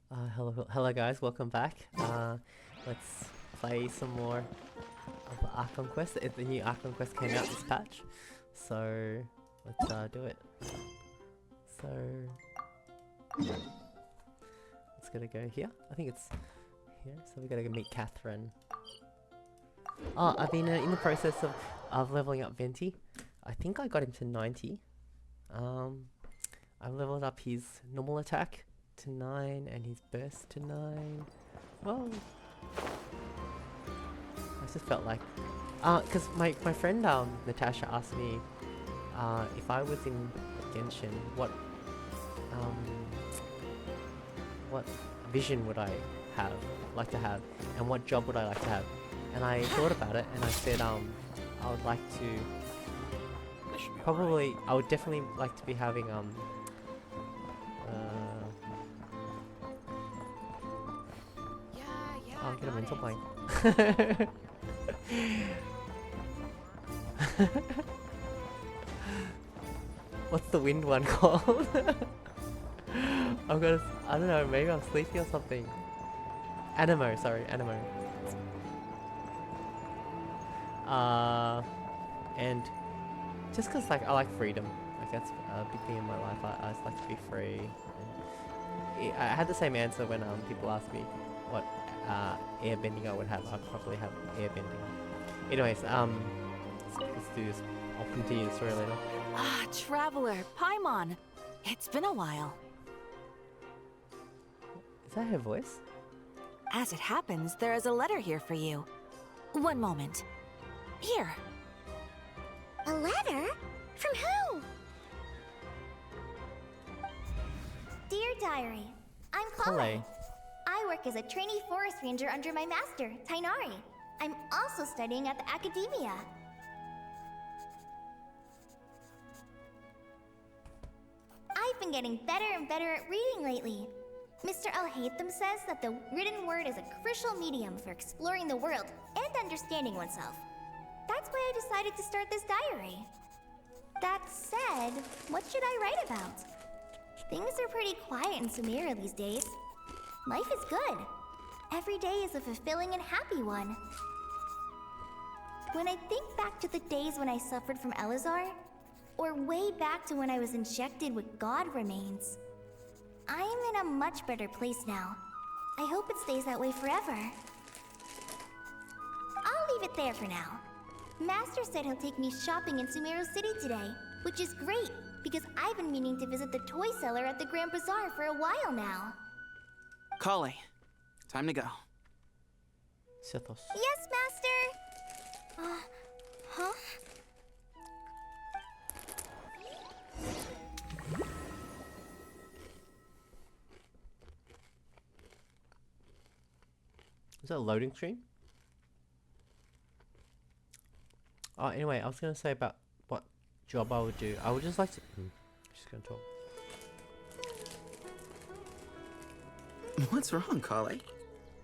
Hello guys, welcome back. Let's play some more of the Archon quest. The new Archon quest came out this patch, so let's do it. So it's gonna go here. I think it's here. So we gotta go meet Catherine. Oh, I've been in the process of leveling up Venti. I think I got him to 90. I've leveled up his normal attack to 9 and his burst to 9. Whoa! I just felt like, cause my friend Natasha asked me, if I was in Genshin, what vision would I like to have, and what job would I like to have? And I thought about it, and I said, I would like to. Probably, I would definitely like to be having oh, I'll get a mental blank. What's the wind one called? I don't know, maybe I'm sleepy or something. Animo, sorry, Animo. And just cause like I like freedom, like that's a big thing in my life. I just like to be free. And I had the same answer when people asked me what airbending I would have. I'd probably have airbending. Anyways, let's do this. I'll continue the story later. Ah, Traveler, Paimon. It's been a while. Is that her voice? As it happens, there is a letter here for you. One moment. Here. A letter? From who? Dear Diary, I'm Chloe. I work as a trainee forest ranger under my master, Tainari. I'm also studying at the academia. I've been getting better and better at reading lately. Mr. Al-Haytham says that the written word is a crucial medium for exploring the world and understanding oneself. That's why I decided to start this diary. That said, what should I write about? Things are pretty quiet in Sumeria these days. Life is good. Every day is a fulfilling and happy one. When I think back to the days when I suffered from Elazar, or way back to when I was injected with God remains, I am in a much better place now. I hope it stays that way forever. I'll leave it there for now. Master said he'll take me shopping in Sumeru City today, which is great, because I've been meaning to visit the toy seller at the Grand Bazaar for a while now. Kale, time to go. Sethos. Yes, Master! Huh? Is that a loading screen? Oh, anyway, I was gonna say about what job I would do. I would just like to. Just gonna talk. What's wrong, Kale?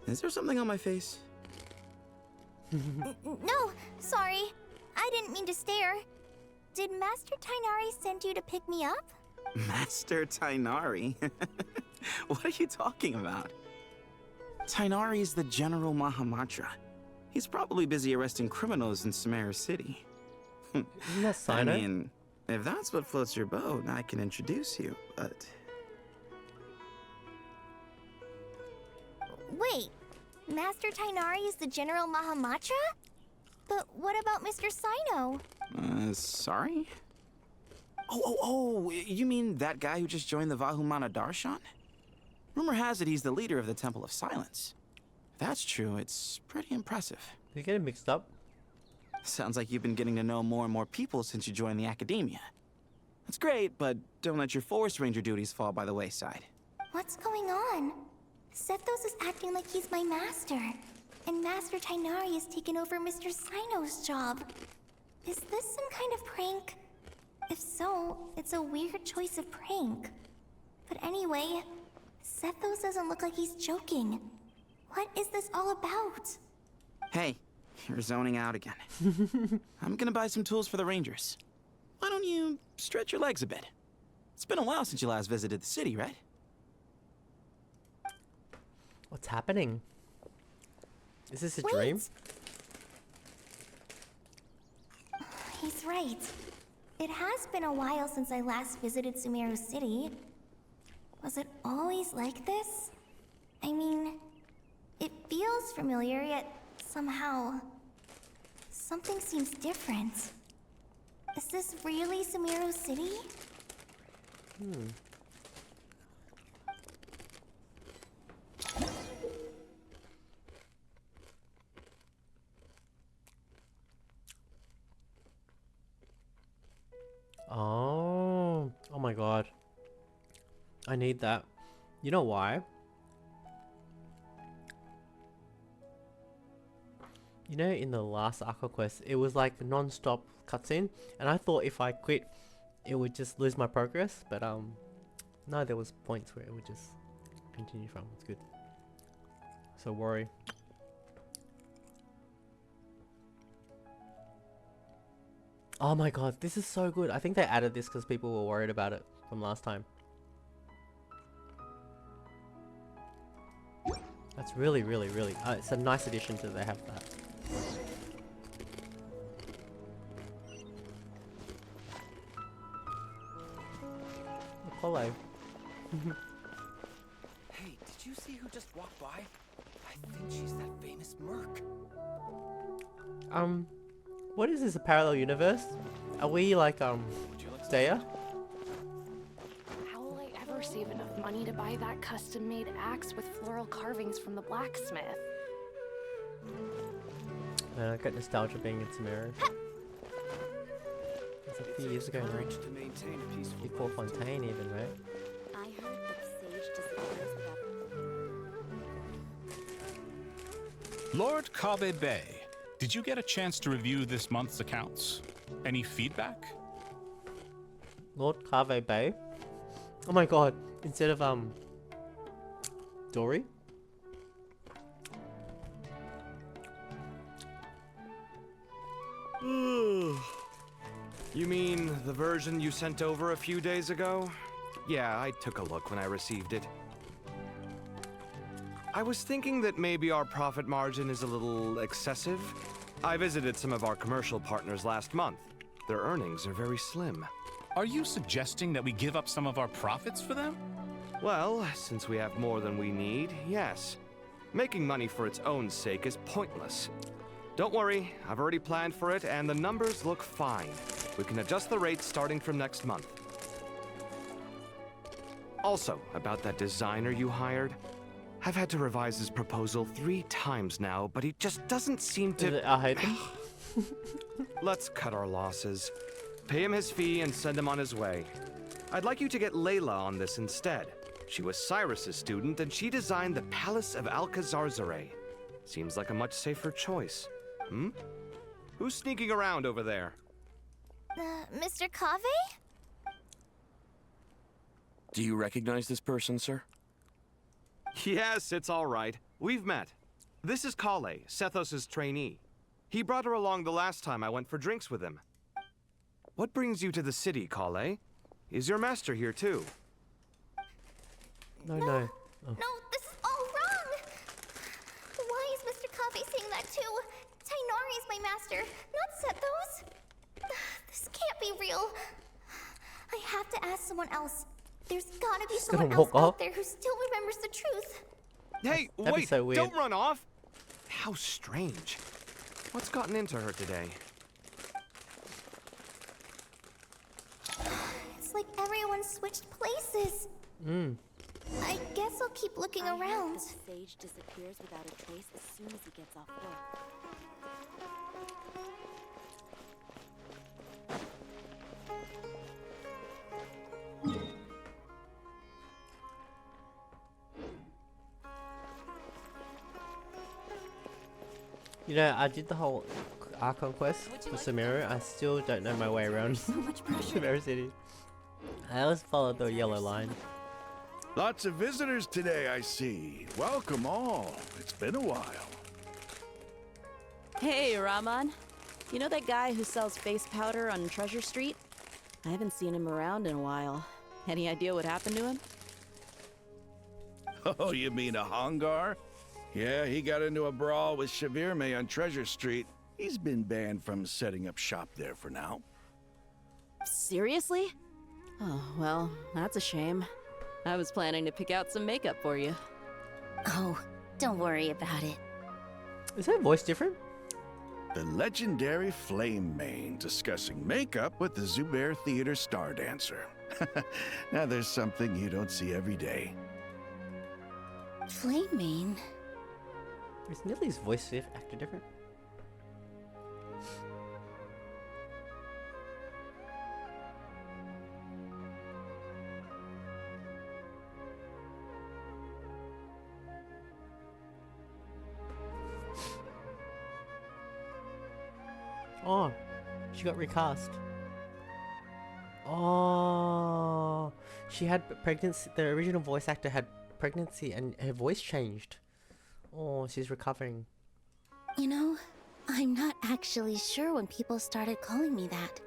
Is there something on my face? No, sorry. I didn't mean to stare. Did Master Tainari send you to pick me up? Master Tainari? What are you talking about? Tainari is the General Mahamatra. He's probably busy arresting criminals in Sumeru City. Isn't that I Sino? mean, if that's what floats your boat, I can introduce you, but... Wait, Master Tainari is the General Mahamatra? But what about Mr. Sino? Sorry? Oh, you mean that guy who just joined the Vahumana Darshan? Rumor has it he's the leader of the Temple of Silence. If that's true, it's pretty impressive. Did you get it mixed up? Sounds like you've been getting to know more and more people since you joined the academia. That's great, but don't let your forest ranger duties fall by the wayside. What's going on? Sethos is acting like he's my master, and Master Tainari has taken over Mr. Sino's job. Is this some kind of prank? If so, it's a weird choice of prank. But anyway, Sethos doesn't look like he's joking. What is this all about? Hey, you're zoning out again. I'm gonna buy some tools for the rangers. Why don't you stretch your legs a bit? It's been a while since you last visited the city, right? What's happening? Is this a Wait. dream? He's right. It has been a while since I last visited Sumeru City. Was it always like this? I mean, it feels familiar, yet somehow... something seems different. Is this really Sumeru City? Oh my god. I need that. You know why? You know, in the last Archon quest, it was like non-stop cutscene, and I thought if I quit, it would just lose my progress. But no, there was points where it would just continue from. It's good. So worry. Oh my god, this is so good. I think they added this because people were worried about it from last time. That's really, it's a nice addition to they have that. Follow. Hey, did you see who just walked by? I think she's that famous merc. What is this, a parallel universe? Are we like, Would you like Daya? How will I ever save enough money to buy that custom-made axe with floral carvings from the blacksmith? I get nostalgia being in Sumeru. It's a few years ago now. Courage to maintain a peaceful Before life. Fontaine even, right? I heard that Sage disappears without... Lord Kabe Bay, did you get a chance to review this month's accounts? Any feedback? Lord Cave Bay? Oh my god, instead of, Dory? You mean the version you sent over a few days ago? Yeah, I took a look when I received it. I was thinking that maybe our profit margin is a little excessive. I visited some of our commercial partners last month. Their earnings are very slim. Are you suggesting that we give up some of our profits for them? Well, since we have more than we need, yes. Making money for its own sake is pointless. Don't worry, I've already planned for it, and the numbers look fine. We can adjust the rates starting from next month. Also, about that designer you hired, I've had to revise his proposal 3 times now, but he just doesn't seem to... I hate them. Let's cut our losses. Pay him his fee and send him on his way. I'd like you to get Layla on this instead. She was Cyrus's student, and she designed the Palace of Alcazarzare. Seems like a much safer choice. Hmm? Who's sneaking around over there? Mr. Cave? Do you recognize this person, sir? Yes, it's all right. We've met. This is Kale, Sethos' trainee. He brought her along the last time I went for drinks with him. What brings you to the city, Kale? Is your master here too? No. Oh. No, this is all wrong! Why is Mr. Cave saying that too? Tainari is my master, not Sethos. This can't be real. I have to ask someone else. There's gotta be She's someone gonna else walk out off? there who still remembers the truth. Hey, That'd be wait! so weird. Don't run off! How strange. What's gotten into her today? It's like everyone switched places. I guess I'll keep looking around. Sage disappears without a trace as soon as he gets off work. You know, I did the whole Archon quest for Sumeru. I still don't know my way around Sumeru City. I always follow the yellow line. Lots of visitors today, I see. Welcome all. It's been a while. Hey, Rahman. You know that guy who sells face powder on Treasure Street? I haven't seen him around in a while. Any idea what happened to him? Oh, you mean a Hongar? Yeah, he got into a brawl with Shavirme on Treasure Street. He's been banned from setting up shop there for now. Seriously? Oh, well, that's a shame. I was planning to pick out some makeup for you. Oh, don't worry about it. Is her voice different? The legendary Flame Mane discussing makeup with the Zubair Theater star dancer. Now there's something you don't see every day. Flame Mane? Is Nilly's voice actor different? Oh, she got recast. Oh, she had pregnancy. The original voice actor had pregnancy and her voice changed. Oh, she's recovering. You know, I'm not actually sure when people started calling me that.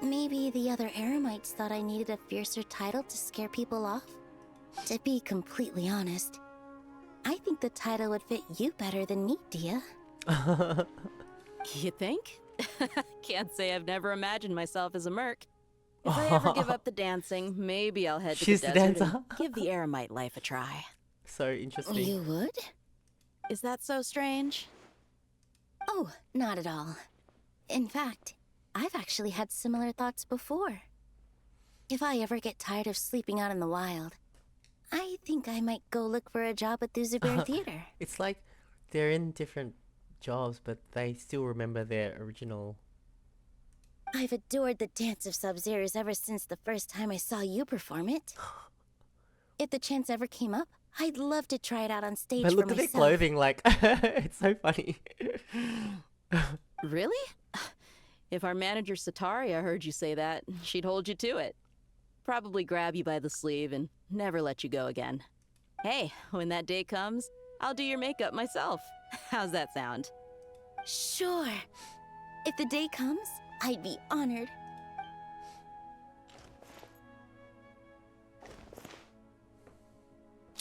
Maybe the other Eremites thought I needed a fiercer title to scare people off? To be completely honest, I think the title would fit you better than me, Dia. You think? Can't say I've never imagined myself as a merc. If I ever give up the dancing, maybe I'll head to She's the the desert dancer. and give the Eremite life a try. So interesting. You would? Is that so strange? Oh, not at all. In fact, I've actually had similar thoughts before. If I ever get tired of sleeping out in the wild, I think I might go look for a job at the Zubair Theater. It's like they're in different jobs, but they still remember their original. I've adored the dance of Sub-Zeros ever since the first time I saw you perform it. If the chance ever came up, I'd love to try it out on stage But for look at their myself. clothing, like it's so funny. Really? If our manager Sataria heard you say that, she'd hold you to it. Probably grab you by the sleeve and never let you go again. Hey, when that day comes, I'll do your makeup myself. How's that sound? Sure. If the day comes, I'd be honored.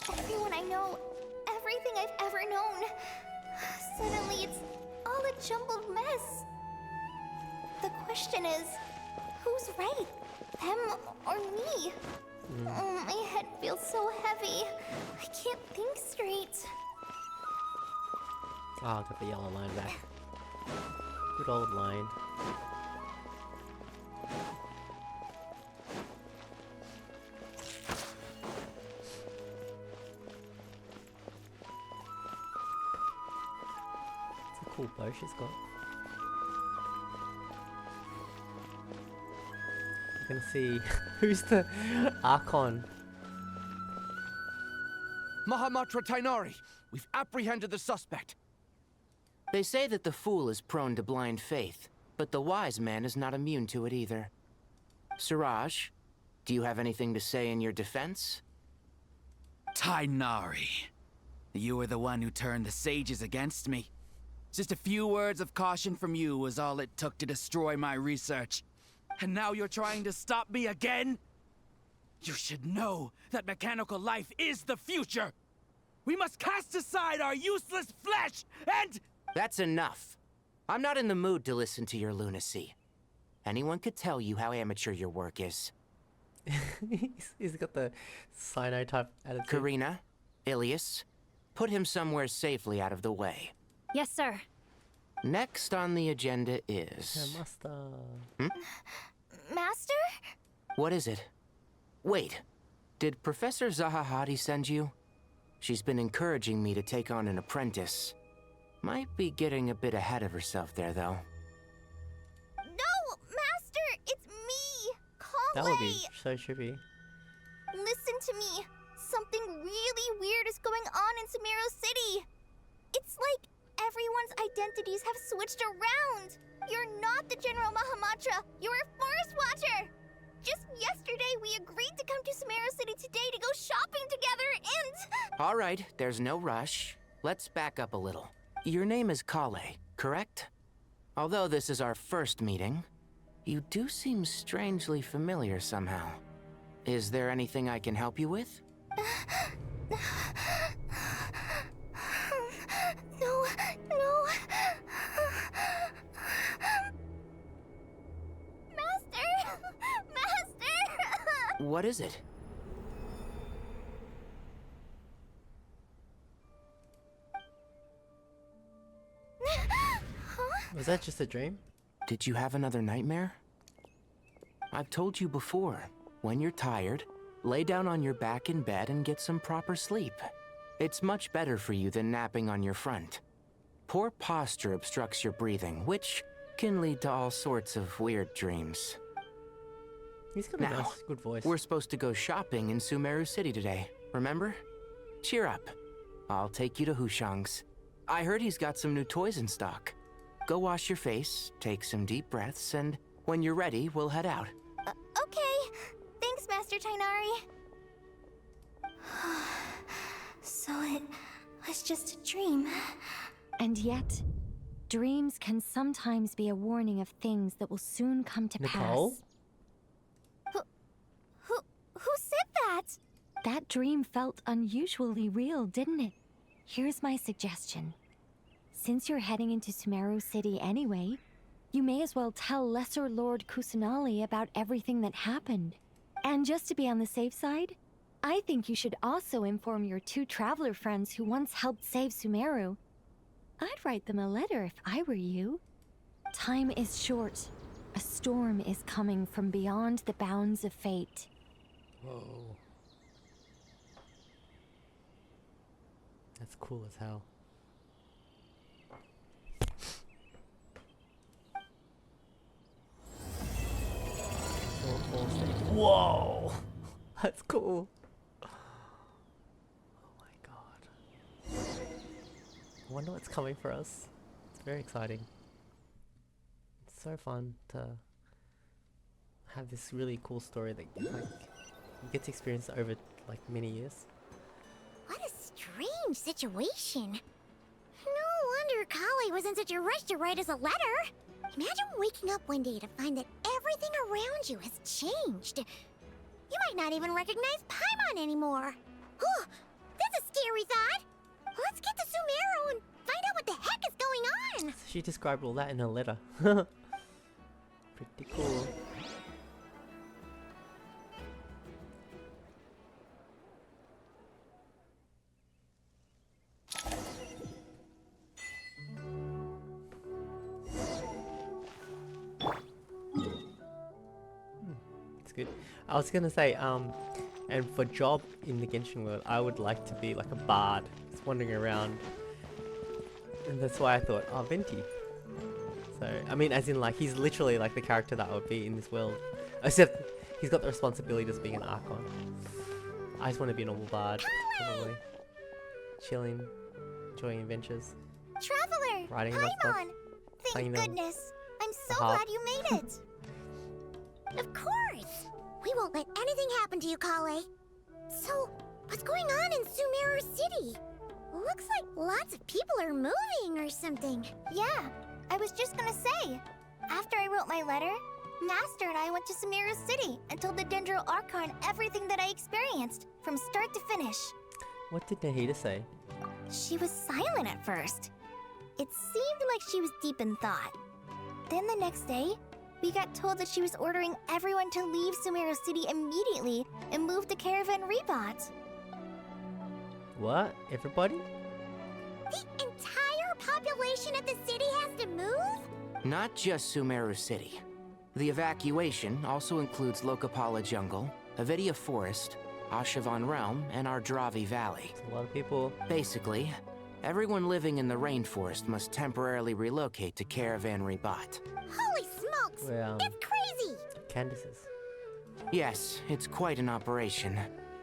Everyone I know, everything I've ever known. Suddenly it's all a jumbled mess. The question is, who's right? Them or me? Oh, my head feels so heavy. I can't think straight. Oh, got the yellow line back. Good old line. It's a cool bow she's got. We're gonna see who's the Archon. Mahamatra Tainari, we've apprehended the suspect. They say that the fool is prone to blind faith, but the wise man is not immune to it either. Siraj, do you have anything to say in your defense? Tainari, you were the one who turned the sages against me. Just a few words of caution from you was all it took to destroy my research. And now you're trying to stop me again? You should know that mechanical life is the future! We must cast aside our useless flesh and... That's enough. I'm not in the mood to listen to your lunacy. Anyone could tell you how amateur your work is. he's got the Sino type attitude. Karina, Ilias, put him somewhere safely out of the way. Yes, sir. Next on the agenda is... Master. Master? What is it? Wait, did Professor Zahahati send you? She's been encouraging me to take on an apprentice. Might be getting a bit ahead of herself there, though. No, Master! It's me! Call That would be so trippy. Listen to me. Something really weird is going on in Sumeru City. It's like everyone's identities have switched around. You're not the General Mahamatra. You're a Forest Watcher. Just yesterday, we agreed to come to Sumeru City today to go shopping together and... All right, there's no rush. Let's back up a little. Your name is Kale, correct? Although this is our first meeting, you do seem strangely familiar somehow. Is there anything I can help you with? No, no. Master! Master! What is it? Was that just a dream? Did you have another nightmare? I've told you before, when you're tired, lay down on your back in bed and get some proper sleep. It's much better for you than napping on your front. Poor posture obstructs your breathing, which can lead to all sorts of weird dreams. He's got a nice, good voice. We're supposed to go shopping in Sumeru City today, remember? Cheer up. I'll take you to Hushang's. I heard he's got some new toys in stock. Go wash your face, take some deep breaths, and when you're ready, we'll head out. Okay. Thanks, Master Tainari. So it was just a dream. And yet, dreams can sometimes be a warning of things that will soon come to Nicole? pass. Who said that? That dream felt unusually real, didn't it? Here's my suggestion. Since you're heading into Sumeru City anyway, you may as well tell Lesser Lord Kusanali about everything that happened. And just to be on the safe side, I think you should also inform your 2 traveler friends who once helped save Sumeru. I'd write them a letter if I were you. Time is short. A storm is coming from beyond the bounds of fate. Whoa. That's cool as hell. Whoa! That's cool. Oh my god. I wonder what's coming for us. It's very exciting. It's so fun to have this really cool story that you get to experience over like many years. What a strange situation. No wonder Kali was in such a rush to write us a letter. Imagine waking up one day to find that everything around you has changed. You might not even recognize Paimon anymore. Oh, that's a scary thought. Let's get to Sumeru and find out what the heck is going on. She described all that in her letter. Pretty cool. Good. I was gonna say, and for job in the Genshin world, I would like to be like a bard, just wandering around. And that's why I thought, oh, Venti. So, I mean, as in like, he's literally like the character that I would be in this world. Except, he's got the responsibility of being an Archon. I just want to be a normal bard, probably. Chilling, enjoying adventures. Traveler! Riding about stuff. Paimon! Playing Thank the goodness! I'm so harp. glad you made it! Of course! We won't let anything happen to you, Kale. So, what's going on in Sumeru City? Looks like lots of people are moving or something. Yeah, I was just gonna say. After I wrote my letter, Master and I went to Sumeru City and told the Dendro Archon everything that I experienced, from start to finish. What did Nahida say? She was silent at first. It seemed like she was deep in thought. Then the next day, we got told that she was ordering everyone to leave Sumeru City immediately and move to Caravan Rebot. What? Everybody? The entire population of the city has to move? Not just Sumeru City. The evacuation also includes Lokapala Jungle, Avidia Forest, Ashavan Realm, and Ardravi Valley. That's a lot of people. Basically, everyone living in the rainforest must temporarily relocate to Caravan Rebot. Holy smokes! Well, That's crazy! Candace's. Yes, it's quite an operation.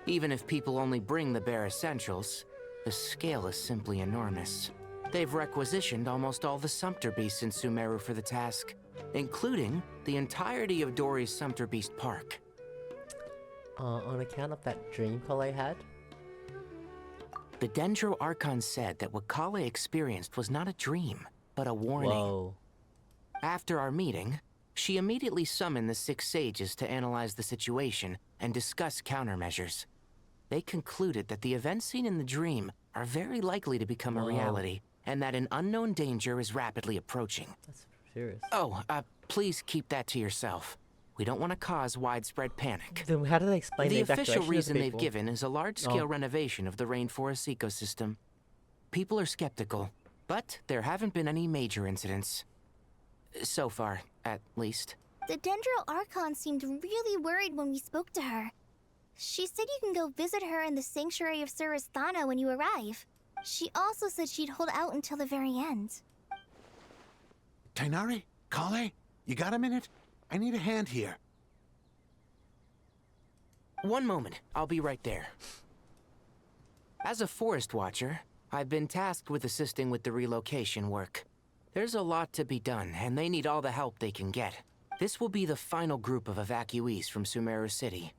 Even if people only bring the bare essentials, the scale is simply enormous. They've requisitioned almost all the Sumpter Beasts in Sumeru for the task, including the entirety of Dori's Sumpter Beast Park. On account of that dream Kale had? The Dendro Archon said that what Kale experienced was not a dream, but a warning. Whoa. After our meeting, she immediately summoned the 6 sages to analyze the situation and discuss countermeasures. they concluded that the events seen in the dream are very likely to become a reality, and that an unknown danger is rapidly approaching. That's serious. Oh, please keep that to yourself. We don't want to cause widespread panic. Then how do they explain the the official evacuation reason of they've people? given is a large-scale renovation of the rainforest ecosystem. People are skeptical, but there haven't been any major incidents. So far, at least. The Dendro Archon seemed really worried when we spoke to her. She said you can go visit her in the Sanctuary of Surasthana when you arrive. She also said she'd hold out until the very end. Tainari? Kale? You got a minute? I need a hand here. One moment, I'll be right there. As a forest watcher, I've been tasked with assisting with the relocation work. There's a lot to be done, and they need all the help they can get. This will be the final group of evacuees from Sumeru City.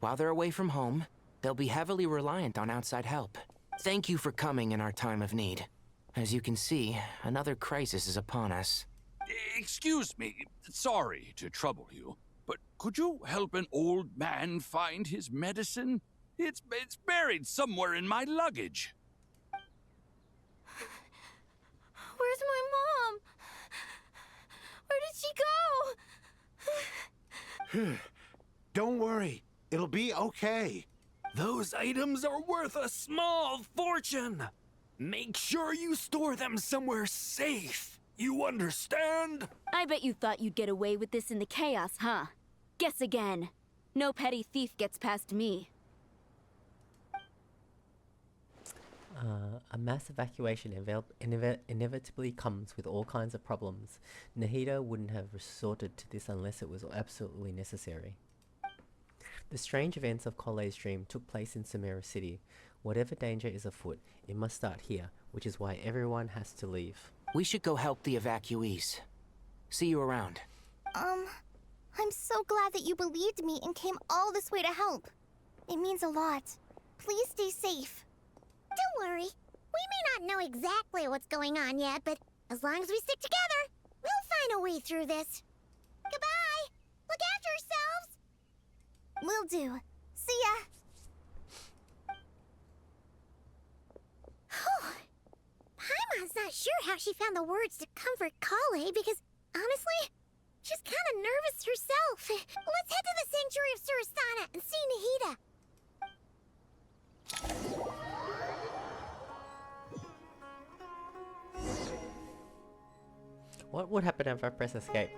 While they're away from home, they'll be heavily reliant on outside help. Thank you for coming in our time of need. As you can see, another crisis is upon us. Excuse me, sorry to trouble you, but could you help an old man find his medicine? It's buried somewhere in my luggage. Where's my mom? Where did she go? Don't worry. It'll be okay. Those items are worth a small fortune. Make sure you store them somewhere safe. You understand? I bet you thought you'd get away with this in the chaos, huh? Guess again. No petty thief gets past me. A mass evacuation inevitably comes with all kinds of problems. Nahida wouldn't have resorted to this unless it was absolutely necessary. The strange events of Cole's dream took place in Sumeru City. Whatever danger is afoot, it must start here, which is why everyone has to leave. We should go help the evacuees. See you around. I'm so glad that you believed me and came all this way to help. It means a lot. Please stay safe. Don't worry. We may not know exactly what's going on yet, but as long as we stick together, we'll find a way through this. Goodbye! Look after yourselves! Will do. See ya! Paimon's not sure how she found the words to comfort Kale because, honestly, she's kind of nervous herself. Let's head to the Sanctuary of Surasthana and see Nahida. What would happen if I press escape?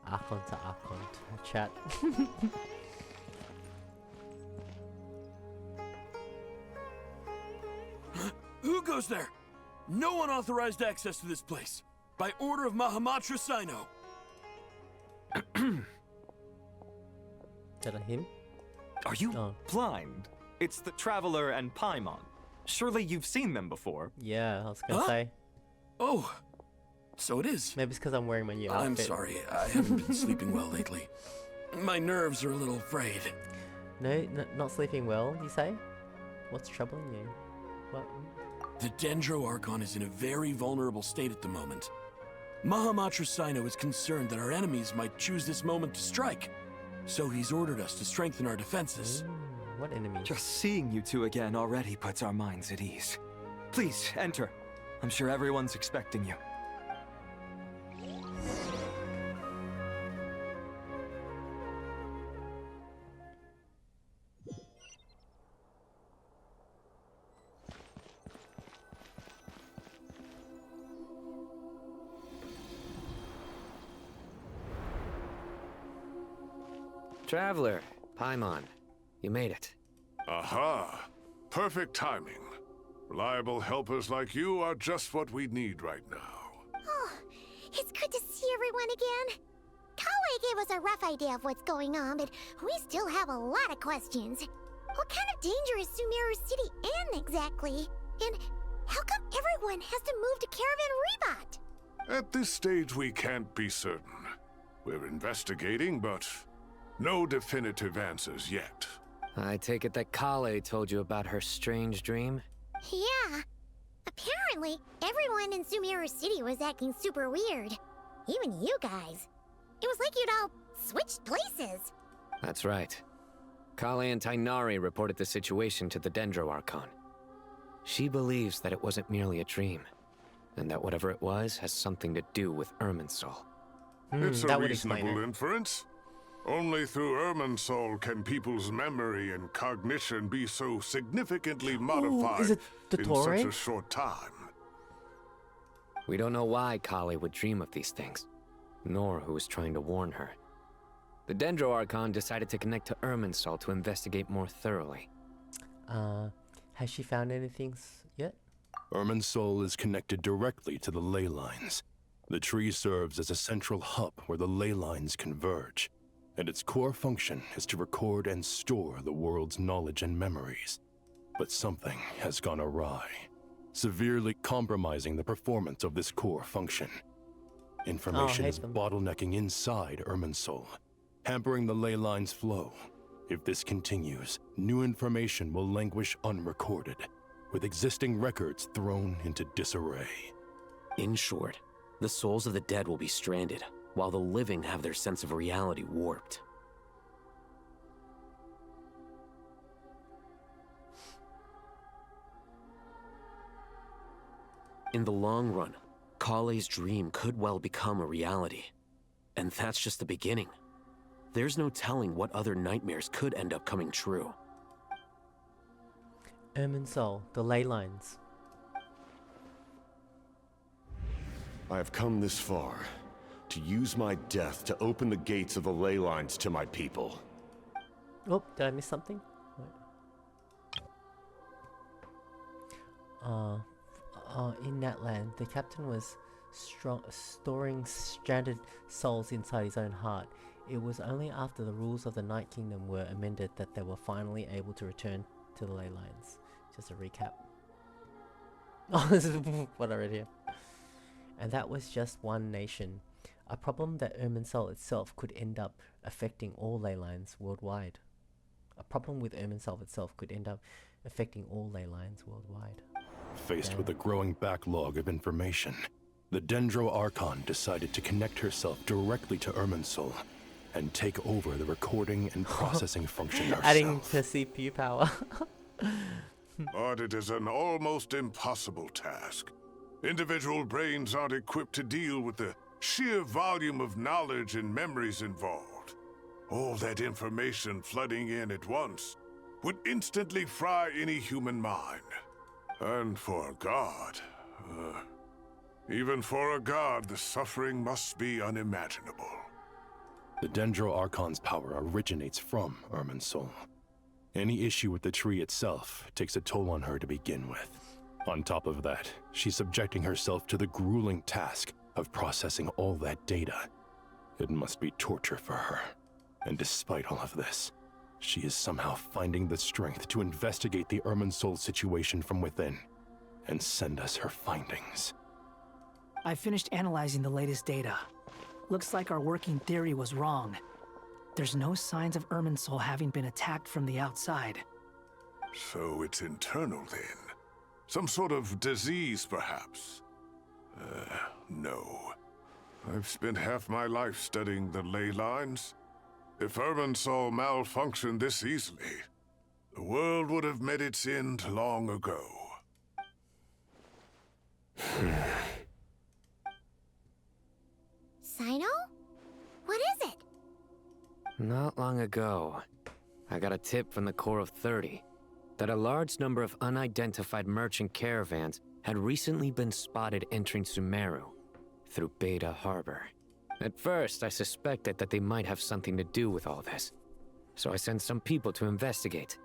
Archon to Archon to chat. Who goes there? No unauthorized access to this place. By order of Mahamatra Sino. Is that a him? Are you blind? It's the Traveler and Paimon. Surely you've seen them before. Yeah, I was gonna say. Oh, so it is. Maybe it's because I'm wearing my new outfit. I'm sorry, I haven't been sleeping well lately. My nerves are a little frayed. No, not sleeping well, you say? What's troubling you? What? The Dendro Archon is in a very vulnerable state at the moment. Mahamatra Sino is concerned that our enemies might choose this moment to strike. So he's ordered us to strengthen our defenses. What enemies? Just seeing you two again already puts our minds at ease. Please, enter. I'm sure everyone's expecting you. Traveler, Paimon, you made it. Aha! Perfect timing. Reliable helpers like you are just what we need right now. Oh, it's good to see everyone again. Kale gave us a rough idea of what's going on, but we still have a lot of questions. What kind of danger is Sumeru City in exactly? And how come everyone has to move to Caravan Reebot? At this stage, we can't be certain. We're investigating, but No definitive answers yet. I take it that Kale told you about her strange dream? Yeah. Apparently, everyone in Sumeru City was acting super weird. Even you guys. It was like you'd all switched places. That's right. Kale and Tainari reported the situation to the Dendro Archon. She believes that it wasn't merely a dream, and that whatever it was has something to do with Irminsul. It's a reasonable inference. Only through Irminsul can people's memory and cognition be so significantly modified is it in such a short time. We don't know why Kale would dream of these things, nor who was trying to warn her. The Dendro Archon decided to connect to Irminsul to investigate more thoroughly. Has she found anything yet? Irminsul is connected directly to the ley lines. The tree serves as a central hub where the ley lines converge, and its core function is to record and store the world's knowledge and memories. But something has gone awry, severely compromising the performance of this core function. Information is bottlenecking inside Irminsul, hampering the ley lines' flow. If this continues, new information will languish unrecorded, with existing records thrown into disarray. In short, the souls of the dead will be stranded, while the living have their sense of reality warped. In the long run, Kale's dream could well become a reality. And that's just the beginning. There's no telling what other nightmares could end up coming true. Irminsul, the ley lines. I have come this far to use my death to open the gates of the ley lines to my people. Oh, did I miss something? In that land, the captain was storing stranded souls inside his own heart. It was only after the rules of the Night Kingdom were amended that they were finally able to return to the ley lines. Just a recap. Oh, this is what I read here. And that was just one nation. A problem that Irminsul itself could end up affecting all ley lines worldwide. A problem with Irminsul itself could end up affecting all ley lines worldwide. Faced with a growing backlog of information, the Dendro Archon decided to connect herself directly to Irminsul and take over the recording and processing function herself. Adding to CPU power. But it is an almost impossible task. Individual brains aren't equipped to deal with the sheer volume of knowledge and memories involved. All that information flooding in at once would instantly fry any human mind. And for a god, even for a god, the suffering must be unimaginable. The Dendro Archon's power originates from Irminsul. Any issue with the tree itself takes a toll on her to begin with. On top of that, she's subjecting herself to the grueling task of processing all that data. It must be torture for her. And despite all of this, she is somehow finding the strength to investigate the Irminsul situation from within and send us her findings. I finished analyzing the latest data. Looks like our working theory was wrong. There's no signs of Irminsul having been attacked from the outside. So it's internal then? Some sort of disease, perhaps? No. I've spent half my life studying the ley lines. If Irminsul malfunctioned this easily, the world would have met its end long ago. Sino? What is it? Not long ago, I got a tip from the Corps of 30 that a large number of unidentified merchant caravans had recently been spotted entering Sumeru through Beta Harbor. At first, I suspected that they might have something to do with all this, so I sent some people to investigate.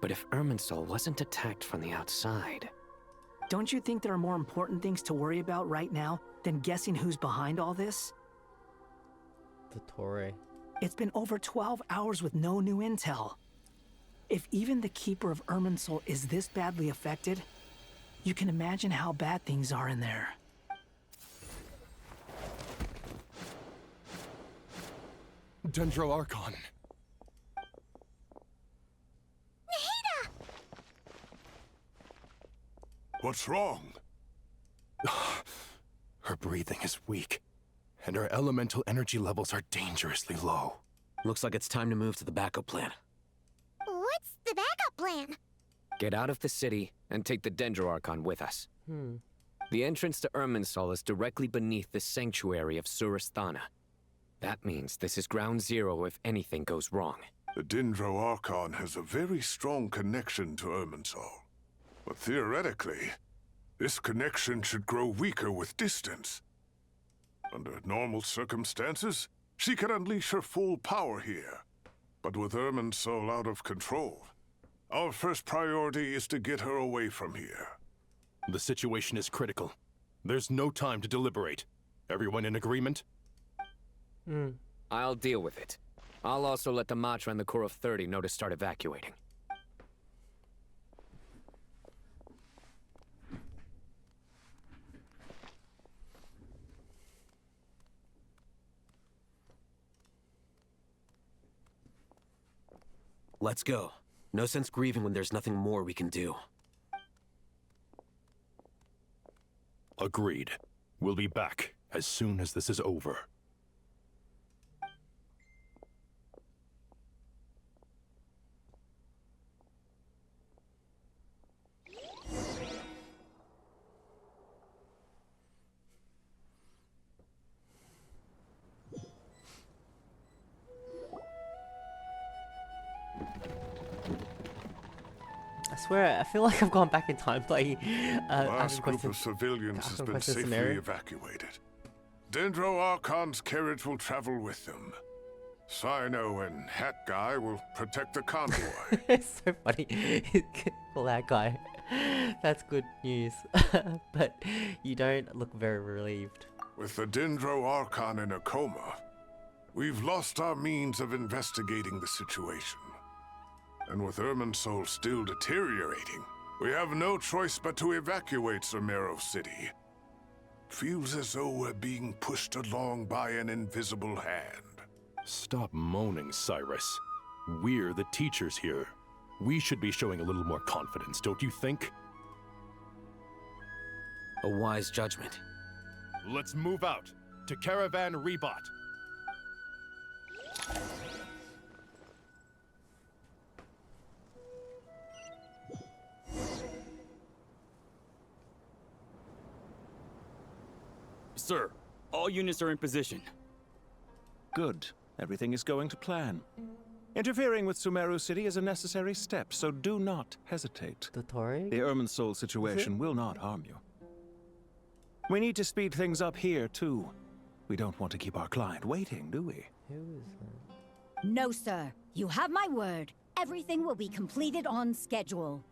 But if Irminsul wasn't attacked from the outside... Don't you think there are more important things to worry about right now than guessing who's behind all this? The Torre. It's been over 12 hours with no new intel. If even the Keeper of Irminsul is this badly affected, you can imagine how bad things are in there. Dendro Archon. Nahida! What's wrong? Her breathing is weak, and her elemental energy levels are dangerously low. Looks like it's time to move to the backup plan. What's the backup plan? Get out of the city and take the Dendro Archon with us. The entrance to Irminsul is directly beneath the sanctuary of Surasthana. That means this is ground zero if anything goes wrong. The Dendro Archon has a very strong connection to Irminsul. But theoretically, this connection should grow weaker with distance. Under normal circumstances, she can unleash her full power here. But with Irminsul out of control, our first priority is to get her away from here. The situation is critical. There's no time to deliberate. Everyone in agreement? I'll deal with it. I'll also let the Matra and the Core of 30 know to start evacuating. Let's go. No sense grieving when there's nothing more we can do. Agreed. We'll be back as soon as this is over. I swear, I feel like I've gone back in time playing. Last group of civilians has been safely evacuated. Dendro Archon's carriage will travel with them. Sino and Hat Guy will protect the convoy. It's so funny. Well, that guy. That's good news. But you don't look very relieved. With the Dendro Archon in a coma, we've lost our means of investigating the situation. And with Irminsul still deteriorating, we have no choice but to evacuate Sumeru City. Feels as though we're being pushed along by an invisible hand. Stop moaning, Cyrus. We're the teachers here. We should be showing a little more confidence, don't you think? A wise judgment. Let's move out to Caravan Rebot. Sir, all units are in position. Good. Everything is going to plan. Interfering with Sumeru City is a necessary step, so do not hesitate. The Irminsul situation will not harm you. We need to speed things up here, too. We don't want to keep our client waiting, do we? Who is that? No, sir. You have my word. Everything will be completed on schedule.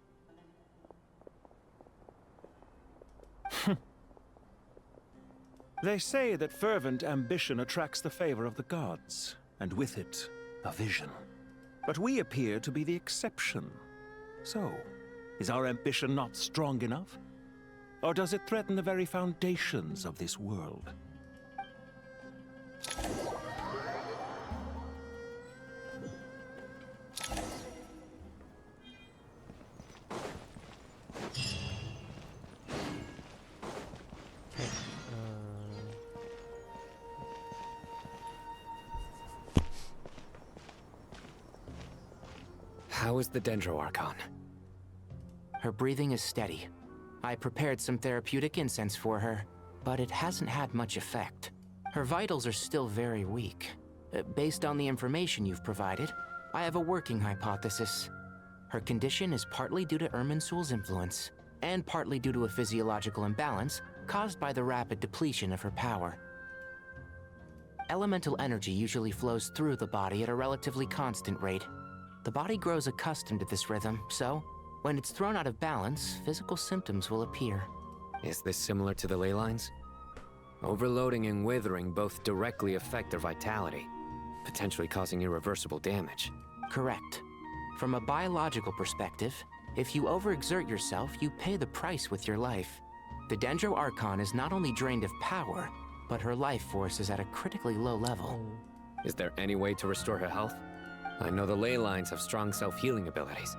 They say that fervent ambition attracts the favor of the gods, and with it, a vision. But we appear to be the exception. So, is our ambition not strong enough? Or does it threaten the very foundations of this world? How is the Dendro Archon? Her breathing is steady. I prepared some therapeutic incense for her, but it hasn't had much effect. Her vitals are still very weak. Based on the information you've provided, I have a working hypothesis. Her condition is partly due to Irminsul's influence, and partly due to a physiological imbalance caused by the rapid depletion of her power. Elemental energy usually flows through the body at a relatively constant rate. The body grows accustomed to this rhythm, so when it's thrown out of balance, physical symptoms will appear. Is this similar to the ley lines? Overloading and withering both directly affect their vitality, potentially causing irreversible damage. Correct. From a biological perspective, if you overexert yourself, you pay the price with your life. The Dendro Archon is not only drained of power, but her life force is at a critically low level. Is there any way to restore her health? I know the ley lines have strong self-healing abilities.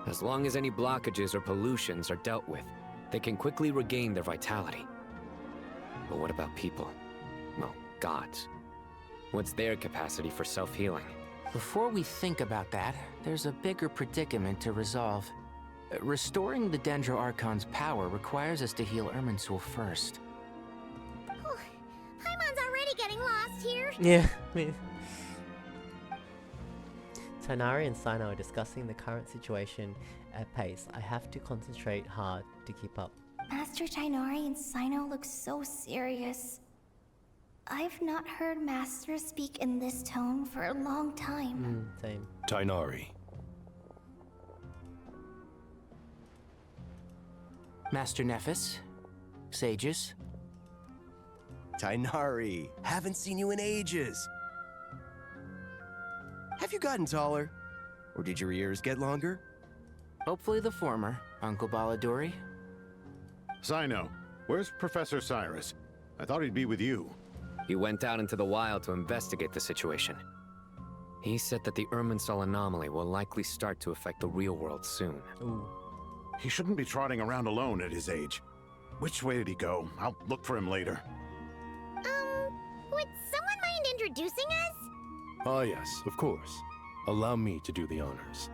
As long as any blockages or pollutions are dealt with, they can quickly regain their vitality. But what about people? Well, gods. What's their capacity for self-healing? Before we think about that, there's a bigger predicament to resolve. Restoring the Dendro Archon's power requires us to heal Irminsul first. Paimon's already getting lost here. Yeah, me. Tighnari and Sino are discussing the current situation at pace. I have to concentrate hard to keep up. Master Tighnari and Sino look so serious. I've not heard Master speak in this tone for a long time. Same. Tighnari. Master Nephis? Sages? Tighnari, haven't seen you in ages. Have you gotten taller? Or did your ears get longer? Hopefully the former, Uncle Baladuri. Sino, where's Professor Cyrus? I thought he'd be with you. He went out into the wild to investigate the situation. He said that the Irminsul anomaly will likely start to affect the real world soon. Ooh. He shouldn't be trotting around alone at his age. Which way did he go? I'll look for him later. Would someone mind introducing us? Ah yes, of course. Allow me to do the honors.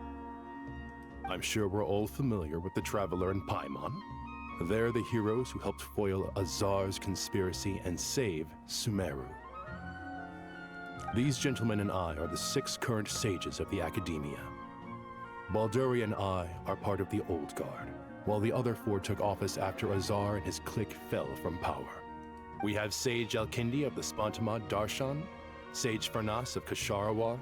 I'm sure we're all familiar with the Traveler and Paimon. They're the heroes who helped foil Azar's conspiracy and save Sumeru. These gentlemen and I are the 6 current sages of the Academia. Balduri and I are part of the Old Guard, while the other 4 took office after Azar and his clique fell from power. We have Sage Alkindi of the Spontamad Darshan, Sage Farnas of Kasharawar,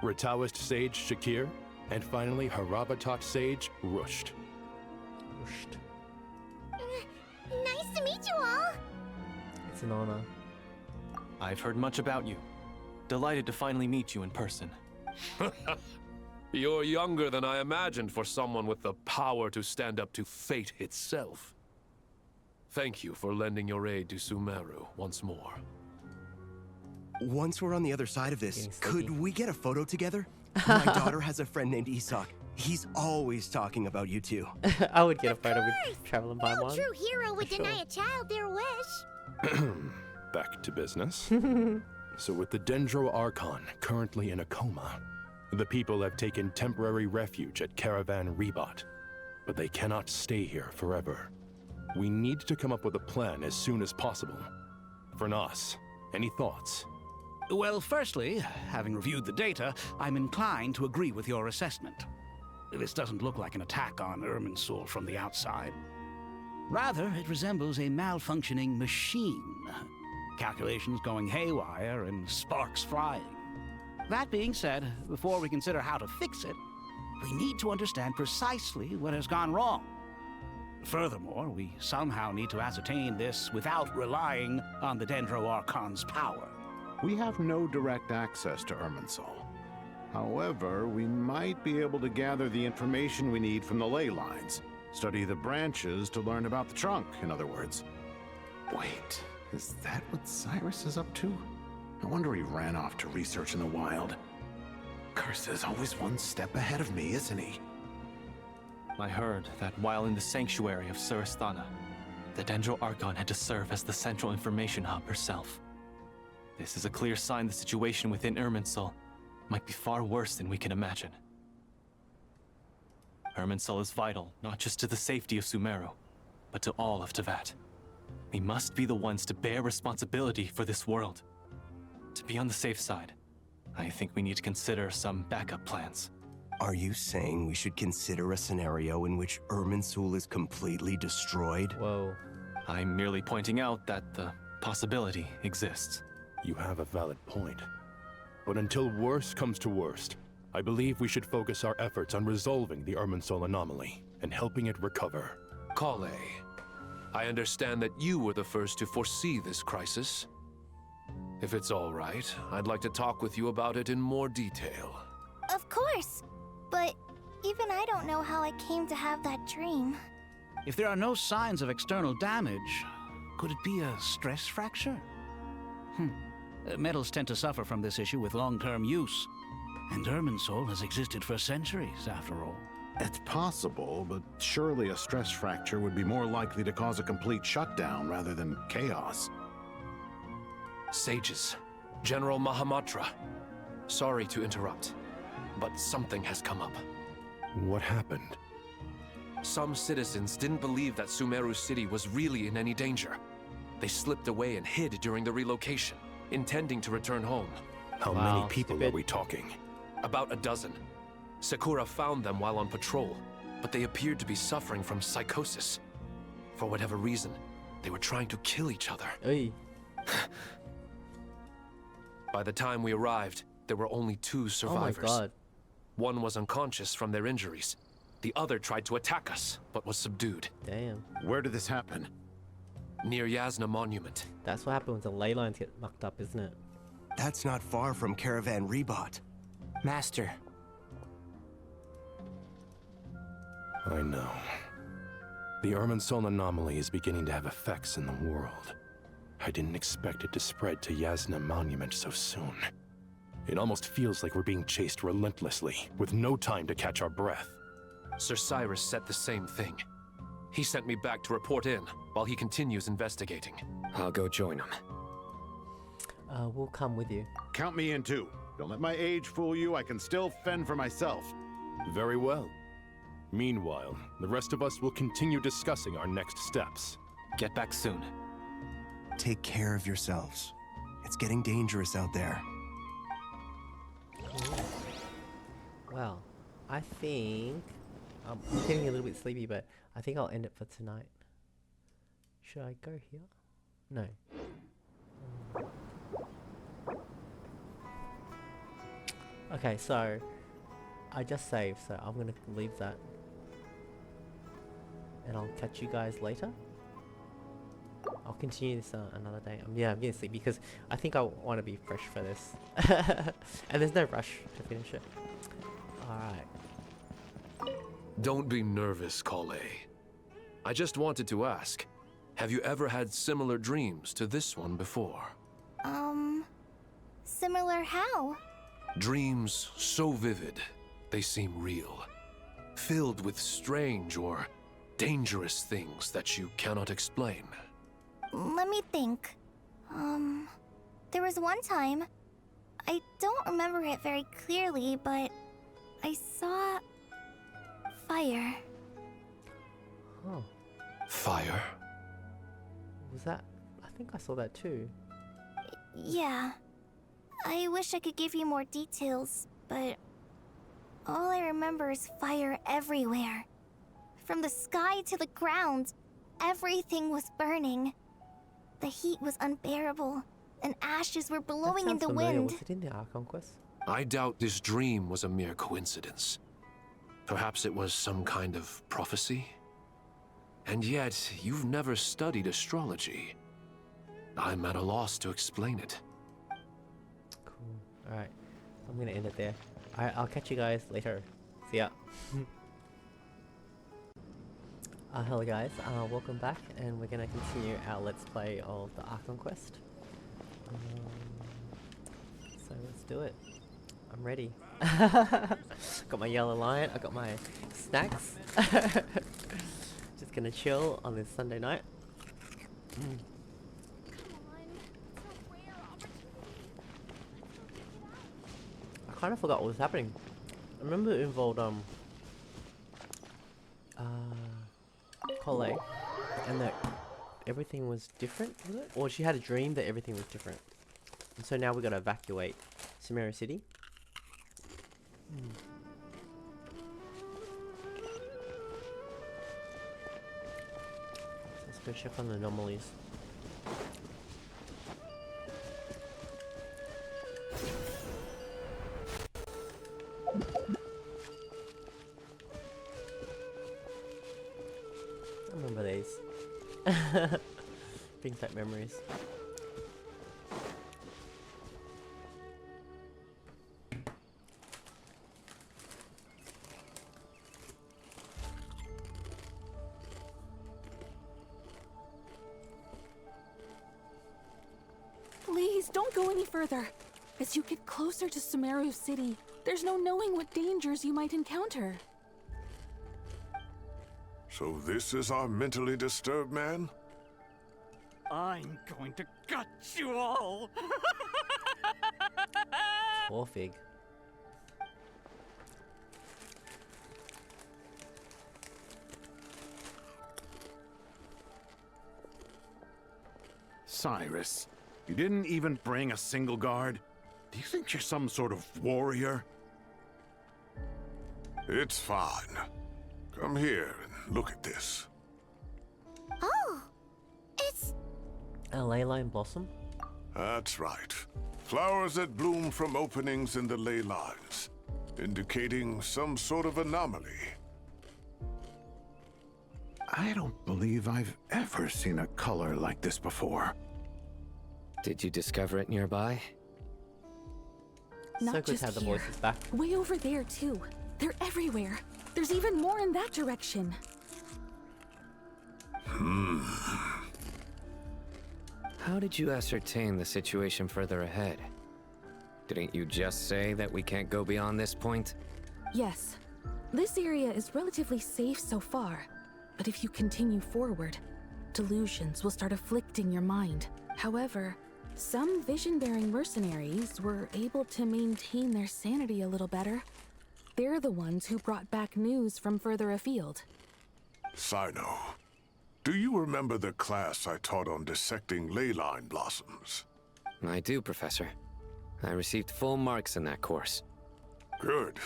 Rataoist Sage Shakir, and finally Harabatot Sage Rusht. Nice to meet you all. It's an honor. I've heard much about you. Delighted to finally meet you in person. You're younger than I imagined for someone with the power to stand up to fate itself. Thank you for lending your aid to Sumeru once more. Once we're on the other side of this, could we get a photo together? My daughter has a friend named Isak. He's always talking about you two. I would get a photo with Traveling by No one. true hero would deny a child their wish. Back to business. So with the Dendro Archon currently in a coma, the people have taken temporary refuge at Caravan Rebot. But they cannot stay here forever. We need to come up with a plan as soon as possible. Farnas, any thoughts? Well, firstly, having reviewed the data, I'm inclined to agree with your assessment. This doesn't look like an attack on Irminsul from the outside. Rather, it resembles a malfunctioning machine. Calculations going haywire and sparks flying. That being said, before we consider how to fix it, we need to understand precisely what has gone wrong. Furthermore, we somehow need to ascertain this without relying on the Dendro Archon's power. We have no direct access to Irminsul. However, we might be able to gather the information we need from the ley lines. Study the branches to learn about the trunk, in other words. Wait, is that what Cyrus is up to? No wonder he ran off to research in the wild. Curse always one step ahead of me, isn't he? I heard that while in the sanctuary of Surasthana, the Dendro Archon had to serve as the central information hub herself. This is a clear sign the situation within Irminsul might be far worse than we can imagine. Irminsul is vital, not just to the safety of Sumeru, but to all of Teyvat. We must be the ones to bear responsibility for this world. To be on the safe side, I think we need to consider some backup plans. Are you saying we should consider a scenario in which Irminsul is completely destroyed? Whoa. I'm merely pointing out that the possibility exists. You have a valid point. But until worst comes to worst, I believe we should focus our efforts on resolving the Irminsul anomaly and helping it recover. Kale, I understand that you were the first to foresee this crisis. If it's all right, I'd like to talk with you about it in more detail. Of course. But even I don't know how I came to have that dream. If there are no signs of external damage, could it be a stress fracture? Metals tend to suffer from this issue with long-term use. And Irminsul has existed for centuries, after all. It's possible, but surely a stress fracture would be more likely to cause a complete shutdown rather than chaos. Sages, General Mahamatra. Sorry to interrupt, but something has come up. What happened? Some citizens didn't believe that Sumeru City was really in any danger. They slipped away and hid during the relocation, intending to return home. How many people are we talking? About a dozen. Sakura found them while on patrol, but they appeared to be suffering from psychosis. For whatever reason, they were trying to kill each other. Hey. By the time we arrived, there were only 2 survivors. Oh my god. One was unconscious from their injuries. The other tried to attack us, but was subdued. Damn. Where did this happen? Near Yasna Monument. That's what happens when the ley lines get mucked up, isn't it? That's not far from Caravan Rebot. Master. I know. The Irminsul anomaly is beginning to have effects in the world. I didn't expect it to spread to Yasna Monument so soon. It almost feels like we're being chased relentlessly, with no time to catch our breath. Sir Cyrus said the same thing. He sent me back to report in, while he continues investigating. I'll go join him. We'll come with you. Count me in too. Don't let my age fool you. I can still fend for myself. Very well. Meanwhile, the rest of us will continue discussing our next steps. Get back soon. Take care of yourselves. It's getting dangerous out there. Well, I think... I'm getting a little bit sleepy, but I think I'll end it for tonight. Should I go here? No. Okay, so... I just saved, so I'm gonna leave that. And I'll catch you guys later. I'll continue this another day. Yeah, I'm getting sleepy because I think I want to be fresh for this. And there's no rush to finish it. Alright. Don't be nervous, Kale. I just wanted to ask, have you ever had similar dreams to this one before? Similar how? Dreams so vivid, they seem real. Filled with strange or dangerous things that you cannot explain. Let me think. There was one time, I don't remember it very clearly, but I saw fire. Oh. Fire? Was that? I think I saw that too. Yeah. I wish I could give you more details, but all I remember is fire everywhere. From the sky to the ground, everything was burning. The heat was unbearable, and ashes were blowing in the wind. Was it in the Archon quest? I doubt this dream was a mere coincidence. Perhaps it was some kind of prophecy? And yet, you've never studied astrology. I'm at a loss to explain it. Cool. Alright. I'm gonna end it there. Alright, I'll catch you guys later. See ya. Hello guys, welcome back, and we're gonna continue our Let's Play of the Archon quest. So let's do it. I'm ready. Got my yellow lion, I got my snacks. Just gonna chill on this Sunday night. I kind of forgot what was happening. I remember it involved Kale, and that everything was different, was it? Or she had a dream that everything was different. And so now we gotta evacuate Sumeru City. Let's go check on the anomalies. I remember these. Brings back memories. Please don't go any further. As you get closer to Sumeru City, there's no knowing what dangers you might encounter. So this is our mentally disturbed man? I'm going to gut you all! Poor Fig. Cyrus, you didn't even bring a single guard? Do you think you're some sort of warrior? It's fine. Come here and look at this. Oh, it's... A ley line blossom? That's right. Flowers that bloom from openings in the ley lines, indicating some sort of anomaly. I don't believe I've ever seen a color like this before. Did you discover it nearby? Not So good just to have the here. voices back. Way over there, too. They're everywhere. There's even more in that direction. How did you ascertain the situation further ahead? Didn't you just say that we can't go beyond this point? Yes. This area is relatively safe so far. But if you continue forward, delusions will start afflicting your mind. However, some vision-bearing mercenaries were able to maintain their sanity a little better. They're the ones who brought back news from further afield. Sino, do you remember the class I taught on dissecting ley line blossoms? I do, Professor. I received full marks in that course. Good.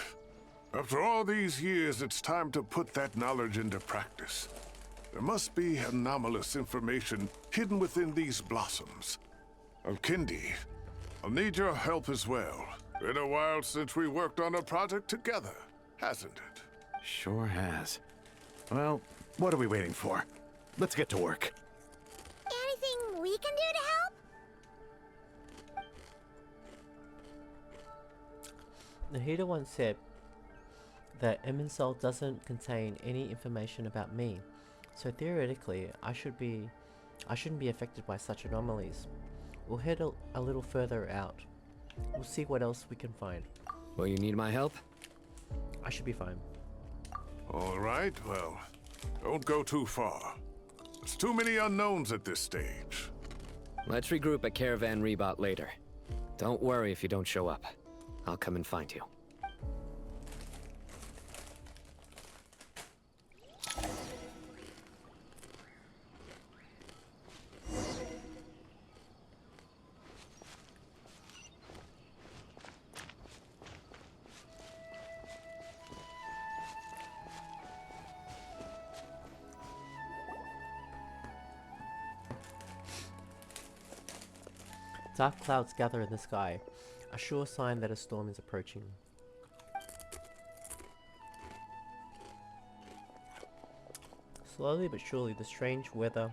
After all these years, it's time to put that knowledge into practice. There must be anomalous information hidden within these blossoms. Alkindi, I'll need your help as well. Been a while since we worked on a project together, hasn't it? Sure has. Well, what are we waiting for? Let's get to work. Anything we can do to help? Nahida once said that Irminsul doesn't contain any information about me, so theoretically I shouldn't be affected by such anomalies. We'll head a little further out. We'll see what else we can find. Will you need my help? I should be fine. All right, well, don't go too far. There's too many unknowns at this stage. Let's regroup at Caravan Rebot later. Don't worry if you don't show up. I'll come and find you. Dark clouds gather in the sky, a sure sign that a storm is approaching. Slowly but surely the strange weather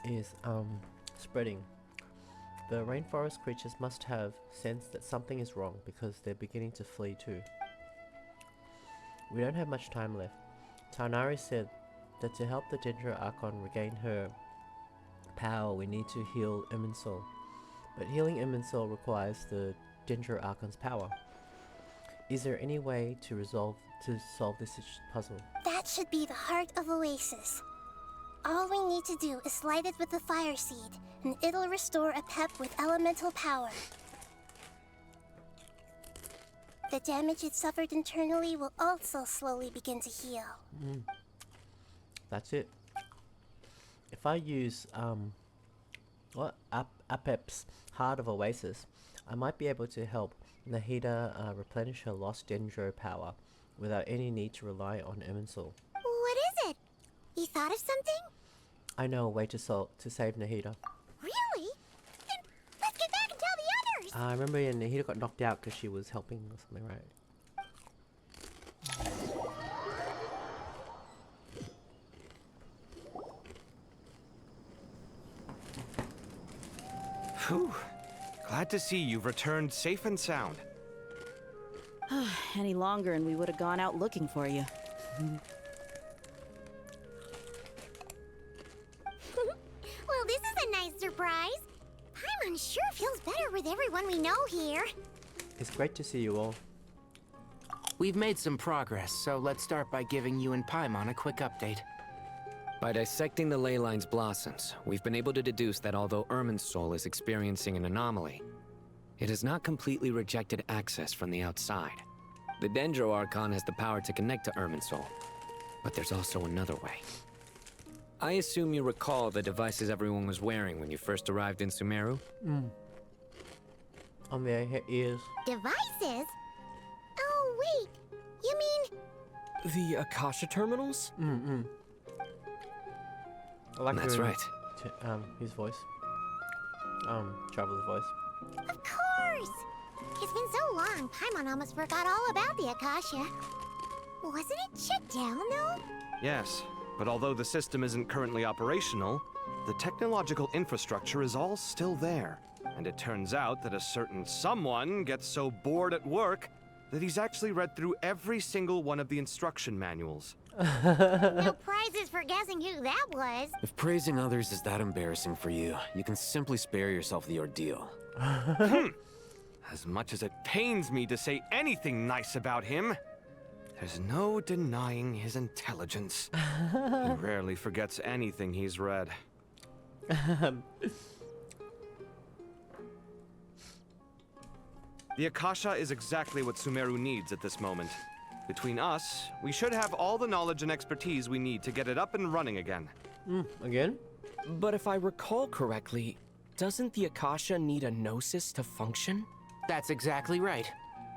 is spreading. The rainforest creatures must have sensed that something is wrong because they're beginning to flee too. We don't have much time left. Tarnari said that to help the Dendro Archon regain her power we need to heal Irminsul. But healing Irminsul requires the Dendro Archon's power. Is there any way to solve this puzzle? That should be the heart of Oasis. All we need to do is light it with the fire seed, and it'll restore a pep with elemental power. The damage it suffered internally will also slowly begin to heal. That's it. If I use Apep's Heart of Oasis, I might be able to help Nahida replenish her lost Dendro power without any need to rely on Irminsul. What is it? You thought of something? I know a way to save Nahida. Really? Then let's get back and tell the others! I remember Nahida got knocked out because she was helping or something, right? Whew. Glad to see you've returned safe and sound. Any longer and we would have gone out looking for you. Well, this is a nice surprise. I'm unsure if he'll better with everyone we know here. It's great to see you all. We've made some progress, so let's start by giving you and Paimon a quick update. By dissecting the ley line's blossoms, we've been able to deduce that although Irminsul is experiencing an anomaly, it has not completely rejected access from the outside. The Dendro Archon has the power to connect to Irminsul, but there's also another way. I assume you recall the devices everyone was wearing when you first arrived in Sumeru? On their ears. Devices? Oh, wait. You mean... The Akasha terminals? I like That's right. His voice. Traveler's voice. Of course! It's been so long, Paimon almost forgot all about the Akasha. Wasn't it shut down, though? Yes, but although the system isn't currently operational, the technological infrastructure is all still there. And it turns out that a certain someone gets so bored at work that he's actually read through every single one of the instruction manuals. No prizes for guessing who that was. If praising others is that embarrassing for you, you can simply spare yourself the ordeal. As much as it pains me to say anything nice about him, there's no denying his intelligence. He rarely forgets anything he's read. The Akasha is exactly what Sumeru needs at this moment. Between us, we should have all the knowledge and expertise we need to get it up and running again. Again? But if I recall correctly, doesn't the Akasha need a gnosis to function? That's exactly right.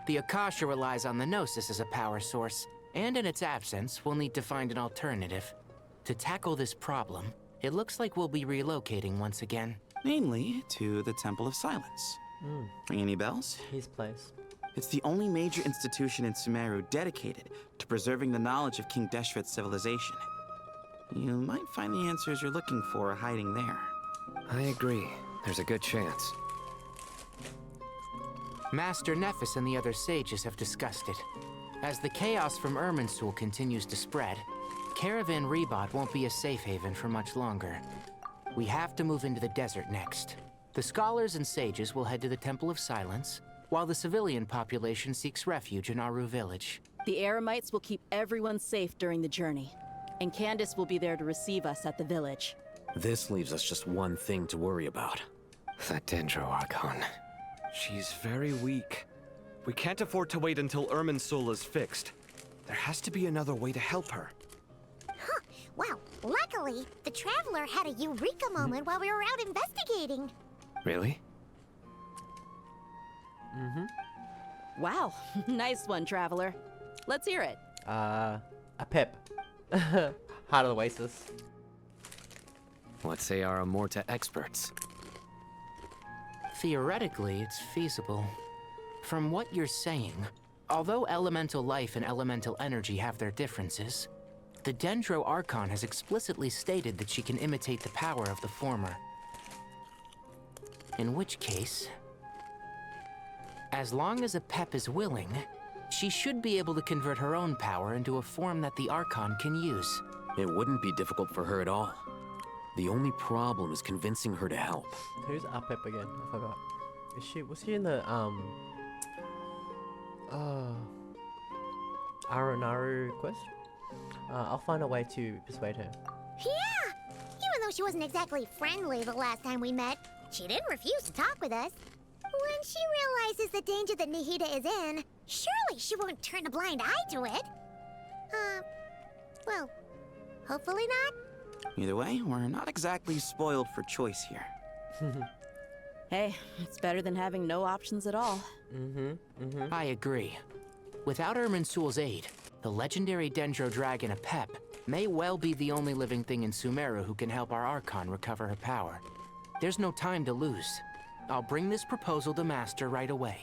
The Akasha relies on the Gnosis as a power source, and in its absence, we'll need to find an alternative. To tackle this problem, it looks like we'll be relocating once again. Namely, to the Temple of Silence. Ring any bells? His place. It's the only major institution in Sumeru dedicated to preserving the knowledge of King Deshret's civilization. You might find the answers you're looking for hiding there. I agree. There's a good chance. Master Nephis and the other sages have discussed it. As the chaos from Irminsul continues to spread, Caravan Rebot won't be a safe haven for much longer. We have to move into the desert next. The scholars and sages will head to the Temple of Silence, while the civilian population seeks refuge in Aru Village. The Eremites will keep everyone safe during the journey, and Candace will be there to receive us at the village. This leaves us just one thing to worry about. That Dendro Archon. She's very weak. We can't afford to wait until Irminsul is fixed. There has to be another way to help her. Huh. Wow. Luckily, the Traveler had a eureka moment while we were out investigating. Really? Wow. Nice one, Traveler. Let's hear it. A pep. Heart of the Oasis. What say our Amorta experts? Theoretically, it's feasible. From what you're saying, although elemental life and elemental energy have their differences, the Dendro Archon has explicitly stated that she can imitate the power of the former. In which case, as long as a Pep is willing, she should be able to convert her own power into a form that the Archon can use. It wouldn't be difficult for her at all. The only problem is convincing her to help. Who's Apep again? I forgot. Was she in the Arunaru quest? I'll find a way to persuade her. Yeah! Even though she wasn't exactly friendly the last time we met, she didn't refuse to talk with us. When she realizes the danger that Nahida is in, surely she won't turn a blind eye to it. Well, hopefully not. Either way, we're not exactly spoiled for choice here. Hey, it's better than having no options at all. I agree. Without Irminsul's aid, the legendary Dendro Dragon Apep may well be the only living thing in Sumeru who can help our Archon recover her power. There's no time to lose. I'll bring this proposal to Master right away.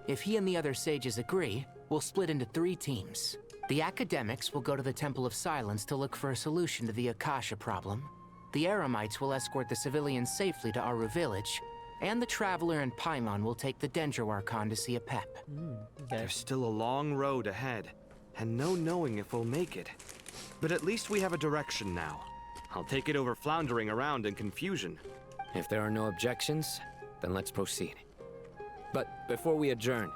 If he and the other sages agree, we'll split into 3 teams. The academics will go to the Temple of Silence to look for a solution to the Akasha problem. The Eremites will escort the civilians safely to Aru Village, and the Traveler and Paimon will take the Dendro Archon to see Apep. There's still a long road ahead, and no knowing if we'll make it. But at least we have a direction now. I'll take it over floundering around in confusion. If there are no objections, then let's proceed. But before we adjourn,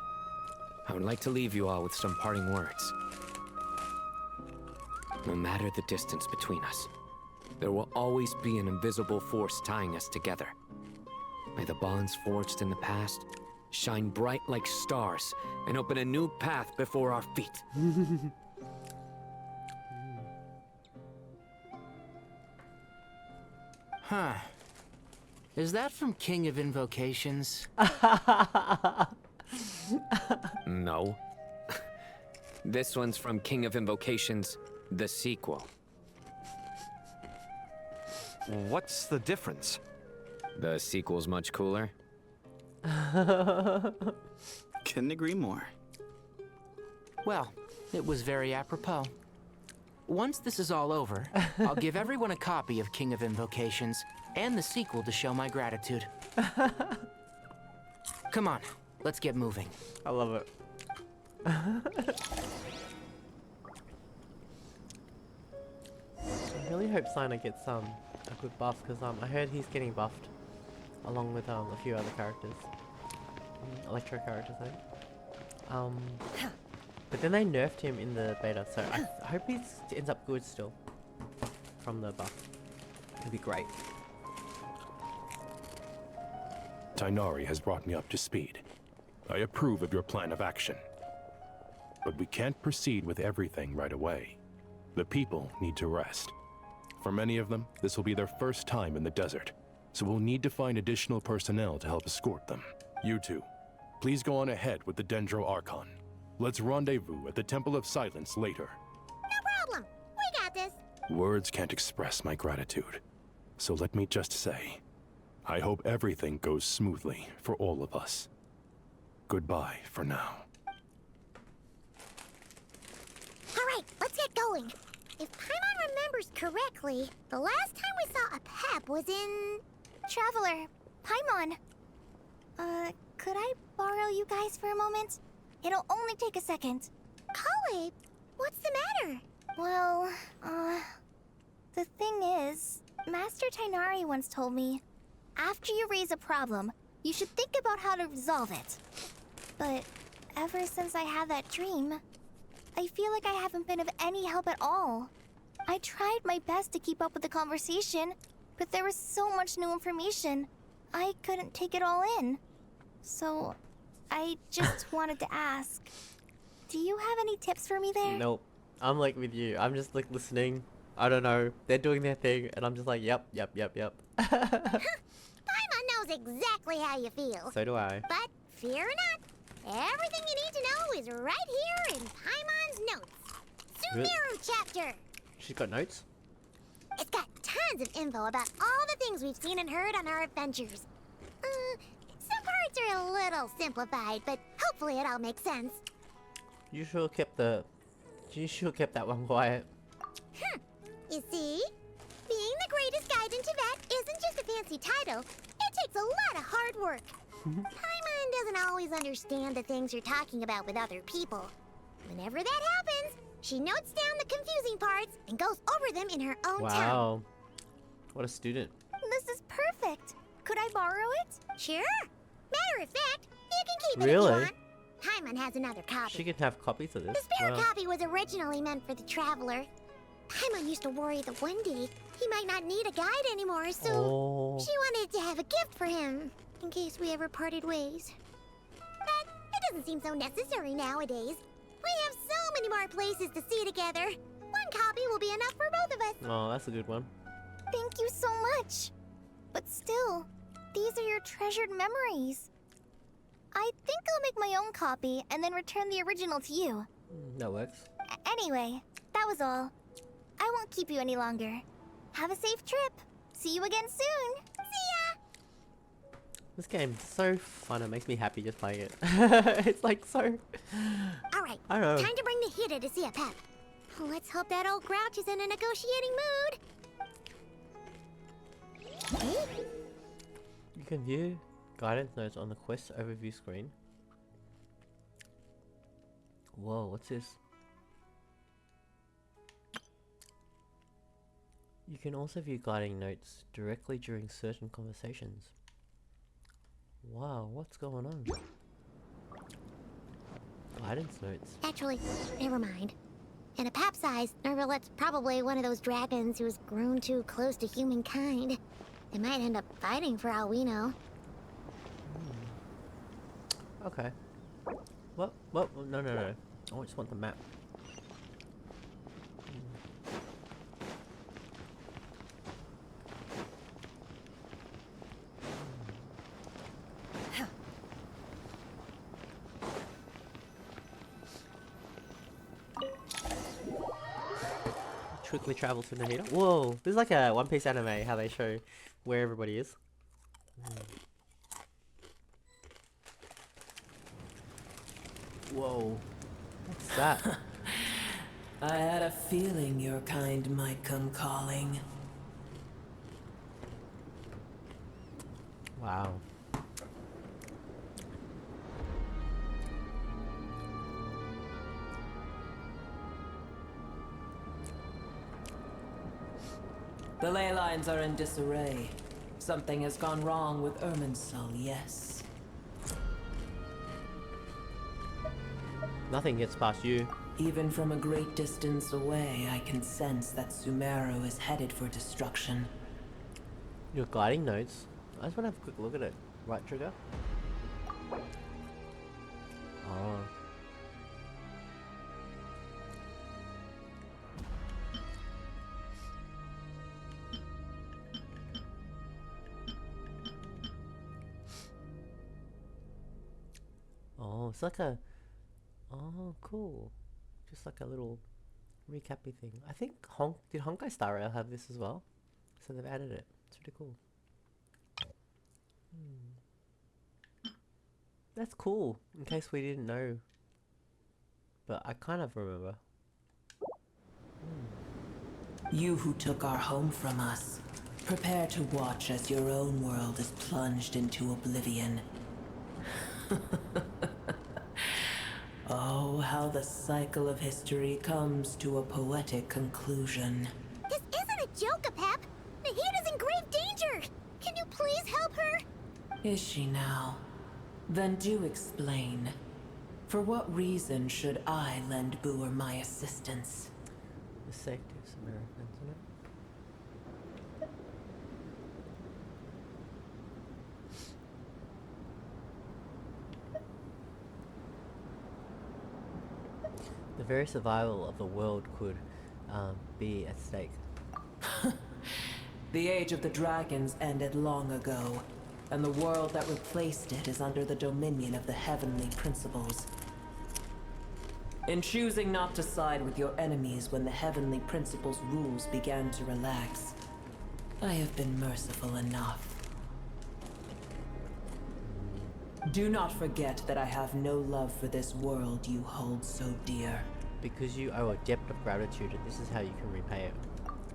I would like to leave you all with some parting words. No matter the distance between us, there will always be an invisible force tying us together. May the bonds forged in the past shine bright like stars and open a new path before our feet. Huh. Is that from King of Invocations? No. This one's from King of Invocations, the sequel. What's the difference? The sequel's much cooler. Couldn't agree more. Well, it was very apropos. Once this is all over, I'll give everyone a copy of King of Invocations and the sequel to show my gratitude. Come on, let's get moving. I love it. I really hope Sina gets a good buff, because I heard he's getting buffed along with a few other characters, electro characters, I think. But then they nerfed him in the beta, so I hope he ends up good still from the buff. It'd be great. Tainari has brought me up to speed. I approve of your plan of action. But we can't proceed with everything right away. The people need to rest. For many of them, this will be their first time in the desert, so we'll need to find additional personnel to help escort them. You two, please go on ahead with the Dendro Archon. Let's rendezvous at the Temple of Silence later. No problem. We got this. Words can't express my gratitude, so let me just say, I hope everything goes smoothly for all of us. Goodbye for now. All right, let's get going. If Paimon remembers correctly, the last time we saw a pep was in... Traveler, Paimon. Could I borrow you guys for a moment? It'll only take a second. Kale, what's the matter? Well, the thing is, Master Tainari once told me, after you raise a problem, you should think about how to resolve it. But ever since I had that dream, I feel like I haven't been of any help at all. I tried my best to keep up with the conversation, but there was so much new information, I couldn't take it all in. So, I just wanted to ask, do you have any tips for me there? Nope. I'm like with you. I'm just like listening. I don't know. They're doing their thing, and I'm just like, yep. Paimon knows exactly how you feel. So do I. But fear not, everything you need to know is right here in Paimon's notes. Sumeru chapter. She's got notes? It's got tons of info about all the things we've seen and heard on our adventures. Some parts are a little simplified, but hopefully it all makes sense. You sure kept that one quiet. You see? Being the greatest guide in Tibet isn't just a fancy title. It takes a lot of hard work. Paimon doesn't always understand the things you're talking about with other people. Whenever that happens, she notes down the confusing parts and goes over them in her own tongue. Wow. What a student. This is perfect. Could I borrow it? Sure. Matter of fact, you can keep it Really? if you want. Paimon has another copy. She can have copies of this. The spare Wow. copy was originally meant for the traveler. Paimon used to worry that one day he might not need a guide anymore, so she wanted to have a gift for him in case we ever parted ways. But it doesn't seem so necessary nowadays. We have so many more places to see together. One copy will be enough for both of us. Oh, that's a good one. Thank you so much. But still, these are your treasured memories. I think I'll make my own copy and then return the original to you. That works. Anyway, that was all. I won't keep you any longer. Have a safe trip. See you again soon. See ya! This game's so fun. It makes me happy just playing it. It's like so... All right, I don't know. time to bring the Hida to see a pep. Let's hope that old grouch is in a negotiating mood. You can view guidance notes on the quest overview screen. Whoa, what's this? You can also view guiding notes directly during certain conversations. Wow, what's going on? Guidance notes. Actually, never mind. In a pap size, Nervalet's probably one of those dragons who's grown too close to humankind. They might end up fighting for all we know. Okay. What? What? No, no, no. I just want the map. Quickly travel to Nahida. Whoa, this is like a One Piece anime, how they show where everybody is. Whoa, what's that? I had a feeling your kind might come calling. Wow. The ley lines are in disarray. Something has gone wrong with Irminsul, yes. Nothing gets past you. Even from a great distance away, I can sense that Sumeru is headed for destruction. Your guiding notes. I just want to have a quick look at it. Right trigger. Oh. Oh, it's like a... Oh, cool. Just like a little recappy thing. I think did Honkai Star Rail have this as well? So they've added it. It's pretty cool. That's cool, in case we didn't know. But I kind of remember. You who took our home from us, prepare to watch as your own world is plunged into oblivion. Oh, how the cycle of history comes to a poetic conclusion. This isn't a joke, Pep. Nahida's in grave danger. Can you please help her? Is she now? Then do explain. For what reason should I lend Boer my assistance? The safety of Samaritans, isn't it? The very survival of the world could be at stake. The age of the dragons ended long ago, and the world that replaced it is under the dominion of the heavenly principles. In choosing not to side with your enemies when the heavenly principles' rules began to relax, I have been merciful enough. Do not forget that I have no love for this world you hold so dear. Because you owe a debt of gratitude, and this is how you can repay it.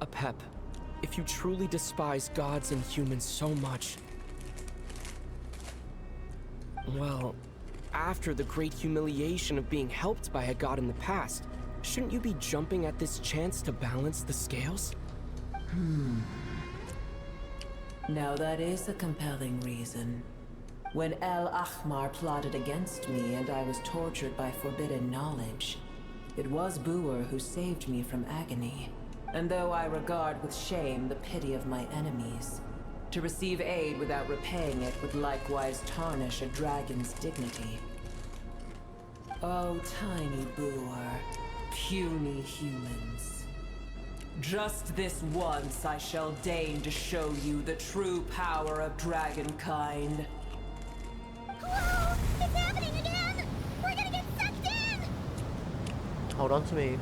Apep, if you truly despise gods and humans so much, well, after the great humiliation of being helped by a god in the past, shouldn't you be jumping at this chance to balance the scales? Now that is a compelling reason. When El Ahmar plotted against me and I was tortured by forbidden knowledge, it was Boer who saved me from agony. And though I regard with shame the pity of my enemies, to receive aid without repaying it would likewise tarnish a dragon's dignity. Oh, tiny Boer, puny humans. Just this once I shall deign to show you the true power of dragonkind. Whoa! It's happening again! We're gonna get sucked in! Hold on to me.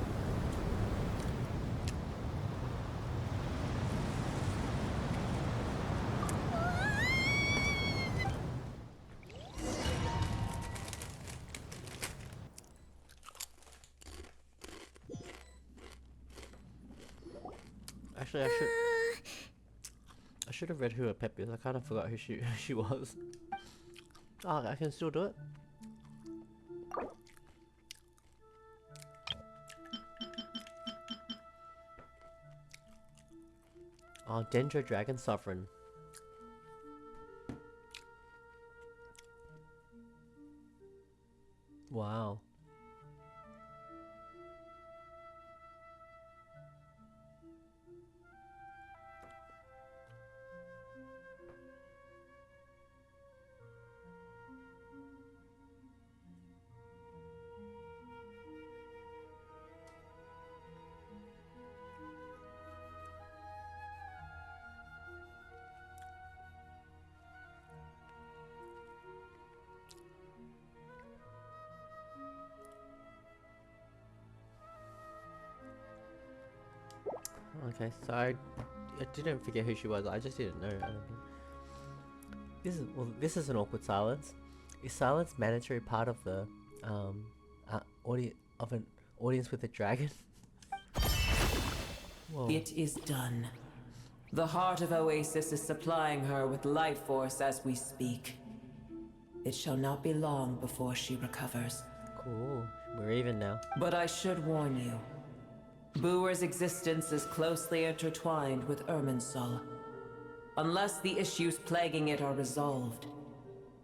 Actually, I should have read who a Pep is. I kind of forgot who she was. Oh, I can still do it. Oh, Dendro Dragon Sovereign. Wow. Okay, so I didn't forget who she was. I just didn't know. I don't think. This is an awkward silence. Is silence mandatory part of the an audience with a dragon? Whoa. It is done. The heart of Oasis is supplying her with life force as we speak. It shall not be long before she recovers. Cool. We're even now. But I should warn you. Booer's existence is closely intertwined with Irminsul. Unless the issues plaguing it are resolved,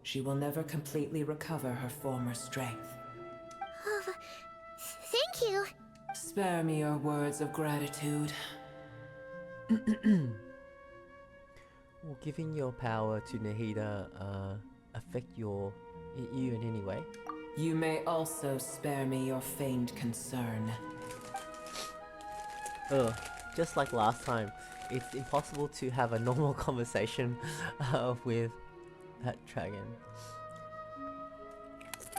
she will never completely recover her former strength. Oh, thank you. Spare me your words of gratitude. Will giving your power to Nahida affect you in any way? You may also spare me your feigned concern. Ugh, just like last time, it's impossible to have a normal conversation with that dragon.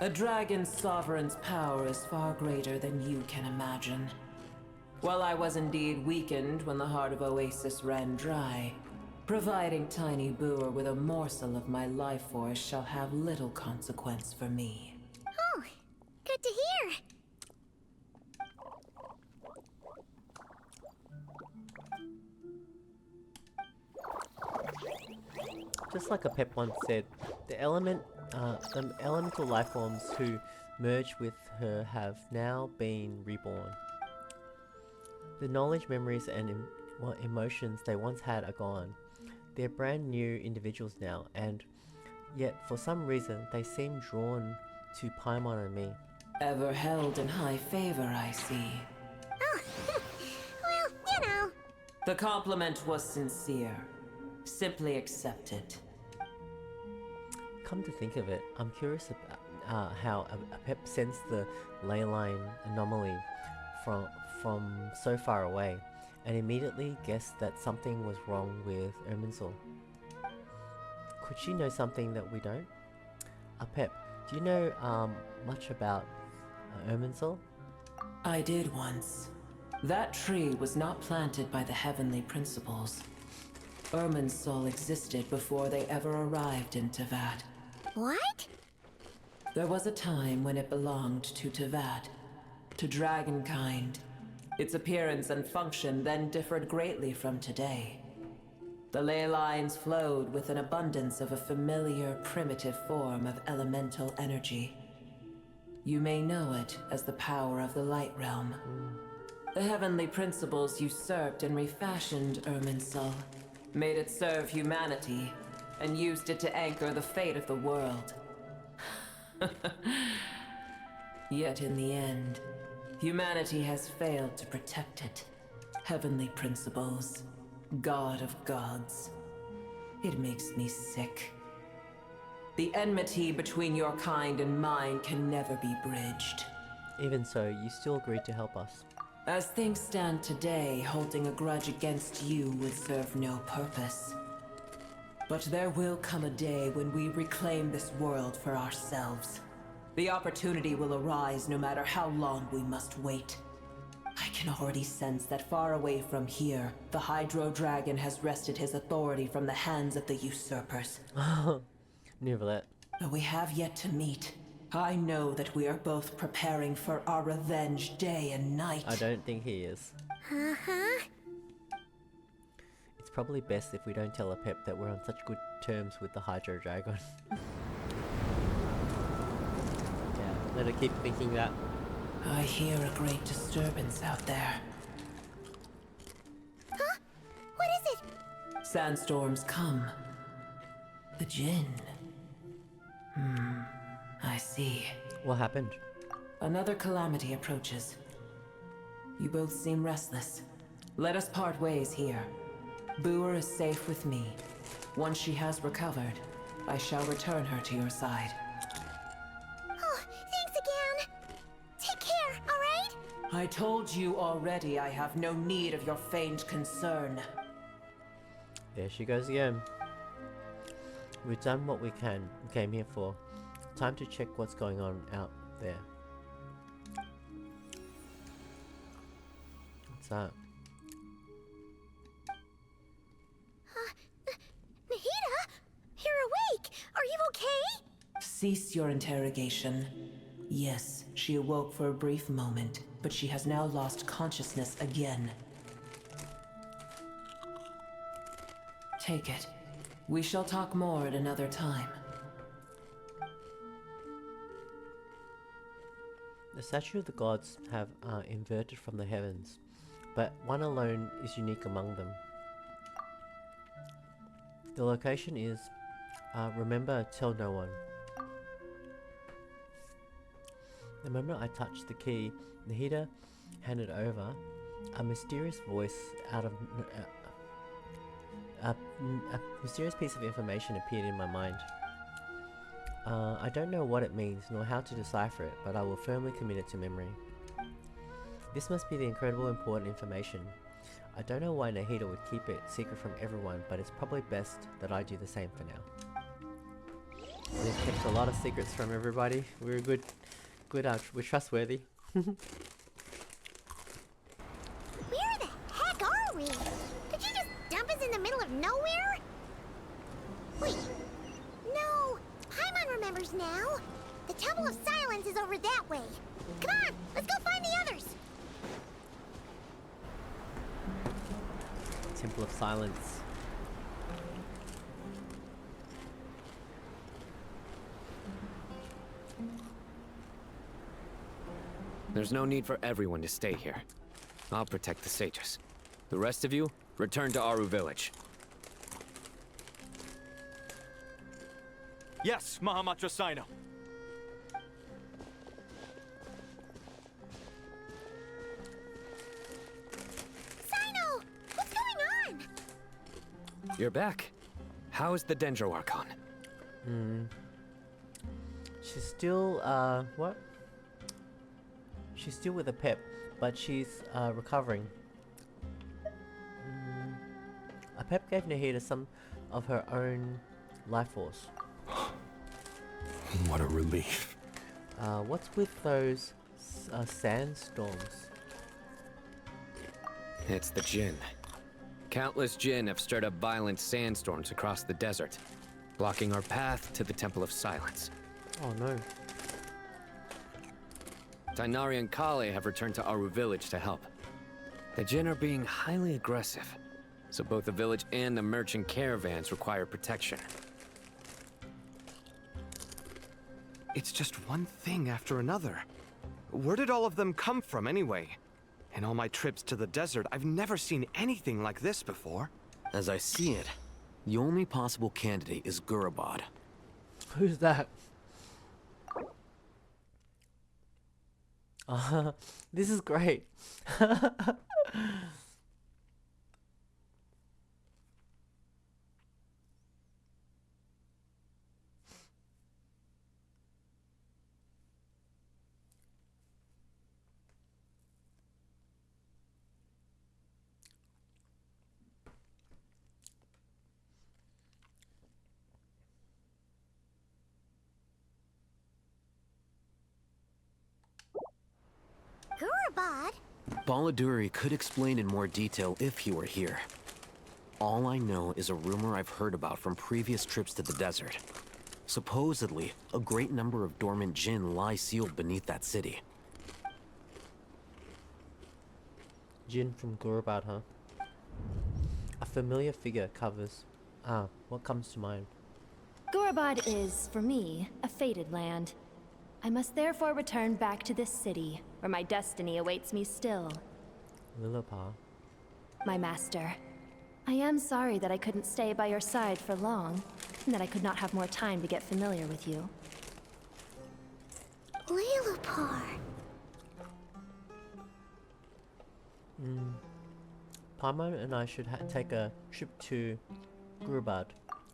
A dragon's sovereign's power is far greater than you can imagine. While I was indeed weakened when the heart of Oasis ran dry, providing Tiny Booer with a morsel of my life force shall have little consequence for me. Oh, good to hear. Just like a pep once said, the elemental life forms who merged with her have now been reborn. The knowledge, memories, and emotions they once had are gone. They're brand new individuals now, and yet for some reason they seem drawn to Paimon and me. Ever held in high favor, I see. Oh, well, you know. The compliment was sincere. Simply accept it. Come to think of it, I'm curious about how a pep sensed the ley line anomaly from so far away, and immediately guessed that something was wrong with Irminsul. Could she know something that we don't? Pep, do you know much about Irminsul? I did once. That tree was not planted by the heavenly principles. Irminsul existed before they ever arrived in Teyvat. What? There was a time when it belonged to Teyvat, to dragonkind. Its appearance and function then differed greatly from today. The ley lines flowed with an abundance of a familiar, primitive form of elemental energy. You may know it as the power of the Light Realm. The heavenly principles usurped and refashioned Irminsul, made it serve humanity, and used it to anchor the fate of the world. Yet in the end, humanity has failed to protect it. Heavenly principles, God of gods. It makes me sick. The enmity between your kind and mine can never be bridged. Even so, you still agreed to help us. As things stand today, holding a grudge against you would serve no purpose. But there will come a day when we reclaim this world for ourselves. The opportunity will arise no matter how long we must wait. I can already sense that far away from here, the Hydro Dragon has wrested his authority from the hands of the usurpers. Knew that. Though we have yet to meet, I know that we are both preparing for our revenge day and night. I don't think he is. Uh-huh. It's probably best if we don't tell a pep that we're on such good terms with the Hydro Dragon. Yeah, let her keep thinking that. I hear a great disturbance out there. Huh? What is it? Sandstorms come. The Jinn. I see. What happened? Another calamity approaches. You both seem restless. Let us part ways here. Booer is safe with me. Once she has recovered, I shall return her to your side. Oh, thanks again. Take care, alright? I told you already I have no need of your feigned concern. There she goes again. We've done what we came here for. Time to check what's going on out there. What's that? Cease your interrogation. Yes, she awoke for a brief moment, but she has now lost consciousness again. Take it. We shall talk more at another time. The statue of the gods have inverted from the heavens, but one alone is unique among them. The location is, remember, tell no one. The moment I touched the key, Nahida handed over. A mysterious voice out of a mysterious piece of information appeared in my mind. I don't know what it means, nor how to decipher it, but I will firmly commit it to memory. This must be the incredible important information. I don't know why Nahida would keep it secret from everyone, but it's probably best that I do the same for now. We've kept a lot of secrets from everybody. We're we're trustworthy. Where the heck are we? Did you just dump us in the middle of nowhere? Wait. No. Paimon remembers now. The Temple of Silence is over that way. Come on, let's go find the others. Temple of Silence. There's no need for everyone to stay here. I'll protect the sages. The rest of you, return to Aru village. Yes, Mahamatra Sino. Sino! What's going on? You're back. How is the Dendro Archon? She's still, what? She's still with a pep, but she's, recovering. A pep gave Nahida some of her own life force. What a relief. What's with those, sandstorms? It's the Jinn. Countless Jinn have stirred up violent sandstorms across the desert, blocking our path to the Temple of Silence. Oh no. Tainari and Kale have returned to Aru village to help. The Jinn are being highly aggressive, so both the village and the merchant caravans require protection. It's just one thing after another. Where did all of them come from anyway? In all my trips to the desert, I've never seen anything like this before. As I see it, the only possible candidate is Gurabad. Who's that? This is great. Gurabad? Baladuri could explain in more detail if he were here. All I know is a rumor I've heard about from previous trips to the desert. Supposedly, a great number of dormant Jinn lie sealed beneath that city. Jinn from Gurabad, huh? A familiar figure covers. What comes to mind? Gurabad is, for me, a fated land. I must therefore return back to this city, where my destiny awaits me still. Lillipar. My master, I am sorry that I couldn't stay by your side for long, and that I could not have more time to get familiar with you. Lillipar. Paimon and I should take a trip to Gurabad.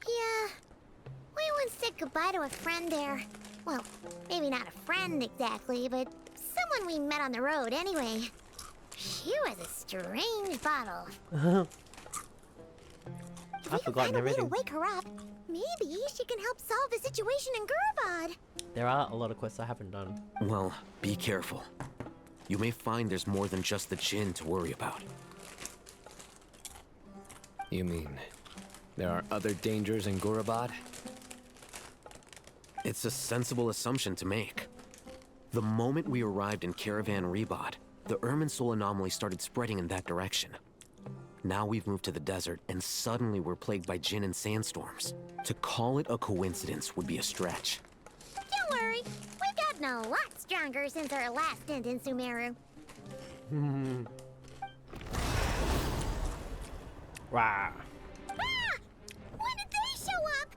Yeah. We once said goodbye to a friend there. Well, maybe not a friend exactly, but someone we met on the road anyway. She was a strange bottle. I've forgotten everything. To wake her up, maybe she can help solve the situation in Gurabad. There are a lot of quests I haven't done. Well, be careful. You may find there's more than just the Jinn to worry about. You mean, there are other dangers in Gurabad? It's a sensible assumption to make. The moment we arrived in Caravan Rebod, the Irminsul anomaly started spreading in that direction. Now we've moved to the desert, and suddenly we're plagued by Jinn and sandstorms. To call it a coincidence would be a stretch. Don't worry, we've gotten a lot stronger since our last stint in Sumeru. Wow. When did they show up?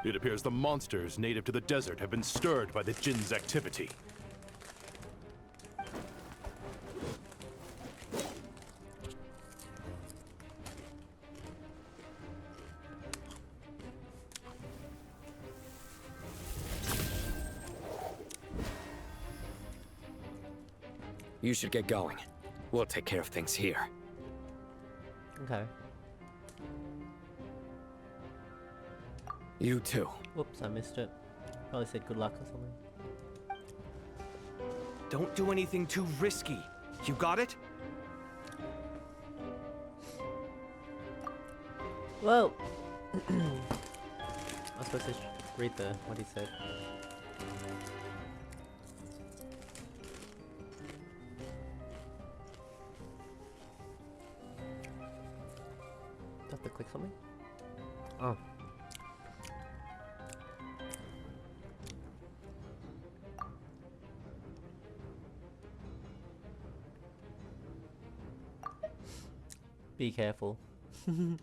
It appears the monsters native to the desert have been stirred by the Jinn's activity. You should get going. We'll take care of things here. Okay. You too. Whoops, I missed it. Probably said good luck or something. Don't do anything too risky. You got it? Well, I was supposed to read what he said. Do I have to click something? Oh. Be careful. The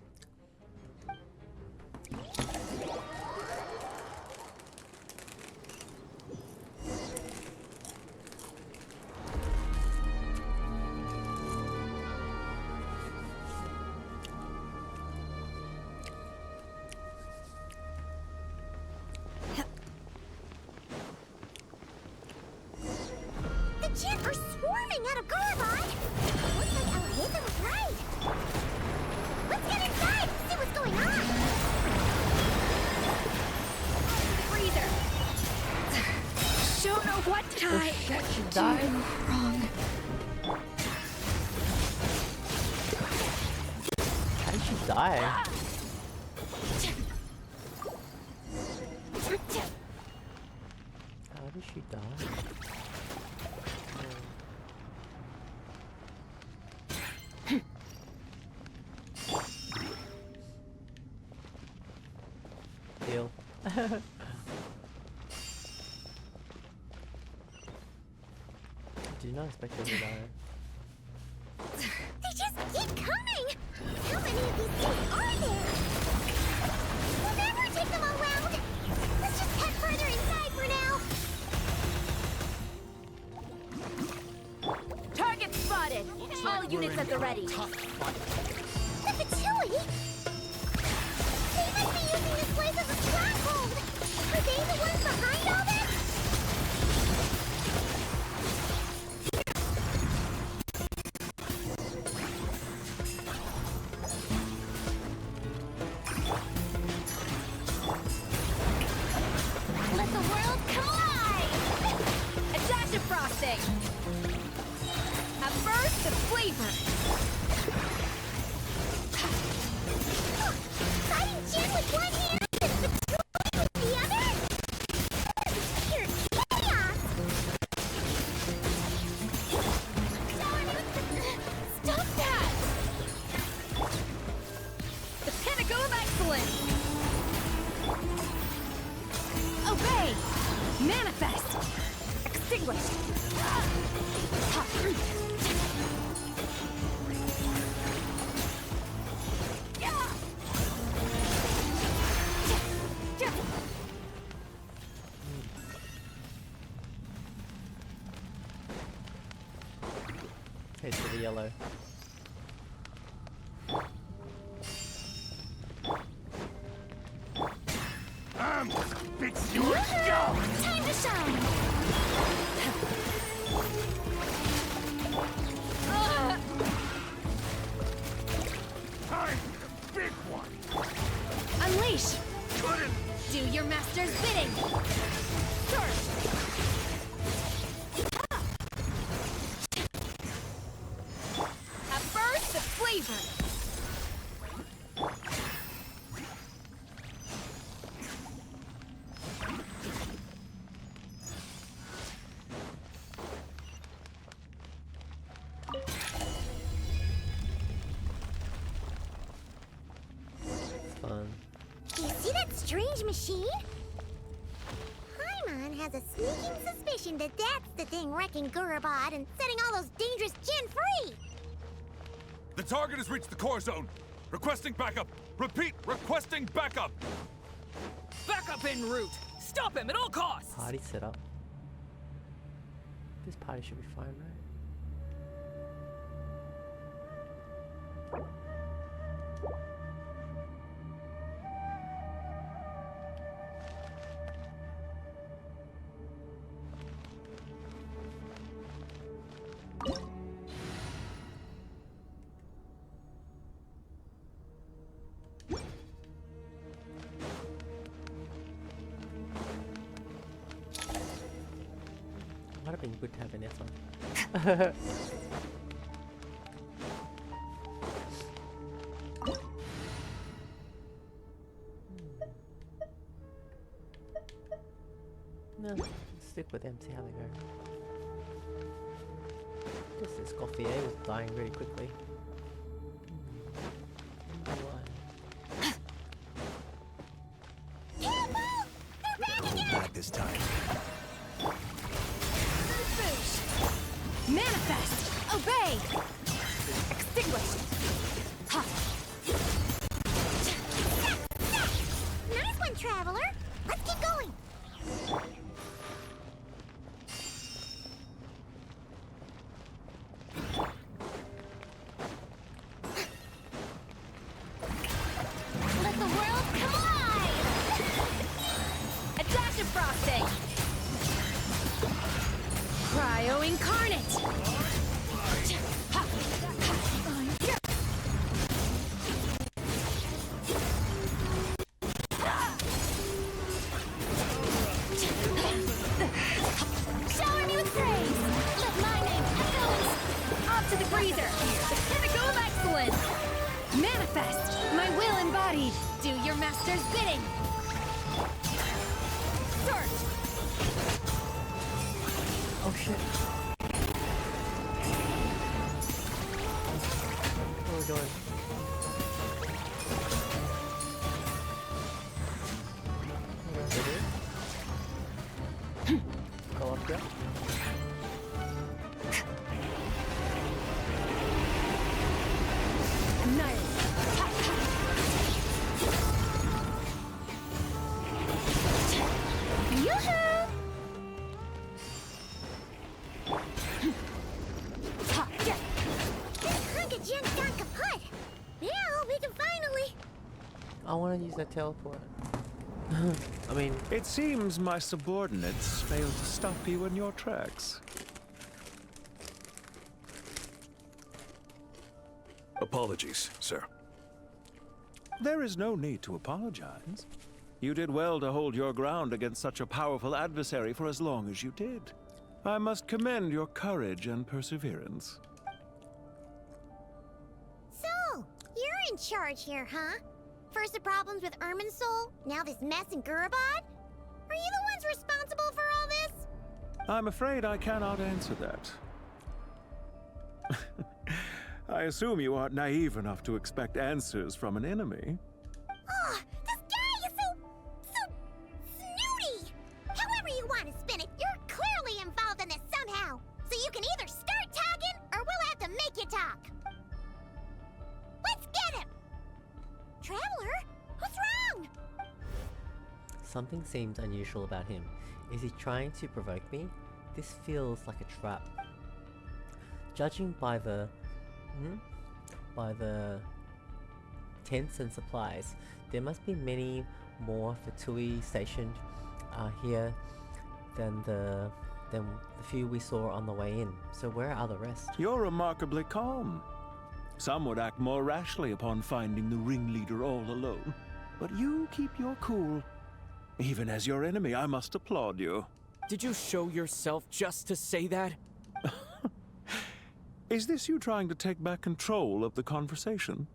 Jinn are swarming out of Garbod! Looks like Alhaitham was right. Let's get inside, see what's going on! Freezer! Don't know what did I do wrong. How did she die? How did she die? Deal. Did not expect her to die. They just keep coming! How many of these things are there? We'll never take them all round! Let's just head further inside for now! Target spotted! All units at the ready. The Fatui? They must be using this place as a stronghold! Are they the ones behind all this? Let the world come alive! A dash of frosting! A burst of flavor! Fighting Jinn with one hand and Fatui with the other? Pure chaos! Stop that! The pinnacle of excellence! Obey! Manifest! Extinguish! Okay, to the yellow. Fix your show! Time to shine! I'm the big one! Unleash! Do your master's bidding! Surge! A burst of flavor! strange machine? Paimon has a sneaking suspicion that that's the thing wrecking Gurabad and setting all those dangerous Jinn free! The target has reached the core zone. Requesting backup. Repeat, requesting backup. Backup en route. Stop him at all costs. Party set up. This party should be fine, right? Might have been good to have an S on. No, stick with them, see how they go. Just this Gauthier was dying really quickly. Back this time. Manifest! Obey! Extinguished! Ha! Nice one, Traveler! Let's keep going! Let the world come alive! A dash of frosting! Cryo incarnate! Shower me with praise! Let my name echoes! Up to the breather! The pinnacle of excellence! Manifest! My will embodied! Do your master's bidding! Search! Oh shit. Where are we going? Go up there. Yoo-hoo! This hunk of junk's gone kaput! Now we can finally... I want to use that teleport. I mean... It seems my subordinates failed to stop you in your tracks. Apologies, sir. There is no need to apologize. You did well to hold your ground against such a powerful adversary for as long as you did. I must commend your courage and perseverance. So, you're in charge here, huh? First the problems with Irminsul, now this mess in Gurabad? Are you the ones responsible for all this? I'm afraid I cannot answer that. I assume you aren't naive enough to expect answers from an enemy. Oh, this guy is so snooty! However you want to spin it, you're clearly involved in this somehow. So you can either start talking, or we'll have to make you talk. Let's get him! Traveler, what's wrong? Something seems unusual about him. Is he trying to provoke me? This feels like a trap. Judging by the tents and supplies, there must be many more Fatui stationed here than the few we saw on the way in. So where are the rest? You're remarkably calm. Some would act more rashly upon finding the ringleader all alone. But you keep your cool. Even as your enemy, I must applaud you. Did you show yourself just to say that? Is this you trying to take back control of the conversation?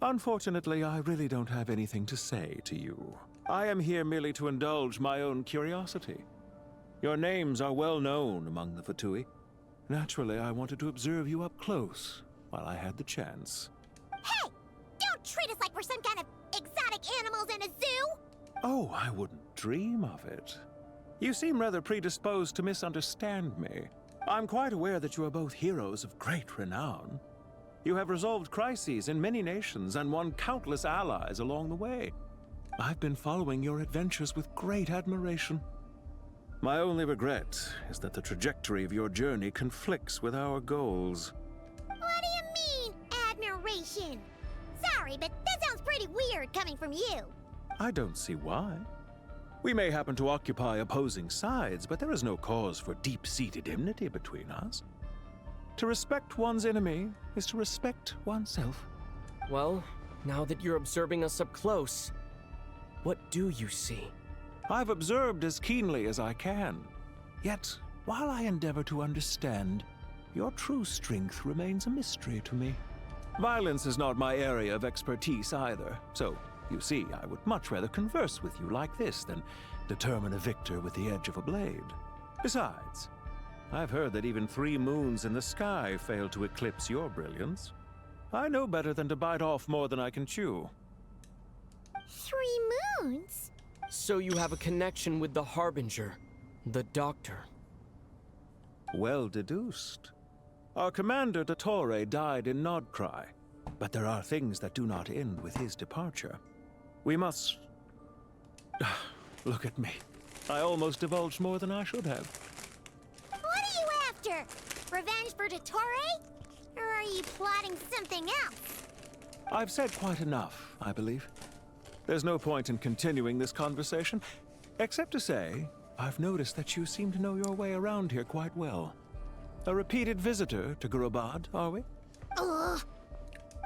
Unfortunately, I really don't have anything to say to you. I am here merely to indulge my own curiosity. Your names are well known among the Fatui. Naturally, I wanted to observe you up close while I had the chance. Hey! Don't treat us like we're some kind of exotic animals in a zoo! Oh, I wouldn't dream of it. You seem rather predisposed to misunderstand me. I'm quite aware that you are both heroes of great renown. You have resolved crises in many nations and won countless allies along the way. I've been following your adventures with great admiration. My only regret is that the trajectory of your journey conflicts with our goals. What do you mean, admiration? Sorry, but that sounds pretty weird coming from you. I don't see why. We may happen to occupy opposing sides, but there is no cause for deep-seated enmity between us. To respect one's enemy is to respect oneself. Well, now that you're observing us up close, what do you see? I've observed as keenly as I can. Yet, while I endeavor to understand, your true strength remains a mystery to me. Violence is not my area of expertise either, so, you see, I would much rather converse with you like this than determine a victor with the edge of a blade. Besides, I've heard that even 3 moons in the sky fail to eclipse your brilliance. I know better than to bite off more than I can chew. 3 moons? So you have a connection with the Harbinger, the Doctor. Well deduced. Our commander, Dottore, died in Nodcry, but there are things that do not end with his departure. We must... Look at me. I almost divulged more than I should have. What are you after? Revenge for Dottore? Or are you plotting something else? I've said quite enough, I believe. There's no point in continuing this conversation, except to say, I've noticed that you seem to know your way around here quite well. A repeated visitor to Gurubad, are we? Ugh.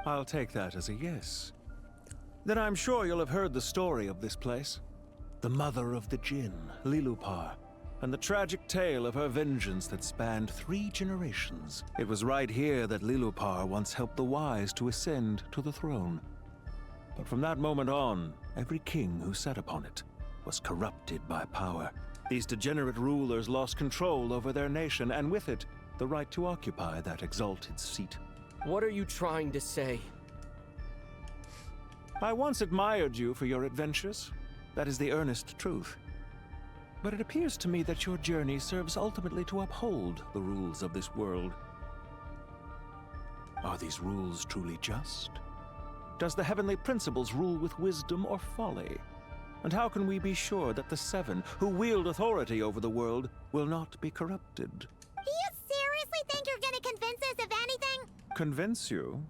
I'll take that as a yes. Then I'm sure you'll have heard the story of this place. The mother of the Jinn, Lilupar, and the tragic tale of her vengeance that spanned 3 generations. It was right here that Lilupar once helped the wise to ascend to the throne. But from that moment on, every king who sat upon it was corrupted by power. These degenerate rulers lost control over their nation, and with it, the right to occupy that exalted seat. What are you trying to say? I once admired you for your adventures. That is the earnest truth. But it appears to me that your journey serves ultimately to uphold the rules of this world. Are these rules truly just? Does the heavenly principles rule with wisdom or folly? And how can we be sure that the 7, who wield authority over the world, will not be corrupted? Do you seriously think you're gonna convince us of anything? Convince you?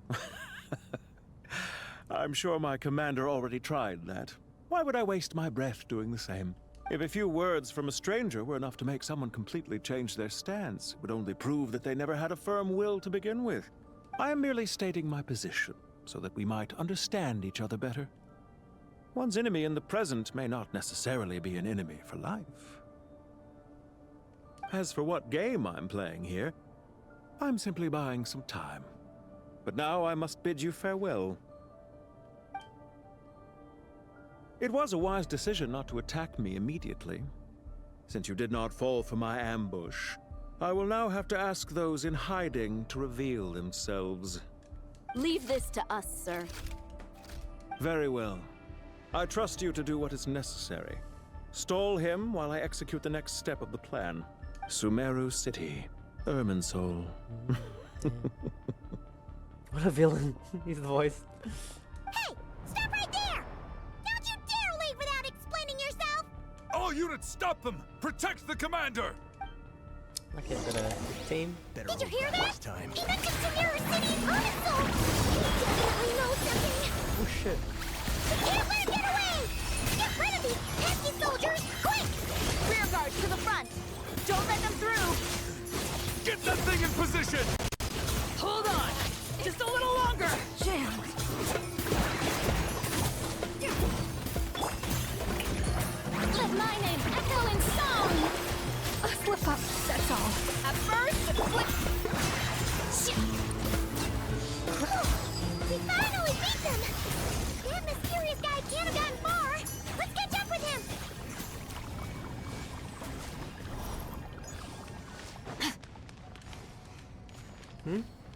I'm sure my commander already tried that. Why would I waste my breath doing the same? If a few words from a stranger were enough to make someone completely change their stance, it would only prove that they never had a firm will to begin with. I am merely stating my position, so that we might understand each other better. One's enemy in the present may not necessarily be an enemy for life. As for what game I'm playing here, I'm simply buying some time. But now I must bid you farewell. It was a wise decision not to attack me immediately. Since you did not fall for my ambush, I will now have to ask those in hiding to reveal themselves. Leave this to us, sir. Very well. I trust you to do what is necessary. Stall him while I execute the next step of the plan. Sumeru City, Irminsul. What a villain. He's the voice. Hey! Stop right there! Don't you dare leave without explaining yourself! All units, stop them! Protect the commander! Okay, got a team. Did you hear that? He mentioned Sumeru City and Irminsul! I know something! Oh shit. We can't let him get away! Get rid of these pesky soldiers, quick! Rear guard to the front! Don't let them through! Get that thing in position! Hold on! Just a little longer! Jam! Let my name echo in song! A slip up, that's all. At first, a flip... Shit! We finally beat them! That mysterious guy can't have gotten far! Let's catch up with him!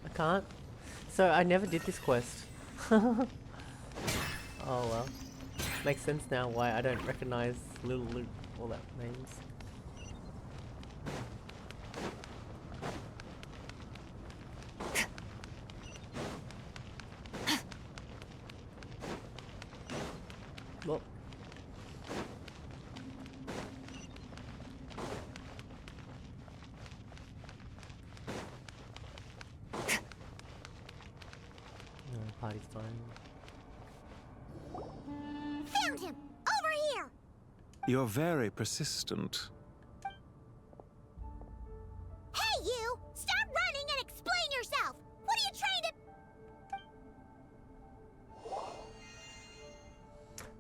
I can't. So I never did this quest. Oh well. Makes sense now why I don't recognize Little Luke, all that names. Well. Party's time. Found him! Over here! You're very persistent. Hey, you! Stop running and explain yourself! What are you trying to...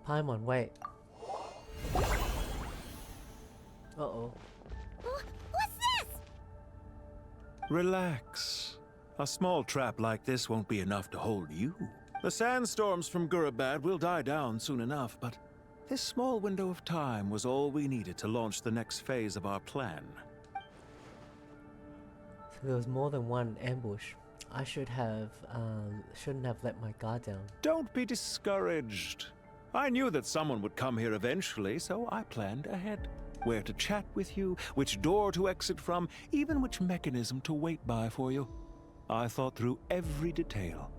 Paimon, wait. Uh-oh. What's this? Relax. A small trap like this won't be enough to hold you. The sandstorms from Gurabad will die down soon enough, but this small window of time was all we needed to launch the next phase of our plan. So there was more than one ambush. I shouldn't have let my guard down. Don't be discouraged. I knew that someone would come here eventually, so I planned ahead. Where to chat with you, which door to exit from, even which mechanism to wait by for you. I thought through every detail.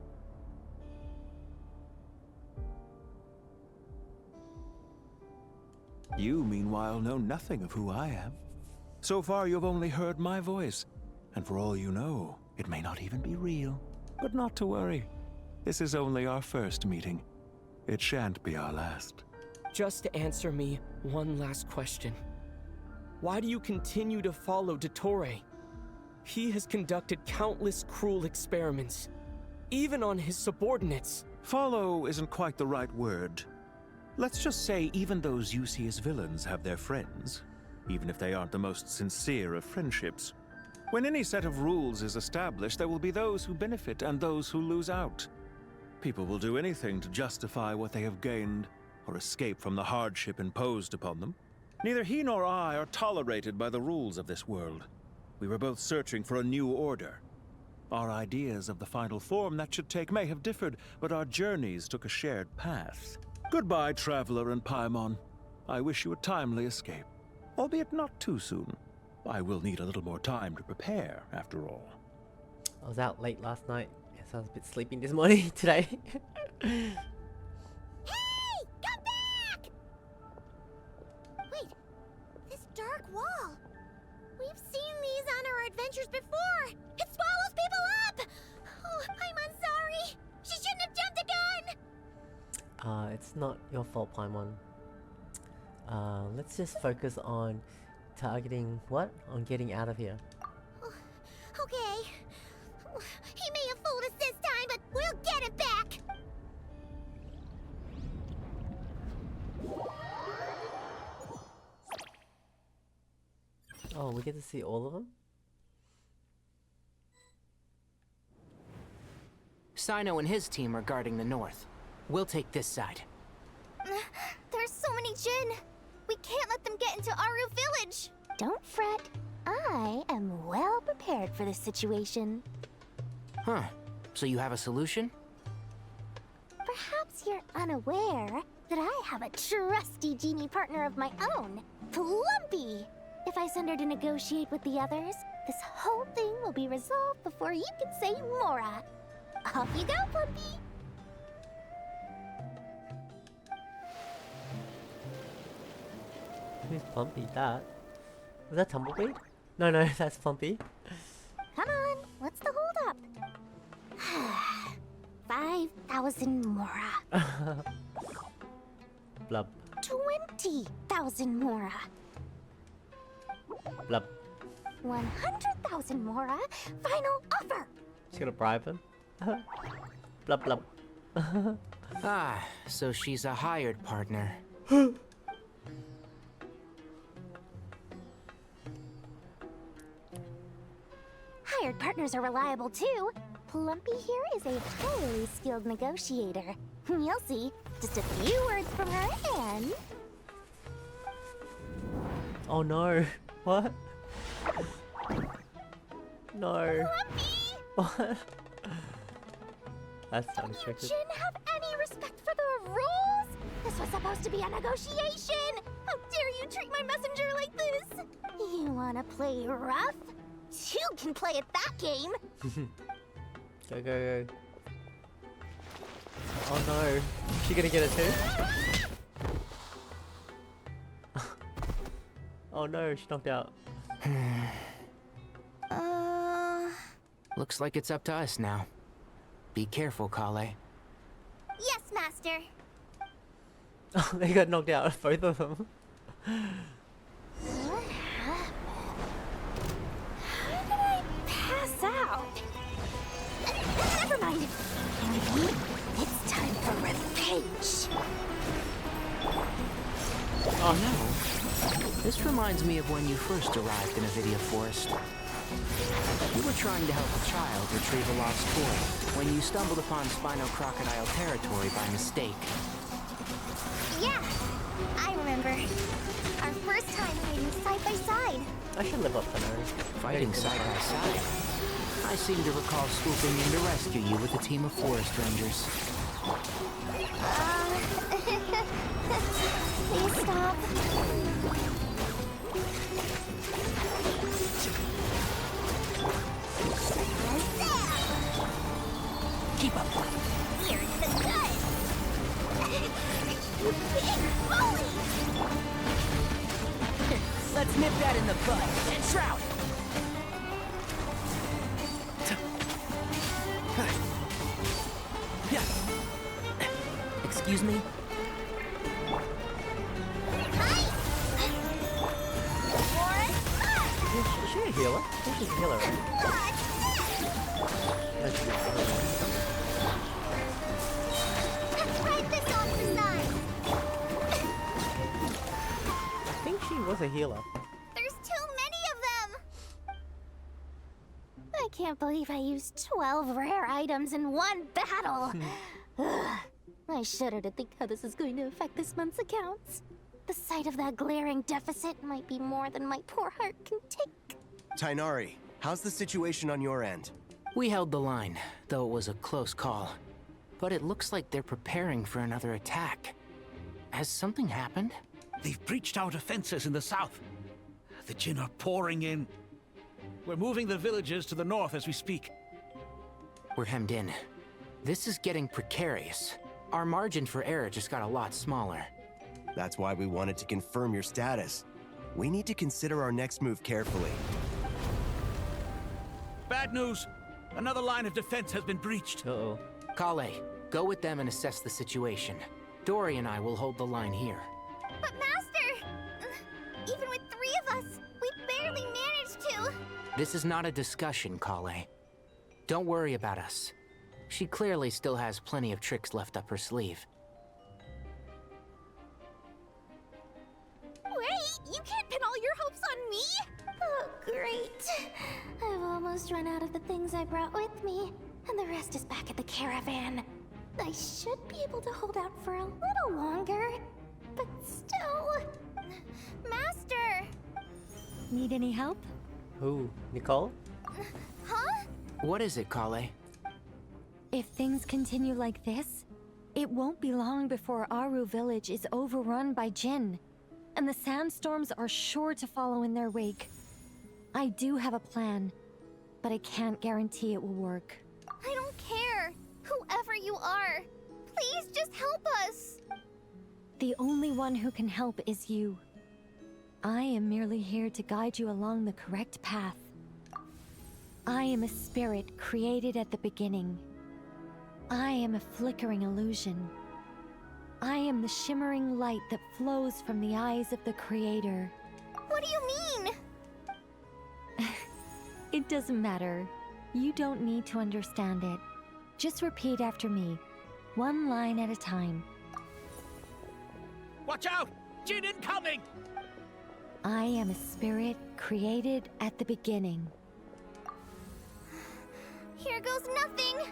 You, meanwhile, know nothing of who I am. So far, you've only heard my voice, and for all you know, it may not even be real. But not to worry. This is only our first meeting. It shan't be our last. Just answer me one last question. Why do you continue to follow Dottore? He has conducted countless cruel experiments, even on his subordinates. Follow isn't quite the right word. Let's just say even those you see as villains have their friends, even if they aren't the most sincere of friendships. When any set of rules is established, there will be those who benefit and those who lose out. People will do anything to justify what they have gained or escape from the hardship imposed upon them. Neither he nor I are tolerated by the rules of this world. We were both searching for a new order. Our ideas of the final form that should take may have differed, but our journeys took a shared path. Goodbye, Traveler and Paimon. I wish you a timely escape, albeit not too soon. I will need a little more time to prepare, after all. I was out late last night, so I was a bit sleepy this morning today. Hey! Come back! Wait, this dark wall. We've seen these on our adventures before. It swallows people up! Oh, I'm sorry. She shouldn't have jumped the gun! It's not your fault, Paimon. Let's just focus on targeting what? On getting out of here. Okay. He may have fooled us this time, but we'll get it back! Oh, we get to see all of them? Sino and his team are guarding the north. We'll take this side. There's so many Jin. We can't let them get into Aru village. Don't fret. I am well prepared for this situation. Huh. So you have a solution? Perhaps you're unaware that I have a trusty genie partner of my own, Plumpy. If I send her to negotiate with the others, this whole thing will be resolved before you can say Mora. Off you go, Plumpy. Who's Plumpy? That? Was that Tumbleweed? No, that's Plumpy. Come on, what's the hold up? 5,000 Mora. Blub. 20,000 Mora. Blub. 100,000 Mora. Final offer. She's gonna bribe him. Blub blub. So she's a hired partner. Hired partners are reliable too. Plumpy here is a highly skilled negotiator. You'll see. Just a few words from her and... Oh no. What? No. Plumpy! What? That's Don't you unexpected. Jin have any respect for the rules? This This was supposed to be a negotiation! How dare you treat my messenger like this? You wanna play rough? Two can play at that game! Go, go, go. Oh no. Is she gonna get it too? Oh no, she knocked out. Looks like it's up to us now. Be careful, Kale. Yes, Master. Oh, they got knocked out, both of them. What happened? How did I pass out? Never mind. It's time for revenge. Oh no. This reminds me of when you first arrived in Avidia Forest. You were trying to help a child retrieve a lost toy when you stumbled upon Spino Crocodile territory by mistake. Yeah, I remember. Our first time fighting side by side. I should live up to her. Fighting side by side? I seem to recall swooping in to rescue you with a team of forest rangers. Please stop. Keep up. Here's the gun. You big bully! Let's nip that in the bud and shroud. Excuse me? Is she a healer? I think she's a healer, right? Yeah, she's a healer. Right this on the side. I think she was a healer. There's too many of them. I can't believe I used 12 rare items in one battle. Ugh. I shudder to think how this is going to affect this month's accounts. The sight of that glaring deficit might be more than my poor heart can take. Tainari, how's the situation on your end? We held the line, though it was a close call. But it looks like they're preparing for another attack. Has something happened? They've breached our defenses in the south. The Jinn are pouring in. We're moving the villagers to the north as we speak. We're hemmed in. This is getting precarious. Our margin for error just got a lot smaller. That's why we wanted to confirm your status. We need to consider our next move carefully. Bad news! Another line of defense has been breached. Uh-oh. Kale, go with them and assess the situation. Dory and I will hold the line here. But Master! Even with 3 of us, we barely managed to. This is not a discussion, Kale. Don't worry about us. She clearly still has plenty of tricks left up her sleeve. Wait, you can't pin all your hopes on me? Oh, great. I've almost run out of the things I brought with me, and the rest is back at the caravan. I should be able to hold out for a little longer, but still... Master! Need any help? Who? Nicole? Huh? What is it, Kale? If things continue like this, it won't be long before Aru village is overrun by Jinn, and the sandstorms are sure to follow in their wake. I do have a plan, but I can't guarantee it will work. I don't care. Whoever you are, please just help us. The only one who can help is you. I am merely here to guide you along the correct path. I am a spirit created at the beginning. I am a flickering illusion. I am the shimmering light that flows from the eyes of the Creator. What do you mean? It doesn't matter. You don't need to understand it. Just repeat after me, one line at a time. Watch out! Jinn incoming! I am a spirit created at the beginning. Here goes nothing.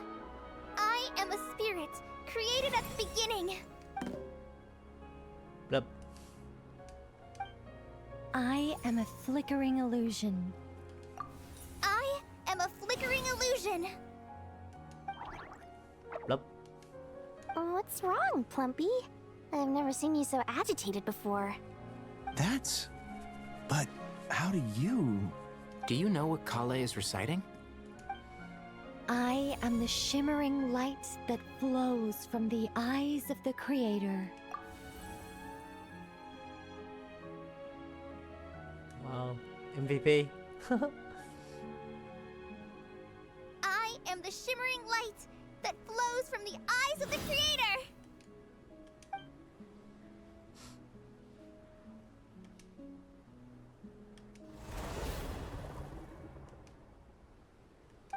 I am a spirit created at the beginning. Blup. I am a flickering illusion. I am a flickering illusion. Blup. What's wrong, Plumpy? I've never seen you so agitated before. But how do you... Do you know what Kale is reciting? I am the shimmering light that flows from the eyes of the Creator. Wow. MVP. I am the shimmering light that flows from the eyes of the Creator!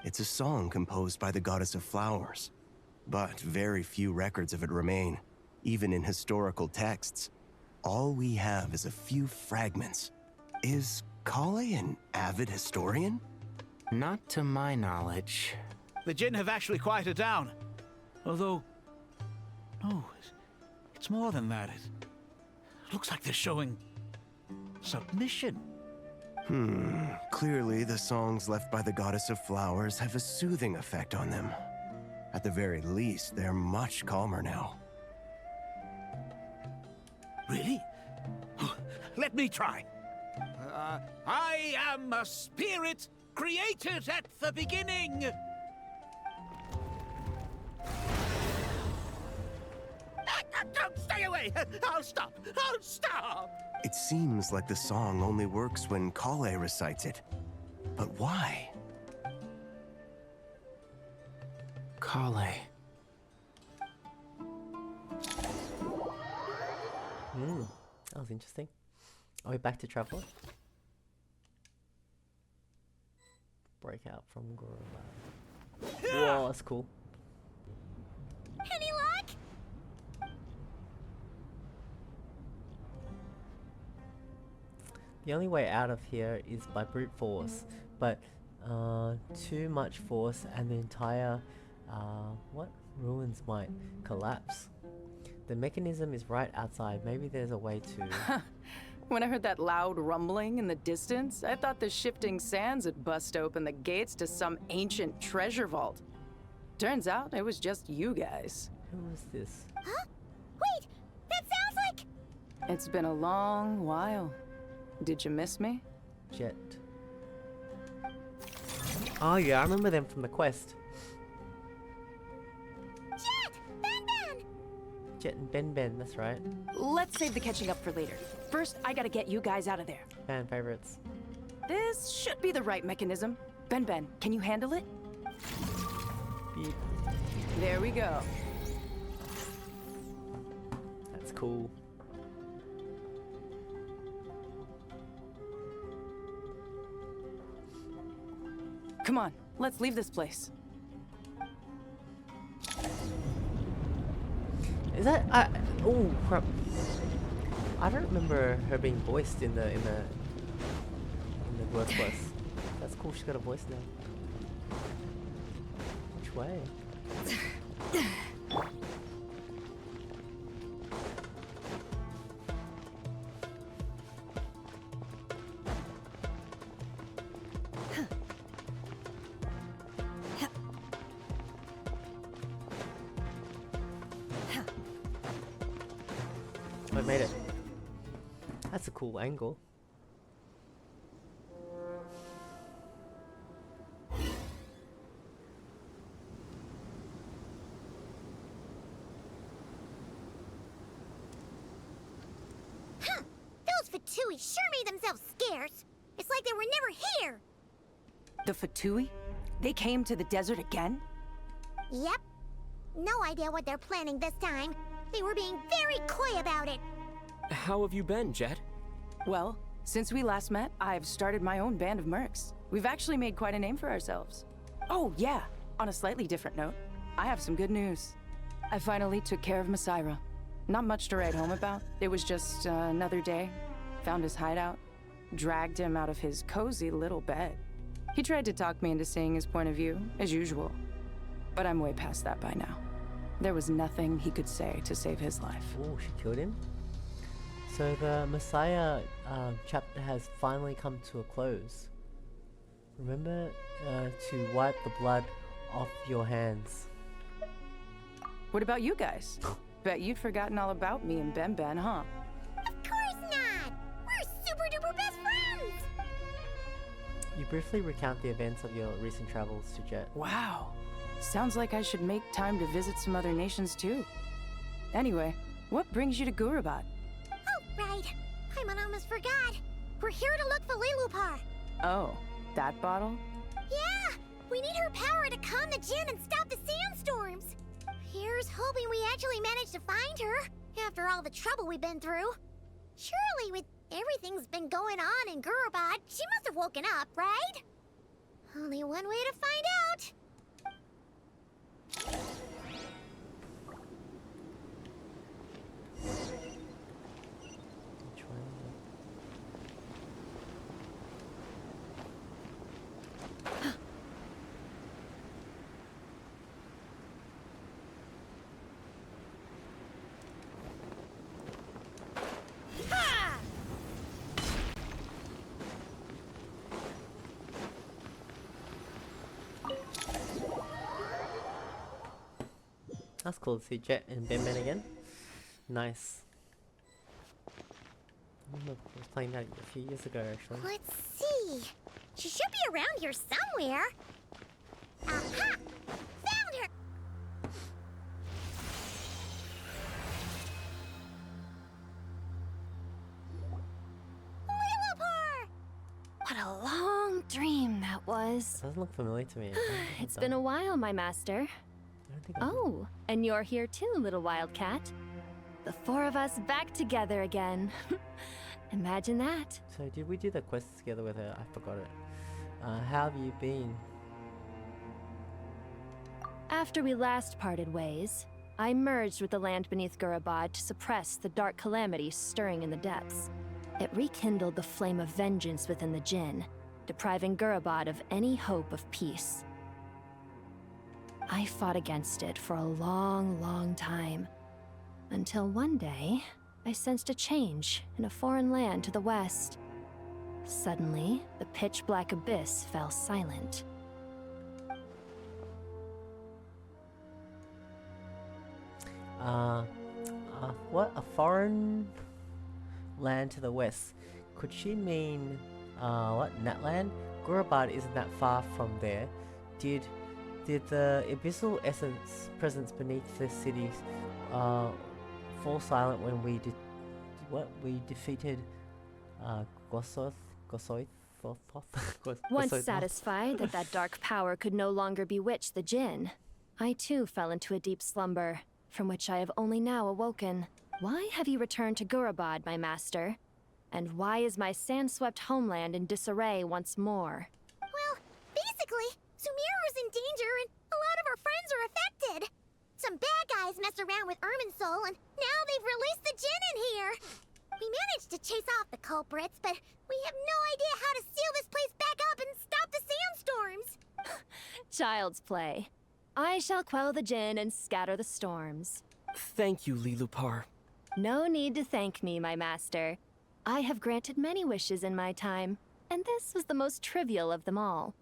It's a song composed by the goddess of flowers, but very few records of it remain, even in historical texts. All we have is a few fragments. Is Kale an avid historian? Not to my knowledge. The Jinn have actually quieted down. Although... no, it's more than that. It looks like they're showing... submission. Clearly the songs left by the goddess of flowers have a soothing effect on them. At the very least, they're much calmer now. Really? Let me try. I am a spirit created at the beginning. Don't stay away! I'll stop! I'll stop! It seems like the song only works when Kale recites it. But why? Kale. That was interesting. Are we back to travel? Break out from Guru. Whoa, that's cool. Any luck? The only way out of here is by brute force, but too much force and the entire ruins might collapse. The mechanism is right outside. Maybe there's a way to... When I heard that loud rumbling in the distance, I thought the shifting sands had bust open the gates to some ancient treasure vault. Turns out it was just you guys. Who is this? Huh? Wait! That sounds like... It's been a long while. Did you miss me? Jet. Oh yeah, I remember them from the quest. Jet! Ben! Jet and Ben, that's right. Let's save the catching up for later. First, I gotta get you guys out of there. Fan favorites. This should be the right mechanism. Ben, can you handle it? Beep. There we go. That's cool. Come on, let's leave this place. Is that oh crap. I don't remember her being voiced in the workplace. That's cool, she's got a voice now. Which way? I made it. That's a cool angle. Those Fatui sure made themselves scarce. It's like they were never here. The Fatui? They came to the desert again? Yep. No idea what they're planning this time. They were being very coy about it. How have you been, Jet? Well, since we last met, I've started my own band of mercs. We've actually made quite a name for ourselves. Oh, yeah. On a slightly different note, I have some good news. I finally took care of Masaira. Not much to write home about. It was just another day. Found his hideout. Dragged him out of his cozy little bed. He tried to talk me into seeing his point of view, as usual. But I'm way past that by now. There was nothing he could say to save his life. Oh, she killed him? So the Messiah chapter has finally come to a close. Remember to wipe the blood off your hands. What about you guys? Bet you'd forgotten all about me and Ben Ben, huh? Of course not! We're super duper best friends! You briefly recount the events of your recent travels to Jet. Wow. Sounds like I should make time to visit some other nations too. Anyway, what brings you to Gurabad? Oh, right. I almost forgot. We're here to look for Lilupar. Oh, that bottle? Yeah! We need her power to calm the Jinn and stop the sandstorms. Here's hoping we actually manage to find her, after all the trouble we've been through. Surely, with everything's been going on in Gurabad, she must have woken up, right? Only one way to find out. Which one is it? That's cool to see Jet and Ben Ben again. Nice. I remember I was playing that a few years ago actually. Let's see. She should be around here somewhere. Aha! Found her! Lilupar! What a long dream that was. Doesn't look familiar to me. It's been a while, my master. Oh, and you're here too, little wildcat. The four of us back together again. Imagine that. So did we do the quest together with her? I forgot it. How have you been? After we last parted ways, I merged with the land beneath Gurabad to suppress the dark calamity stirring in the depths. It rekindled the flame of vengeance within the Jinn, depriving Gurabad of any hope of peace. I fought against it for a long, long time, until one day, I sensed a change in a foreign land to the west. Suddenly, the pitch-black abyss fell silent. What? A foreign land to the west? Could she mean, what? Natland? Gurabad isn't that far from there. Did the abyssal essence presence beneath the cities fall silent when we defeated Gosoth? Once satisfied that that dark power could no longer bewitch the Jinn, I too fell into a deep slumber, from which I have only now awoken. Why have you returned to Gurabad, my master? And why is my sand-swept homeland in disarray once more? Well, basically, Sumeru's in danger and a lot of our friends are affected. Some bad guys messed around with Irminsul and now they've released the Jinn in here. We managed to chase off the culprits, but we have no idea how to seal this place back up and stop the sandstorms. Child's play. I shall quell the Jinn and scatter the storms. Thank you, Lilupar. No need to thank me, my master. I have granted many wishes in my time, and this was the most trivial of them all.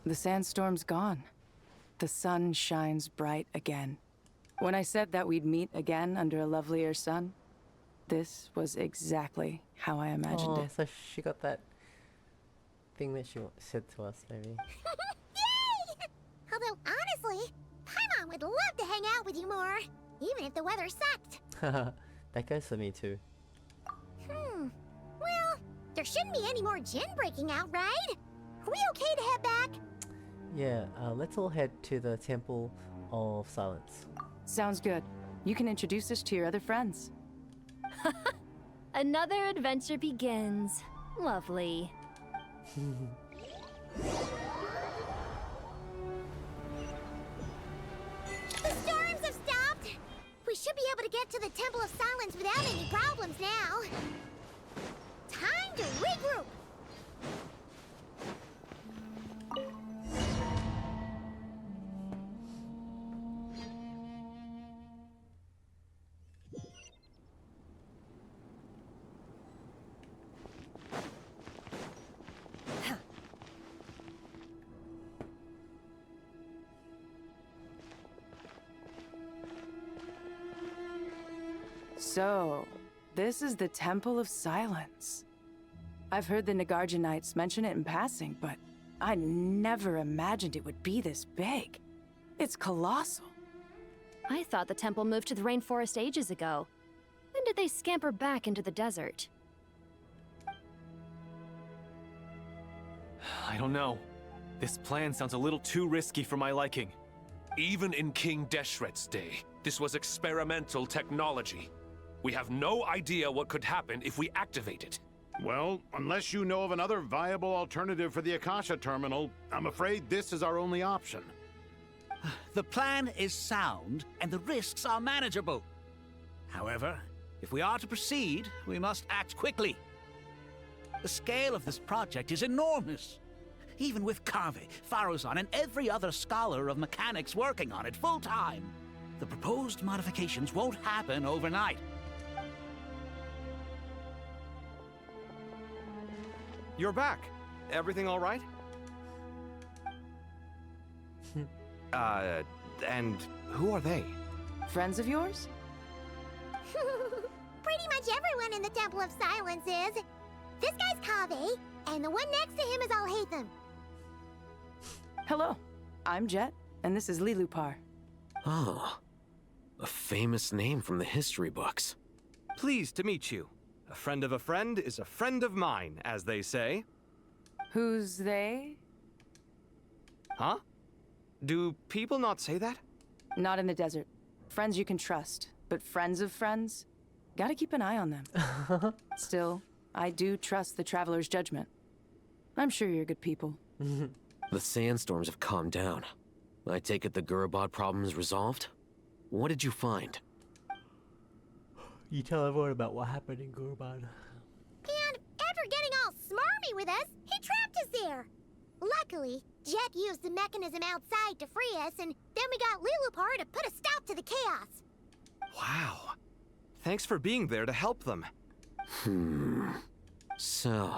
The sandstorm's gone. The sun shines bright again. When I said that we'd meet again under a lovelier sun, this was exactly how I imagined it. So she got that thing that she said to us, maybe. Yay! Although, honestly, Paimon would love to hang out with you more, even if the weather sucked. That goes for me too. Well, there shouldn't be any more Jinn breaking out, right? Are we okay to head back? Yeah, let's all head to the Temple of Silence. Sounds good. You can introduce us to your other friends. Another adventure begins. Lovely. The storms have stopped! We should be able to get to the Temple of Silence without any problems now. Time to regroup! So, this is the Temple of Silence. I've heard the Nagarjanites mention it in passing, but I never imagined it would be this big. It's colossal. I thought the temple moved to the rainforest ages ago. When did they scamper back into the desert? I don't know. This plan sounds a little too risky for my liking. Even in King Deshret's day, this was experimental technology. We have no idea what could happen if we activate it. Well, unless you know of another viable alternative for the Akasha terminal, I'm afraid this is our only option. The plan is sound, and the risks are manageable. However, if we are to proceed, we must act quickly. The scale of this project is enormous. Even with Kaveh, Faruzan, and every other scholar of mechanics working on it full-time, the proposed modifications won't happen overnight. You're back. Everything all right? And who are they? Friends of yours? Pretty much everyone in the Temple of Silence is. This guy's Kaveh, and the one next to him is Alhaitham. Hello, I'm Jet, and this is Lilupar. Oh, a famous name from the history books. Pleased to meet you. A friend of a friend is a friend of mine, as they say. Who's they? Huh? Do people not say that? Not in the desert. Friends you can trust, but friends of friends? Gotta keep an eye on them. Still, I do trust the Traveler's judgment. I'm sure you're good people. The sandstorms have calmed down. I take it the Gurabad problem is resolved? What did you find? You tell everyone about what happened in Gurabad. And after getting all smarmy with us, he trapped us there. Luckily, Jet used the mechanism outside to free us, and then we got Lilupar to put a stop to the chaos. Wow. Thanks for being there to help them. So,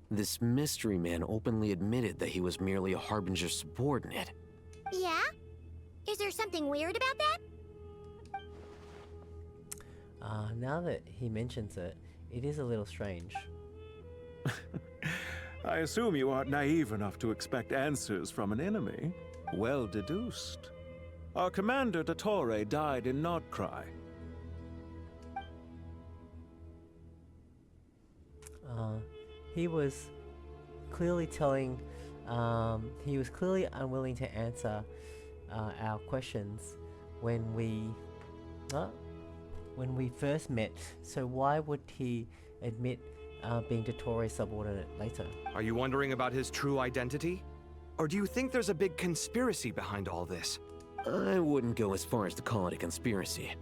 this mystery man openly admitted that he was merely a Harbinger subordinate. Yeah? Is there something weird about that? Now that he mentions it, it is a little strange. I assume you aren't naive enough to expect answers from an enemy. Well deduced. Our commander, Dottore, died in Nordcry. He was clearly telling, he was clearly unwilling to answer our questions when we first met. So why would he admit being Dottore's subordinate later? Are you wondering about his true identity? Or do you think there's a big conspiracy behind all this? I wouldn't go as far as to call it a conspiracy.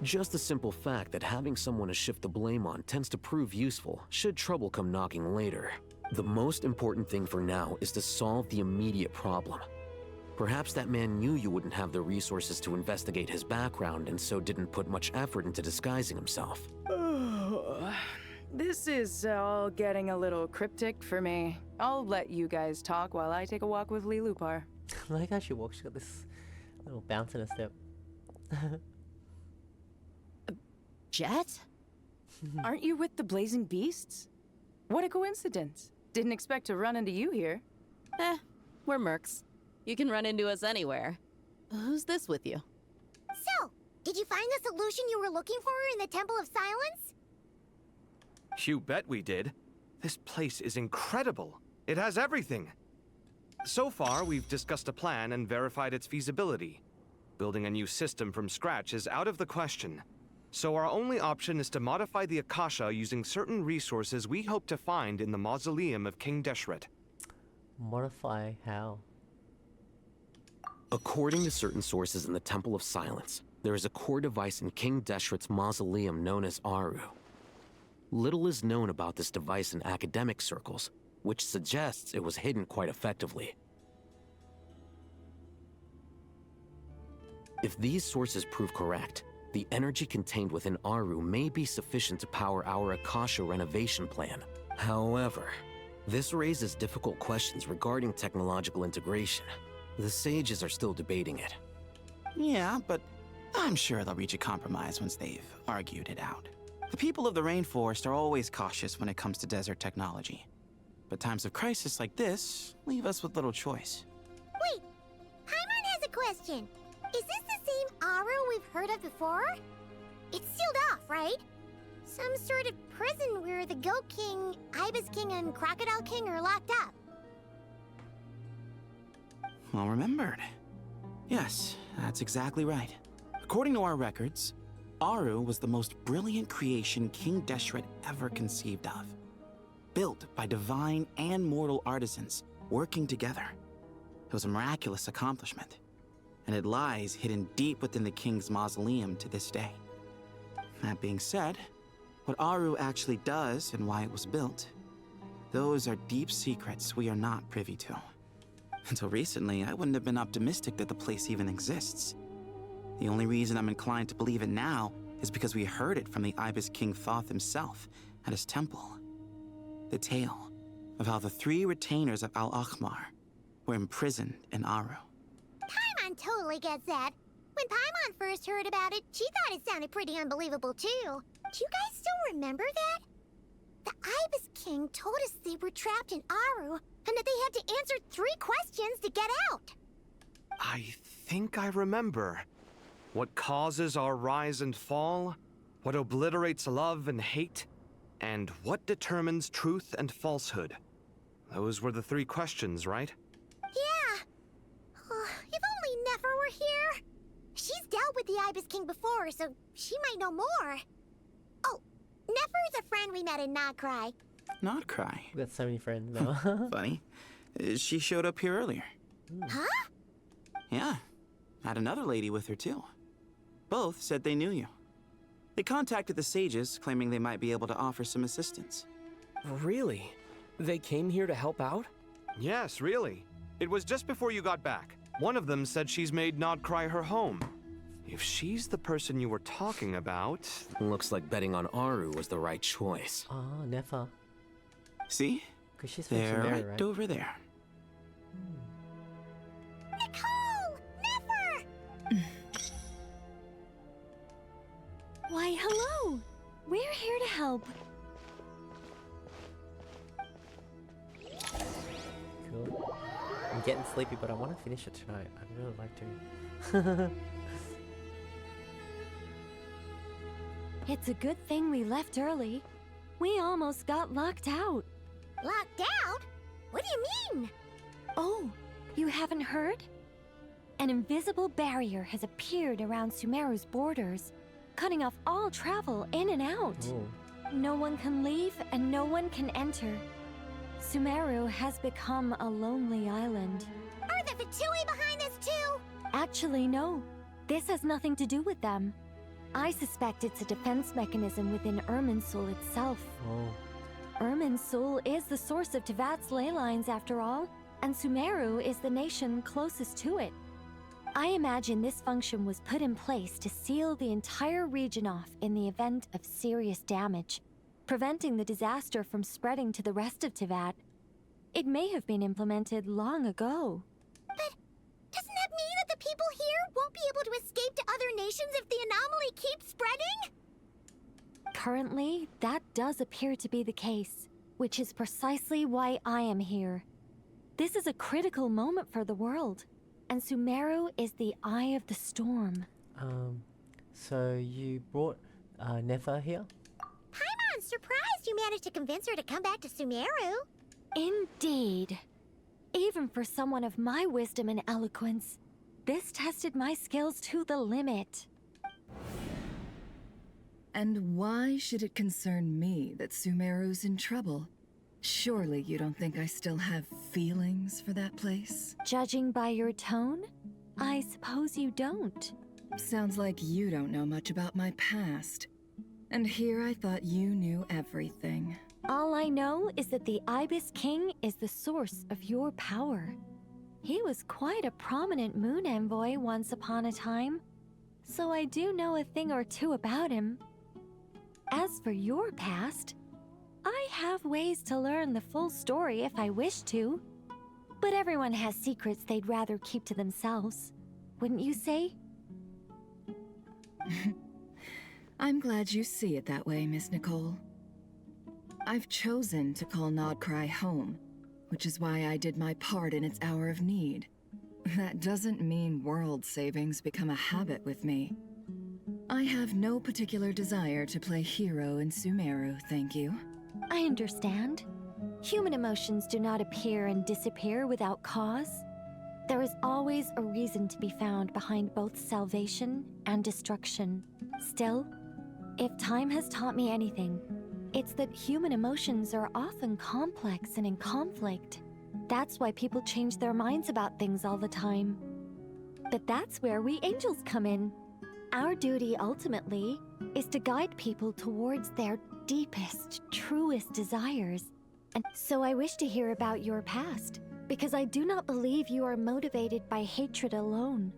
Just the simple fact that having someone to shift the blame on tends to prove useful should trouble come knocking later. The most important thing for now is to solve the immediate problem. Perhaps that man knew you wouldn't have the resources to investigate his background and so didn't put much effort into disguising himself. This is all getting a little cryptic for me. I'll let you guys talk while I take a walk with Lilupar. I like how she walks. She's got this little bounce in her step. Jet? Aren't you with the Blazing Beasts? What a coincidence. Didn't expect to run into you here. We're mercs. You can run into us anywhere. Who's this with you? So, did you find the solution you were looking for in the Temple of Silence? You bet we did. This place is incredible. It has everything. So far, we've discussed a plan and verified its feasibility. Building a new system from scratch is out of the question. So our only option is to modify the Akasha using certain resources we hope to find in the mausoleum of King Deshret. Modify how? According to certain sources in the Temple of Silence, there is a core device in King Deshret's mausoleum known as Aru. Little is known about this device in academic circles, which suggests it was hidden quite effectively. If these sources prove correct, the energy contained within Aru may be sufficient to power our Akasha renovation plan. However, this raises difficult questions regarding technological integration. The sages are still debating it. Yeah, but I'm sure they'll reach a compromise once they've argued it out. The people of the rainforest are always cautious when it comes to desert technology. But times of crisis like this leave us with little choice. Wait, Paimon has a question. Is this the same Aru we've heard of before? It's sealed off, right? Some sort of prison where the Goat King, Ibis King, and Crocodile King are locked up. Well remembered. Yes, that's exactly right. According to our records, Aru was the most brilliant creation King Deshret ever conceived of. Built by divine and mortal artisans working together. It was a miraculous accomplishment, and it lies hidden deep within the king's mausoleum to this day. That being said, what Aru actually does and why it was built, those are deep secrets we are not privy to. Until recently, I wouldn't have been optimistic that the place even exists. The only reason I'm inclined to believe it now is because we heard it from the Ibis King Thoth himself at his temple. The tale of how the 3 retainers of Al-Akhmar were imprisoned in Aru. Paimon totally gets that. When Paimon first heard about it, she thought it sounded pretty unbelievable too. Do you guys still remember that? The Ibis King told us they were trapped in Aru and that they had to answer 3 questions to get out. I think I remember. What causes our rise and fall? What obliterates love and hate? And what determines truth and falsehood? Those were the 3 questions, right? Yeah. If only Nefer were here. She's dealt with the Ibis King before, so she might know more. Oh, Nefer's a friend we met in Notcry. Notcry? We got so many friends now. Funny. She showed up here earlier. Huh? Yeah. Had another lady with her too. Both said they knew you. They contacted the sages, claiming they might be able to offer some assistance. Really? They came here to help out? Yes, really. It was just before you got back. One of them said she's made Nodcry her home. If she's the person you were talking about... Looks like betting on Aru was the right choice. Oh, Nefer. See? Because she's from They're Sumeru, right over there. Nicole! Nefer! Why, hello! We're here to help. Cool. I'm getting sleepy, but I want to finish it tonight. I'd really like to. It's a good thing we left early. We almost got locked out. Locked out? What do you mean? Oh, you haven't heard? An invisible barrier has appeared around Sumeru's borders, cutting off all travel in and out. Oh. No one can leave and no one can enter. Sumeru has become a lonely island. Are the Fatui behind this too? Actually, no. This has nothing to do with them. I suspect it's a defense mechanism within Irminsul itself. Oh. Irminsul is the source of Tevat's ley lines after all, and Sumeru is the nation closest to it. I imagine this function was put in place to seal the entire region off in the event of serious damage, preventing the disaster from spreading to the rest of Tevat. It may have been implemented long ago. But doesn't that mean that the people here won't be able to escape to other nations if the anomaly keeps spreading? Currently, that does appear to be the case, which is precisely why I am here. This is a critical moment for the world, and Sumeru is the eye of the storm. So you brought Nefer here? Paimon's surprised you managed to convince her to come back to Sumeru. Indeed. Even for someone of my wisdom and eloquence, this tested my skills to the limit. And why should it concern me that Sumeru's in trouble? Surely you don't think I still have feelings for that place? Judging by your tone, I suppose you don't. Sounds like you don't know much about my past. And here I thought you knew everything. All I know is that the Ibis King is the source of your power. He was quite a prominent moon envoy once upon a time, so I do know a thing or two about him. As for your past, I have ways to learn the full story if I wish to. But everyone has secrets they'd rather keep to themselves, wouldn't you say? I'm glad you see it that way, Miss Nicole. I've chosen to call Nodcry home, which is why I did my part in its hour of need. That doesn't mean world savings become a habit with me. I have no particular desire to play hero in Sumeru, thank you. I understand. Human emotions do not appear and disappear without cause. There is always a reason to be found behind both salvation and destruction. Still, if time has taught me anything, it's that human emotions are often complex and in conflict. That's why people change their minds about things all the time. But that's where we angels come in. Our duty, ultimately, is to guide people towards their deepest, truest desires. And so I wish to hear about your past, because I do not believe you are motivated by hatred alone.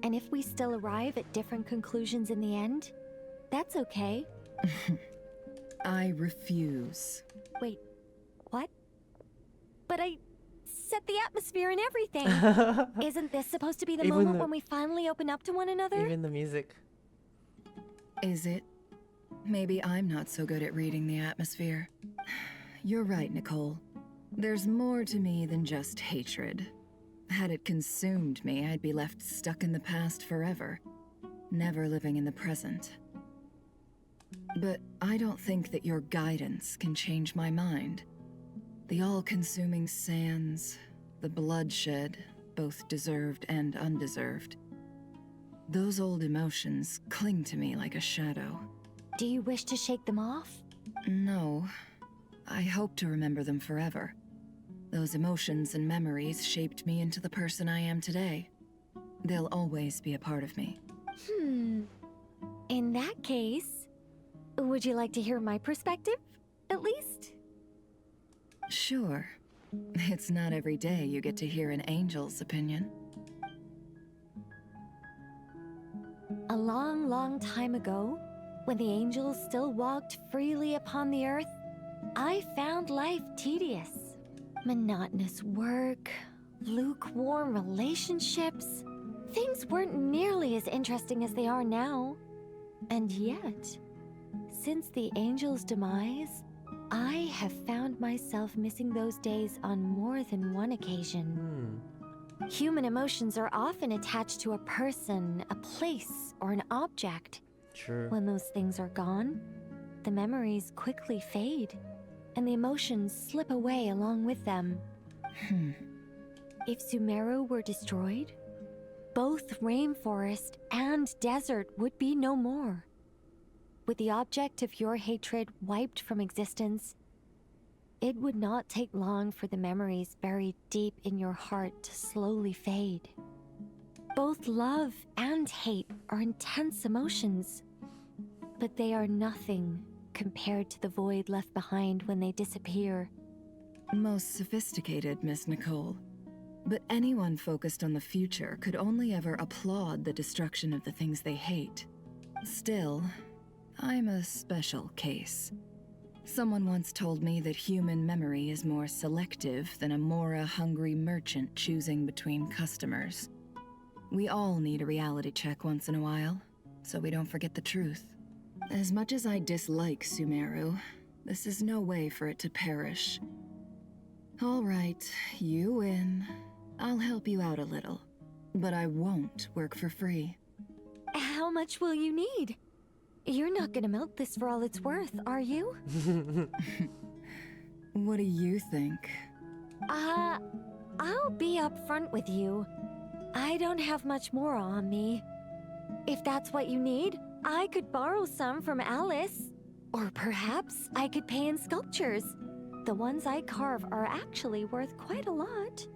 And if we still arrive at different conclusions in the end, that's okay. I refuse. Wait, what? But I set the atmosphere and everything. Isn't this supposed to be the Even moment the- when we finally open up to one another? Even the music. Is it? Maybe I'm not so good at reading the atmosphere. You're right, Nicole. There's more to me than just hatred. Had it consumed me, I'd be left stuck in the past forever, never living in the present. But I don't think that your guidance can change my mind. The all-consuming sands, the bloodshed, both deserved and undeserved. Those old emotions cling to me like a shadow. Do you wish to shake them off? No. I hope to remember them forever. Those emotions and memories shaped me into the person I am today. They'll always be a part of me. In that case, would you like to hear my perspective, at least? Sure. It's not every day you get to hear an angel's opinion. A long, long time ago, when the angels still walked freely upon the earth, I found life tedious. Monotonous work, lukewarm relationships. Things weren't nearly as interesting as they are now. And yet, since the angels' demise, I have found myself missing those days on more than one occasion. Human emotions are often attached to a person, a place, or an object. True. When those things are gone, the memories quickly fade, and the emotions slip away along with them. If Sumeru were destroyed, both rainforest and desert would be no more. With the object of your hatred wiped from existence, it would not take long for the memories buried deep in your heart to slowly fade. Both love and hate are intense emotions, but they are nothing compared to the void left behind when they disappear. Most sophisticated, Miss Nicole. But anyone focused on the future could only ever applaud the destruction of the things they hate. Still, I'm a special case. Someone once told me that human memory is more selective than a Mora-hungry merchant choosing between customers. We all need a reality check once in a while, so we don't forget the truth. As much as I dislike Sumeru, this is no way for it to perish. All right, you win. I'll help you out a little, but I won't work for free. How much will you need? You're not gonna milk this for all it's worth, are you? What do you think? I'll be upfront with you. I don't have much more on me. If that's what you need, I could borrow some from Alice. Or perhaps I could pay in sculptures. The ones I carve are actually worth quite a lot.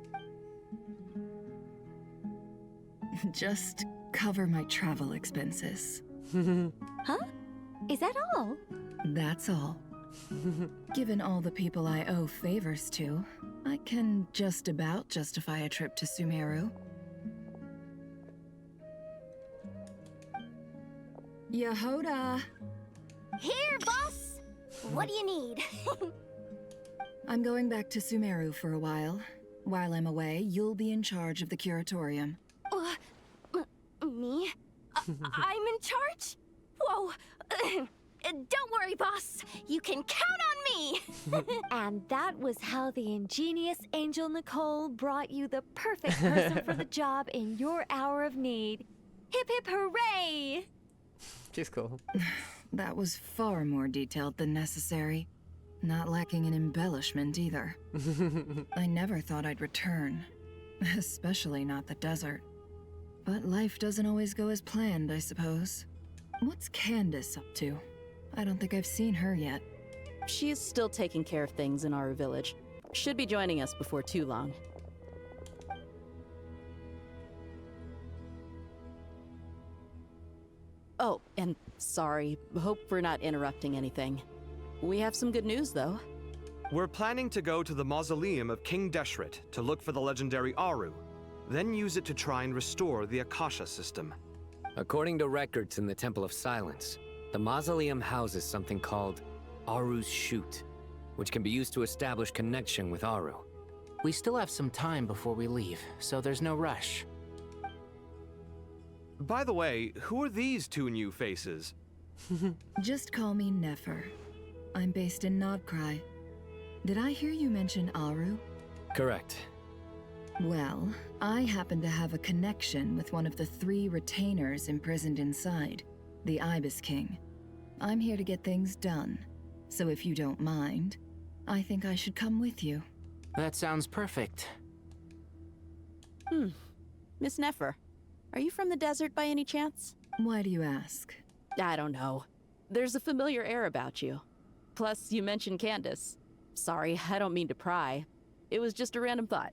Just cover my travel expenses. Huh? Is that all? That's all. Given all the people I owe favors to, I can just about justify a trip to Sumeru. Yehoda! Here, boss! What do you need? I'm going back to Sumeru for a while. While I'm away, you'll be in charge of the curatorium. Me? I'm in charge? Whoa. Don't worry, boss. You can count on me. And that was how the ingenious Angel Nicole brought you the perfect person for the job in your hour of need. Hip hip hooray! She's cool. That was far more detailed than necessary. Not lacking in embellishment either. I never thought I'd return. Especially not the desert. But life doesn't always go as planned, I suppose. What's Candace up to? I don't think I've seen her yet. She is still taking care of things in our village. Should be joining us before too long. Oh, and sorry. Hope we're not interrupting anything. We have some good news, though. We're planning to go to the mausoleum of King Deshret to look for the legendary Aru, then use it to try and restore the Akasha system. According to records in the Temple of Silence, the mausoleum houses something called Aru's Chute, which can be used to establish connection with Aru. We still have some time before we leave, so there's no rush. By the way, who are these two new faces? Just call me Nefer. I'm based in Nodcry. Did I hear you mention Aru? Correct. Well, I happen to have a connection with one of the 3 retainers imprisoned inside, the Ibis King. I'm here to get things done, so if you don't mind, I think I should come with you. That sounds perfect. Miss Nefer, are you from the desert by any chance? Why do you ask? I don't know. There's a familiar air about you. Plus, you mentioned Candace. Sorry, I don't mean to pry. It was just a random thought.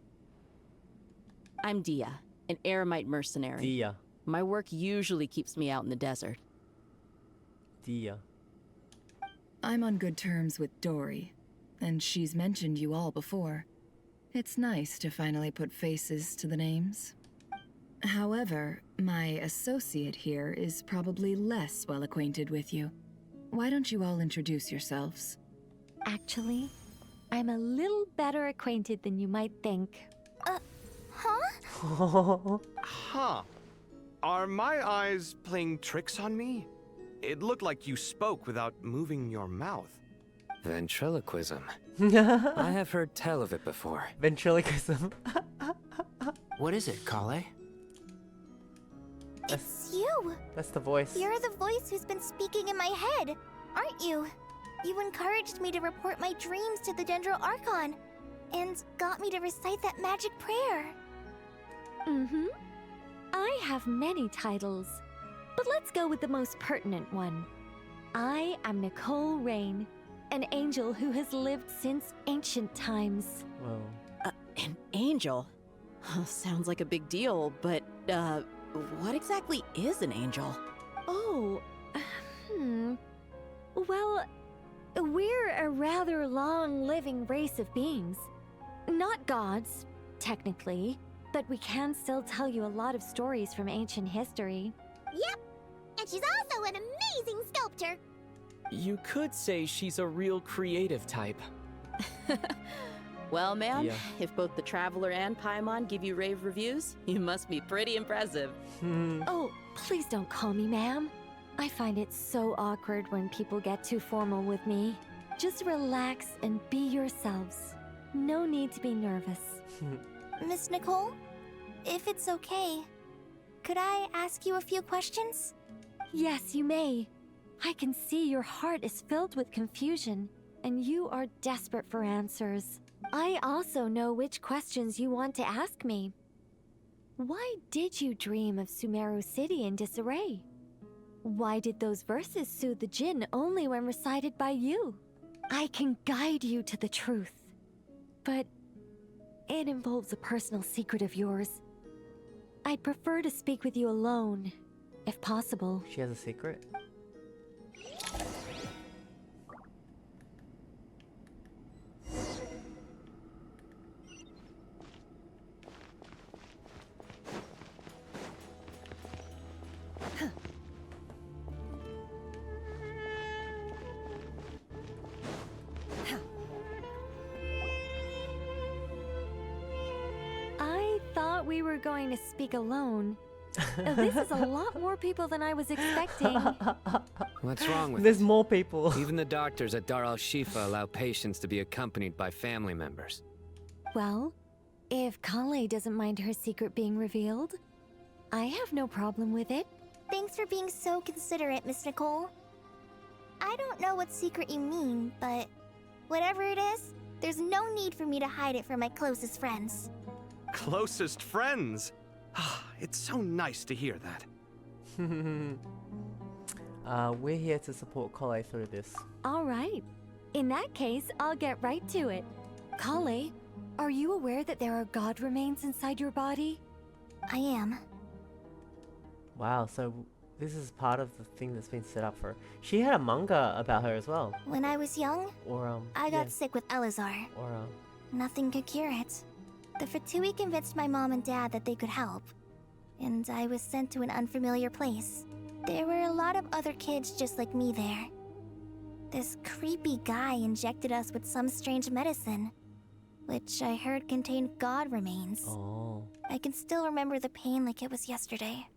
I'm Dia, an Eremite mercenary. Dia. My work usually keeps me out in the desert. Dia. I'm on good terms with Dory, and she's mentioned you all before. It's nice to finally put faces to the names. However, my associate here is probably less well acquainted with you. Why don't you all introduce yourselves? Actually, I'm a little better acquainted than you might think. Huh. Are my eyes playing tricks on me? It looked like you spoke without moving your mouth. Ventriloquism. I have heard tell of it before. Ventriloquism. What is it, Kale? It's you! That's the voice. You're the voice who's been speaking in my head, aren't you? You encouraged me to report my dreams to the Dendro Archon, and got me to recite that magic prayer. Mm-hmm. I have many titles, but let's go with the most pertinent one. I am Nicole Rain, an angel who has lived since ancient times. Whoa. An angel? Sounds like a big deal, but, what exactly is an angel? Oh, Well, we're a rather long-living race of beings. Not gods, technically, but we can still tell you a lot of stories from ancient history. Yep, and she's also an amazing sculptor. You could say she's a real creative type. Well, ma'am, if both the Traveler and Paimon give you rave reviews, you must be pretty impressive. Oh, please don't call me ma'am. I find it so awkward when people get too formal with me. Just relax and be yourselves. No need to be nervous. Miss Nicole, if it's okay, could I ask you a few questions? Yes, you may. I can see your heart is filled with confusion, and you are desperate for answers. I also know which questions you want to ask me. Why did you dream of Sumeru City in disarray? Why did those verses soothe the Jinn only when recited by you? I can guide you to the truth, but it involves a personal secret of yours. I'd prefer to speak with you alone, if possible. She has a secret? I thought we were going to speak alone, This is a lot more people than I was expecting. What's wrong with There's it? more people. Even the doctors at Dar al-Shifa allow patients to be accompanied by family members. Well, if Kale doesn't mind her secret being revealed, I have no problem with it. Thanks for being so considerate, Miss Nicole. I don't know what secret you mean, but whatever it is, there's no need for me to hide it from my closest friends. Closest friends? It's so nice to hear that. We're here to support Kale through this. All right. In that case, I'll get right to it. Kale, are you aware that there are god remains inside your body? I am. Wow, so this is part of the thing that's been set up for her. She had a manga about her as well. When I was young, Or I got sick with Elazar. Or Nothing could cure it. The Fatui convinced my mom and dad that they could help, and I was sent to an unfamiliar place. There were a lot of other kids just like me there. This creepy guy injected us with some strange medicine, which I heard contained god remains. Oh. I can still remember the pain like it was yesterday.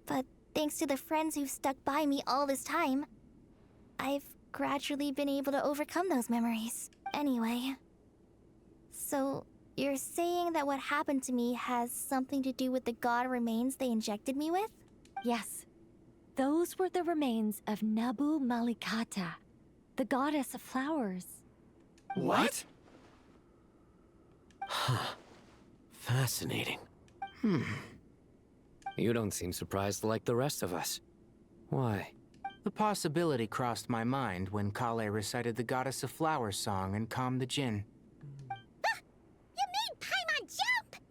But thanks to the friends who've stuck by me all this time, I've gradually been able to overcome those memories. Anyway, so you're saying that what happened to me has something to do with the god remains they injected me with? Yes. Those were the remains of Nabu Malikata, the goddess of flowers. What? Huh. Fascinating. You don't seem surprised like the rest of us. Why? The possibility crossed my mind when Kale recited the Goddess of Flowers song and calmed the Jinn. You made Paimon jump!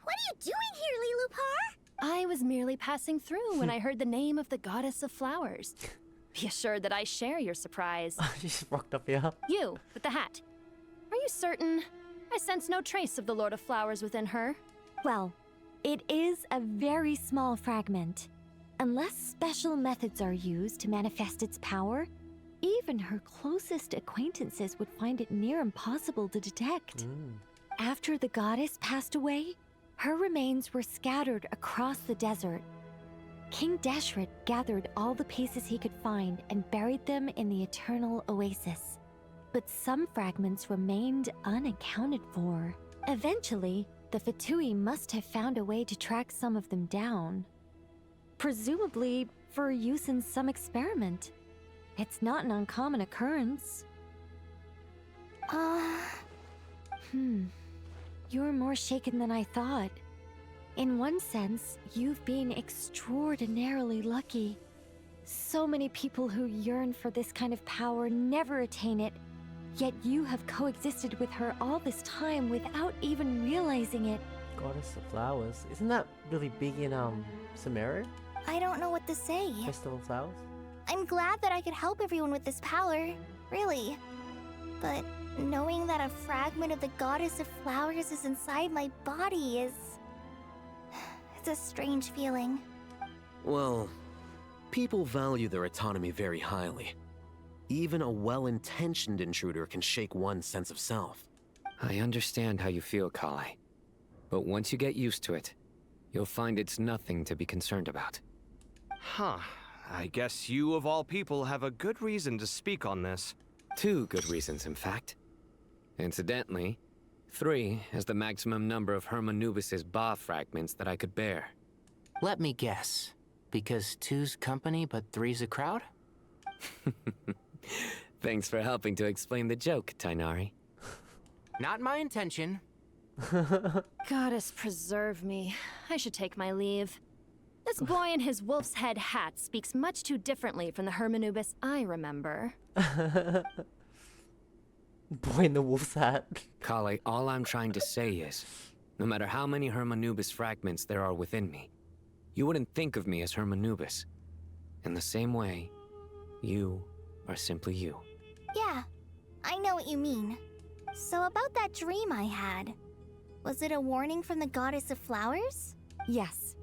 What are you doing here, Lilupar? I was merely passing through when I heard the name of the goddess of flowers. Be assured that I share your surprise. She just rocked up here. You, with the hat. Are you certain? I sense no trace of the Lord of Flowers within her. Well, it is a very small fragment. Unless special methods are used to manifest its power, even her closest acquaintances would find it near impossible to detect. After the goddess passed away, her remains were scattered across the desert. King Deshret gathered all the pieces he could find and buried them in the Eternal Oasis. But some fragments remained unaccounted for. Eventually, the Fatui must have found a way to track some of them down. Presumably for use in some experiment. It's not an uncommon occurrence. You're more shaken than I thought. In one sense, you've been extraordinarily lucky. So many people who yearn for this kind of power never attain it, yet you have coexisted with her all this time without even realizing it. Goddess of Flowers. Isn't that really big in Sumeru? I don't know what to say. Festival of Flowers? I'm glad that I could help everyone with this power, really. But knowing that a fragment of the Goddess of Flowers is inside my body is... it's a strange feeling. Well, people value their autonomy very highly. Even a well-intentioned intruder can shake one's sense of self. I understand how you feel, Kale. But once you get used to it, you'll find it's nothing to be concerned about. Huh. I guess you, of all people, have a good reason to speak on this. 2 good reasons, in fact. Incidentally, 3 is the maximum number of Hermanubis' Ba fragments that I could bear. Let me guess. Because 2's company, but 3's a crowd? Thanks for helping to explain the joke, Tainari. Not my intention. Goddess preserve me. I should take my leave. This boy in his wolf's head hat speaks much too differently from the Hermanubis I remember. Boy in the wolf's hat. Kale, all I'm trying to say is, no matter how many Hermanubis fragments there are within me, you wouldn't think of me as Hermanubis. In the same way, you are simply you. Yeah, I know what you mean. So about that dream I had, was it a warning from the Goddess of Flowers? Yes.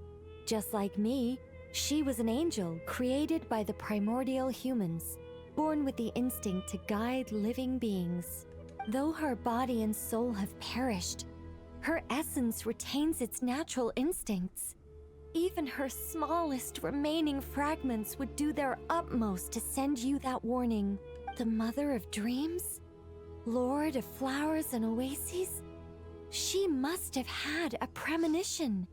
Just like me, she was an angel created by the primordial humans, born with the instinct to guide living beings. Though her body and soul have perished, her essence retains its natural instincts. even her smallest remaining fragments would do their utmost to send you that warning. The Mother of Dreams? Lord of Flowers and Oases? She must have had a premonition.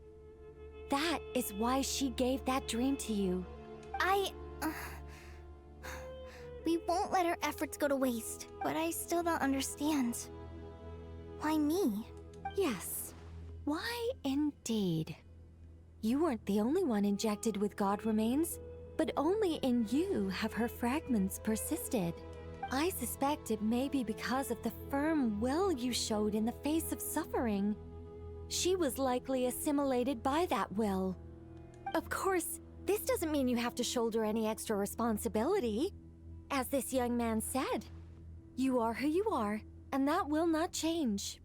That is why she gave that dream to you. We won't let our efforts go to waste, but I still don't understand. Why me? Yes. Why indeed? You weren't the only one injected with God remains, but only in you have her fragments persisted. I suspect it may be because of the firm will you showed in the face of suffering. She was likely assimilated by that will. Of course, this doesn't mean you have to shoulder any extra responsibility. As this young man said, you are who you are, and that will not change.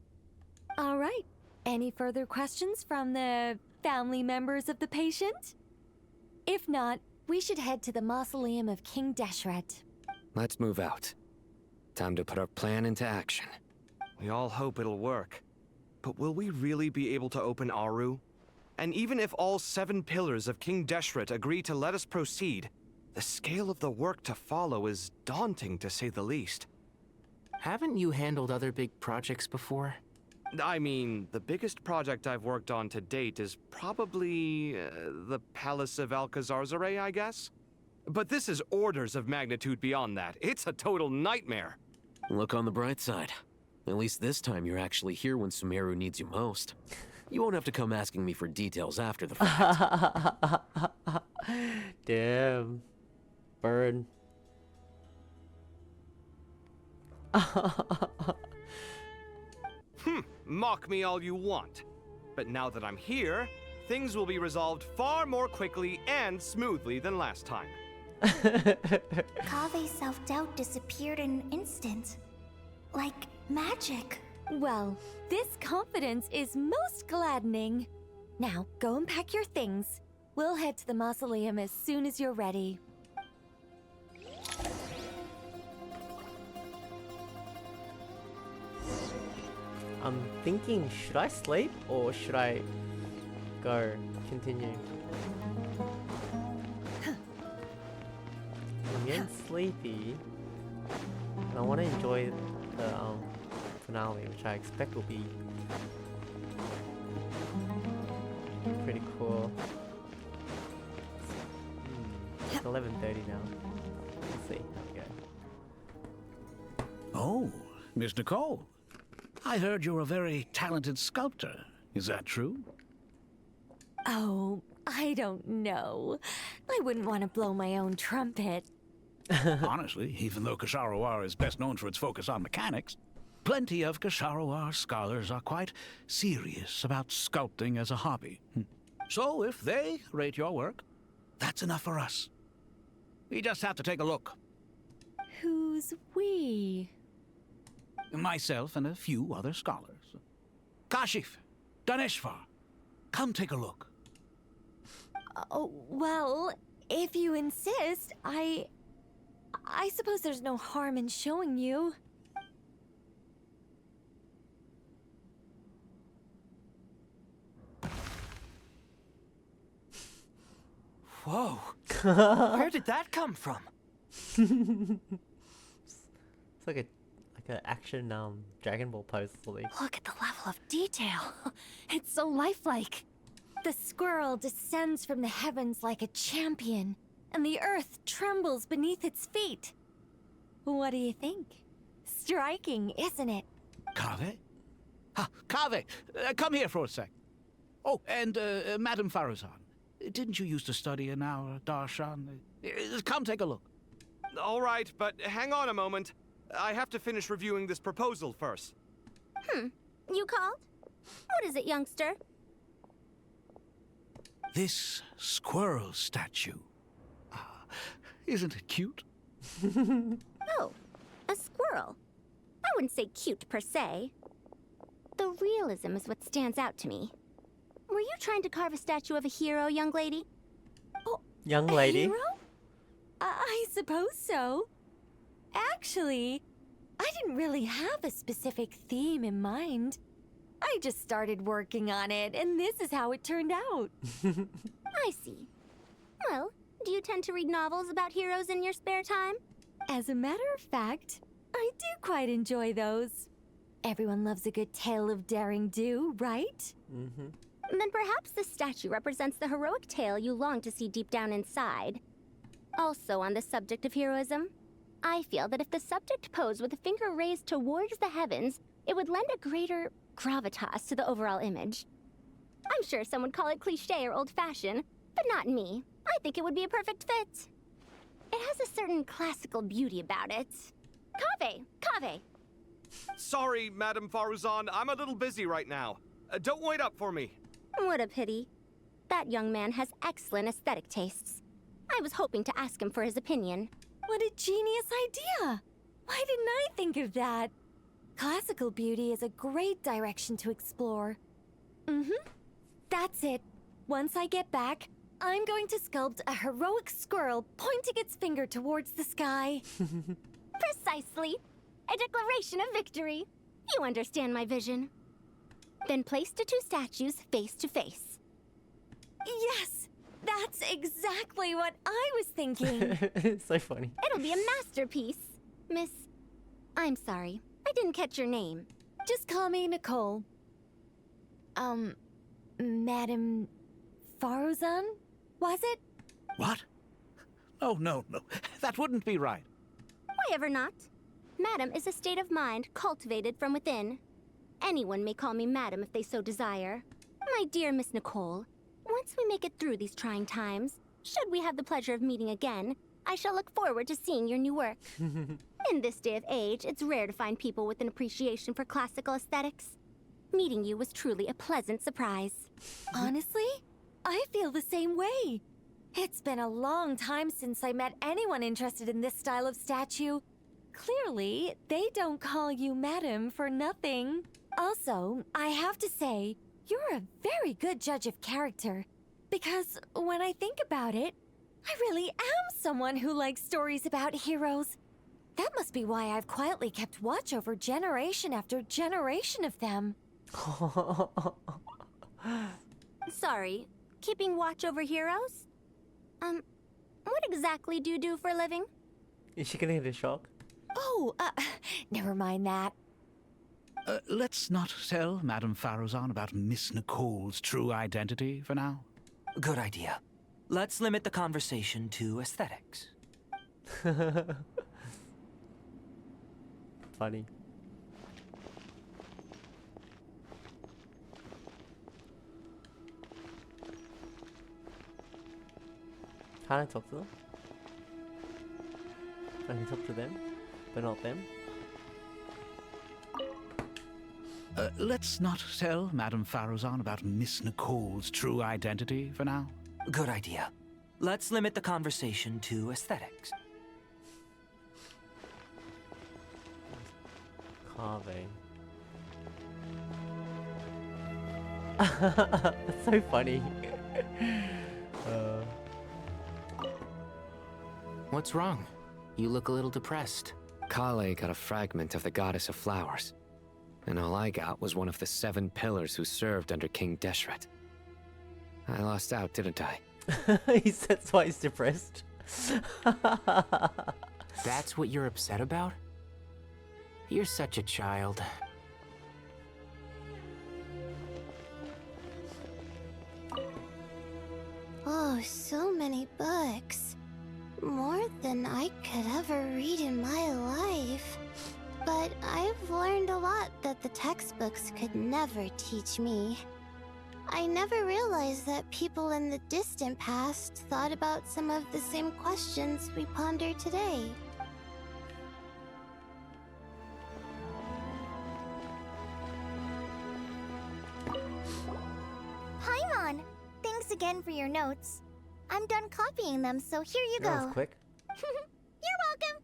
All right, any further questions from the family members of the patient? If not, we should head to the mausoleum of King Deshret. Let's move out. Time to put our plan into action. We all hope it'll work. But will we really be able to open Aru? And even if all 7 pillars of King Deshret agree to let us proceed, the scale of the work to follow is daunting, to say the least. Haven't you handled other big projects before? I mean, the biggest project I've worked on to date is probably the Palace of Alcazarzaray, I guess? But this is orders of magnitude beyond that. It's a total nightmare. Look on the bright side. At least this time you're actually here when Sumeru needs you most. You won't have to come asking me for details after the fact. Damn. Burn. Mock me all you want. But now that I'm here, things will be resolved far more quickly and smoothly than last time. Kave's self-doubt disappeared in an instant. Like magic. Well, this confidence is most gladdening. Now, go and pack your things. We'll head to the mausoleum as soon as you're ready. I'm thinking, should I sleep or should I go continue? I'm getting sleepy. And I want to enjoy the finale, which I expect will be pretty cool. It's 11:30 now. Let's see. Okay. Oh, Miss Nicole. I heard you're a very talented sculptor. Is that true? Oh, I don't know. I wouldn't want to blow my own trumpet. Honestly, even though Kasharawar is best known for its focus on mechanics, plenty of Kasharawar scholars are quite serious about sculpting as a hobby. So if they rate your work, that's enough for us. We just have to take a look. Who's we? Myself and a few other scholars. Kashif, Daneshvar, come take a look. Oh, well, if you insist, I suppose there's no harm in showing you. Whoa! Where did that come from? It's like an action Dragon Ball pose or something. Look at the level of detail. It's so lifelike. The squirrel descends from the heavens like a champion, and the earth trembles beneath its feet. What do you think? Striking, isn't it? Kaveh? Kaveh, come here for a sec. Oh, and Madame Faruzan, didn't you used to study in our darshan? Come take a look. All right, but hang on a moment. I have to finish reviewing this proposal first. You called? What is it, youngster? This squirrel statue. Isn't it cute? Oh, a squirrel. I wouldn't say cute per se. The realism is what stands out to me. Were you trying to carve a statue of a hero, young lady? Oh, young lady? A hero? I suppose so. Actually, I didn't really have a specific theme in mind. I just started working on it, and this is how it turned out. I see. Well, do you tend to read novels about heroes in your spare time? As a matter of fact, I do quite enjoy those. Everyone loves a good tale of daring do, right? Mm-hmm. Then perhaps this statue represents the heroic tale you long to see deep down inside. Also on the subject of heroism, I feel that if the subject posed with a finger raised towards the heavens, it would lend a greater gravitas to the overall image. I'm sure some would call it cliché or old-fashioned, but not me. I think it would be a perfect fit. It has a certain classical beauty about it. Kaveh! Sorry, Madame Faruzan, I'm a little busy right now. Don't wait up for me. What a pity. That young man has excellent aesthetic tastes. I was hoping to ask him for his opinion. What a genius idea! Why didn't I think of that? Classical beauty is a great direction to explore. That's it. Once I get back, I'm going to sculpt a heroic squirrel pointing its finger towards the sky. Precisely. A declaration of victory. You understand my vision. Then place the two statues face to face. Yes! That's exactly what I was thinking. It's so funny. It'll be a masterpiece. Miss... I'm sorry. I didn't catch your name. Just call me Nicole. Madame Faruzan? Was it? What? Oh, no. That wouldn't be right. Why ever not? Madam is a state of mind cultivated from within. Anyone may call me Madam if they so desire. My dear Miss Nicole, once we make it through these trying times, should we have the pleasure of meeting again, I shall look forward to seeing your new work. In this day of age, it's rare to find people with an appreciation for classical aesthetics. Meeting you was truly a pleasant surprise. Honestly, I feel the same way. It's been a long time since I met anyone interested in this style of statue. Clearly, they don't call you Madam for nothing. Also, I have to say, you're a very good judge of character. Because when I think about it, I really am someone who likes stories about heroes. That must be why I've quietly kept watch over generation after generation of them. Sorry, keeping watch over heroes? What exactly do you do for a living? Is she gonna get a shock? Oh, never mind that. Let's not tell Madame Faruzan about Miss Nicole's true identity for now. Good idea. Let's limit the conversation to aesthetics. Funny. Can I talk to them? I can talk to them, but not them. Let's not tell Madame Faruzan about Miss Nicole's true identity for now. Good idea. Let's limit the conversation to aesthetics. Carving. That's so funny. What's wrong? You look a little depressed. Kale got a fragment of the Goddess of Flowers, and all I got was one of the 7 pillars who served under King Deshret. I lost out, didn't I? That's why he's depressed. That's what you're upset about? You're such a child. Oh, so many books. More than I could ever read in my life. But I've learned a lot that the textbooks could never teach me. I never realized that people in the distant past thought about some of the same questions we ponder today. Paimon! Thanks again for your notes. I'm done copying them, so here you go. That was quick. You're welcome.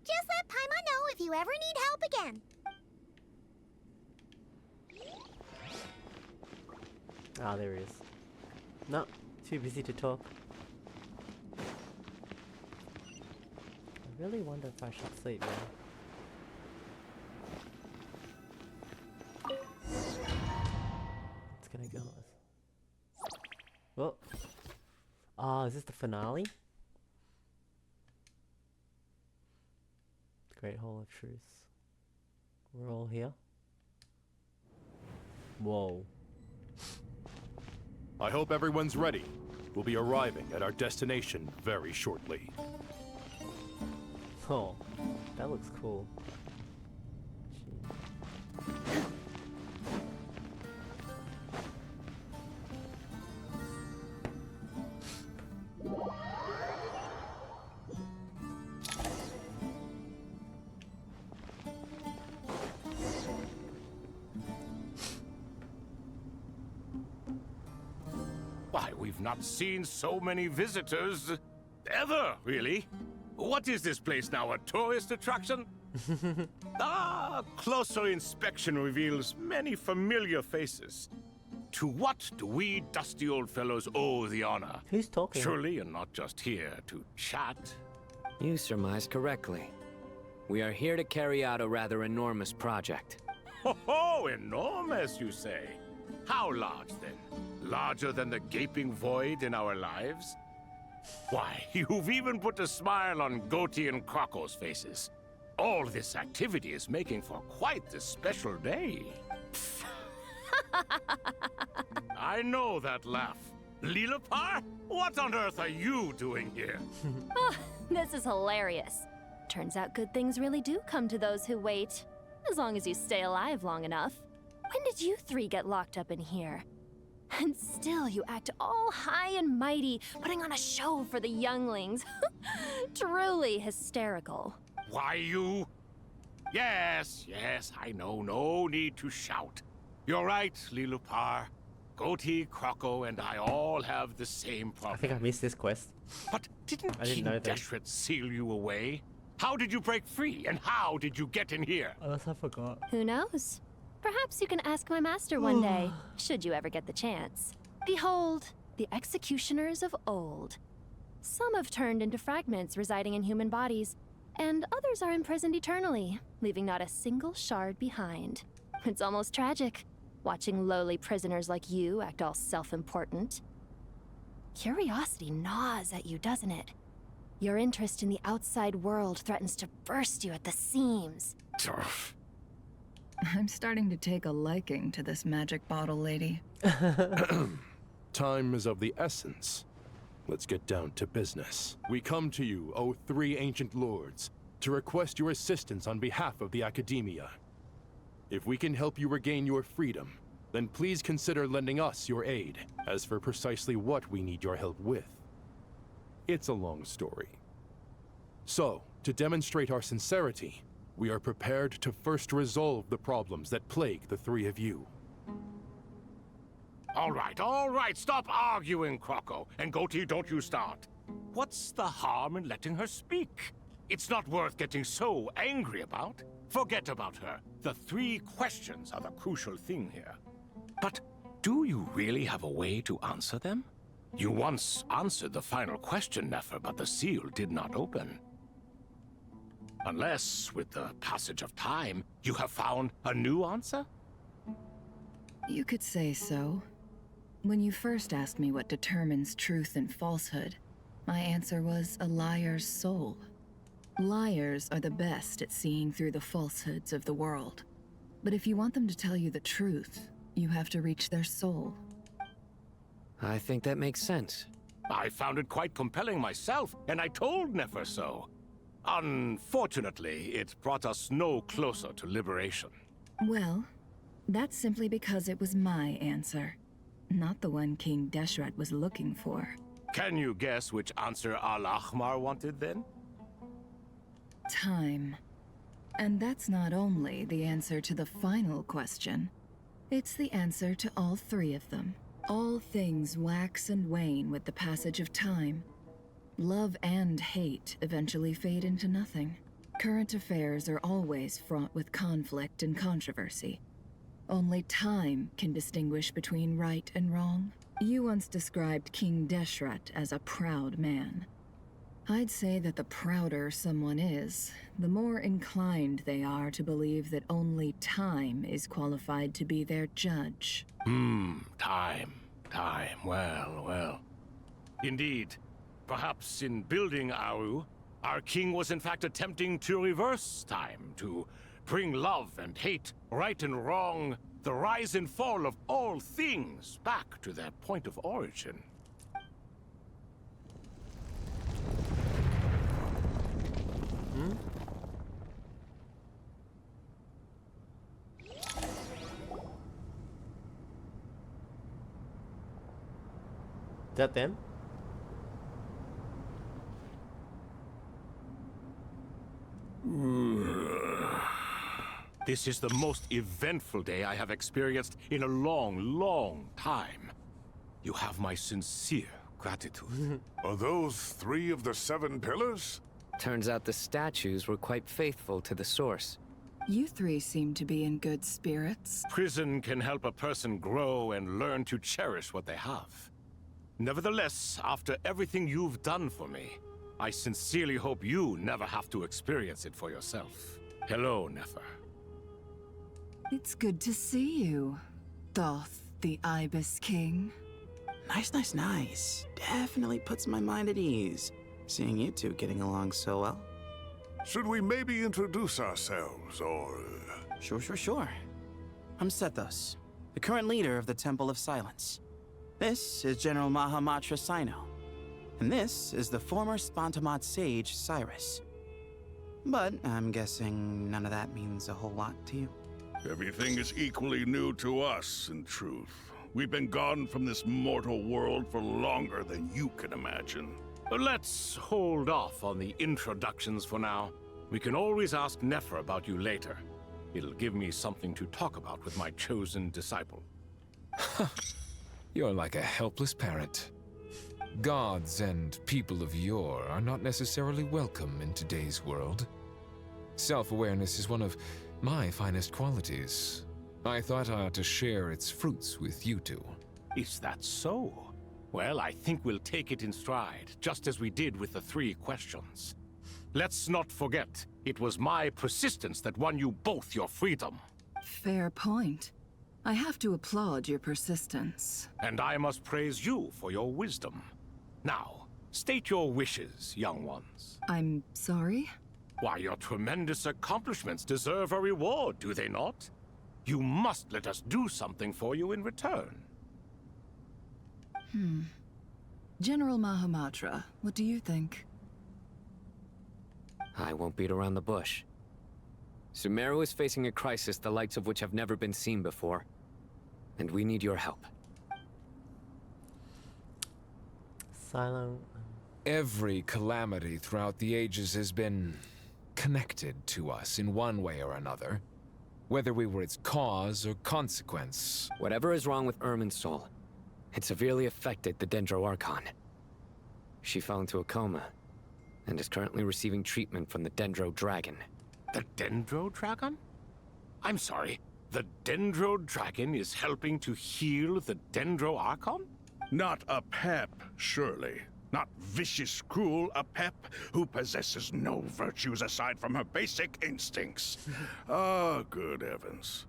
Just let Paimon know if you ever need help again. Ah, there he is. No, too busy to talk. I really wonder if I should sleep now. It's gonna go. Well, Oh, is this the finale? Great Hall of Truth. We're all here. Whoa. I hope everyone's ready. We'll be arriving at our destination very shortly. Oh, that looks cool. Why, we've not seen so many visitors ever, really. What is this place now, a tourist attraction? Closer inspection reveals many familiar faces. To what do we dusty old fellows owe the honor? Who's talking? Surely you're not just here to chat. You surmised correctly. We are here to carry out a rather enormous project. Ho, enormous, you say? How large, then? Larger than the gaping void in our lives? Why, you've even put a smile on Goatee and Crocco's faces. All this activity is making for quite the special day. I know that laugh. Lilipar? What on earth are you doing here? Oh, this is hilarious. Turns out good things really do come to those who wait. As long as you stay alive long enough. When did you three get locked up in here? And still you act all high and mighty, putting on a show for the younglings. Truly hysterical. Why, you... Yes, I know. No need to shout. You're right, Lilipar. Goatee, Crocco, and I all have the same problem. I think I missed this quest. But didn't I didn't King know that. Deshret seal you away? How did you break free, and how did you get in here? Unless I forgot. Who knows? Perhaps you can ask my master one day, should you ever get the chance. Behold, the executioners of old. Some have turned into fragments residing in human bodies, and others are imprisoned eternally, leaving not a single shard behind. It's almost tragic, watching lowly prisoners like you act all self-important. Curiosity gnaws at you, doesn't it? Your interest in the outside world threatens to burst you at the seams. I'm starting to take a liking to this magic bottle lady. Time is of the essence. Let's get down to business. We come to you, O three ancient lords, to request your assistance on behalf of the Academia. If we can help you regain your freedom, then please consider lending us your aid. As for precisely what we need your help with, it's a long story. So, to demonstrate our sincerity, we are prepared to first resolve the problems that plague the three of you. All right, stop arguing, Crocco. And Goatee, don't you start. What's the harm in letting her speak? It's not worth getting so angry about. Forget about her. The three questions are the crucial thing here. But do you really have a way to answer them? You once answered the final question, Nefer, but the seal did not open. Unless, with the passage of time, you have found a new answer? You could say so. When you first asked me what determines truth and falsehood, my answer was a liar's soul. Liars are the best at seeing through the falsehoods of the world. But if you want them to tell you the truth, you have to reach their soul. I think that makes sense. I found it quite compelling myself, and I told Nefer so. Unfortunately, it brought us no closer to liberation. Well, that's simply because it was my answer, not the one King Deshret was looking for. Can you guess which answer Al-Ahmar wanted then? Time. And that's not only the answer to the final question, it's the answer to all three of them. All things wax and wane with the passage of time. Love and hate eventually fade into nothing. Current affairs are always fraught with conflict and controversy. Only time can distinguish between right and wrong. You once described King Deshret as a proud man. I'd say that the prouder someone is, the more inclined they are to believe that only time is qualified to be their judge. Time. Well. Indeed, Perhaps in building Aru, our king was in fact attempting to reverse time, to bring love and hate, right and wrong, the rise and fall of all things back to their point of origin. Is that them? This is the most eventful day I have experienced in a long, long time. You have my sincere gratitude. Are those 3 of the 7 pillars? Turns out the statues were quite faithful to the source. You 3 seem to be in good spirits. Prison can help a person grow and learn to cherish what they have. Nevertheless, after everything you've done for me, I sincerely hope you never have to experience it for yourself. Hello, Nefer. It's good to see you, Thoth, the Ibis King. Nice. Definitely puts my mind at ease, seeing you 2 getting along so well. Should we maybe introduce ourselves, or... Sure. I'm Sethos, the current leader of the Temple of Silence. This is General Mahamatra Sino, and this is the former Spantamot sage, Cyrus. But I'm guessing none of that means a whole lot to you. Everything is equally new to us, in truth. We've been gone from this mortal world for longer than you can imagine. Let's hold off on the introductions for now. We can always ask Nefer about you later. It'll give me something to talk about with my chosen disciple. You're like a helpless parrot. Gods and people of yore are not necessarily welcome in today's world. Self-awareness is one of my finest qualities. I thought I ought to share its fruits with you 2. Is that so? Well, I think we'll take it in stride, just as we did with the 3 questions. Let's not forget, it was my persistence that won you both your freedom. Fair point. I have to applaud your persistence. And I must praise you for your wisdom. Now, state your wishes, young ones. I'm sorry? Why, your tremendous accomplishments deserve a reward, do they not? You must let us do something for you in return. General Mahamatra, what do you think? I won't beat around the bush. Sumeru is facing a crisis the likes of which have never been seen before. And we need your help. Silent. Every calamity throughout the ages has been connected to us in one way or another, whether we were its cause or consequence. Whatever is wrong with Irminsul, it severely affected the Dendro Archon. She fell into a coma and is currently receiving treatment from the Dendro Dragon. The Dendro Dragon? I'm sorry, the Dendro Dragon is helping to heal the Dendro Archon? Not a pep, surely. Not vicious, cruel, a pep who possesses no virtues aside from her basic instincts. Good heavens.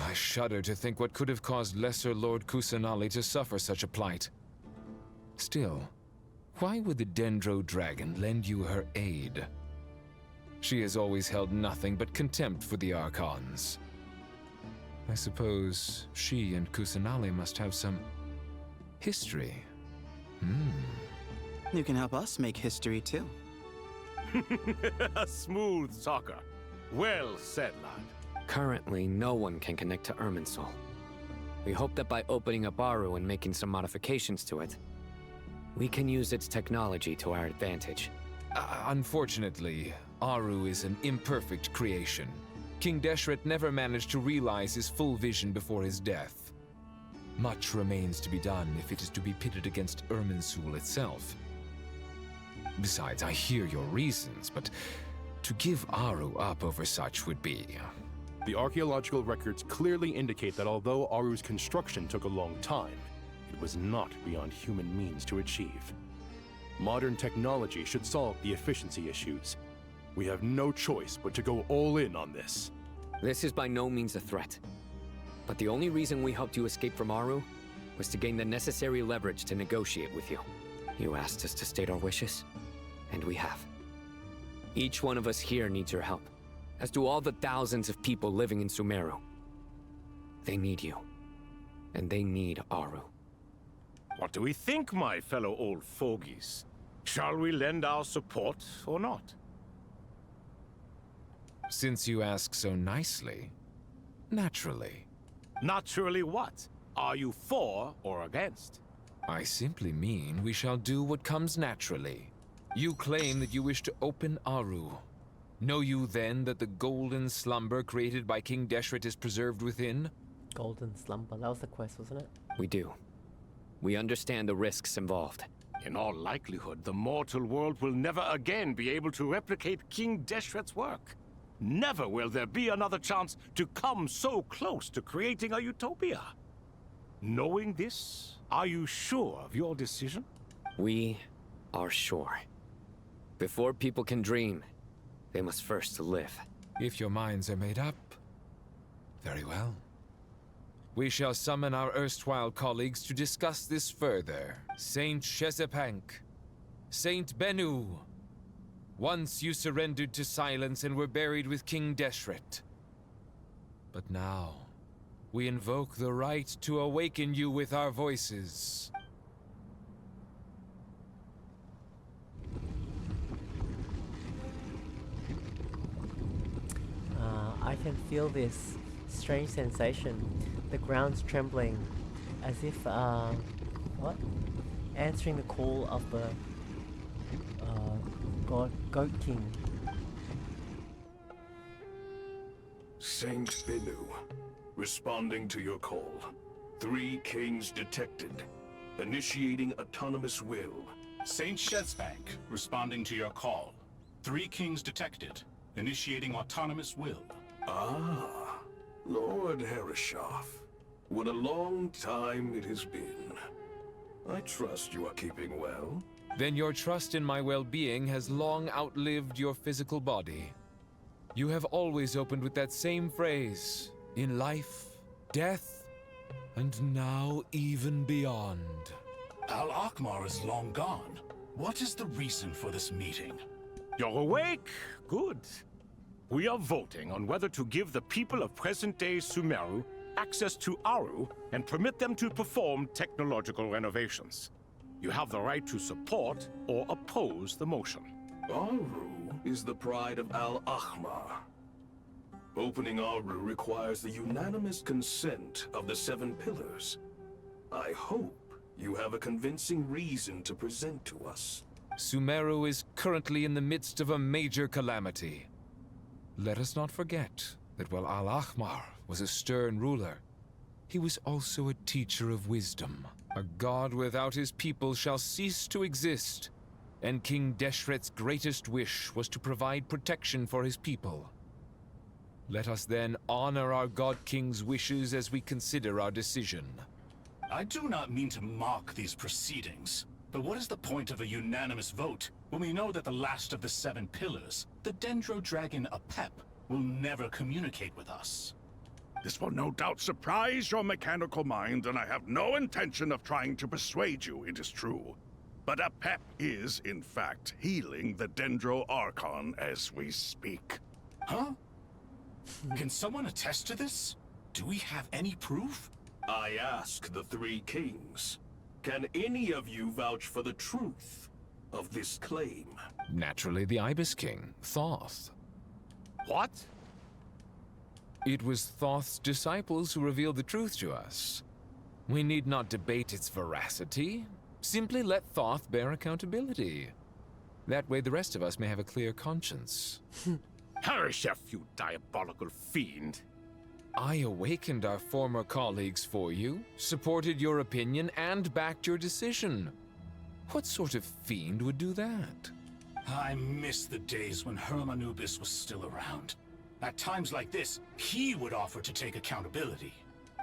I shudder to think what could have caused Lesser Lord Kusanali to suffer such a plight. Still, why would the Dendro Dragon lend you her aid? She has always held nothing but contempt for the Archons. I suppose she and Kusanali must have some history. You can help us make history too. A smooth talker. Well said, lad. Currently, no one can connect to Irminsul. We hope that by opening up Aru and making some modifications to it, we can use its technology to our advantage. Unfortunately, Aru is an imperfect creation. King Deshret never managed to realize his full vision before his death. Much remains to be done if it is to be pitted against Irminsul itself. Besides, I hear your reasons, but to give Aru up over such would be... The archaeological records clearly indicate that although Aru's construction took a long time, it was not beyond human means to achieve. Modern technology should solve the efficiency issues. We have no choice but to go all in on this. This is by no means a threat. But the only reason we helped you escape from Aru was to gain the necessary leverage to negotiate with you. You asked us to state our wishes, and we have. Each one of us here needs your help, as do all the thousands of people living in Sumeru. They need you, and they need Aru. What do we think, my fellow old fogies? Shall we lend our support or not? Since you ask so nicely, naturally. Naturally what? Are you for or against? I simply mean we shall do what comes naturally. You claim that you wish to open Aru. Know you then that the golden slumber created by King Deshret is preserved within? Golden slumber, that was the quest, wasn't it? We do. We understand the risks involved. In all likelihood, the mortal world will never again be able to replicate King Deshret's work. Never will there be another chance to come so close to creating a utopia. Knowing this, are you sure of your decision? We are sure. Before people can dream, they must first live. If your minds are made up, very well. We shall summon our erstwhile colleagues to discuss this further. Saint Shezepank, Saint Bennu. Once you surrendered to silence and were buried with King Deshret. But now, we invoke the right to awaken you with our voices. I can feel this strange sensation. The ground's trembling, as if, what? Answering the call of the, Goat King. Saint Bennu, responding to your call. 3 kings detected. Initiating autonomous will. Saint Shezbank, responding to your call. 3 kings detected. Initiating autonomous will. Ah, Lord Herreshoff. What a long time it has been. I trust you are keeping well. Then your trust in my well-being has long outlived your physical body. You have always opened with that same phrase, in life, death, and now even beyond. Al-Akhmar is long gone. What is the reason for this meeting? You're awake? Good. We are voting on whether to give the people of present-day Sumeru access to Aru and permit them to perform technological renovations. You have the right to support or oppose the motion. Aru is the pride of Al-Akhmar. Opening Aru requires the unanimous consent of the 7 pillars. I hope you have a convincing reason to present to us. Sumeru is currently in the midst of a major calamity. Let us not forget that while Al-Akhmar was a stern ruler, he was also a teacher of wisdom. A god without his people shall cease to exist, and King Deshret's greatest wish was to provide protection for his people. Let us then honor our God King's wishes as we consider our decision. I do not mean to mock these proceedings, but what is the point of a unanimous vote when we know that the last of the 7 pillars, the Dendro Dragon Apep, will never communicate with us? This will no doubt surprise your mechanical mind, and I have no intention of trying to persuade you it is true. But Apep is, in fact, healing the Dendro Archon as we speak. Huh? Can someone attest to this? Do we have any proof? I ask the 3 kings. Can any of you vouch for the truth of this claim? Naturally, the Ibis King, Thoth. What? It was Thoth's disciples who revealed the truth to us. We need not debate its veracity. Simply let Thoth bear accountability. That way the rest of us may have a clear conscience. Harishef, you diabolical fiend. I awakened our former colleagues for you, supported your opinion, and backed your decision. What sort of fiend would do that? I miss the days when Hermanubis was still around. At times like this, he would offer to take accountability.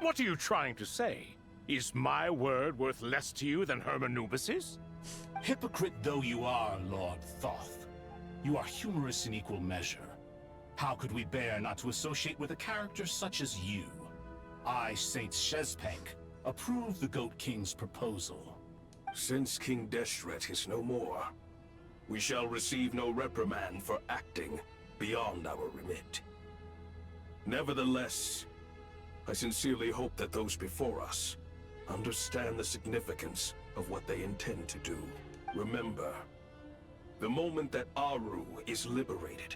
What are you trying to say? Is my word worth less to you than Hermanubis's? Hypocrite though you are, Lord Thoth, you are humorous in equal measure. How could we bear not to associate with a character such as you? I, Saint Shezpank, approve the Goat King's proposal. Since King Deshret is no more, we shall receive no reprimand for acting beyond our remit. Nevertheless, I sincerely hope that those before us understand the significance of what they intend to do. Remember, the moment that Aru is liberated,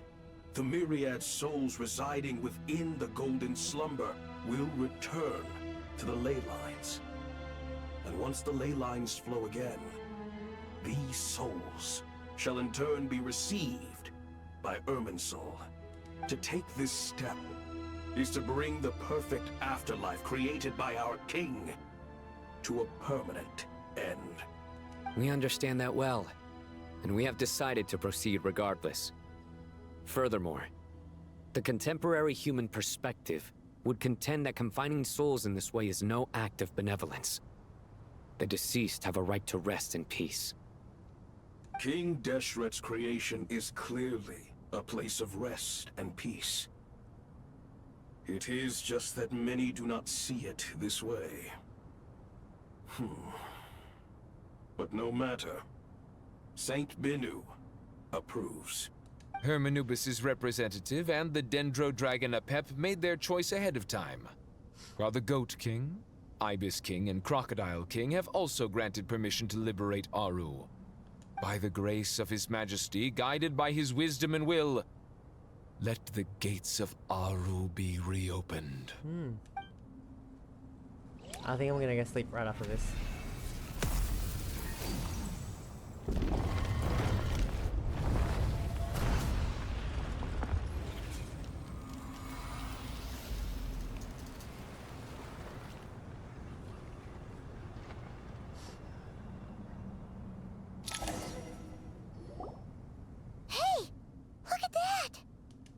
the myriad souls residing within the Golden Slumber will return to the ley lines. And once the ley lines flow again, these souls shall in turn be received by Irminsul. To take this step is to bring the perfect afterlife created by our king to a permanent end. We understand that well, and we have decided to proceed regardless. Furthermore, the contemporary human perspective would contend that confining souls in this way is no act of benevolence. The deceased have a right to rest in peace. King Deshret's creation is clearly a place of rest and peace. It is just that many do not see it this way. But no matter. Saint Binu approves. Hermanubis' representative and the Dendro Dragon Apep made their choice ahead of time, while the Goat King, Ibis King, and Crocodile King have also granted permission to liberate Aru. By the grace of His Majesty, guided by his wisdom and will, let the gates of Aru be reopened. I think I'm gonna go sleep right after this.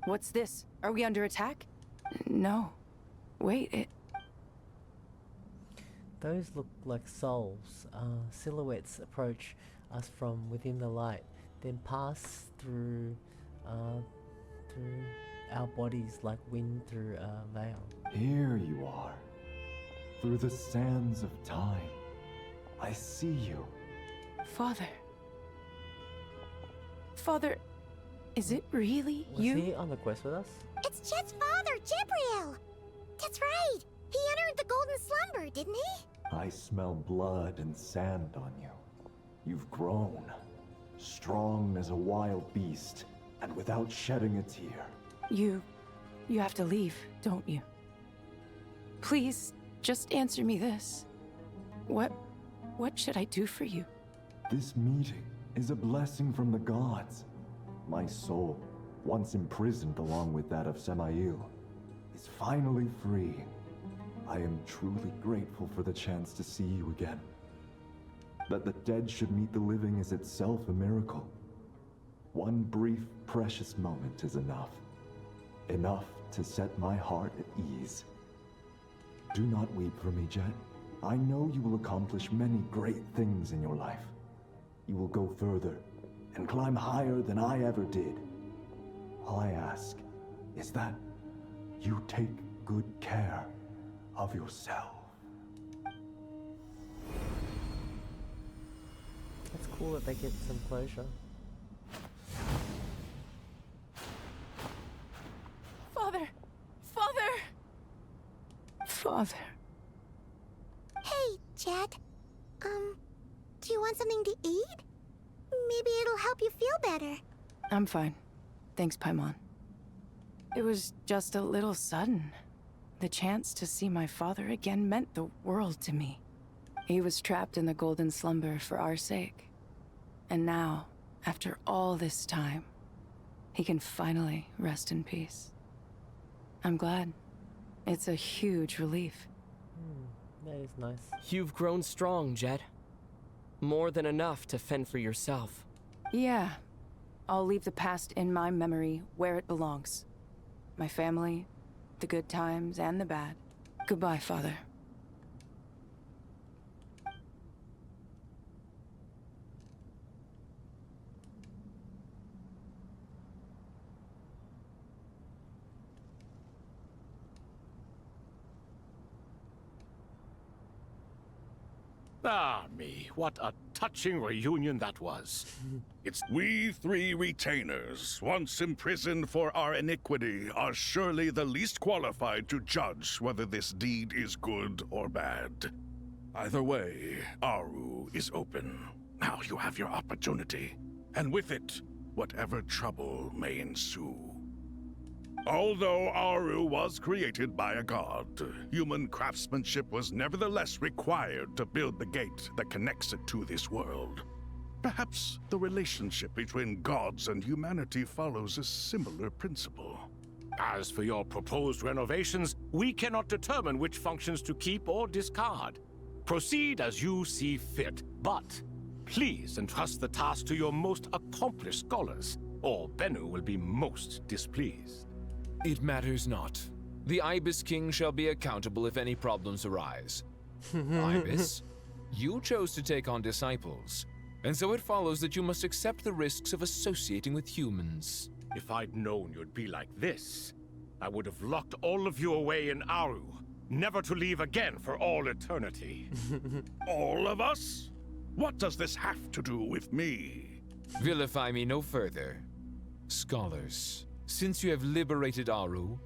What's this? Are we under attack? No. Wait, Those look like souls. Silhouettes approach us from within the light, then pass through our bodies like wind through a veil. Here you are. Through the sands of time. I see you. Father. Father, is it really you? Was he on the quest with us? It's Jet's father, Jibriel! That's right! He entered the Golden Slumber, didn't he? I smell blood and sand on you. You've grown. Strong as a wild beast, and without shedding a tear. You have to leave, don't you? Please, just answer me this. What should I do for you? This meeting is a blessing from the gods. My soul, once imprisoned along with that of Semail, is finally free. I am truly grateful for the chance to see you again. That the dead should meet the living is itself a miracle. One brief, precious moment is enough. Enough to set my heart at ease. Do not weep for me, Jet. I know you will accomplish many great things in your life. You will go further and climb higher than I ever did. All I ask is that you take good care of yourself. It's cool that they get some closure. Father! Father! Father. Hey, Jet. Do you want something to eat? Maybe it'll help you feel better. I'm fine. Thanks, Paimon. It was just a little sudden. The chance to see my father again meant the world to me. He was trapped in the Golden Slumber for our sake. And now, after all this time, he can finally rest in peace. I'm glad. It's a huge relief. That is nice. You've grown strong, Jet. More than enough to fend for yourself. Yeah. I'll leave the past in my memory where it belongs. My family, the good times and the bad. Goodbye, Father. Ah, me, what a touching reunion that was. We three retainers, once imprisoned for our iniquity, are surely the least qualified to judge whether this deed is good or bad. Either way, Aru is open. Now you have your opportunity, and with it, whatever trouble may ensue. Although Aru was created by a god, human craftsmanship was nevertheless required to build the gate that connects it to this world. Perhaps the relationship between gods and humanity follows a similar principle. As for your proposed renovations, we cannot determine which functions to keep or discard. Proceed as you see fit, but please entrust the task to your most accomplished scholars, or Bennu will be most displeased. It matters not. The Ibis King shall be accountable if any problems arise. Ibis, you chose to take on disciples, and so it follows that you must accept the risks of associating with humans. If I'd known you'd be like this, I would have locked all of you away in Aru, never to leave again for all eternity. All of us? What does this have to do with me? Vilify me no further. Scholars, since you have liberated Aru,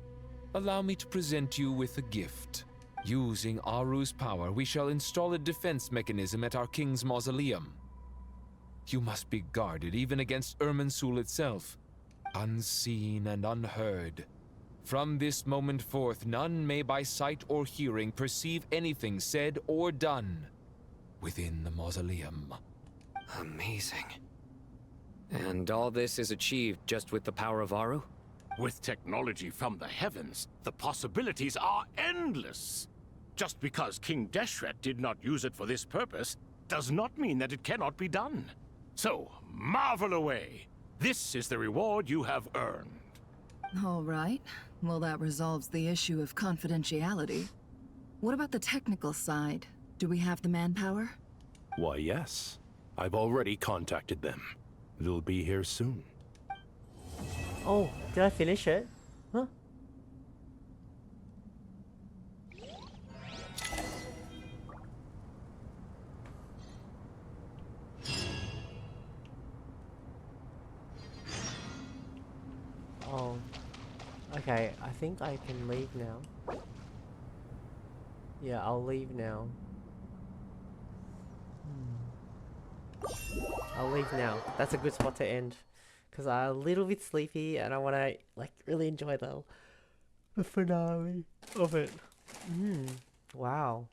allow me to present you with a gift. Using Aru's power, we shall install a defense mechanism at our king's mausoleum. You must be guarded even against Irminsul itself, unseen and unheard. From this moment forth, none may by sight or hearing perceive anything said or done within the mausoleum. Amazing. And all this is achieved just with the power of Aru? With technology from the heavens, the possibilities are endless. Just because King Deshret did not use it for this purpose does not mean that it cannot be done. So, marvel away. This is the reward you have earned. All right. Well, that resolves the issue of confidentiality. What about the technical side? Do we have the manpower? Why, yes. I've already contacted them. They'll be here soon. Oh, did I finish it? Huh? Oh. Okay, I think I can leave now. Yeah, I'll leave now. I'll leave now. That's a good spot to end. Because I'm a little bit sleepy and I want to like really enjoy the finale of it. Wow.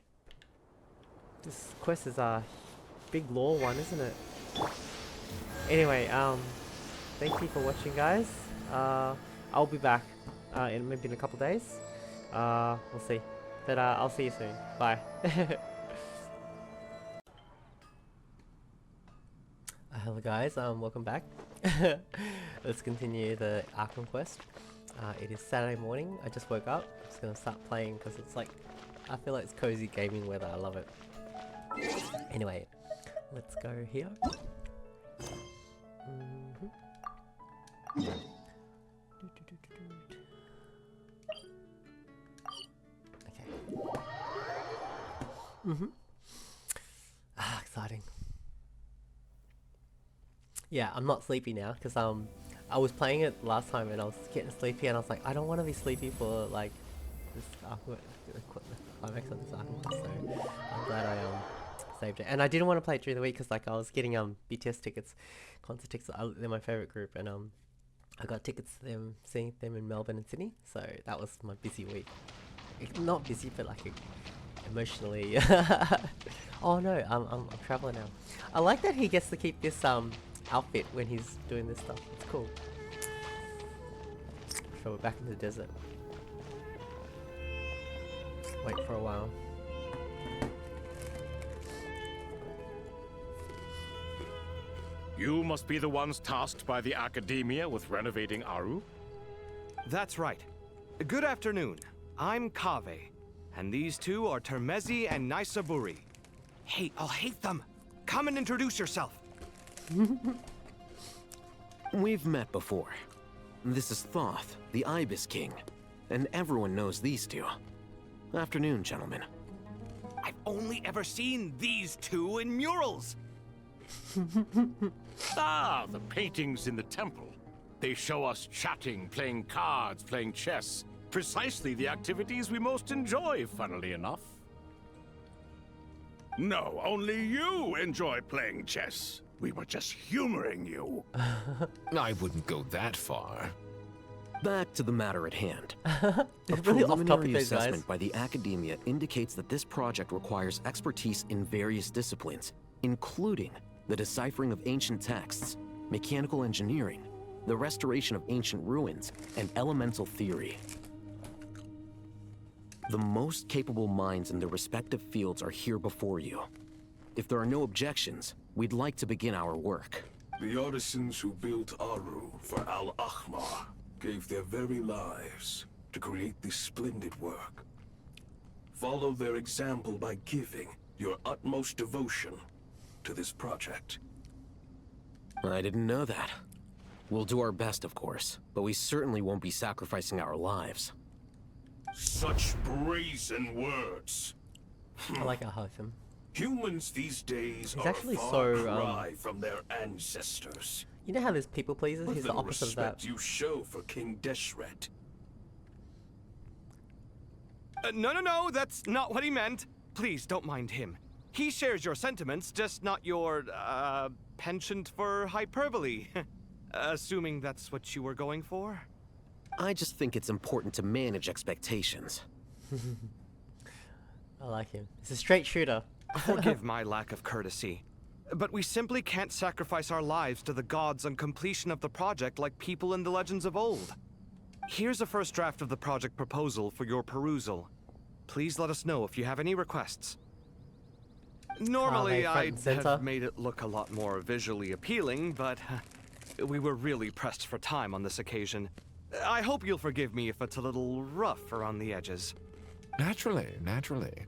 This quest is a big lore one, isn't it? Anyway, thank you for watching, guys. I'll be back in maybe in a couple days. We'll see. But I'll see you soon. Bye. Hello guys, welcome back. Let's continue the Archon quest. It is Saturday morning. I just woke up. I'm just gonna start playing because it's like, I feel like it's cozy gaming weather. I love it. Anyway, let's go here. Okay. Exciting. Yeah, I'm not sleepy now because I was playing it last time and I was getting sleepy and I was like, I don't want to be sleepy for like this climax of this Archon quest, so I'm glad I saved it. And I didn't want to play it during the week because like I was getting BTS tickets, concert tickets. They're my favorite group, and I got tickets to them, seeing them in Melbourne and Sydney. So that was my busy week. Not busy, but like emotionally. Oh no, I'm traveling now. I like that he gets to keep this outfit when he's doing this stuff. It's cool. So we're back in the desert. Wait for a while. You must be the ones tasked by the Academia with renovating Aru? That's right. Good afternoon. I'm Kaveh, and these two are Termezi and Naisaburi. Hey, I'll hate them. Come and introduce yourself. We've met before. This is Thoth, the Ibis King, and everyone knows these two. Afternoon, gentlemen. I've only ever seen these two in murals. Ah, the paintings in the temple. They show us chatting, playing cards, playing chess. Precisely the activities we most enjoy, funnily enough. No, only you enjoy playing chess. We were just humoring you. I wouldn't go that far. Back to the matter at hand. They're A really off topic, preliminary those guys. assessment by the academia indicates that this project requires expertise in various disciplines, including the deciphering of ancient texts, mechanical engineering, the restoration of ancient ruins, and elemental theory. The most capable minds in their respective fields are here before you. If there are no objections, we'd like to begin our work. The artisans who built Aru for Al-Ahmar gave their very lives to create this splendid work. Follow their example by giving your utmost devotion to this project. I didn't know that. We'll do our best, of course, but we certainly won't be sacrificing our lives. Such brazen words. I like how him. Humans these days He's are actually a far so, cry from their ancestors. You know how there's people pleasers? What He's the little opposite of that. respect you show for King Deshret. No, that's not what he meant. Please don't mind him. He shares your sentiments, just not your, penchant for hyperbole. Assuming that's what you were going for? I just think it's important to manage expectations. I like him. It's a straight shooter. Forgive my lack of courtesy, but we simply can't sacrifice our lives to the gods on completion of the project like people in the legends of old. Here's a first draft of the project proposal for your perusal. Please let us know if you have any requests. Normally, I'd have made it look a lot more visually appealing, but we were really pressed for time on this occasion. I hope you'll forgive me if it's a little rough around the edges. Naturally, naturally.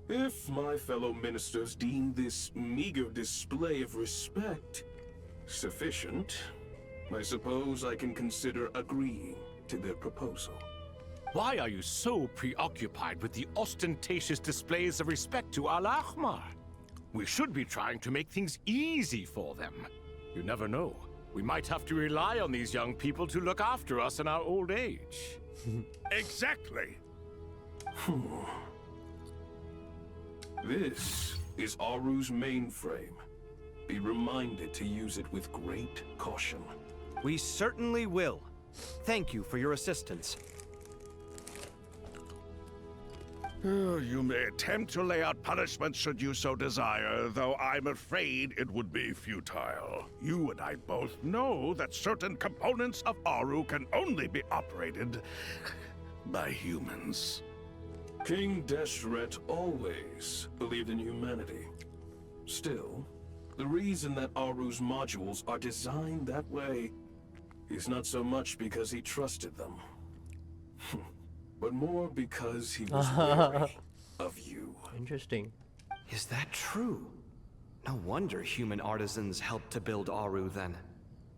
If my fellow ministers deem this meager display of respect sufficient, I suppose I can consider agreeing to their proposal. Why are you so preoccupied with the ostentatious displays of respect to Al-Ahmar? We should be trying to make things easy for them. You never know. We might have to rely on these young people to look after us in our old age. Exactly. This is Aru's mainframe. Be reminded to use it with great caution. We certainly will. Thank you for your assistance. You may attempt to lay out punishment should you so desire, though I'm afraid it would be futile. You and I both know that certain components of Aru can only be operated by humans. King Deshret always believed in humanity. Still, the reason that Aru's modules are designed that way is not so much because he trusted them, but more because he was wary of you. Interesting. Is that true? No wonder human artisans helped to build Aru then.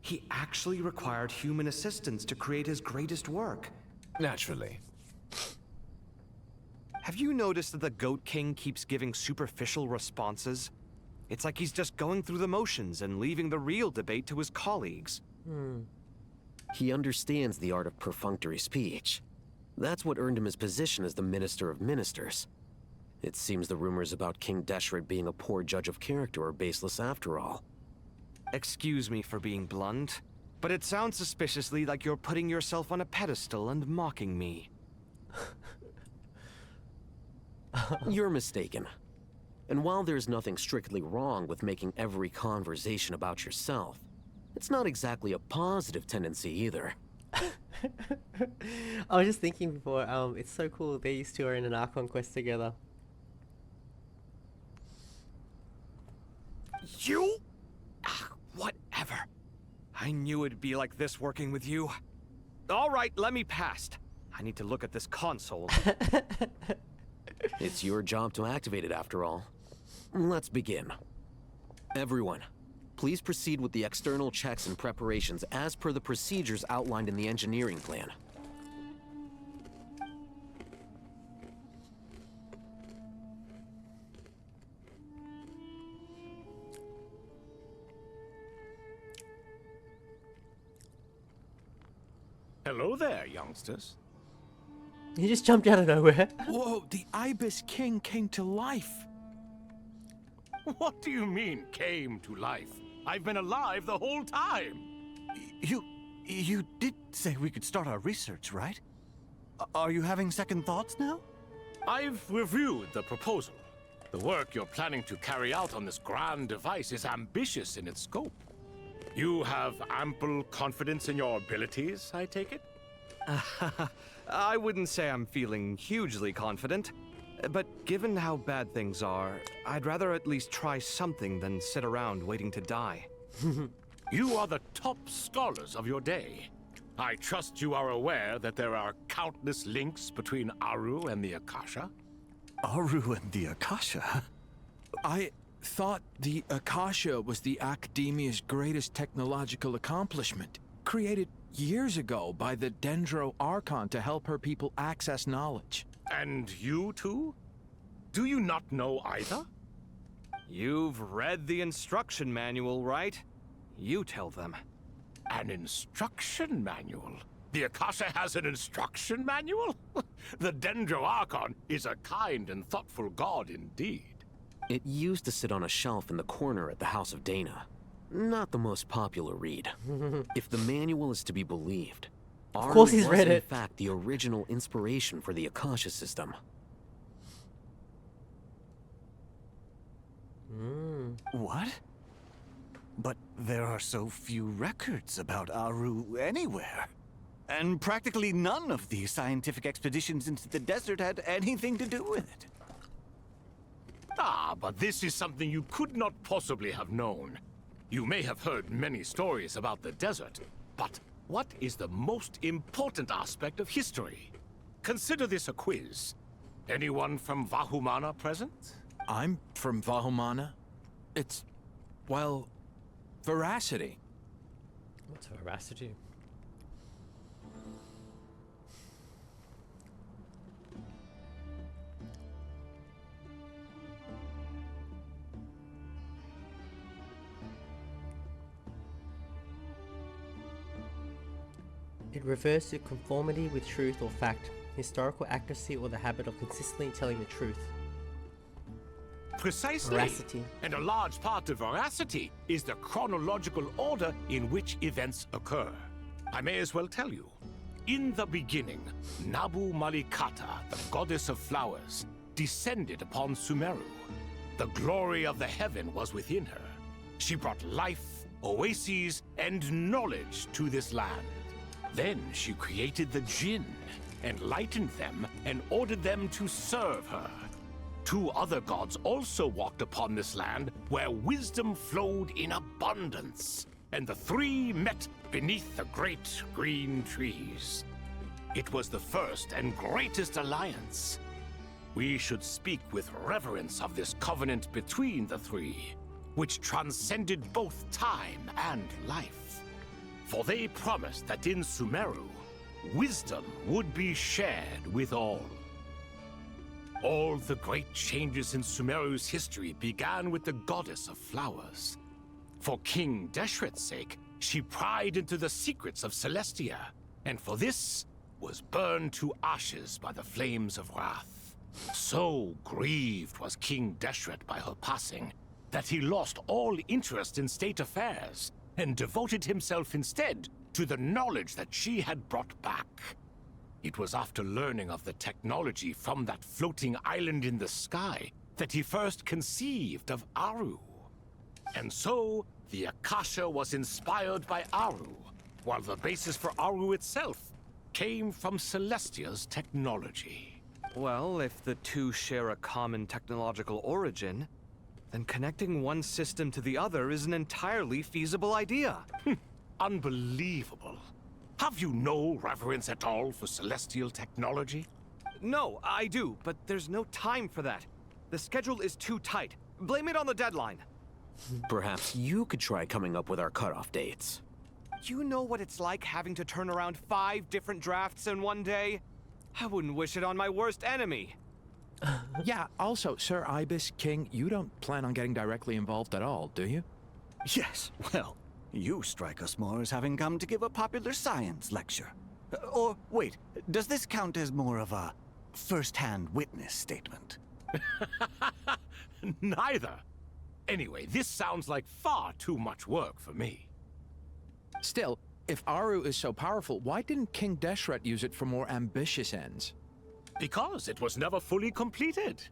He actually required human assistance to create his greatest work. Naturally. Have you noticed that the Goat King keeps giving superficial responses? It's like he's just going through the motions and leaving the real debate to his colleagues. He understands the art of perfunctory speech. That's what earned him his position as the Minister of Ministers. It seems the rumors about King Deshret being a poor judge of character are baseless after all. Excuse me for being blunt, but it sounds suspiciously like you're putting yourself on a pedestal and mocking me. You're mistaken. And while there's nothing strictly wrong with making every conversation about yourself, it's not exactly a positive tendency either. I was just thinking before, it's so cool these two are in an Archon quest together. You? Whatever. I knew it'd be like this working with you. All right, let me past. I need to look at this console. It's your job to activate it after all. Let's begin. Everyone, please proceed with the external checks and preparations as per the procedures outlined in the engineering plan. Hello there, youngsters. He just jumped out of nowhere. Whoa, the Ibis King came to life. What do you mean, came to life? I've been alive the whole time. You did say we could start our research, right? Are you having second thoughts now? I've reviewed the proposal. The work you're planning to carry out on this grand device is ambitious in its scope. You have ample confidence in your abilities, I take it? I wouldn't say I'm feeling hugely confident, but given how bad things are, I'd rather at least try something than sit around waiting to die. You are the top scholars of your day. I trust you are aware that there are countless links between Aru and the Akasha? Aru and the Akasha? I thought the Akasha was the Academia's greatest technological accomplishment, created years ago by the Dendro Archon to help her people access knowledge. And you too? Do you not know either? You've read the instruction manual, right? You tell them. An instruction manual? The Akasha has an instruction manual? The Dendro Archon is a kind and thoughtful god indeed. It used to sit on a shelf in the corner at the House of Dana. Not the most popular read. If the manual is to be believed, of course he's read it. In fact, the original inspiration for the Akasha system. What? But there are so few records about Aru anywhere. And practically none of the scientific expeditions into the desert had anything to do with it. Ah, but this is something you could not possibly have known. You may have heard many stories about the desert, but what is the most important aspect of history? Consider this a quiz. Anyone from Vahumana present? I'm from Vahumana. It's, well, veracity. What's veracity? It refers to conformity with truth or fact, historical accuracy, or the habit of consistently telling the truth. Precisely. Veracity. And a large part of veracity is the chronological order in which events occur. I may as well tell you. In the beginning, Nabu Malikata, the goddess of flowers, descended upon Sumeru. The glory of the heaven was within her. She brought life, oases, and knowledge to this land. Then she created the Jinn, enlightened them, and ordered them to serve her. Two other gods also walked upon this land where wisdom flowed in abundance, and the three met beneath the great green trees. It was the first and greatest alliance. We should speak with reverence of this covenant between the three, which transcended both time and life. For they promised that in Sumeru, wisdom would be shared with all. All the great changes in Sumeru's history began with the goddess of flowers. For King Deshret's sake, she pried into the secrets of Celestia, and for this was burned to ashes by the flames of wrath. So grieved was King Deshret by her passing, that he lost all interest in state affairs, and devoted himself instead to the knowledge that she had brought back. It was after learning of the technology from that floating island in the sky that he first conceived of Aru. And so, the Akasha was inspired by Aru, while the basis for Aru itself came from Celestia's technology. Well, if the two share a common technological origin, then connecting one system to the other is an entirely feasible idea. Unbelievable. Have you no reverence at all for celestial technology? No, I do, but there's no time for that. The schedule is too tight. Blame it on the deadline. Perhaps you could try coming up with our cutoff dates. You know what it's like having to turn around 5 different drafts in one day? I wouldn't wish it on my worst enemy. Yeah, also, Sir Ibis King, you don't plan on getting directly involved at all, do you? Yes, well, you strike us more as having come to give a popular science lecture. Or, wait, does this count as more of a first-hand witness statement? Neither. Anyway, this sounds like far too much work for me. Still, if Aru is so powerful, why didn't King Deshret use it for more ambitious ends? Because it was never fully completed.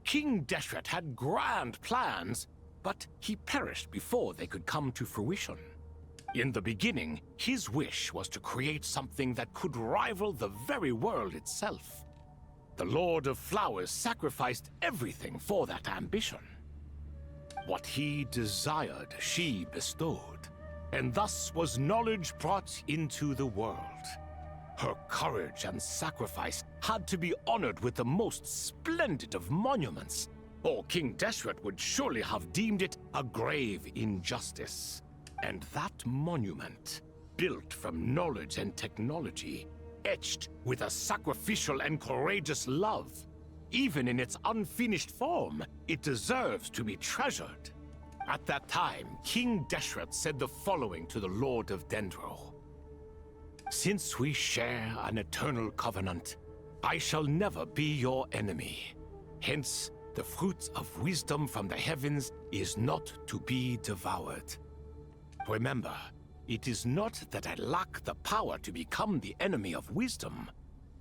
King Deshret had grand plans, but he perished before they could come to fruition. In the beginning, his wish was to create something that could rival the very world itself. The Lord of Flowers sacrificed everything for that ambition. What he desired, she bestowed, and thus was knowledge brought into the world. Her courage and sacrifice had to be honored with the most splendid of monuments, or King Deshret would surely have deemed it a grave injustice. And that monument, built from knowledge and technology, etched with a sacrificial and courageous love, even in its unfinished form, it deserves to be treasured. At that time, King Deshret said the following to the Lord of Dendro. Since we share an eternal covenant, I shall never be your enemy. Hence, the fruit of wisdom from the heavens is not to be devoured. Remember, it is not that I lack the power to become the enemy of wisdom.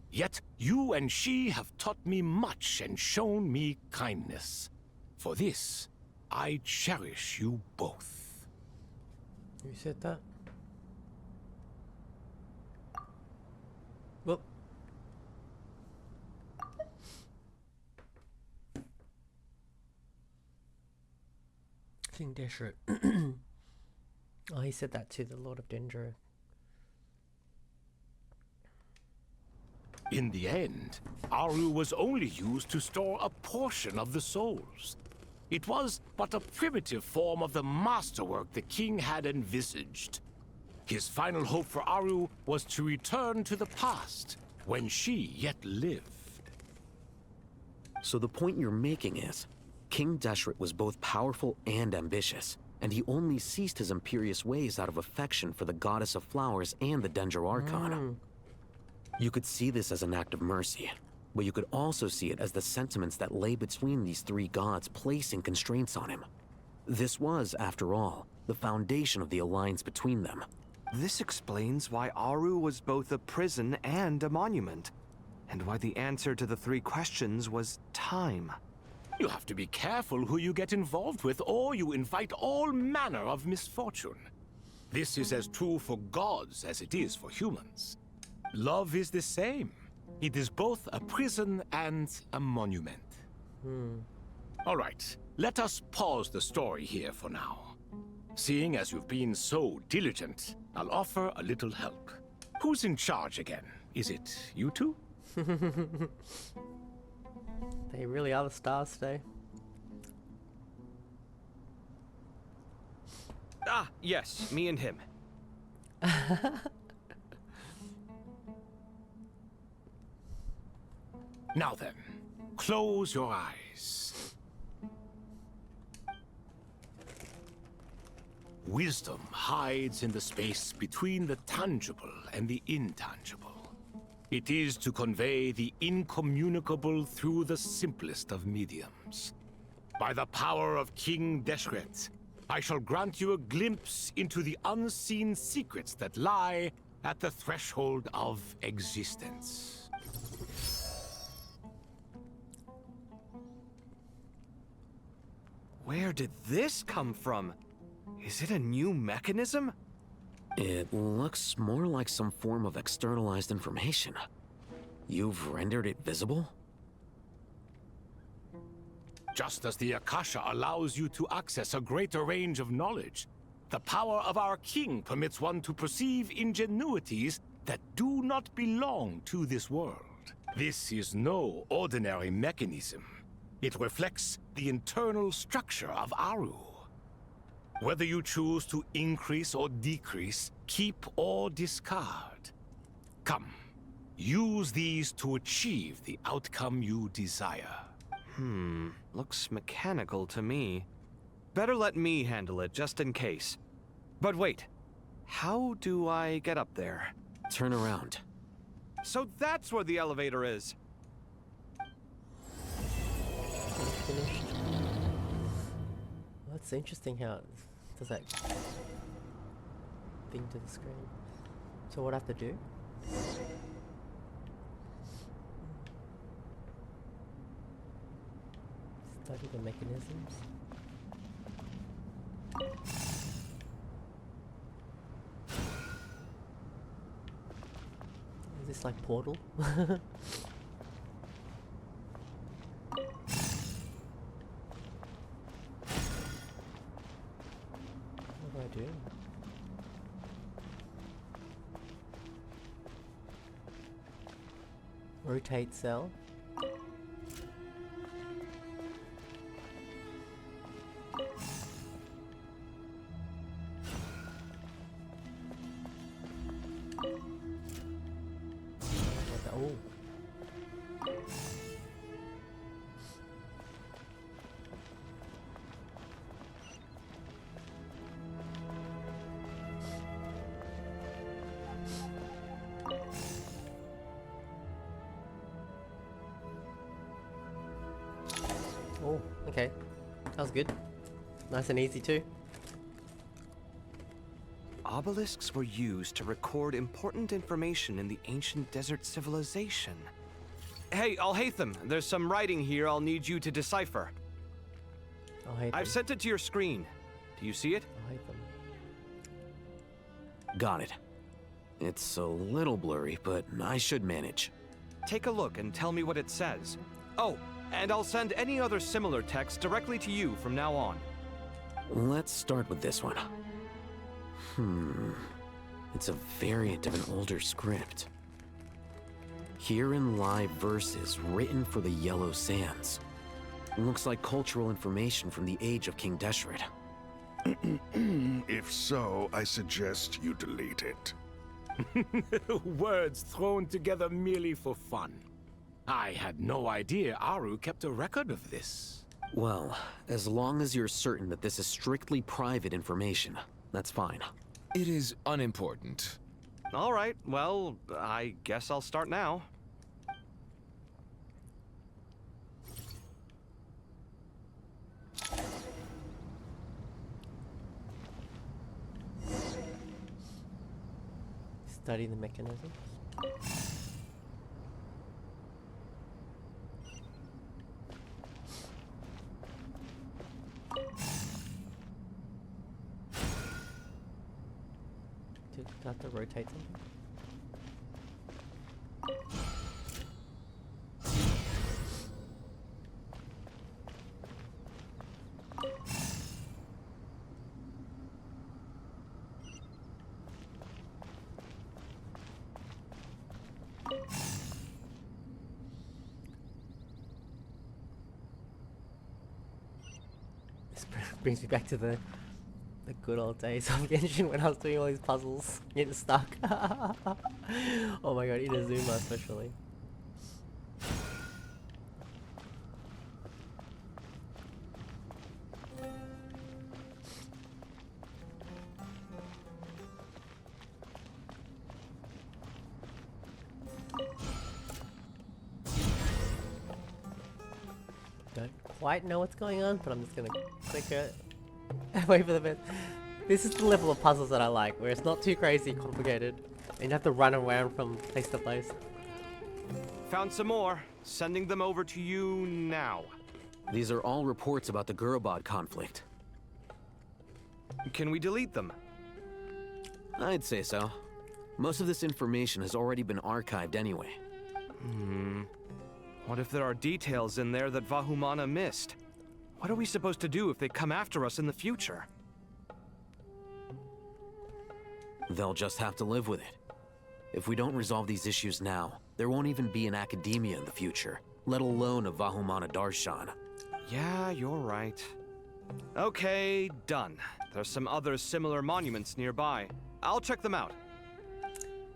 Yet you and she have taught me much and shown me kindness. For this, I cherish you both. Who said that? Well, King Deshret. Oh, he said that to the Lord of Dendro. In the end, Aru was only used to store a portion of the souls. It was but a primitive form of the masterwork the king had envisaged. His final hope for Aru was to return to the past, when she yet lived. So the point you're making is, King Deshret was both powerful and ambitious, and he only ceased his imperious ways out of affection for the Goddess of Flowers and the Dendro Archon. You could see this as an act of mercy, but you could also see it as the sentiments that lay between these three gods placing constraints on him. This was, after all, the foundation of the alliance between them. This explains why Aru was both a prison and a monument, and why the answer to the three questions was time. You have to be careful who you get involved with, or you invite all manner of misfortune. This is as true for gods as it is for humans. Love is the same. It is both a prison and a monument. All right, let us pause the story here for now. Seeing as you've been so diligent, I'll offer a little help. Who's in charge again? Is it you two? They really are the stars today. Ah, yes, me and him. Now then, close your eyes. Wisdom hides in the space between the tangible and the intangible. It is to convey the incommunicable through the simplest of mediums. By the power of King Deshret, I shall grant you a glimpse into the unseen secrets that lie at the threshold of existence. Where did this come from? Is it a new mechanism? It looks more like some form of externalized information. You've rendered it visible? Just as the Akasha allows you to access a greater range of knowledge, the power of our king permits one to perceive ingenuities that do not belong to this world. This is no ordinary mechanism. It reflects the internal structure of Aru. Whether you choose to increase or decrease, keep or discard. Come, use these to achieve the outcome you desire. Looks mechanical to me. Better let me handle it, just in case. But wait, how do I get up there? Turn around. So that's where the elevator is. Finished. Well, it's interesting how it does that thing to the screen. So what I have to do? Study the mechanisms. Is this like Portal? What do I do? Rotate cell. Oh. Oh, okay. That was good. Nice and easy too. Obelisks were used to record important information in the ancient desert civilization. Hey, Alhaitham, there's some writing here I'll need you to decipher. I've sent it to your screen. Do you see it? Got it. It's a little blurry, but I should manage. Take a look and tell me what it says. Oh, and I'll send any other similar text directly to you from now on. Let's start with this one. It's a variant of an older script. Herein lie verses written for the Yellow Sands. Looks like cultural information from the age of King Deshret. If so, I suggest you delete it. Words thrown together merely for fun. I had no idea Aru kept a record of this. Well, as long as you're certain that this is strictly private information, that's fine. It is unimportant. All right, well, I guess I'll start now. Study the mechanisms. Do I have to rotate something? This brings me back to the good old days of Genshin when I was doing all these puzzles, getting stuck. Oh my god, Inazuma especially. Don't quite know what's going on, but I'm just gonna click it. Wait for the bit. This is the level of puzzles that I like, where it's not too crazy complicated, and you have to run around from place to place. Found some more. Sending them over to you now. These are all reports about the Gurabad conflict. Can we delete them? I'd say so. Most of this information has already been archived anyway. What if there are details in there that Vahumana missed? What are we supposed to do if they come after us in the future? They'll just have to live with it. If we don't resolve these issues now, there won't even be an academia in the future, let alone a Vahumana Darshan. Yeah, you're right. Okay, done. There's some other similar monuments nearby. I'll check them out.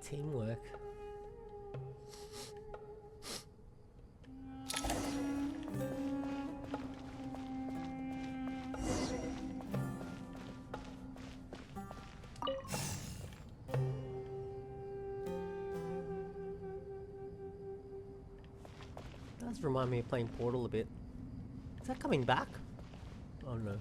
Teamwork. Does remind me of playing Portal a bit. Is that coming back? Oh no.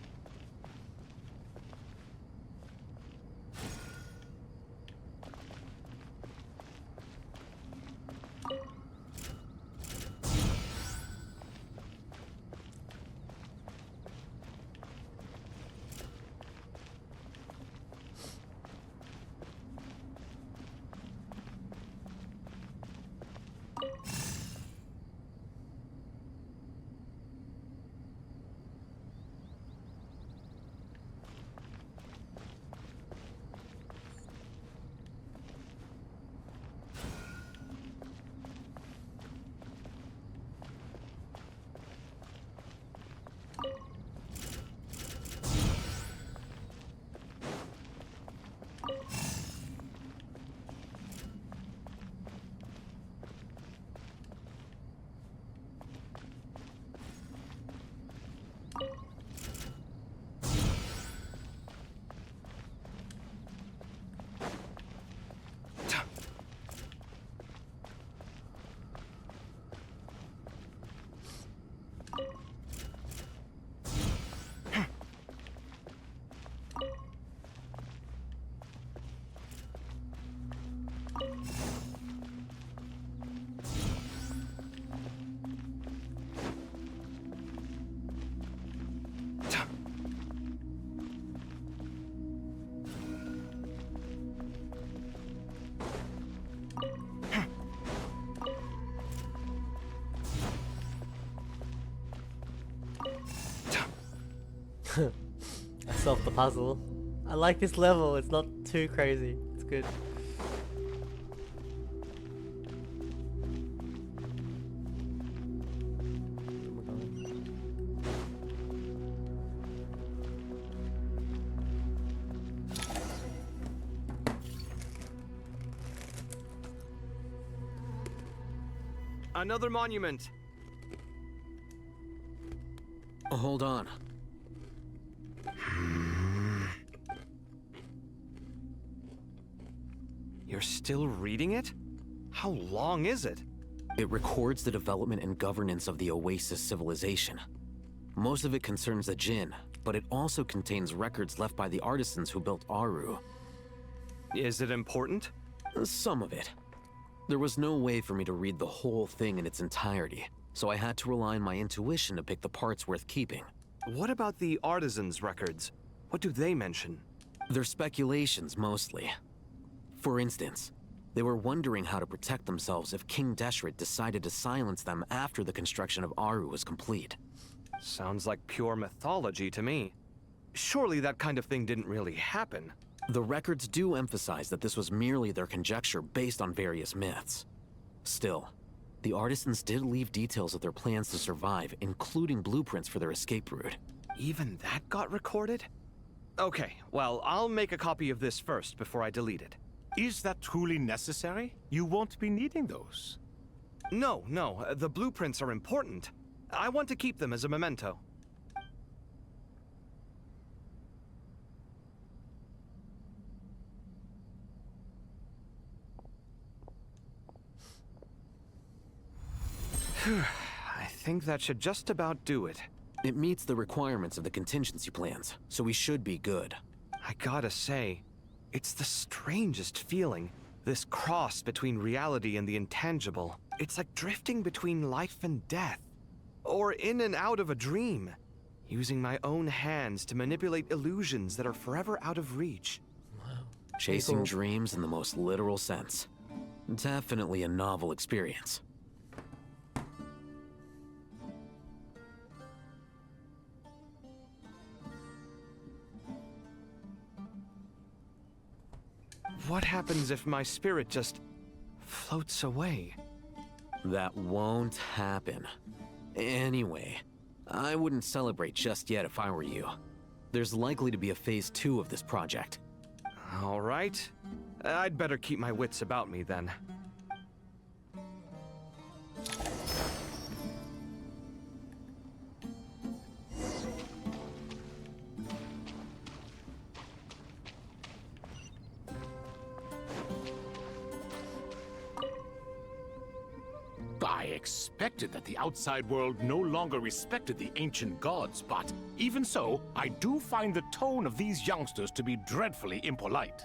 I solved the puzzle. I like this level, it's not too crazy. It's good. Another monument. Hold on. You're still reading it? How long is it? It records the development and governance of the Oasis civilization. Most of it concerns the Jinn, but it also contains records left by the artisans who built Aru. Is it important? Some of it. There was no way for me to read the whole thing in its entirety, so I had to rely on my intuition to pick the parts worth keeping. What about the artisans' records? What do they mention? They're speculations, mostly. For instance, they were wondering how to protect themselves if King Deshret decided to silence them after the construction of Aru was complete. Sounds like pure mythology to me. Surely that kind of thing didn't really happen. The records do emphasize that this was merely their conjecture based on various myths. Still, the artisans did leave details of their plans to survive, including blueprints for their escape route. Even that got recorded? Okay, well, I'll make a copy of this first before I delete it. Is that truly necessary? You won't be needing those. No, the blueprints are important. I want to keep them as a memento. I think that should just about do it. It meets the requirements of the contingency plans, so we should be good. I gotta say, it's the strangest feeling. This cross between reality and the intangible. It's like drifting between life and death. Or in and out of a dream. Using my own hands to manipulate illusions that are forever out of reach. Wow. Chasing dreams in the most literal sense. Definitely a novel experience. What happens if my spirit just floats away? That won't happen. Anyway, I wouldn't celebrate just yet if I were you. There's likely to be a phase 2 of this project. All right. I'd better keep my wits about me then. I expected that the outside world no longer respected the ancient gods, but even so, I do find the tone of these youngsters to be dreadfully impolite.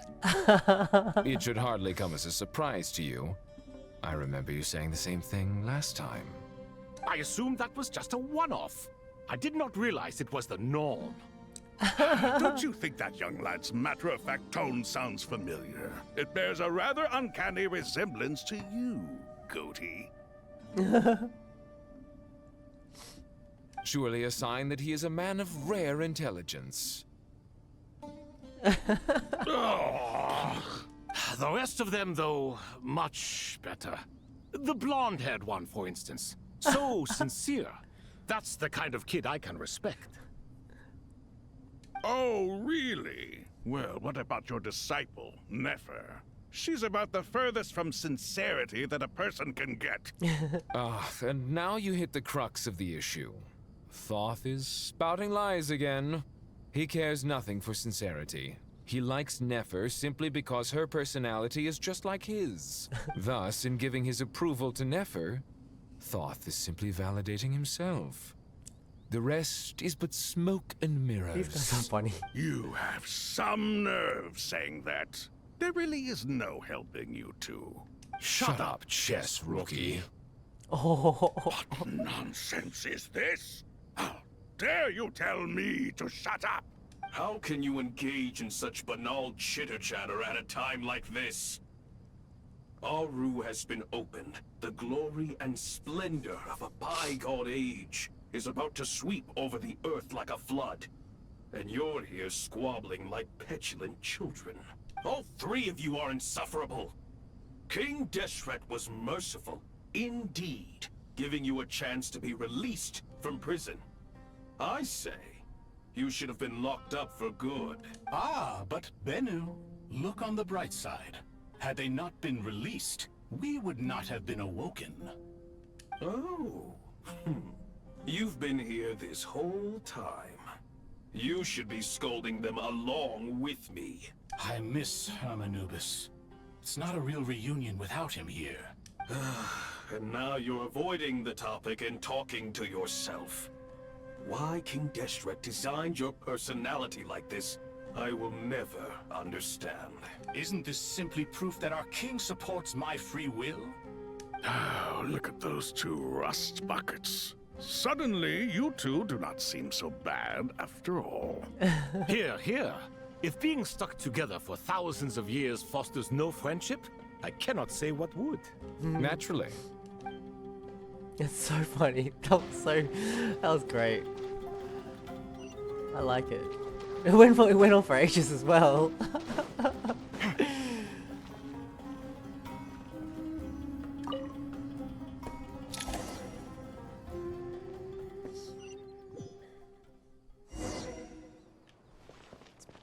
It should hardly come as a surprise to you. I remember you saying the same thing last time. I assumed that was just a one-off. I did not realize it was the norm. Don't you think that young lad's matter-of-fact tone sounds familiar? It bears a rather uncanny resemblance to you, Goatee. Surely a sign that he is a man of rare intelligence. Oh, the rest of them, though, much better. The blonde-haired one, for instance. So sincere. That's the kind of kid I can respect. Oh, really? Well, what about your disciple, Nefer? She's about the furthest from sincerity that a person can get. And now you hit the crux of the issue. Thoth is spouting lies again. He cares nothing for sincerity. He likes Nefer simply because her personality is just like his. Thus, in giving his approval to Nefer, Thoth is simply validating himself. The rest is but smoke and mirrors. These guys are funny. You have some nerve saying that. There really is no helping you two. Shut up, chess rookie. Oh. What nonsense is this? How dare you tell me to shut up? How can you engage in such banal chitter-chatter at a time like this? Aru has been opened. The glory and splendor of a bygone age is about to sweep over the earth like a flood. And you're here squabbling like petulant children. All three of you are insufferable. King Deshret was merciful, indeed, giving you a chance to be released from prison. I say, you should have been locked up for good. Ah, but Bennu, look on the bright side. Had they not been released, we would not have been awoken. Oh. You've been here this whole time. You should be scolding them along with me. I miss Hermanubis. It's not a real reunion without him here. And now you're avoiding the topic and talking to yourself. Why King Deshret designed your personality like this, I will never understand. Isn't this simply proof that our king supports my free will? Oh, look at those two rust buckets. Suddenly, you two do not seem so bad after all. Here. If being stuck together for thousands of years fosters no friendship, I cannot say what would. Naturally. It's so funny. That was great. I like it. It went on for ages as well.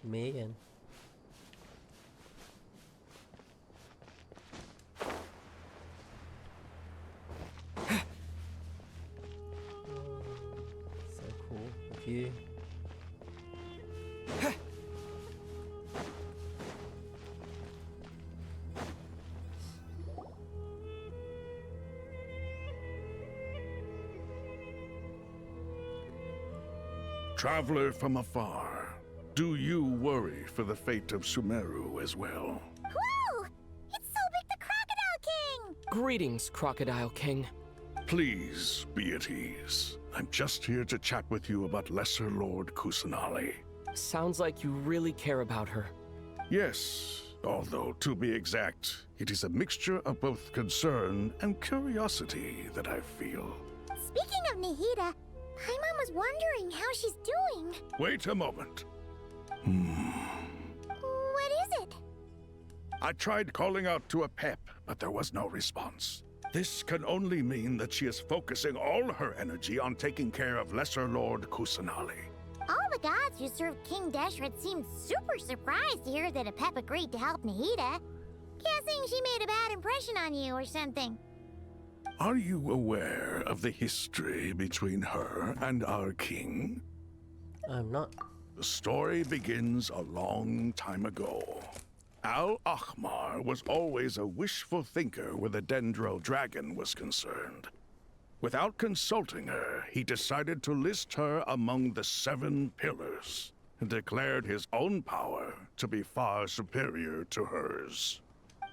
Me again. So cool. The view. Traveler from afar, do you worry for the fate of Sumeru as well? Whoa! It's Sobek the Crocodile King! Greetings, Crocodile King. Please be at ease. I'm just here to chat with you about Lesser Lord Kusanali. Sounds like you really care about her. Yes, although to be exact, it is a mixture of both concern and curiosity that I feel. Speaking of Nahida, Paimon was wondering how she's doing. Wait a moment. What is it? I tried calling out to a pep, but there was no response. This can only mean that she is focusing all her energy on taking care of Lesser Lord Kusanali. All the gods who served King Deshret seemed super surprised to hear that a pep agreed to help Nahida. Guessing she made a bad impression on you or something. Are you aware of the history between her and our king? I'm not. The story begins a long time ago. Al-Ahmar was always a wishful thinker where the Dendro dragon was concerned. Without consulting her, he decided to list her among the 7 pillars, and declared his own power to be far superior to hers.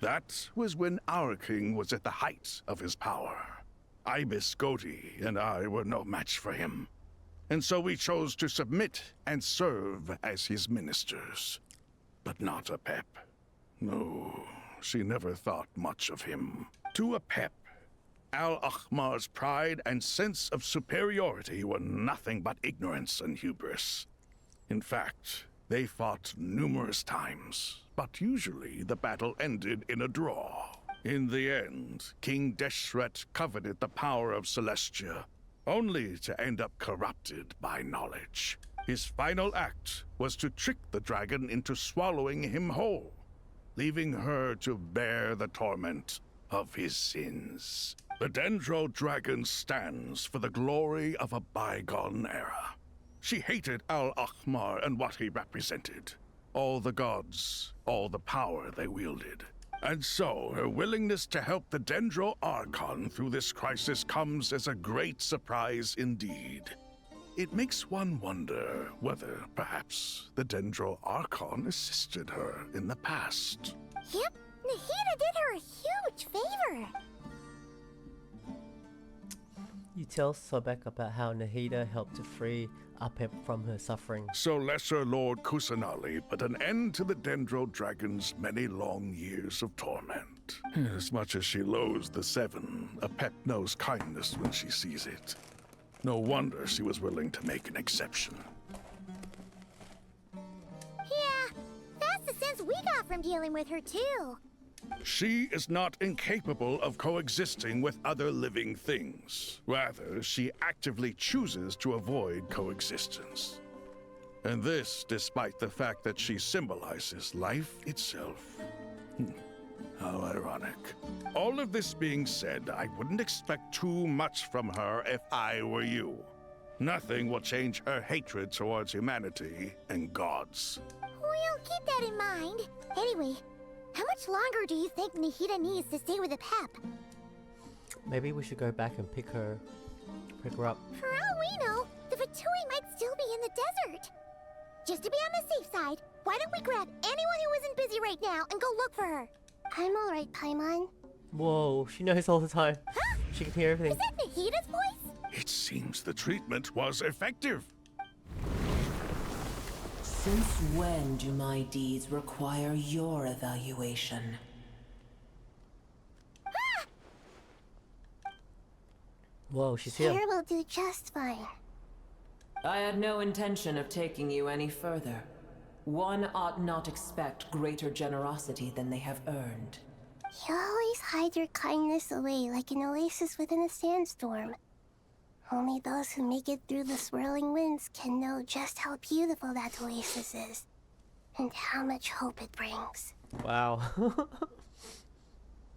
That was when our king was at the height of his power. Ibis Goti and I were no match for him, and so we chose to submit and serve as his ministers. But not Apep. No, she never thought much of him. To Apep, Al-Ahmar's pride and sense of superiority were nothing but ignorance and hubris. In fact, they fought numerous times, but usually the battle ended in a draw. In the end, King Deshret coveted the power of Celestia, only to end up corrupted by knowledge. His final act was to trick the dragon into swallowing him whole, leaving her to bear the torment of his sins. The Dendro Dragon stands for the glory of a bygone era. She hated Al-Ahmar and what he represented. All the gods, all the power they wielded. And so, her willingness to help the Dendro Archon through this crisis comes as a great surprise indeed. It makes one wonder whether, perhaps, the Dendro Archon assisted her in the past. Yep, Nahida did her a huge favor. You tell Sobek about how Nahida helped to free Apep from her suffering. So Lesser Lord Kusanali put an end to the Dendro Dragon's many long years of torment. As much as she loathes the 7, Apep knows kindness when she sees it. No wonder she was willing to make an exception. Yeah, that's the sense we got from dealing with her too. She is not incapable of coexisting with other living things. Rather, she actively chooses to avoid coexistence. And this despite the fact that she symbolizes life itself. How ironic. All of this being said, I wouldn't expect too much from her if I were you. Nothing will change her hatred towards humanity and gods. We'll keep that in mind. Anyway, how much longer do you think Nahida needs to stay with the Pep? Maybe we should go back and pick her up. For all we know, the Vitui might still be in the desert. Just to be on the safe side, why don't we grab anyone who isn't busy right now and go look for her? I'm alright, Paimon. Whoa, she knows all the time. Huh? She can hear everything. Is that Nahida's voice? It seems the treatment was effective. Since when do my deeds require your evaluation? Whoa, she's here. Here will do just fine. I had no intention of taking you any further. One ought not expect greater generosity than they have earned. You always hide your kindness away like an oasis within a sandstorm. Only those who make it through the swirling winds can know just how beautiful that oasis is, and how much hope it brings. Wow.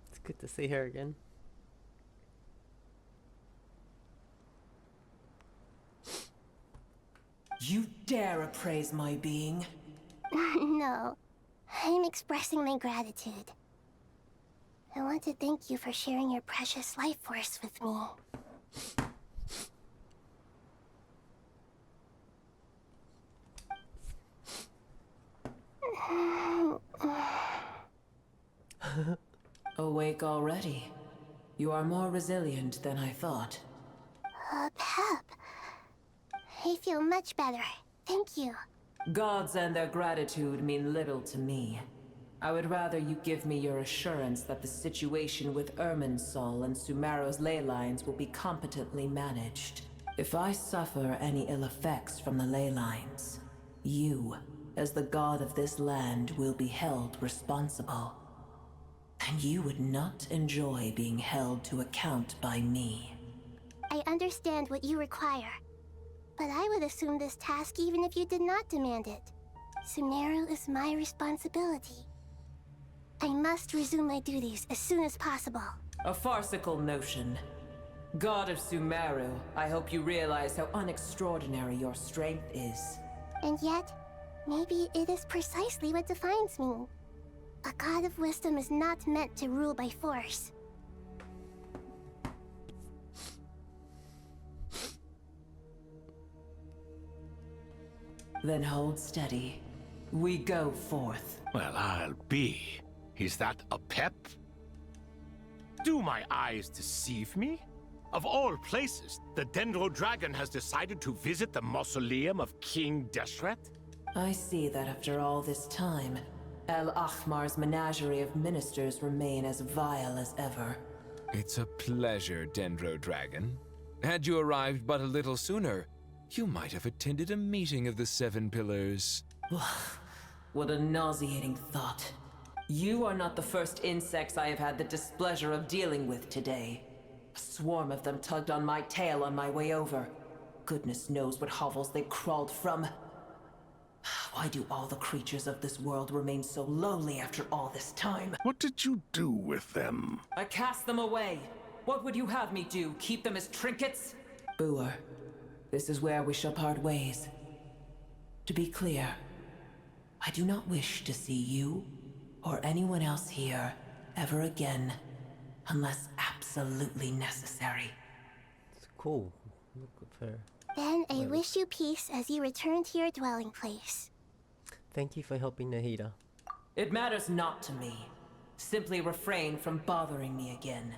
It's good to see her again. You dare appraise my being? No, I'm expressing my gratitude. I want to thank you for sharing your precious life force with me. Awake already. You are more resilient than I thought. Pep. I feel much better. Thank you. Gods and their gratitude mean little to me. I would rather you give me your assurance that the situation with Irminsul and Sumero's ley lines will be competently managed. If I suffer any ill effects from the ley lines, you, as the god of this land, will be held responsible. And you would not enjoy being held to account by me. I understand what you require, but I would assume this task even if you did not demand it. Sumero is my responsibility. I must resume my duties as soon as possible. A farcical notion. God of Sumeru, I hope you realize how unextraordinary your strength is. And yet, maybe it is precisely what defines me. A god of wisdom is not meant to rule by force. Then hold steady. We go forth. Well, I'll be. Is that a pep? Do my eyes deceive me? Of all places, the Dendro Dragon has decided to visit the mausoleum of King Deshret? I see that after all this time, El Ahmar's menagerie of ministers remain as vile as ever. It's a pleasure, Dendro Dragon. Had you arrived but a little sooner, you might have attended a meeting of the Seven Pillars. What a nauseating thought. You are not the first insects I have had the displeasure of dealing with today. A swarm of them tugged on my tail on my way over. Goodness knows what hovels they crawled from. Why do all the creatures of this world remain so lowly after all this time? What did you do with them? I cast them away. What would you have me do? Keep them as trinkets? Boer, this is where we shall part ways. To be clear, I do not wish to see you or anyone else here ever again, unless absolutely necessary. It's cool. Good for her. Then I wish you peace as you return to your dwelling place. Thank you for helping Nahida. It matters not to me. Simply refrain from bothering me again.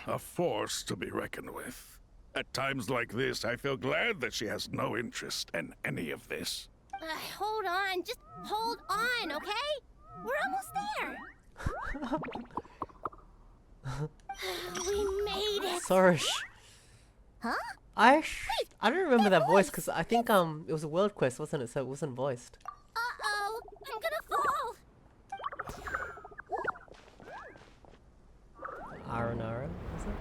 A force to be reckoned with. At times like this, I feel glad that she has no interest in any of this. Hold on, just hold on, okay? We're almost there. We made it. Sorry. Huh? I don't remember that voice because I think it was a world quest, wasn't it? So it wasn't voiced. Uh-oh, I'm gonna fall. Aranara, is it?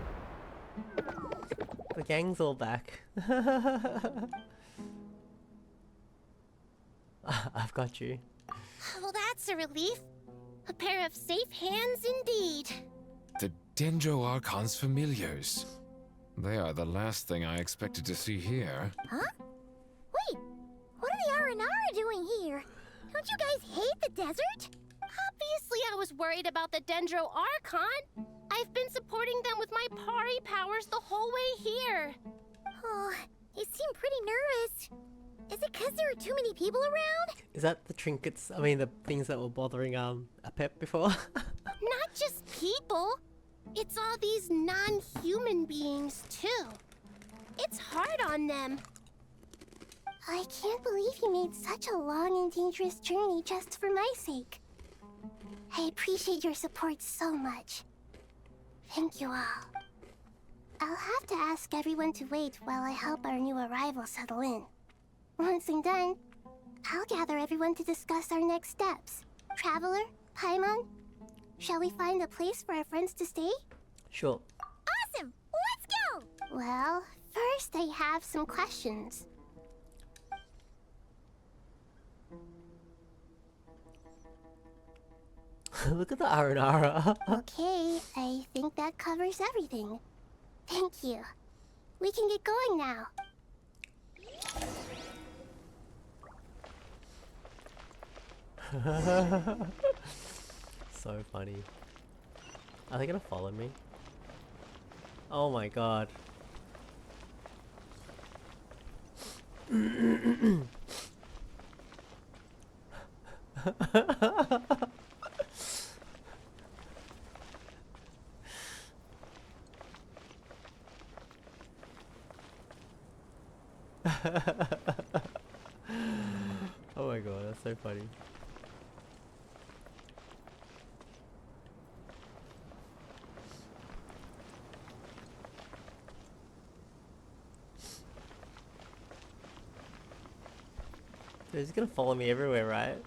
The gang's all back. I've got you. Well, that's a relief. A pair of safe hands indeed. The Dendro Archon's familiars. They are the last thing I expected to see here. Huh? Wait, what are the Aranara doing here? Don't you guys hate the desert? Obviously I was worried about the Dendro Archon. I've been supporting them with my Pari powers the whole way here. Oh, they seem pretty nervous. Is it because there are too many people around? Is that the trinkets? I mean, the things that were bothering a Pep before? Not just people. It's all these non-human beings, too. It's hard on them. I can't believe you made such a long and dangerous journey just for my sake. I appreciate your support so much. Thank you all. I'll have to ask everyone to wait while I help our new arrival settle in. Once I'm done, I'll gather everyone to discuss our next steps. Traveler, Paimon, shall we find a place for our friends to stay? Sure. Awesome! Let's go! Well, first I have some questions. Look at the Aranara. Okay, I think that covers everything. Thank you. We can get going now. So funny. Are they gonna follow me? Oh my god. Oh my god, that's so funny. They're just gonna follow me everywhere, right?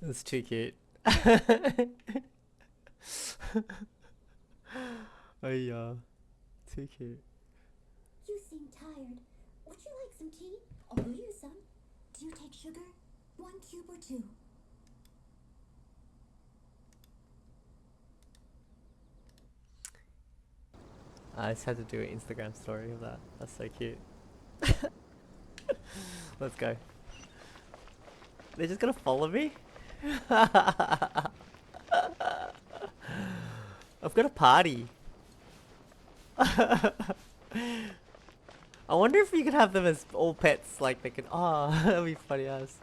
That's too cute. Oh yeah, too cute. You seem tired. Would you like some tea? I'll brew you some. Do you take sugar? 1 cube or 2? I just had to do an Instagram story of that. That's so cute. Let's go. They're just gonna follow me? I've got a party. I wonder if you could have them as all pets, like they could. Oh, that'd be funny as.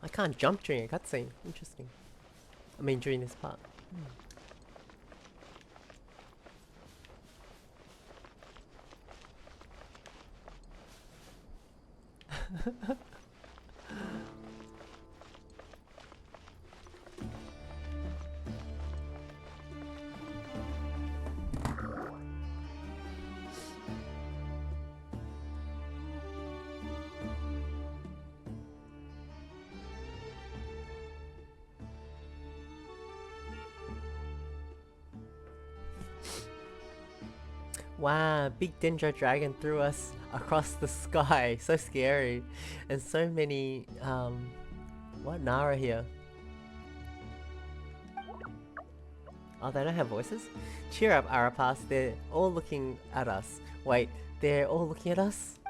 I can't jump during a cutscene. Interesting. I mean, during this part. Wow, big Dendro dragon threw us across the sky. So scary. And so many, what Nara here? Oh, they don't have voices? Cheer up, Arapas. They're all looking at us. Wait, they're all looking at us?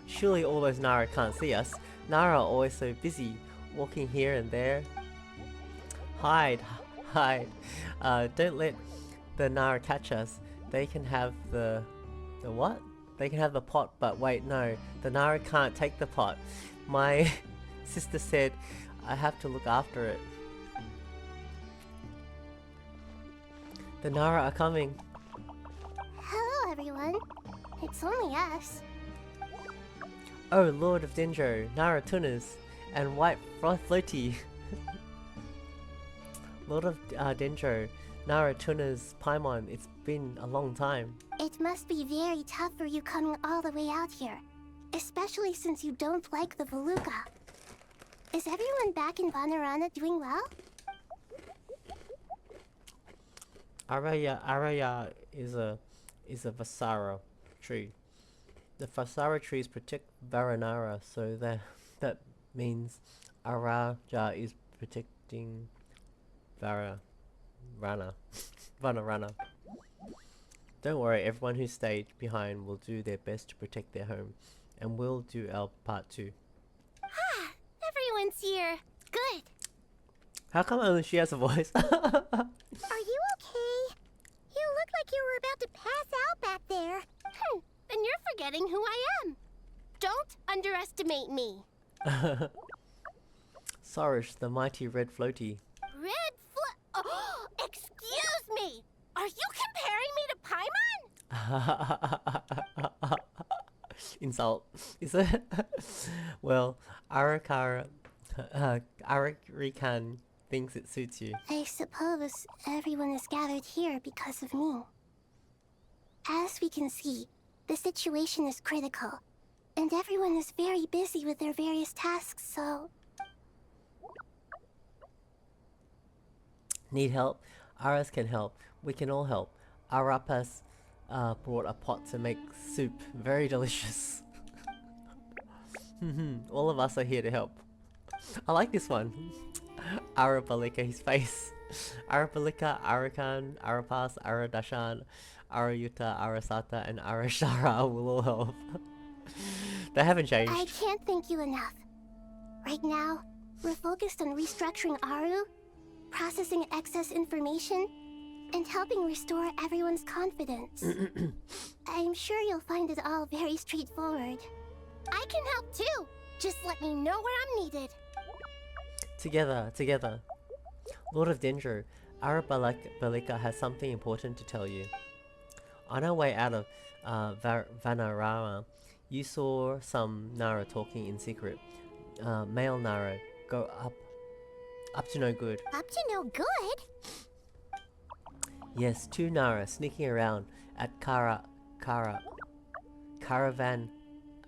Surely all those Nara can't see us. Nara are always so busy, walking here and there. Hide, hide. Don't let the Nara catch us. They can have the what? They can have the pot, but wait, no. The Nara can't take the pot. My sister said I have to look after it. The Nara are coming. Hello, everyone. It's only us. Oh, Lord of Dendro, Nara Tunas, and White Floaty. Lord of Dendro, Nara Tunas, Paimon, it's been a long time. It must be very tough for you coming all the way out here. Especially since you don't like the Veluca. Is everyone back in Vanarana doing well? Araya is a Vasara tree. The Vasara trees protect Varanara, so that means Araja is protecting Vanarana. Don't worry, everyone who stayed behind will do their best to protect their home, and we'll do our part too. Ah, everyone's here. Good. How come only she has a voice? Are you okay? You look like you were about to pass out back there. And you're forgetting who I am. Don't underestimate me. Sarish, the mighty red floaty. Oh, excuse me! Are you comparing me to Paimon? Insult. Is it? Well, Arikan thinks it suits you. I suppose everyone is gathered here because of me. As we can see, the situation is critical, and everyone is very busy with their various tasks, so... Need help? Aras can help. We can all help. Arapas brought a pot to make soup. Very delicious. All of us are here to help. I like this one. Arabalika, his face. Arabalika, Arakan, Arapas, Aradashan, Arayuta, Arasata, and Arashara will all help. They haven't changed. I can't thank you enough. Right now, we're focused on restructuring Aru, processing excess information, and helping restore everyone's confidence. I'm sure you'll find it all very straightforward. I can help too. Just let me know where I'm needed. Together. Lord of Dendro, Arabalika has something important to tell you. On our way out of Vanarama, you saw some Nara talking in secret. Male Nara, go up to no good. Up to no good? Yes, 2 Nara sneaking around at Caravan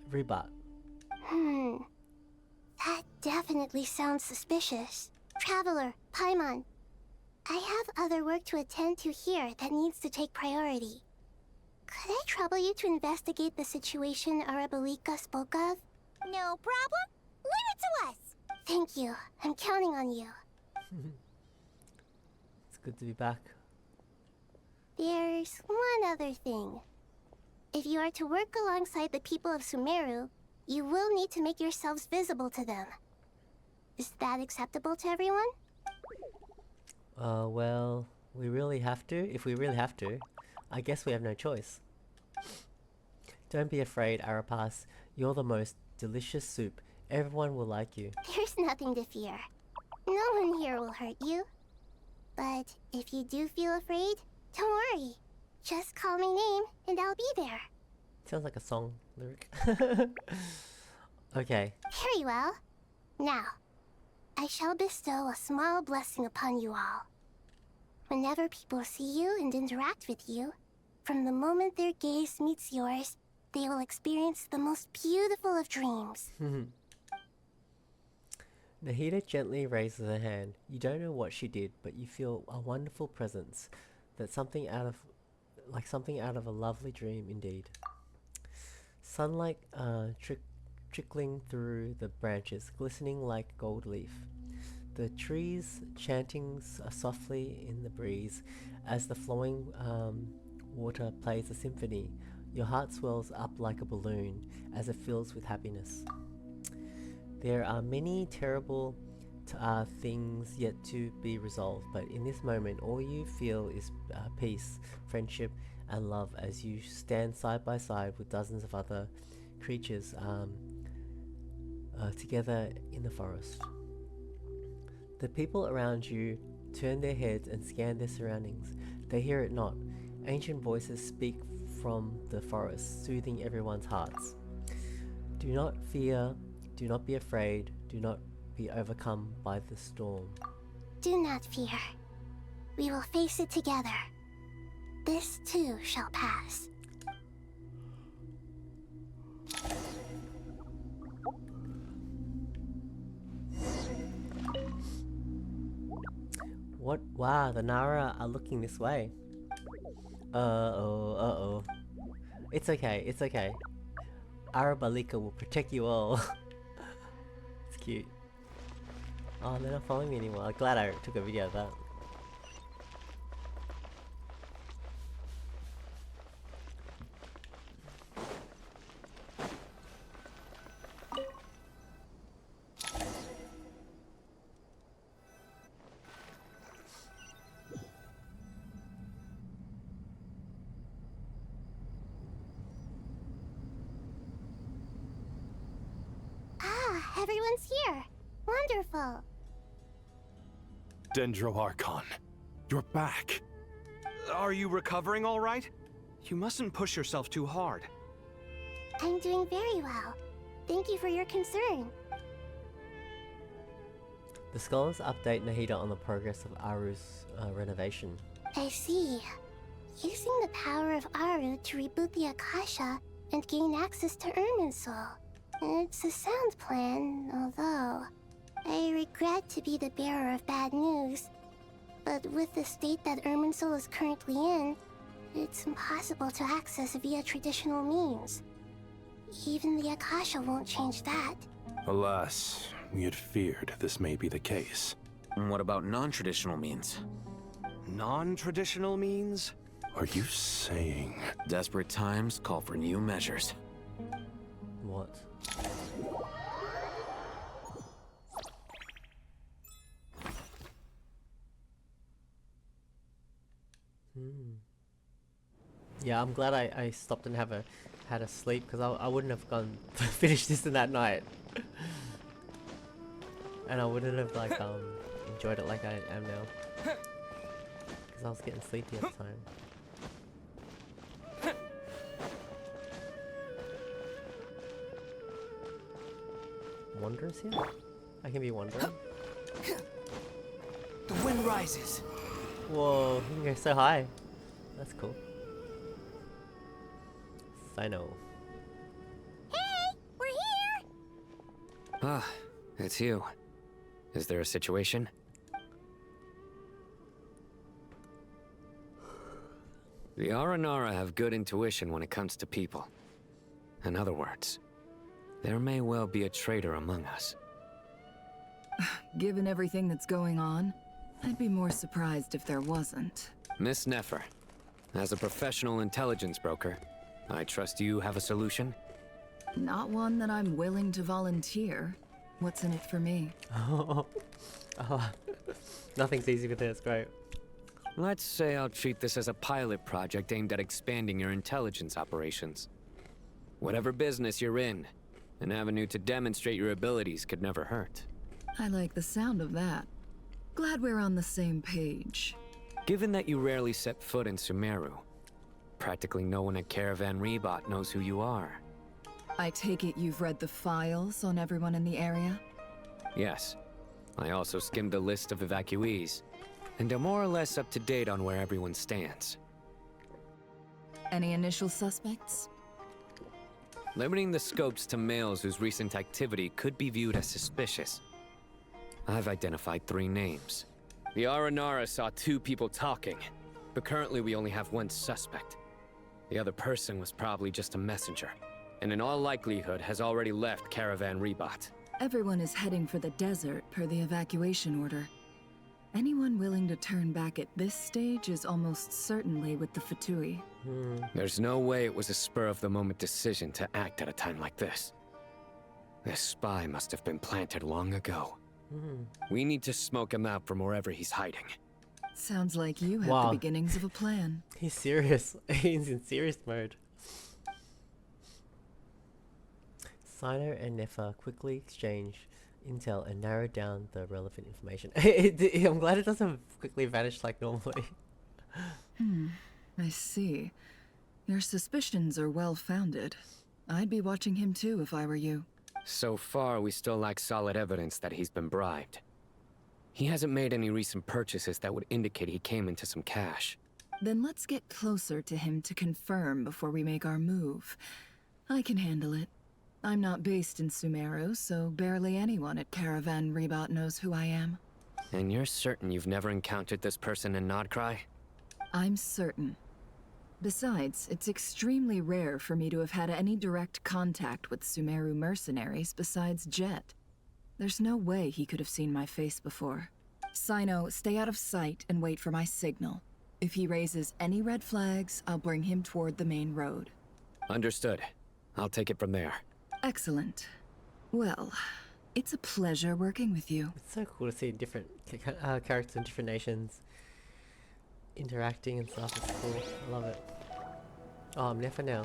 Ribat. That definitely sounds suspicious. Traveler, Paimon, I have other work to attend to here that needs to take priority. Could I trouble you to investigate the situation Arabalika spoke of? No problem. Leave it to us. Thank you. I'm counting on you. It's good to be back. There's one other thing. If you are to work alongside the people of Sumeru, you will need to make yourselves visible to them. Is that acceptable to everyone? Well, we really have to. If we really have to, I guess we have no choice. Don't be afraid, Arapas. You're the most delicious soup. Everyone will like you. There's nothing to fear. No one here will hurt you. But if you do feel afraid, don't worry. Just call my name and I'll be there. Sounds like a song lyric. Okay. Very well. Now, I shall bestow a small blessing upon you all. Whenever people see you and interact with you, from the moment their gaze meets yours, they will experience the most beautiful of dreams. Nahida gently raises her hand. You don't know what she did, but you feel a wonderful presence. That's something out of a lovely dream indeed. Sunlight trickling through the branches, glistening like gold leaf. The trees chanting softly in the breeze as the flowing water plays a symphony. Your heart swells up like a balloon as it fills with happiness. There are many terrible things yet to be resolved, but in this moment all you feel is peace, friendship and love as you stand side by side with dozens of other creatures together in the forest. The people around you turn their heads and scan their surroundings. They hear it not. Ancient voices speak from the forest, soothing everyone's hearts. Do not fear, do not be afraid, do not be overcome by the storm. Do not fear. We will face it together. This too shall pass. What? Wow, the Nara are looking this way. Uh-oh. It's okay, it's okay. Arabalika will protect you all. It's cute. Oh, they're not following me anymore. I'm glad I took a video of that. Everyone's here. Wonderful. Dendro Archon, you're back. Are you recovering all right? You mustn't push yourself too hard. I'm doing very well. Thank you for your concern. The scholars update Nahida on the progress of Aru's renovation. I see. Using the power of Aru to reboot the Akasha and gain access to Irminsul. It's a sound plan, although I regret to be the bearer of bad news. But with the state that Irminsul is currently in, it's impossible to access via traditional means. Even the Akasha won't change that. Alas, we had feared this may be the case. And what about non-traditional means? Non-traditional means? Are you saying... Desperate times call for new measures. What? Yeah, I'm glad I stopped and had a sleep, because I wouldn't have gone to finish this in that night. And I wouldn't have like enjoyed it like I am now. Because I was getting sleepy at the time. Wanderers here? I can be wandering? The wind rises. Whoa, you can go so high. That's cool. Sino. Hey, we're here! Ah, it's you. Is there a situation? The Aranara have good intuition when it comes to people. In other words, there may well be a traitor among us. Given everything that's going on, I'd be more surprised if there wasn't. Miss Nefer, as a professional intelligence broker, I trust you have a solution? Not one that I'm willing to volunteer. What's in it for me? Oh, nothing's easy with this, great. Let's say I'll treat this as a pilot project aimed at expanding your intelligence operations. Whatever business you're in, an avenue to demonstrate your abilities could never hurt. I like the sound of that. Glad we're on the same page. Given that you rarely set foot in Sumeru, practically no one at Caravan Rebot knows who you are. I take it you've read the files on everyone in the area? Yes. I also skimmed the list of evacuees, and are more or less up to date on where everyone stands. Any initial suspects? Limiting the scopes to males whose recent activity could be viewed as suspicious. I've identified 3 names. The Aranara saw 2 people talking, but currently we only have 1 suspect. The other person was probably just a messenger, and in all likelihood has already left Caravan Rebot. Everyone is heading for the desert per the evacuation order. Anyone willing to turn back at this stage is almost certainly with the Fatui. There's no way it was a spur-of-the-moment decision to act at a time like this. This spy must have been planted long ago. We need to smoke him out from wherever he's hiding. Sounds like you have Wow. the beginnings of a plan. He's serious. He's in serious mode. Sino and Nefer quickly exchange intel and narrow down the relevant information. I'm glad it doesn't quickly vanish like normally. I see. Your suspicions are well-founded. I'd be watching him too if I were you. So far, we still lack solid evidence that he's been bribed. He hasn't made any recent purchases that would indicate he came into some cash. Then let's get closer to him to confirm before we make our move. I can handle it. I'm not based in Sumeru, so barely anyone at Caravan Rebot knows who I am. And you're certain you've never encountered this person in Nodcry? I'm certain. Besides, it's extremely rare for me to have had any direct contact with Sumeru mercenaries besides Jet. There's no way he could have seen my face before. Sino, stay out of sight and wait for my signal. If he raises any red flags, I'll bring him toward the main road. Understood. I'll take it from there. Excellent. Well, it's a pleasure working with you. It's so cool to see different characters in different nations interacting and stuff. It's cool. I love it. Oh, I'm Nefer now.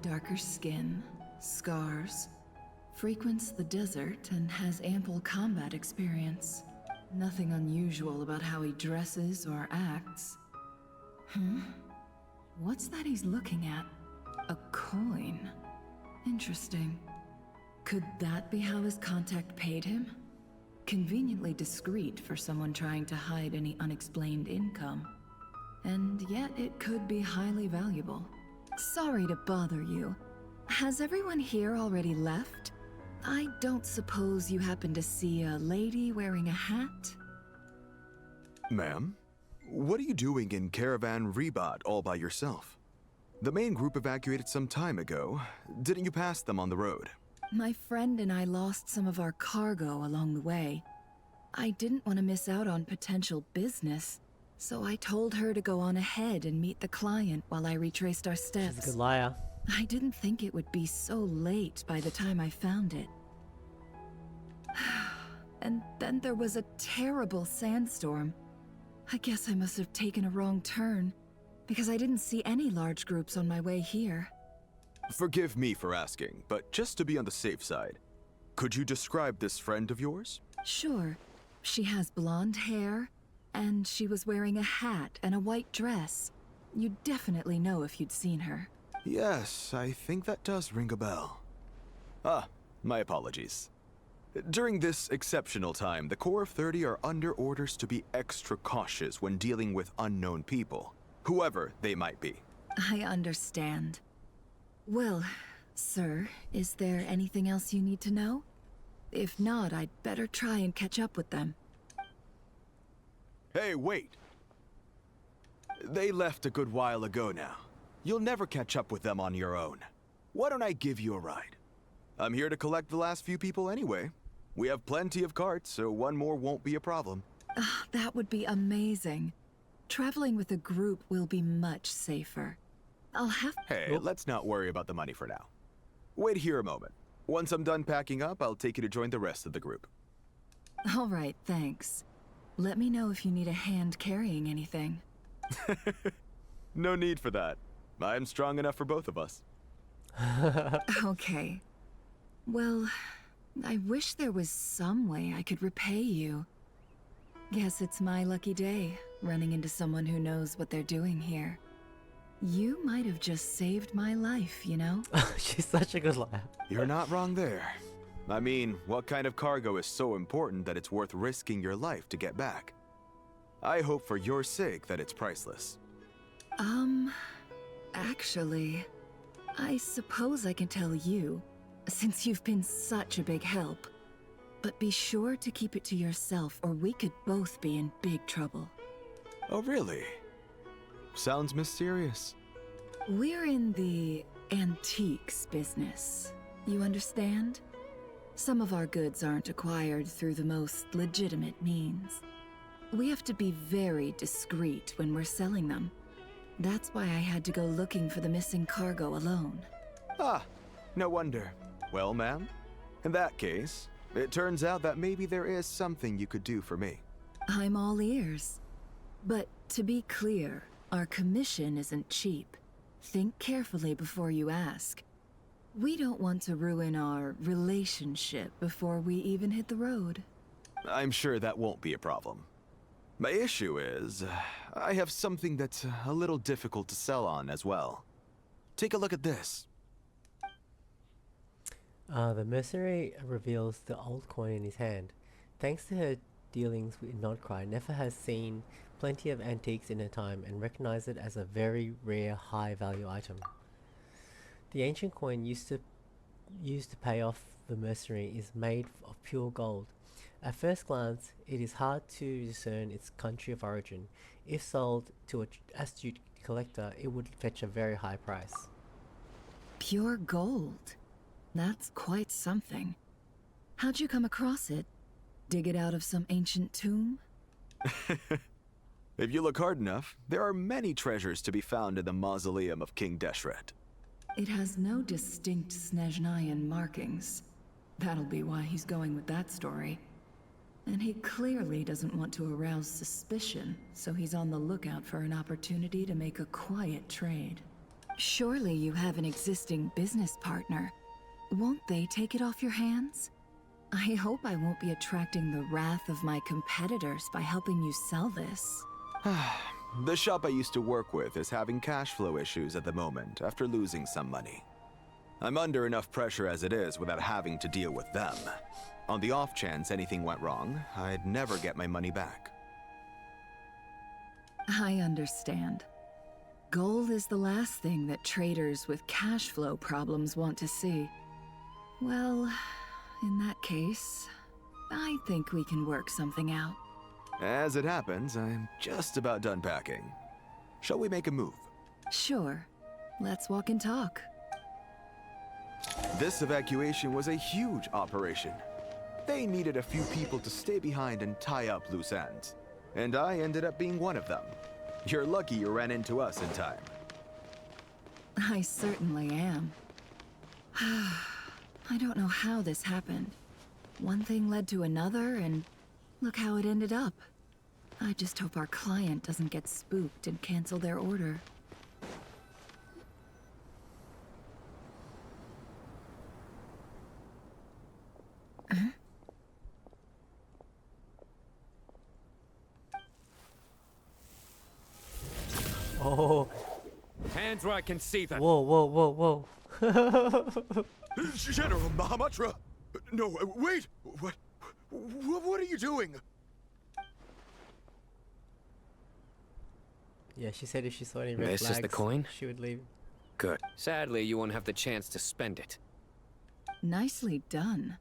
Darker skin, scars, frequents the desert and has ample combat experience. Nothing unusual about how he dresses or acts. What's that he's looking at? A coin. Interesting. Could that be how his contact paid him? Conveniently discreet for someone trying to hide any unexplained income. And yet it could be highly valuable. Sorry to bother you. Has everyone here already left? I don't suppose you happen to see a lady wearing a hat? Ma'am? What are you doing in Caravan Rebot all by yourself? The main group evacuated some time ago. Didn't you pass them on the road? My friend and I lost some of our cargo along the way. I didn't want to miss out on potential business, so I told her to go on ahead and meet the client while I retraced our steps. She's a good liar. I didn't think it would be so late by the time I found it. And then there was a terrible sandstorm. I guess I must have taken a wrong turn, because I didn't see any large groups on my way here. Forgive me for asking, but just to be on the safe side, could you describe this friend of yours? Sure. She has blonde hair, and she was wearing a hat and a white dress. You'd definitely know if you'd seen her. Yes, I think that does ring a bell. Ah, my apologies. During this exceptional time, the Core of 30 are under orders to be extra cautious when dealing with unknown people, whoever they might be. I understand. Well, sir, is there anything else you need to know? If not, I'd better try and catch up with them. Hey, wait! They left a good while ago now. You'll never catch up with them on your own. Why don't I give you a ride? I'm here to collect the last few people anyway. We have plenty of carts, so one more won't be a problem. That would be amazing. Traveling with a group will be much safer. I'll have... Hey, let's not worry about the money for now. Wait here a moment. Once I'm done packing up, I'll take you to join the rest of the group. All right, thanks. Let me know if you need a hand carrying anything. No need for that. I'm strong enough for both of us. Okay. Well, I wish there was some way I could repay you. Guess it's my lucky day, running into someone who knows what they're doing here. You might have just saved my life, you know? She's such a good liar. You're not wrong there. I mean, what kind of cargo is so important that it's worth risking your life to get back? I hope for your sake that it's priceless. Actually, I suppose I can tell you, since you've been such a big help. But be sure to keep it to yourself, or we could both be in big trouble. Oh, really? Sounds mysterious. We're in the antiques business. You understand? Some of our goods aren't acquired through the most legitimate means. We have to be very discreet when we're selling them. That's why I had to go looking for the missing cargo alone. Ah, no wonder. Well, ma'am, in that case, it turns out that maybe there is something you could do for me. I'm all ears. But to be clear, our commission isn't cheap. Think carefully before you ask. We don't want to ruin our relationship before we even hit the road. I'm sure that won't be a problem. My issue is, I have something that's a little difficult to sell on as well. Take a look at this. The mercenary reveals the old coin in his hand. Thanks to her dealings with Nodcry, Nefer has seen plenty of antiques in her time and recognized it as a very rare, high-value item. The ancient coin used to pay off the mercenary is made of pure gold. At first glance, it is hard to discern its country of origin. If sold to an astute collector, it would fetch a very high price. Pure gold? That's quite something. How'd you come across it? Dig it out of some ancient tomb? If you look hard enough, there are many treasures to be found in the mausoleum of King Deshret. It has no distinct Snezhnayan markings. That'll be why he's going with that story. And he clearly doesn't want to arouse suspicion, so he's on the lookout for an opportunity to make a quiet trade. Surely you have an existing business partner. Won't they take it off your hands? I hope I won't be attracting the wrath of my competitors by helping you sell this. The shop I used to work with is having cash flow issues at the moment after losing some money. I'm under enough pressure as it is without having to deal with them. On the off chance anything went wrong, I'd never get my money back. I understand. Gold is the last thing that traders with cash flow problems want to see. Well, in that case, I think we can work something out. As it happens, I'm just about done packing. Shall we make a move? Sure. Let's walk and talk. This evacuation was a huge operation. They needed a few people to stay behind and tie up loose ends. And I ended up being one of them. You're lucky you ran into us in time. I certainly am. I don't know how this happened. One thing led to another, and look how it ended up. I just hope our client doesn't get spooked and cancel their order. Oh. Hands where I can see them. Whoa, whoa, whoa, whoa. General Mahamatra! No, wait! What are you doing? Yeah, she said if she saw any red This flags, is the coin? she would leave. Good. Sadly, you won't have the chance to spend it. Nicely done.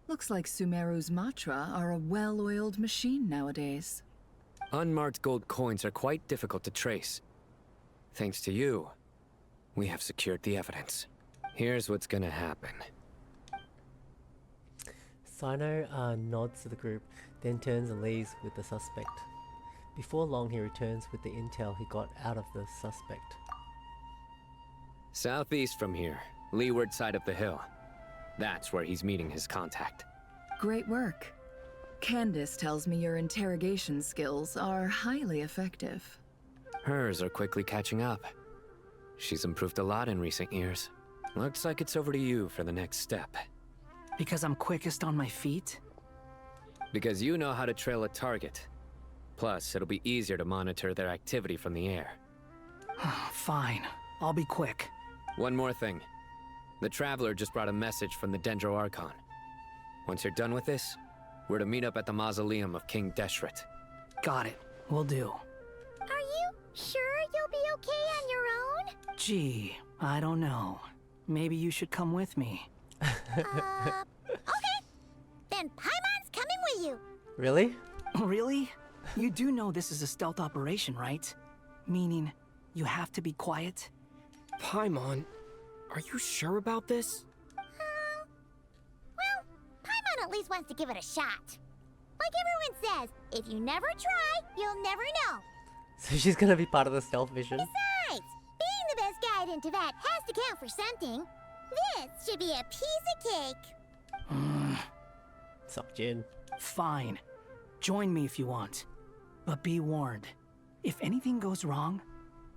Looks like Sumeru's Matra are a well-oiled machine nowadays. Unmarked gold coins are quite difficult to trace. Thanks to you, we have secured the evidence. Here's what's gonna happen. Sino nods to the group, then turns and leaves with the suspect. Before long, he returns with the intel he got out of the suspect. Southeast from here, leeward side of the hill. That's where he's meeting his contact. Great work. Candace tells me your interrogation skills are highly effective. Hers are quickly catching up. She's improved a lot in recent years. Looks like it's over to you for the next step. Because I'm quickest on my feet? Because you know how to trail a target. Plus, it'll be easier to monitor their activity from the air. Fine. I'll be quick. One more thing. The Traveler just brought a message from the Dendro Archon. Once you're done with this, we're to meet up at the mausoleum of King Deshret. Got it. Will do. Are you sure you'll be okay on your own? Gee, I don't know. Maybe you should come with me. Okay. Then Paimon's coming with you. Really? Really? You do know this is a stealth operation, right? Meaning, you have to be quiet? Paimon, are you sure about this? Well, Paimon at least wants to give it a shot. Like everyone says, if you never try, you'll never know. So she's gonna be part of the stealth mission? Besides, being the best guide into that has to count for something. This should be a piece of cake. Suck Jin. Fine. Join me if you want. But be warned. If anything goes wrong,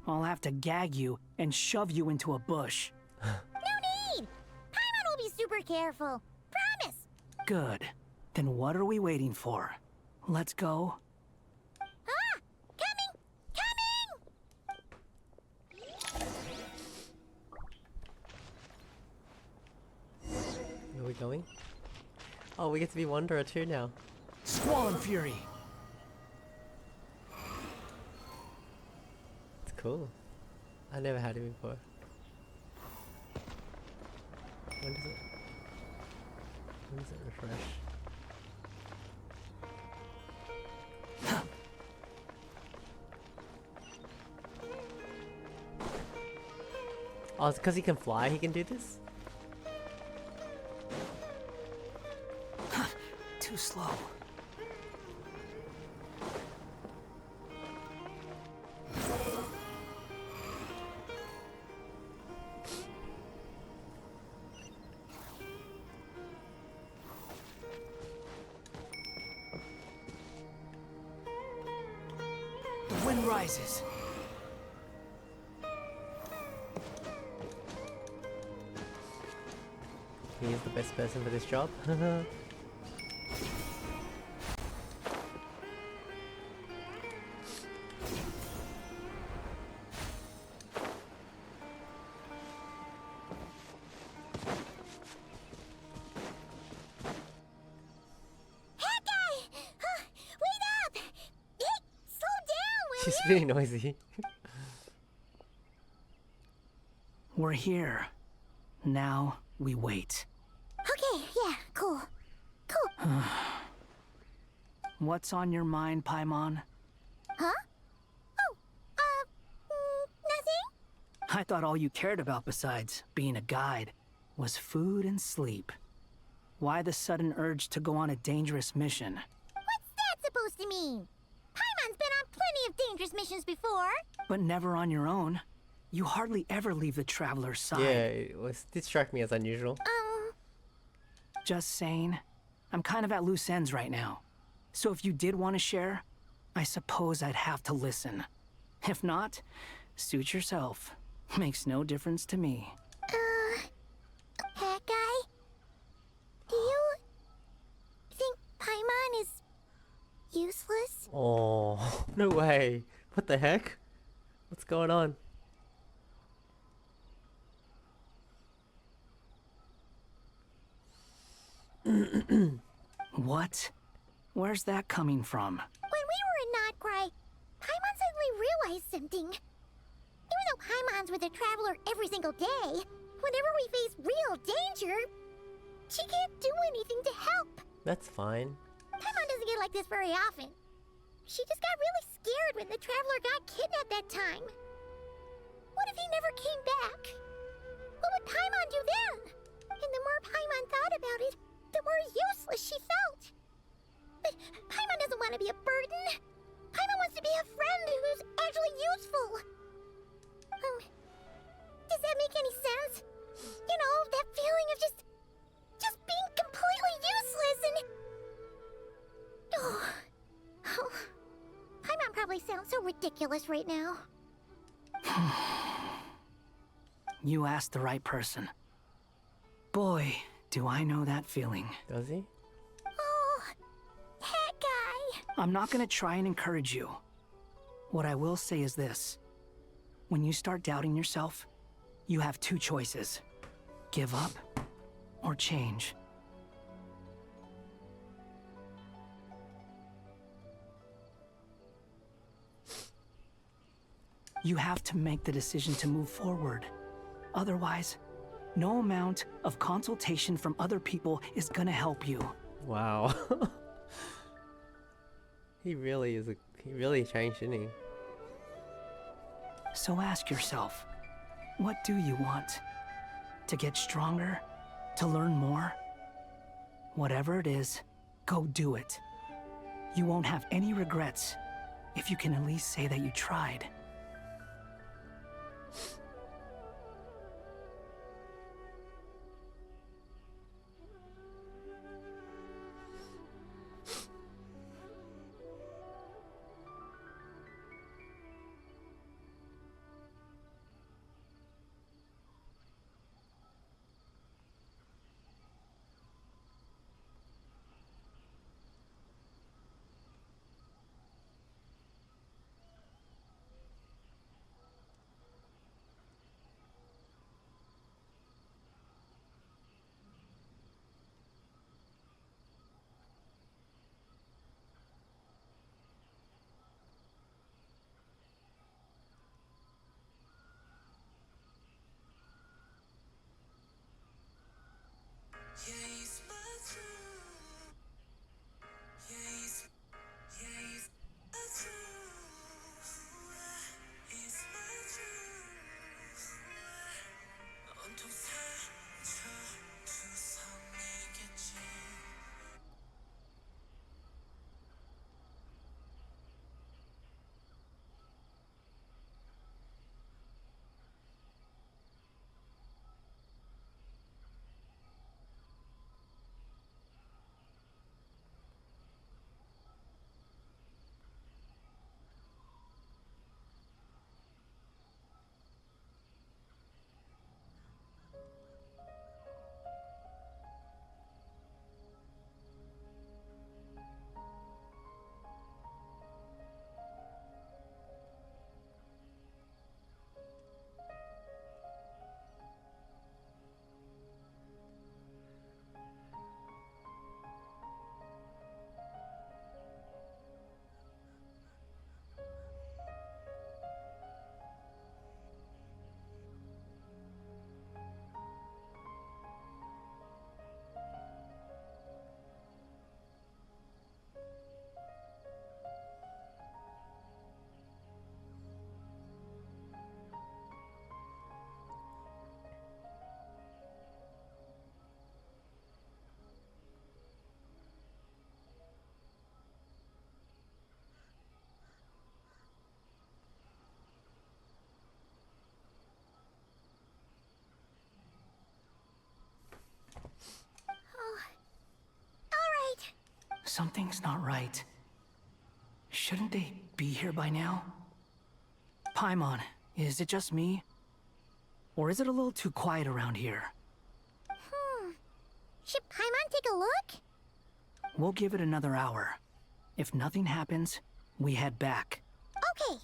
I'll have to gag you and shove you into a bush. No need! Paimon will be super careful. Promise! Good. Then what are we waiting for? Let's go. Ah! Coming! Where are we going? Oh, we get to be Wanderer too now. Squall and Fury! It's cool. I never had it before. When does it refresh? Oh, it's because he can fly, he can do this? Too slow. The wind rises. He is the best person for this job. She's really noisy. We're here. Now we wait. Okay, yeah, cool. Cool. What's on your mind, Paimon? Huh? Oh, nothing? I thought all you cared about besides being a guide was food and sleep. Why the sudden urge to go on a dangerous mission? What's that supposed to mean? Paimon's been on plenty of dangerous missions before. But never on your own. You hardly ever leave the Traveler's side. Yeah, did strike me as unusual. Just saying. I'm kind of at loose ends right now. So if you did want to share, I suppose I'd have to listen. If not, suit yourself. Makes no difference to me. That guy? Do you think Paimon is useless? Oh, no way. What the heck? What's going on? What? Where's that coming from? When we were in Notcry, Paimon suddenly realized something. Even though Paimon's with a traveler every single day, whenever we face real danger, she can't do anything to help. That's fine. Paimon doesn't get like this very often. She just got really scared when the traveler got kidnapped that time. What if he never came back? What would Paimon do then? And the more Paimon thought about it, the more useless she felt. But Paimon doesn't want to be a burden. Paimon wants to be a friend who's actually useful. Does that make any sense? You know, that feeling of just being completely useless and... Oh. Paimon probably sounds so ridiculous right now. You asked the right person. Boy, do I know that feeling. Does he? Oh, that guy. I'm not gonna try and encourage you. What I will say is this. When you start doubting yourself, you have two choices. Give up or change. You have to make the decision to move forward. Otherwise, no amount of consultation from other people is gonna help you. Wow. He really changed, didn't he? So ask yourself, what do you want? To get stronger? To learn more? Whatever it is, go do it. You won't have any regrets if you can at least say that you tried. Something's not right. Shouldn't they be here by now? Paimon, is it just me? Or is it a little too quiet around here? Should Paimon take a look? We'll give it another hour. If nothing happens, we head back. Okay.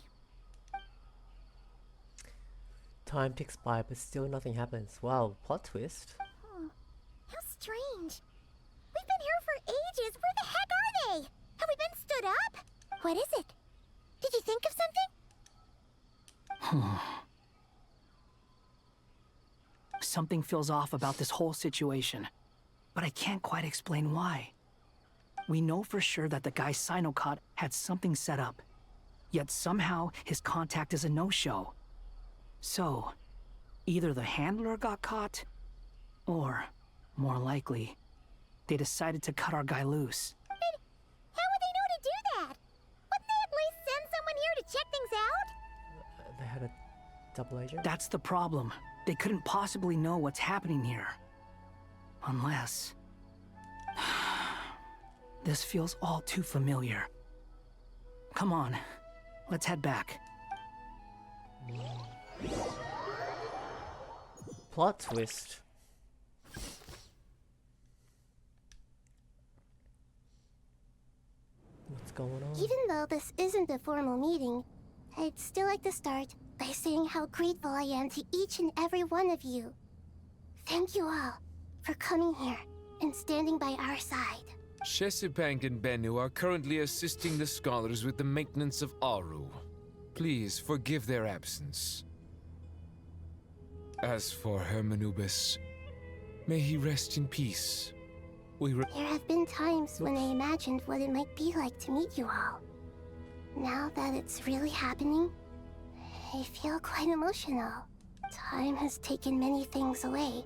Time ticks by, but still nothing happens. Wow, plot twist. How strange. We've been here for ages. Where the heck are they? Have we been stood up? What is it? Did you think of something? Something feels off about this whole situation, but I can't quite explain why. We know for sure that the guy Sinocot had something set up, yet somehow his contact is a no-show. So, either the handler got caught, or, more likely, they decided to cut our guy loose. Then how would they know to do that? Wouldn't they at least send someone here to check things out? They had a double agent? That's the problem. They couldn't possibly know what's happening here. Unless... This feels all too familiar. Come on, let's head back. Plot twist. What's going on? Even though this isn't a formal meeting, I'd still like to start by saying how grateful I am to each and every one of you. Thank you all for coming here and standing by our side. Shesipank and Bennu are currently assisting the scholars with the maintenance of Aru. Please forgive their absence. As for Hermanubis, may he rest in peace. There have been times when I imagined what it might be like to meet you all. Now that it's really happening, I feel quite emotional. Time has taken many things away,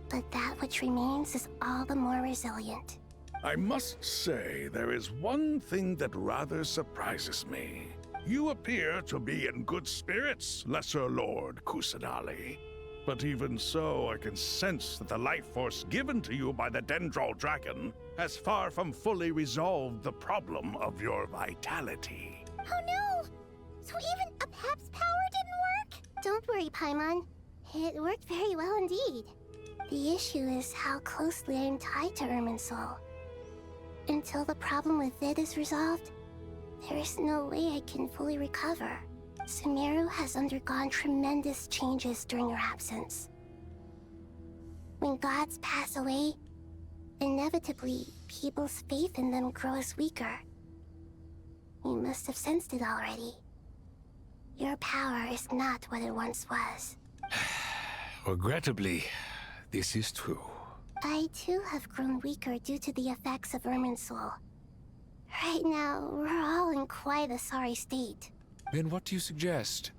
but that which remains is all the more resilient. I must say, there is one thing that rather surprises me. You appear to be in good spirits, Lesser Lord Kusanali. But even so, I can sense that the life force given to you by the Dendral Dragon has far from fully resolved the problem of your vitality. Oh no! So even a Pep's power didn't work? Don't worry, Paimon. It worked very well indeed. The issue is how closely I am tied to Irminsul. Until the problem with VII is resolved, there is no way I can fully recover. Sumeru has undergone tremendous changes during your absence. When gods pass away, inevitably, people's faith in them grows weaker. You must have sensed it already. Your power is not what it once was. Regrettably, this is true. I too have grown weaker due to the effects of Irminsul. Right now, we're all in quite a sorry state. Then what do you suggest?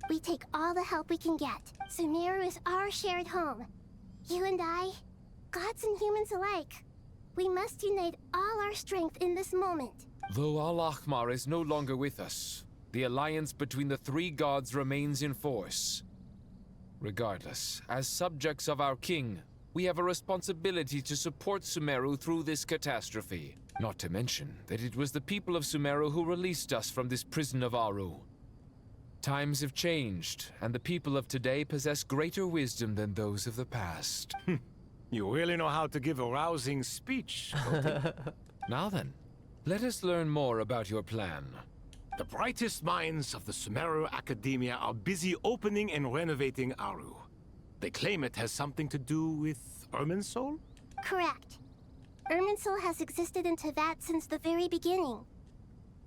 We take all the help we can get. Sumeru is our shared home. You and I, gods and humans alike. We must unite all our strength in this moment. Though Al-Ahmar is no longer with us, the alliance between the three gods remains in force. Regardless, as subjects of our king, we have a responsibility to support Sumeru through this catastrophe. Not to mention that it was the people of Sumeru who released us from this prison of Aru. Times have changed, and the people of today possess greater wisdom than those of the past. You really know how to give a rousing speech, Scotty. Now then, let us learn more about your plan. The brightest minds of the Sumeru Academia are busy opening and renovating Aru. They claim it has something to do with Irminsul? Correct. Irminsul has existed in Teyvat since the very beginning.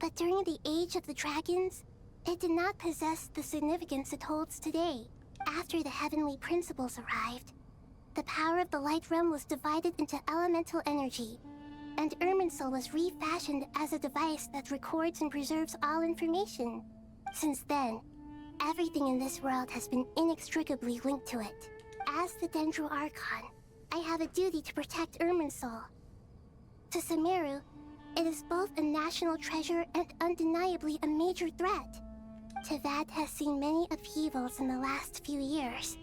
But during the Age of the Dragons, it did not possess the significance it holds today. After the heavenly principles arrived, the power of the Light Realm was divided into elemental energy, and Irminsul was refashioned as a device that records and preserves all information. Since then, everything in this world has been inextricably linked to it. As the Dendro Archon, I have a duty to protect Irminsul. To Sumeru, it is both a national treasure and undeniably a major threat. Teyvat has seen many upheavals in the last few years.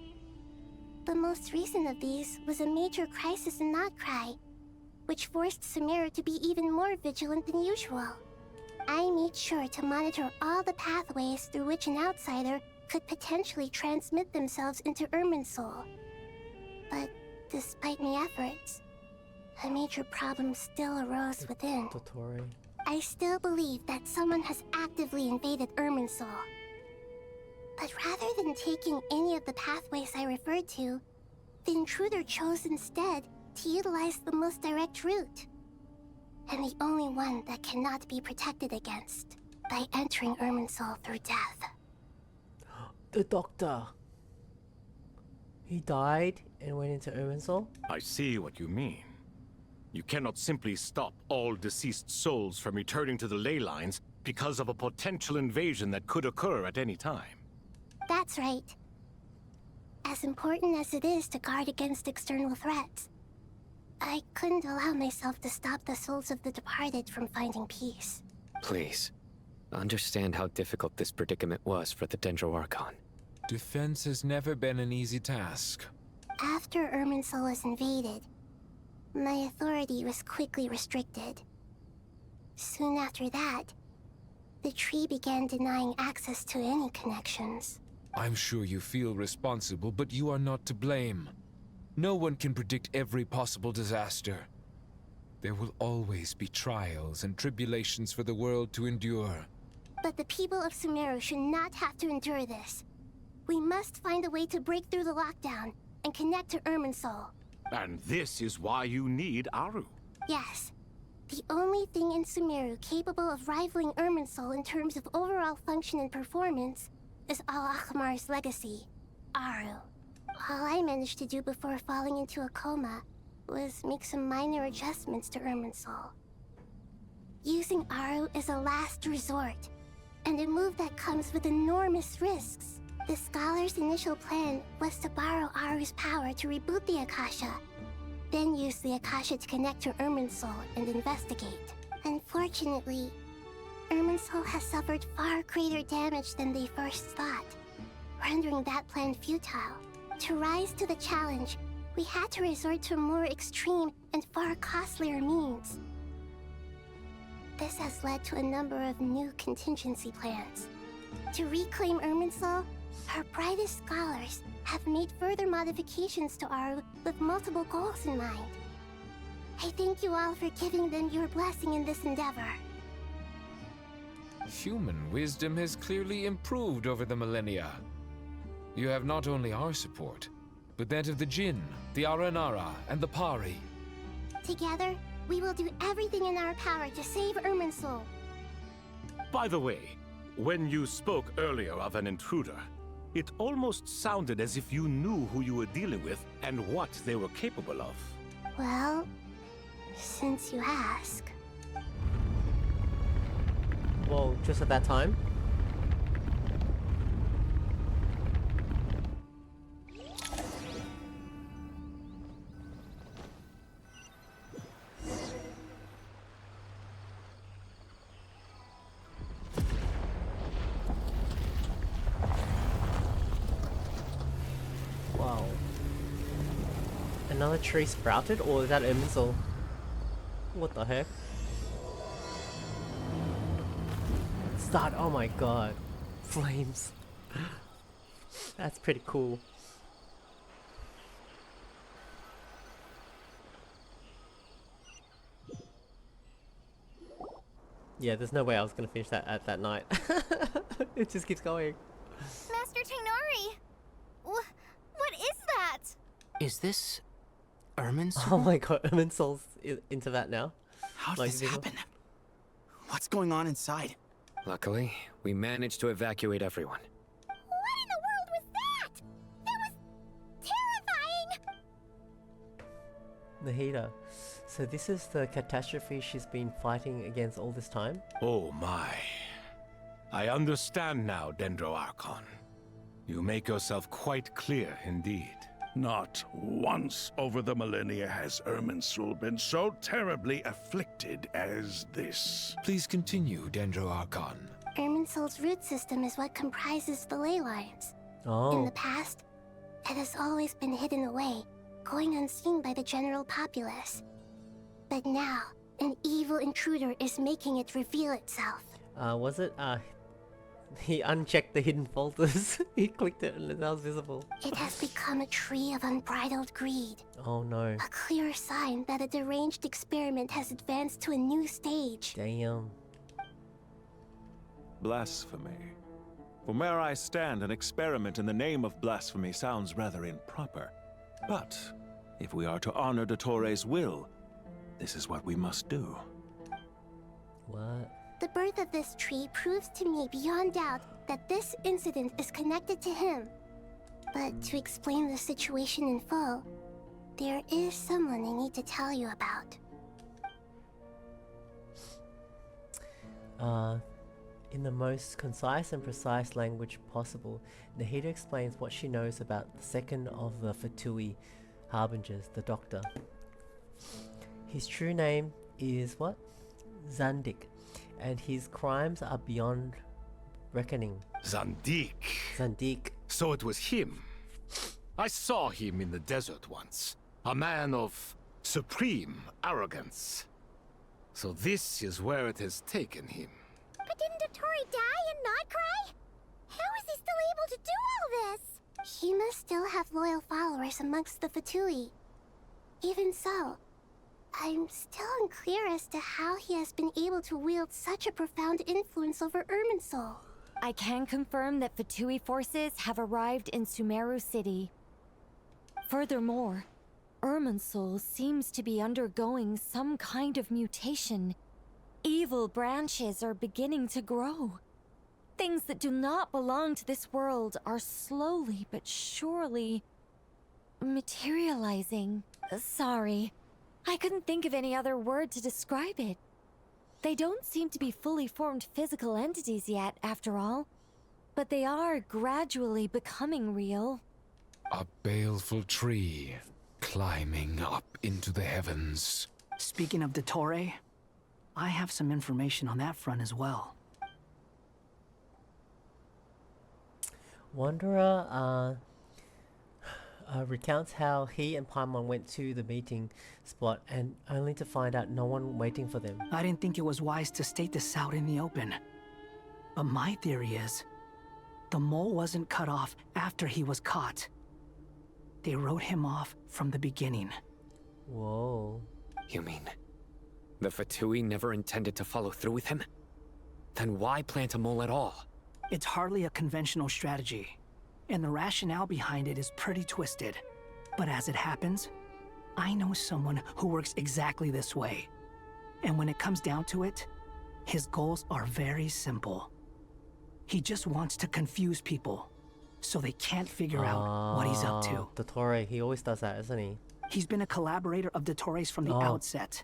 The most recent of these was a major crisis in Notcry, which forced Sumeru to be even more vigilant than usual. I made sure to monitor all the pathways through which an outsider could potentially transmit themselves into Irminsul. But despite my efforts, a major problem still arose within. I still believe that someone has actively invaded Irminsul. But rather than taking any of the pathways I referred to, the intruder chose instead to utilize the most direct route. And the only one that cannot be protected against by entering Irminsul through death. The doctor. He died and went into Irminsul? I see what you mean. You cannot simply stop all deceased souls from returning to the ley lines because of a potential invasion that could occur at any time. That's right. As important as it is to guard against external threats, I couldn't allow myself to stop the souls of the departed from finding peace. Please, understand how difficult this predicament was for the Dendro Archon. Defense has never been an easy task. After Irminsul was invaded, my authority was quickly restricted. Soon after that, the tree began denying access to any connections. I'm sure you feel responsible, but you are not to blame. No one can predict every possible disaster. There will always be trials and tribulations for the world to endure. But the people of Sumeru should not have to endure this. We must find a way to break through the lockdown and connect to Irminsul. And this is why you need Aru. Yes. The only thing in Sumeru capable of rivaling Irminsul in terms of overall function and performance is Al-Akhmar's legacy, Aru. All I managed to do before falling into a coma was make some minor adjustments to Irminsul. Using Aru is a last resort, and a move that comes with enormous risks. The Scholar's initial plan was to borrow Aru's power to reboot the Akasha, then use the Akasha to connect to Irminsul and investigate. Unfortunately, Irminsul has suffered far greater damage than they first thought, rendering that plan futile. To rise to the challenge, we had to resort to more extreme and far costlier means. This has led to a number of new contingency plans. To reclaim Irminsul, our brightest scholars have made further modifications to Aru with multiple goals in mind. I thank you all for giving them your blessing in this endeavor. Human wisdom has clearly improved over the millennia. You have not only our support, but that of the Jinn, the Aranara, and the Pari. Together, we will do everything in our power to save Irminsul. By the way, when you spoke earlier of an intruder, it almost sounded as if you knew who you were dealing with and what they were capable of. Well, since you ask. Well, just at that time? Wow. Another tree sprouted, or is that Irminsul? What the heck? Start, oh my god. Flames. That's pretty cool. Yeah, there's no way I was gonna finish that at that night. It just keeps going. Master Tainari! What is that? Is this Irminsul? Oh my god, Irminsul's into that now. How did this happen? What's going on inside? Luckily, we managed to evacuate everyone. What in the world was that? That was terrifying! The heater. So this is the catastrophe she's been fighting against all this time? Oh my. I understand now, Dendro Archon. You make yourself quite clear indeed. Not once over the millennia has Irminsul been so terribly afflicted as this. Please continue, Dendro Archon. Irminsul's root system is what comprises the ley lines. Oh. In the past, it has always been hidden away, going unseen by the general populace. But now, an evil intruder is making it reveal itself. Was it, he unchecked the hidden folders. He clicked it and it was visible. It has become a tree of unbridled greed. Oh no. A clear sign that a deranged experiment has advanced to a new stage. Damn. Blasphemy. From where I stand, an experiment in the name of blasphemy sounds rather improper. But If we are to honor Dottore's will, this is what we must do. What? The birth of this tree proves to me beyond doubt that this incident is connected to him. But to explain the situation in full, there is someone I need to tell you about. In the most concise and precise language possible, Nahida explains what she knows about the second of the Fatui harbingers, the Doctor. His true name is what? Zandik, and his crimes are beyond reckoning. Zandik. Zandik. So it was him. I saw him in the desert once. A man of supreme arrogance. So this is where it has taken him. But didn't Dottore die and not cry? How is he still able to do all this? He must still have loyal followers amongst the Fatui. Even so, I'm still unclear as to how he has been able to wield such a profound influence over Irminsul. I can confirm that Fatui forces have arrived in Sumeru City. Furthermore, Irminsul seems to be undergoing some kind of mutation. Evil branches are beginning to grow. Things that do not belong to this world are slowly but surely materializing. Sorry, I couldn't think of any other word to describe it. They don't seem to be fully formed physical entities yet, after all, but they are gradually becoming real. A baleful tree climbing up into the heavens. Speaking of Dottore, I have some information on that front as well. Wanderer recounts how he and Paimon went to the meeting spot and only to find out no one waiting for them. I didn't think it was wise to state this out in the open. But my theory is, the mole wasn't cut off after he was caught. They wrote him off from the beginning. Whoa. You mean the Fatui never intended to follow through with him? Then why plant a mole at all? It's hardly a conventional strategy, and the rationale behind it is pretty twisted. But as it happens, I know someone who works exactly this way. And when it comes down to it, his goals are very simple. He just wants to confuse people, so they can't figure out what he's up to. Dottore, he always does that, isn't he? He's been a collaborator of Dottore's from the outset.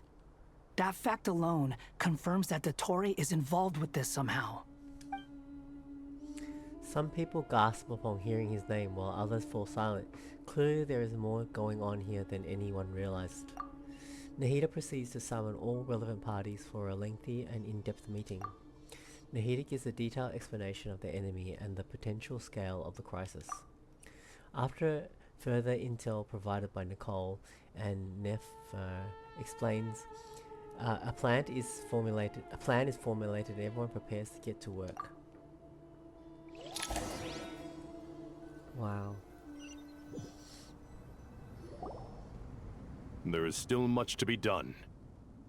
That fact alone confirms that Dottore is involved with this somehow. Some people gasp upon hearing his name, while others fall silent. Clearly there is more going on here than anyone realized. Nahida proceeds to summon all relevant parties for a lengthy and in-depth meeting. Nahida gives a detailed explanation of the enemy and the potential scale of the crisis. After further intel provided by Nicole and Nefer explains, a plan is formulated and everyone prepares to get to work. Wow. There is still much to be done.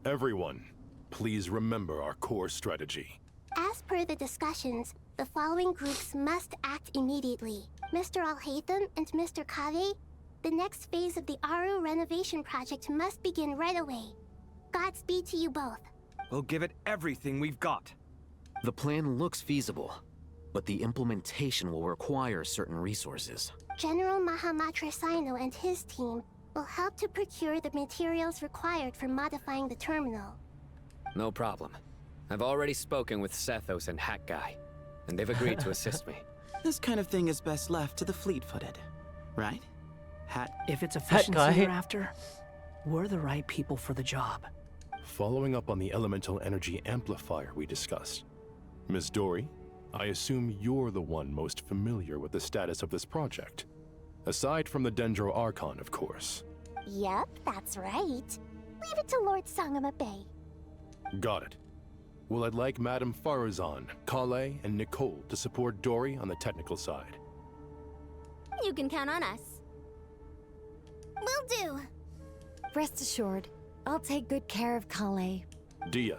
Everyone, please remember our core strategy. As per the discussions, the following groups must act immediately. Mr. Al-Haytham and Mr. Kave, the next phase of the Aru renovation project must begin right away. Godspeed to you both. We'll give it everything we've got. The plan looks feasible, but the implementation will require certain resources. General Mahamatra Sino and his team will help to procure the materials required for modifying the terminal. No problem. I've already spoken with Sethos and Hat Guy, and they've agreed to assist me. This kind of thing is best left to the fleet-footed, right? If it's efficiency you're after, we're the right people for the job. Following up on the elemental energy amplifier we discussed, Ms. Dory, I assume you're the one most familiar with the status of this project. Aside from the Dendro Archon, of course. Yep, that's right. Leave it to Lord Sangamabe. Got it. Well, I'd like Madame Farazan, Kale, and Nicole to support Dory on the technical side. You can count on us. Will do. Rest assured, I'll take good care of Kale. Dia,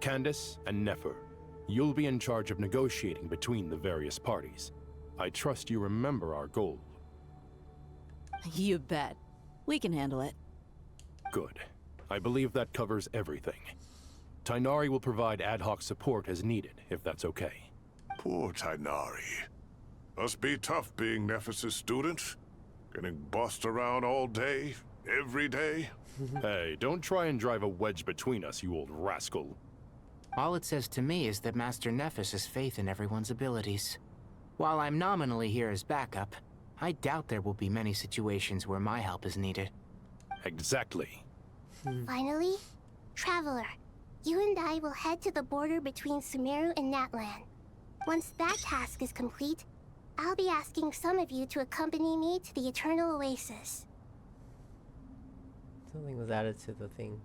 Candace, and Nefer, you'll be in charge of negotiating between the various parties. I trust you remember our goal. You bet. We can handle it. Good. I believe that covers everything. Tainari will provide ad hoc support as needed, if that's okay. Poor Tainari. Must be tough being Nephis' student. Getting bossed around all day, every day. Hey, don't try and drive a wedge between us, you old rascal. All it says to me is that Master Nephis has faith in everyone's abilities. While I'm nominally here as backup, I doubt there will be many situations where my help is needed. Exactly. Finally, Traveler, you and I will head to the border between Sumeru and Natlan. Once that task is complete, I'll be asking some of you to accompany me to the Eternal Oasis. Something was added to the thing.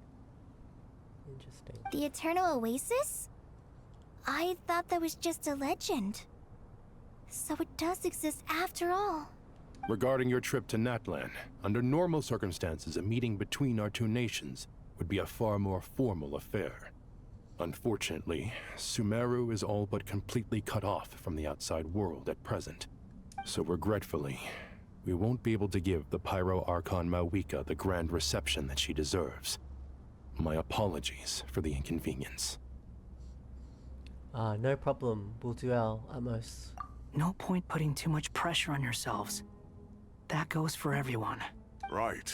Interesting. The Eternal Oasis? I thought that was just a legend. So it does exist after all. Regarding your trip to Natlan, under normal circumstances, a meeting between our two nations would be a far more formal affair. Unfortunately, Sumeru is all but completely cut off from the outside world at present. So regretfully, we won't be able to give the Pyro Archon Mawika the grand reception that she deserves. My apologies for the inconvenience. No problem. We'll do our utmost. No point putting too much pressure on yourselves. That goes for everyone. Right.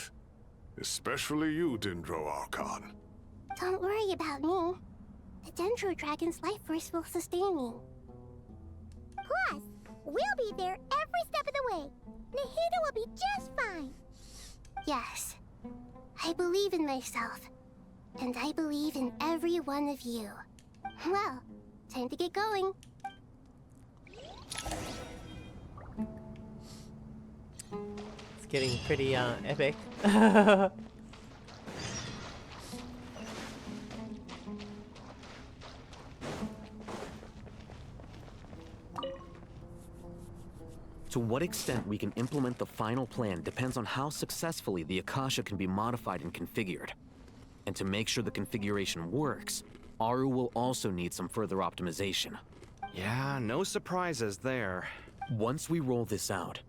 Especially you, Dendro Archon. Don't worry about me. The Dendro Dragon's life force will sustain me. Plus, we'll be there every step of the way. Nahida will be just fine. Yes, I believe in myself. And I believe in every one of you. Well, time to get going. It's getting pretty epic. To what extent we can implement the final plan depends on how successfully the Akasha can be modified and configured. And to make sure the configuration works, Aru will also need some further optimization. Yeah, no surprises there. Once we roll this out,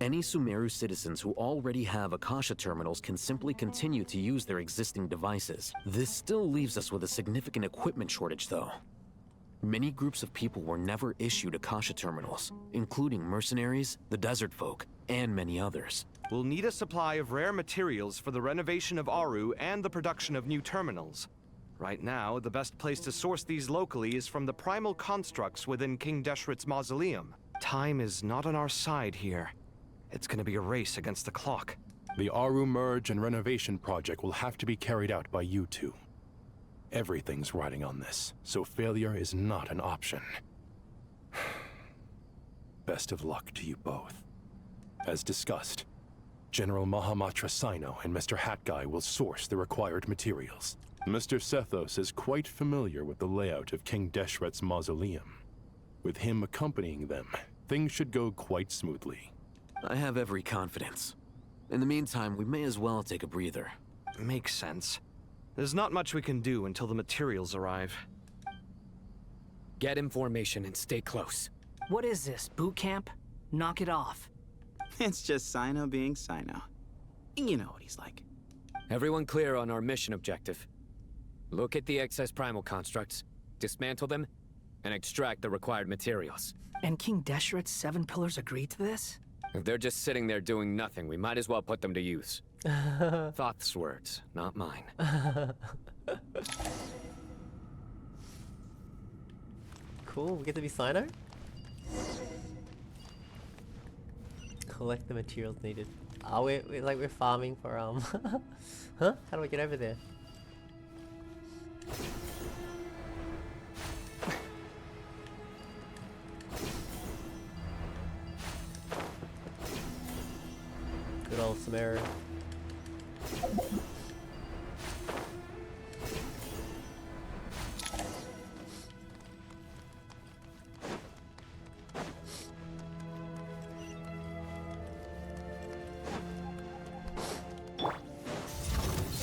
any Sumeru citizens who already have Akasha terminals can simply continue to use their existing devices. This still leaves us with a significant equipment shortage, though. Many groups of people were never issued Akasha terminals, including mercenaries, the desert folk, and many others. We'll need a supply of rare materials for the renovation of Aru and the production of new terminals. Right now, the best place to source these locally is from the primal constructs within King Deshret's mausoleum. Time is not on our side here. It's gonna be a race against the clock. The Aru merge and renovation project will have to be carried out by you two. Everything's riding on this, so failure is not an option. Best of luck to you both. As discussed, General Mahamatra Sino and Mr. Hatguy will source the required materials. Mr. Sethos is quite familiar with the layout of King Deshret's mausoleum. With him accompanying them, things should go quite smoothly. I have every confidence. In the meantime, we may as well take a breather. Makes sense. There's not much we can do until the materials arrive. Get in formation and stay close. What is this, boot camp? Knock it off. It's just Sino being Sino. You know what he's like. Everyone clear on our mission objective. Look at the excess primal constructs, dismantle them, and extract the required materials. And King Deshret's 7 pillars agreed to this? If they're just sitting there doing nothing, we might as well put them to use. Thoth's words, not mine. Cool, we get to be Sino? Collect the materials needed. Are we're farming for Huh? How do I get over there? Good old Sumeru.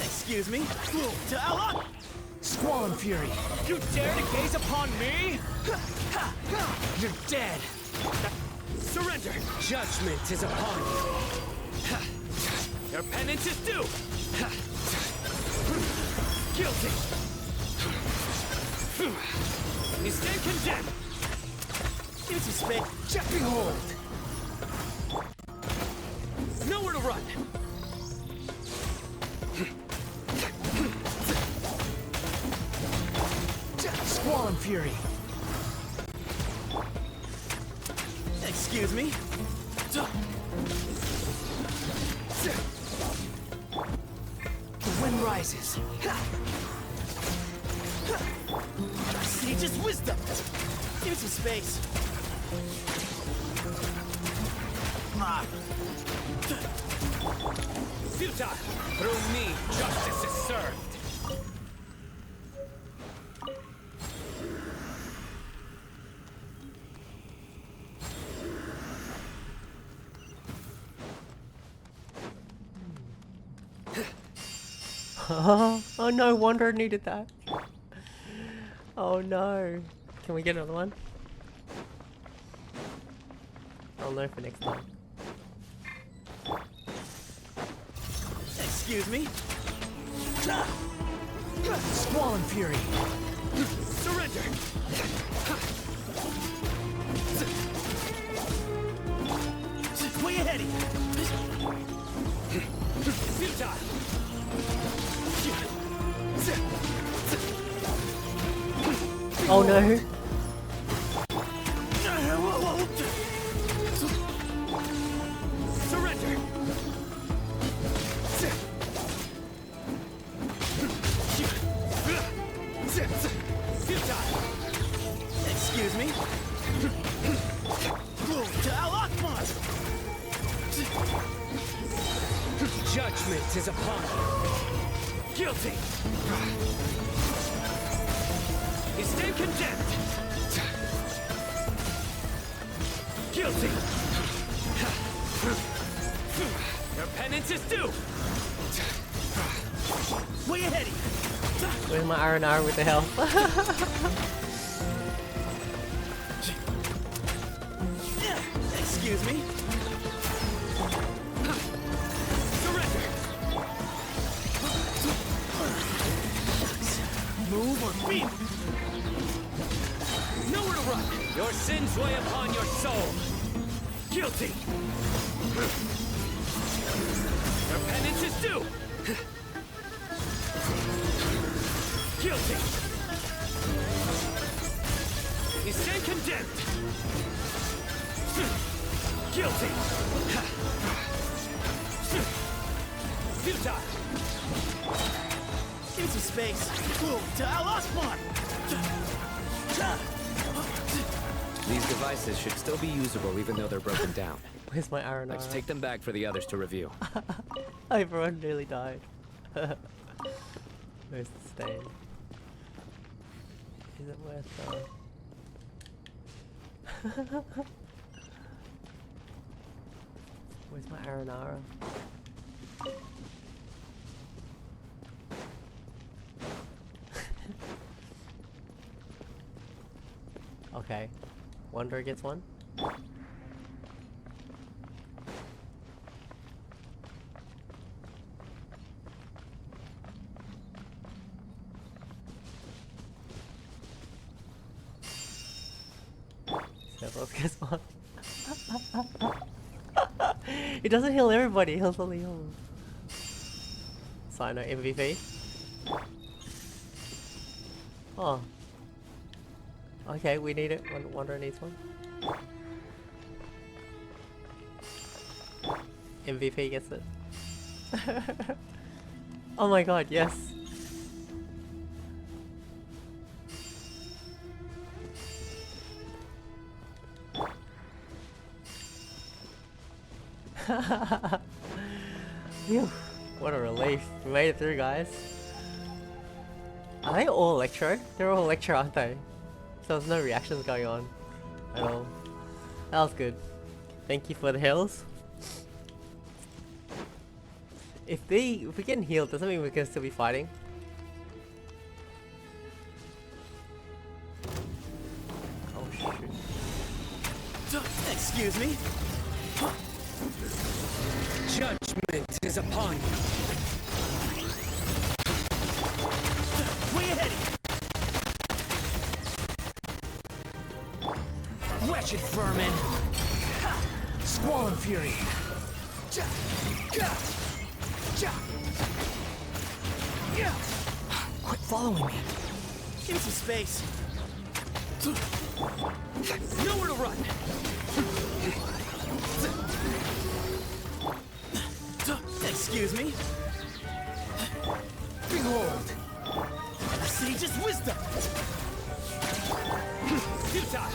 Excuse me? To Allah! Squall Fury, you dare to gaze upon me? You're dead. Surrender. Judgment is upon you. Your penance is due! Guilty! You stand condemned! Use a spit. Jumping hold! Nowhere to run! Squall and Fury! Excuse me? The wind rises. Sage's wisdom! Give me some space. Futile! Through me, justice is served. Oh no, Wanderer needed that. Oh no. Can we get another one? I'll know for next time. Excuse me? Squall and Fury! Surrender! Way ahead of you! Futile! Oh no! Surrender! Futile! Excuse me? To Al-Akmar! Judgment is upon you! Guilty! You stand condemned! Guilty! Your penance is due! Way ahead of you! Where's my R&R with the health? Excuse me? Surrender! Move or be! Nowhere to run! Your sins weigh upon your soul! Guilty! Your penance is due! Guilty! You stand condemned! Guilty! Futile! Give me some space! To Al-Akmar! These devices should still be usable even though they're broken down. Where's my R&R? Let's take them back for the others to review. Everyone nearly died. Where's the stain? Is it worth Where's my R&R? Okay. Wanderer gets one. Sephiroth gets one. It doesn't heal everybody, it heals only you. Sino MVP. Oh. Okay, we need it. Wanderer needs one. MVP gets it. Oh my god, yes. Phew, what a relief. We made it through, guys. Are they all Electro? They're all Electro, aren't they? So there's no reactions going on at all. That was good. Thank you for the heals. If we're getting healed, does that mean we can still be fighting? Oh shoot. Excuse me? Judgment is upon you. Way ahead! Wretched vermin! Squall and fury! Quit following me. Give me some space. Nowhere to run. Excuse me. Behold, our sage's wisdom. Futile.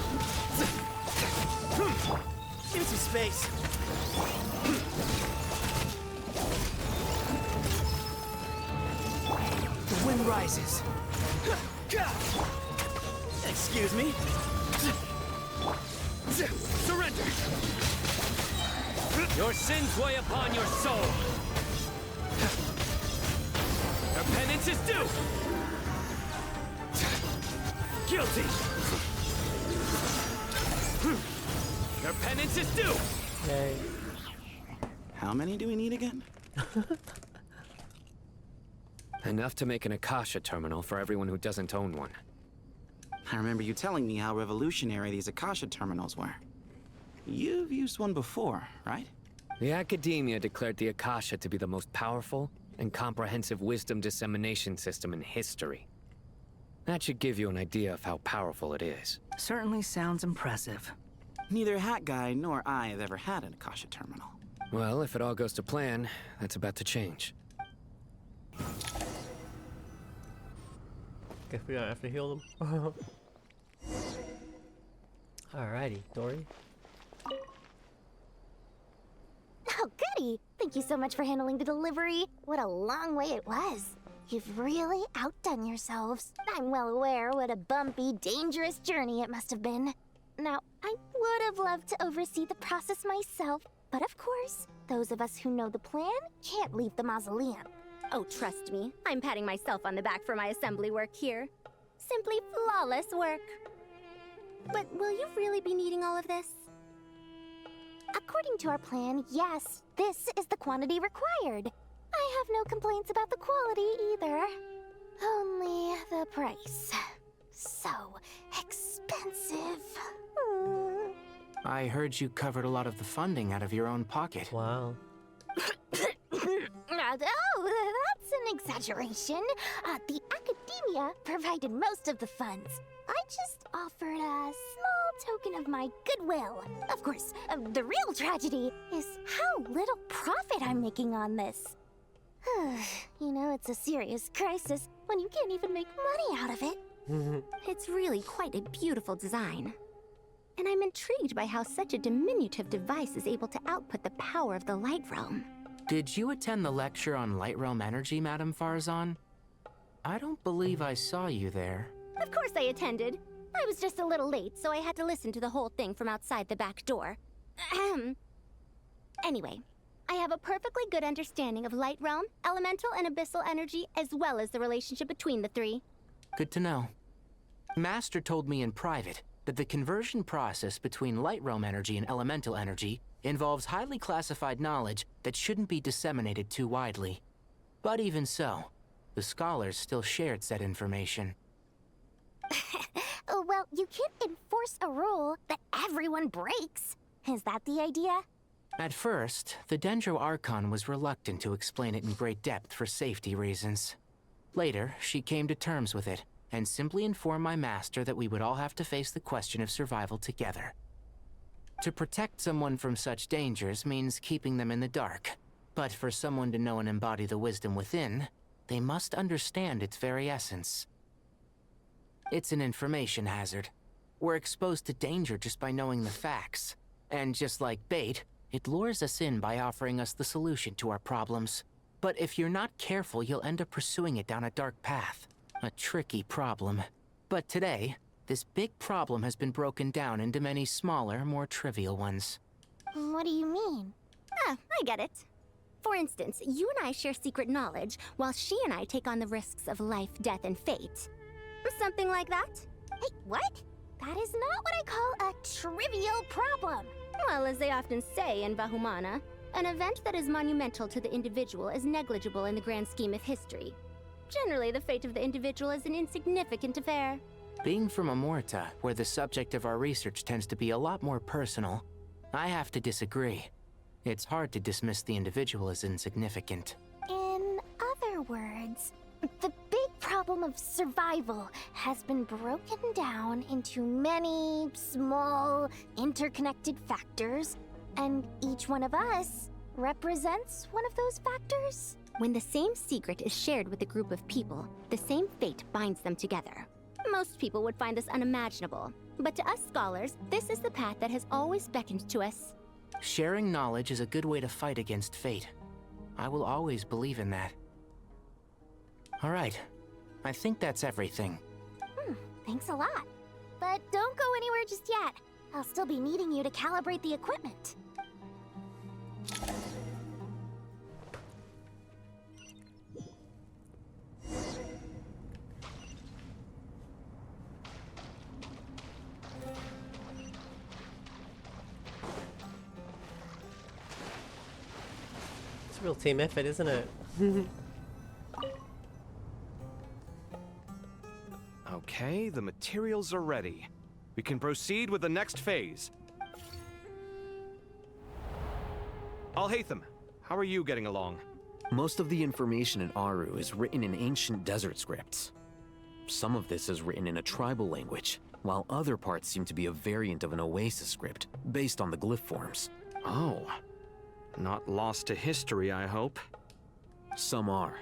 Give me some space. The wind rises. Excuse me. Surrender. Your sins weigh upon your soul. Your penance is due. Guilty. Your penance is due. Yay. How many do we need again? Enough to make an Akasha terminal for everyone who doesn't own one. I remember you telling me how revolutionary these Akasha terminals were. You've used one before, right? The Academia declared the Akasha to be the most powerful and comprehensive wisdom dissemination system in history. That should give you an idea of how powerful it is. Certainly sounds impressive. Neither Hat Guy nor I have ever had an Akasha terminal. Well, if it all goes to plan, that's about to change. Guess we don't have to heal them. Alrighty, Dory. Oh, goody! Thank you so much for handling the delivery. What a long way it was. You've really outdone yourselves. I'm well aware what a bumpy, dangerous journey it must have been. Now, I would have loved to oversee the process myself, but of course, those of us who know the plan can't leave the mausoleum. Oh, trust me, I'm patting myself on the back for my assembly work here. Simply flawless work. But will you really be needing all of this? According to our plan, yes, this is the quantity required. I have no complaints about the quality either. Only the price. So expensive. I heard you covered a lot of the funding out of your own pocket. Wow. Oh, that's an exaggeration. The Academia provided most of the funds. I just offered a small token of my goodwill. Of course, the real tragedy is how little profit I'm making on this. You know, it's a serious crisis when you can't even make money out of it. It's really quite a beautiful design. And I'm intrigued by how such a diminutive device is able to output the power of the Light Realm. Did you attend the lecture on Light Realm energy, Madame Farzan? I don't believe I saw you there. Of course I attended. I was just a little late, so I had to listen to the whole thing from outside the back door. Anyway, I have a perfectly good understanding of Light Realm, elemental and abyssal energy, as well as the relationship between the three. Good to know. Master told me in private that the conversion process between Light Realm energy and elemental energy involves highly classified knowledge that shouldn't be disseminated too widely. But even so, the scholars still shared said information. Well, you can't enforce a rule that everyone breaks. Is that the idea? At first, the Dendro Archon was reluctant to explain it in great depth for safety reasons. Later, she came to terms with it, and simply informed my master that we would all have to face the question of survival together. To protect someone from such dangers means keeping them in the dark, but for someone to know and embody the wisdom within, they must understand its very essence. It's an information hazard. We're exposed to danger just by knowing the facts, and just like bait, it lures us in by offering us the solution to our problems. But if you're not careful, you'll end up pursuing it down a dark path. A tricky problem. But today, this big problem has been broken down into many smaller, more trivial ones. What do you mean? I get it. For instance, you and I share secret knowledge, while she and I take on the risks of life, death, and fate. Something like that? Hey, what? That is not what I call a trivial problem. Well, as they often say in Vahumana, An event that is monumental to the individual is negligible in the grand scheme of history. Generally, the fate of the individual is an insignificant affair. Being from Amorta, where the subject of our research tends to be a lot more personal, I have to disagree. It's hard to dismiss the individual as insignificant. In other words, the big problem of survival has been broken down into many small, interconnected factors, and each one of us represents one of those factors. When the same secret is shared with a group of people, the same fate binds them together. Most people would find this unimaginable, but to us scholars, this is the path that has always beckoned to us. Sharing knowledge is a good way to fight against fate. I will always believe in that. All right, I think that's everything. Thanks a lot. But don't go anywhere just yet. I'll still be needing you to calibrate the equipment. It's a real team effort, isn't it? Okay, the materials are ready. We can proceed with the next phase. Alhaitham, how are you getting along? Most of the information in Aru is written in ancient desert scripts. Some of this is written in a tribal language, while other parts seem to be a variant of an Oasis script, based on the glyph forms. Oh. Not lost to history, I hope. Some are.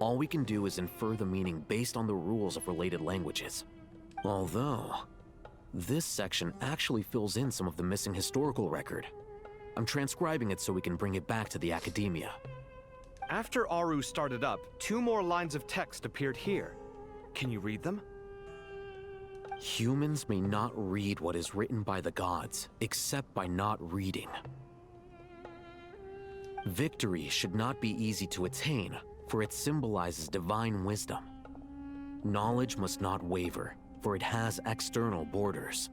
All we can do is infer the meaning based on the rules of related languages. Although, this section actually fills in some of the missing historical record. I'm transcribing it so we can bring it back to the academia. After Aru started up, 2 more lines of text appeared here. Can you read them? Humans may not read what is written by the gods, except by not reading. Victory should not be easy to attain, for it symbolizes divine wisdom. Knowledge must not waver, for it has external borders.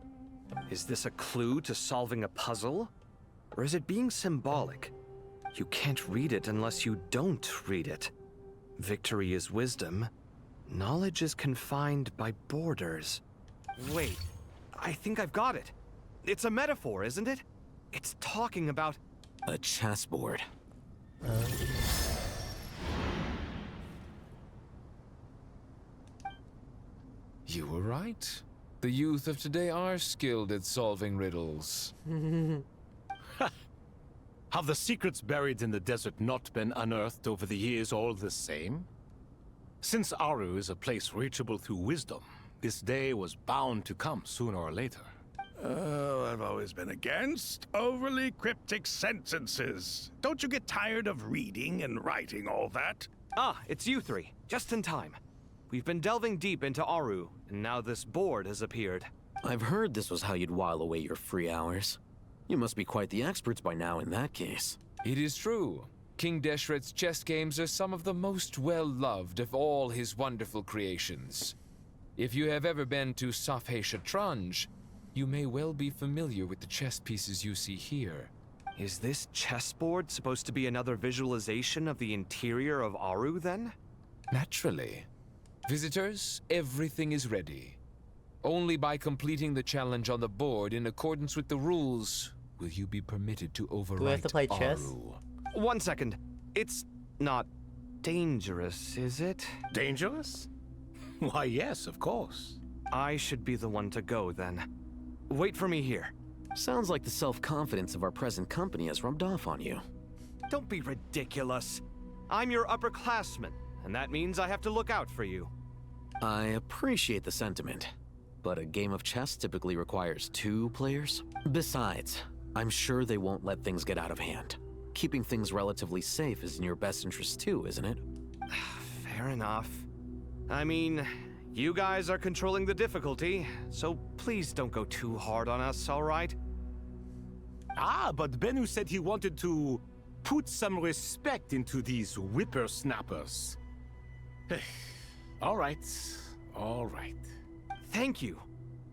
Is this a clue to solving a puzzle? Or is it being symbolic? You can't read it unless you don't read it. Victory is wisdom. Knowledge is confined by borders. Wait, I think I've got it. It's a metaphor, isn't it? It's talking about... a chessboard. You were right. The youth of today are skilled at solving riddles. Have the secrets buried in the desert not been unearthed over the years all the same? Since Aru is a place reachable through wisdom, this day was bound to come sooner or later. Oh, I've always been against overly cryptic sentences. Don't you get tired of reading and writing all that? Ah, it's you 3. Just in time. We've been delving deep into Aru, and now this board has appeared. I've heard this was how you'd while away your free hours. You must be quite the experts by now in that case. It is true. King Deshret's chess games are some of the most well-loved of all his wonderful creations. If you have ever been to Safhe Shatranj, you may well be familiar with the chess pieces you see here. Is this chessboard supposed to be another visualization of the interior of Aru, then? Naturally. Visitors, everything is ready. Only by completing the challenge on the board in accordance with the rules will you be permitted to overwrite Do we have to play chess? Aru. 1 second. It's not dangerous, is it? Dangerous? Why, yes, of course. I should be the one to go, then. Wait for me here. Sounds like the self-confidence of our present company has rubbed off on you. Don't be ridiculous. I'm your upperclassman, and that means I have to look out for you. I appreciate the sentiment, but a game of chess typically requires 2 players. Besides, I'm sure they won't let things get out of hand. Keeping things relatively safe is in your best interest too, isn't it? Fair enough. I mean, you guys are controlling the difficulty, so please don't go too hard on us, all right? Ah, but Bennu said he wanted to put some respect into these whippersnappers. All right, all right. Thank you.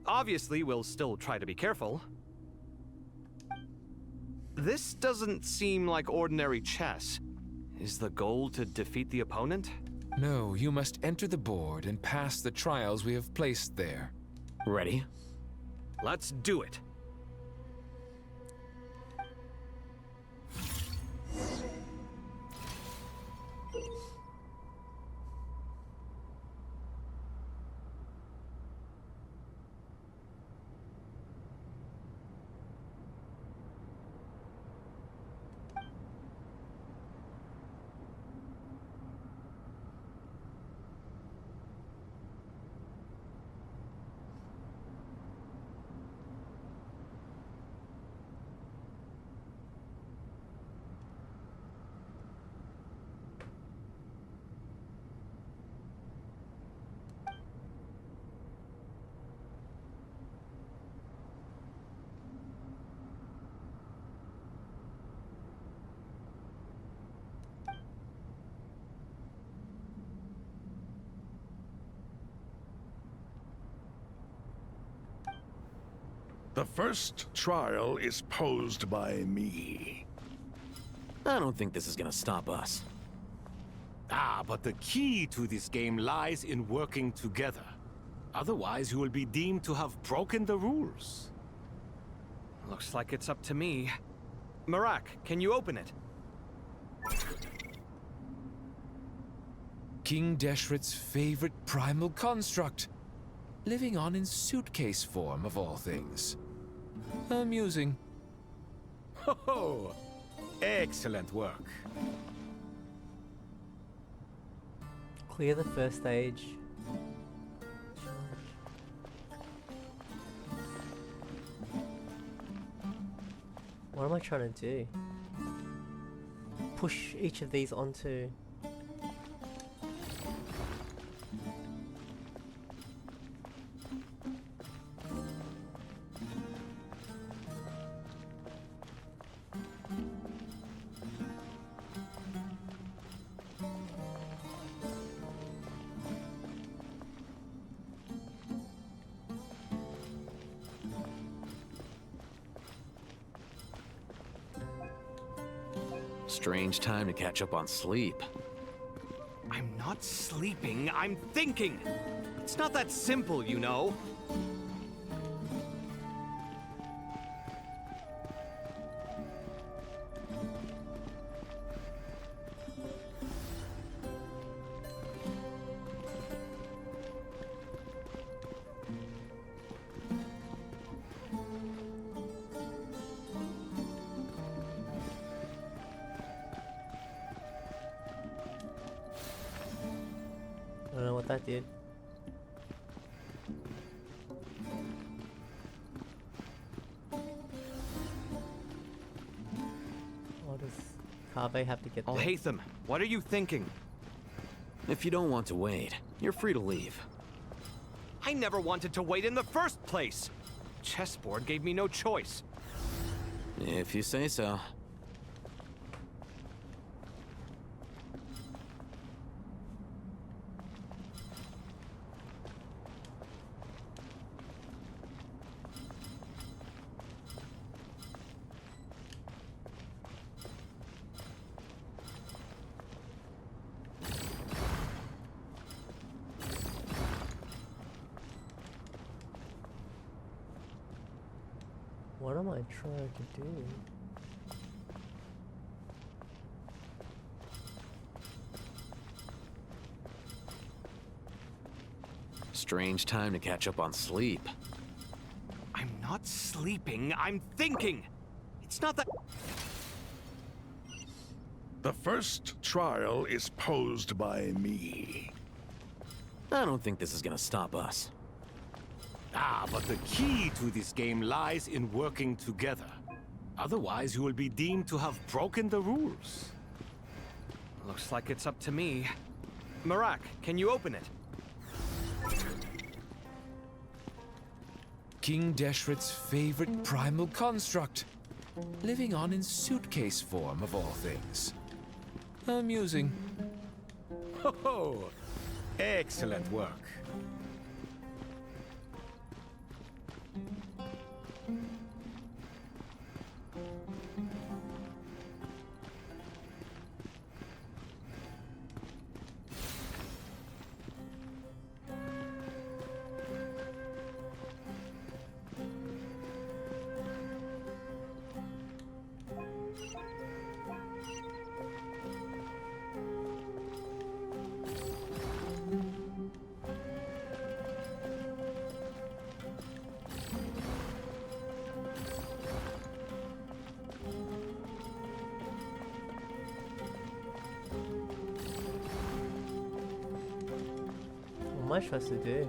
Obviously, we'll still try to be careful. This doesn't seem like ordinary chess. Is the goal to defeat the opponent? No, you must enter the board and pass the trials we have placed there. Ready? Let's do it. The first trial is posed by me. I don't think this is gonna stop us. Ah, but the key to this game lies in working together. Otherwise, you will be deemed to have broken the rules. Looks like it's up to me. Marak, can you open it? King Deshret's favorite primal construct. Living on in suitcase form, of all things. Amusing. Ho-ho! Excellent work. Clear the first stage. What am I trying to do? Push each of these onto... Strange time to catch up on sleep. I'm not sleeping, I'm thinking! It's not that simple, you know. I don't know what that did. What does Kaveh have to get there? Alhaitham, what are you thinking? If you don't want to wait, you're free to leave. I never wanted to wait in the first place! Chessboard gave me no choice. If you say so. What am I trying to do? Strange time to catch up on sleep. I'm not sleeping, I'm thinking! It's not that... The first trial is posed by me. I don't think this is gonna stop us. Ah, but the key to this game lies in working together. Otherwise, you will be deemed to have broken the rules. Looks like it's up to me. Marak, can you open it? King Deshret's favorite primal construct. Living on in suitcase form, of all things. Amusing. Ho-ho! Excellent work. am I supposed to do?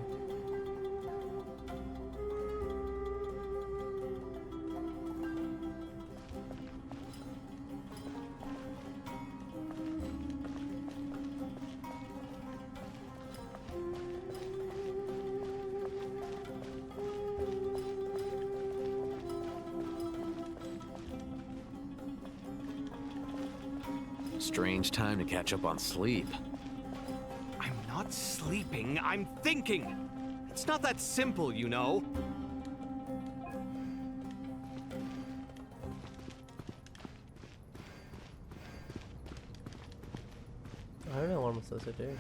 Strange time to catch up on sleep. I'm not sleeping, I'm thinking. It's not that simple, you know. I don't know what I'm supposed to do.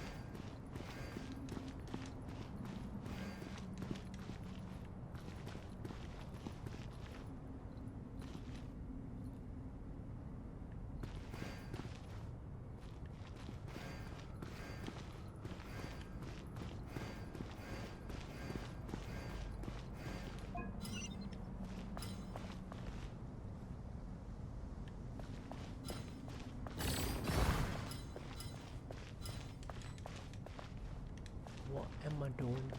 What am I doing?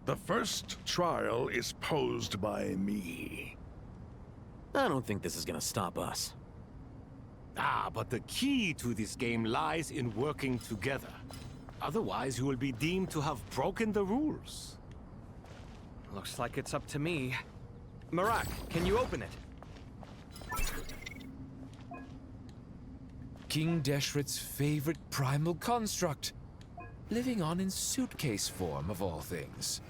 The first trial is posed by me. I don't think this is gonna stop us. Ah, but the key to this game lies in working together. Otherwise, you will be deemed to have broken the rules. Looks like it's up to me. Marak, can you open it? King Deshret's favorite primal construct. Living on in suitcase form, of all things.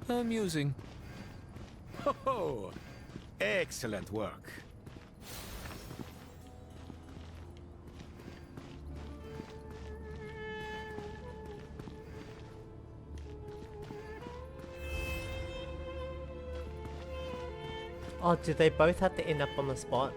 Amusing. Ho-ho! Excellent work. Oh, do they both have to end up on the spot?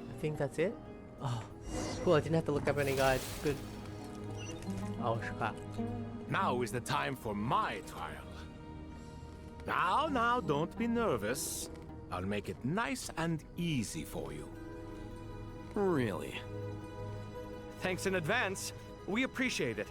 I think that's it. Oh, cool. I didn't have to look up any guides. Good. Oh, crap. Now is the time for my trial. Now, don't be nervous. I'll make it nice and easy for you. Really? Thanks in advance. We appreciate it.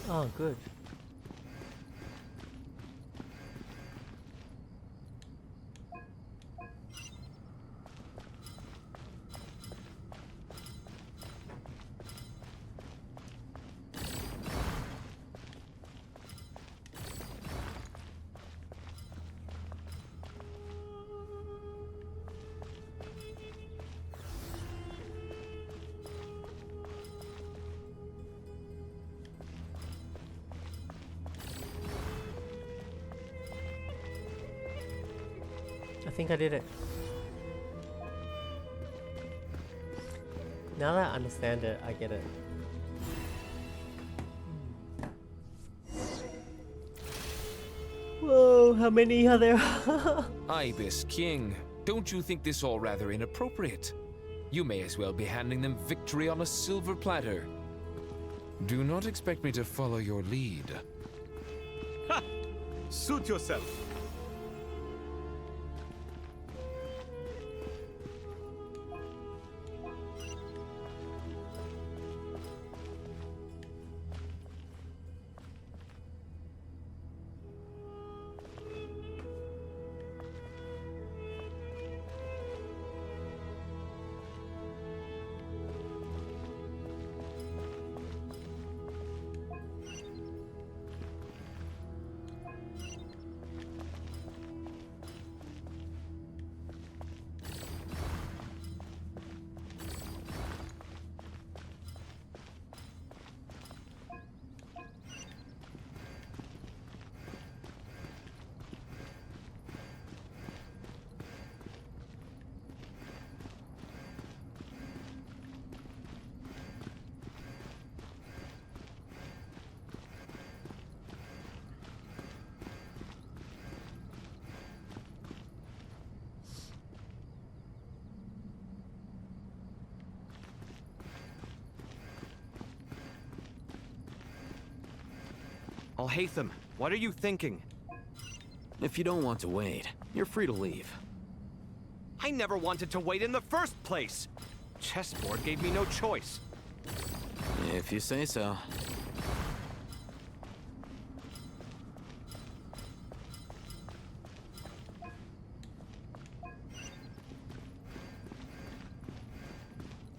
Oh, good. think I did it. Now that I understand it, I get it. Whoa, how many are there? Ibis King, don't you think this all rather inappropriate? You may as well be handing them victory on a silver platter. Do not expect me to follow your lead. Ha! Suit yourself. Alhaitham, what are you thinking? If you don't want to wait, you're free to leave. I never wanted to wait in the first place! Chessboard gave me no choice. If you say so.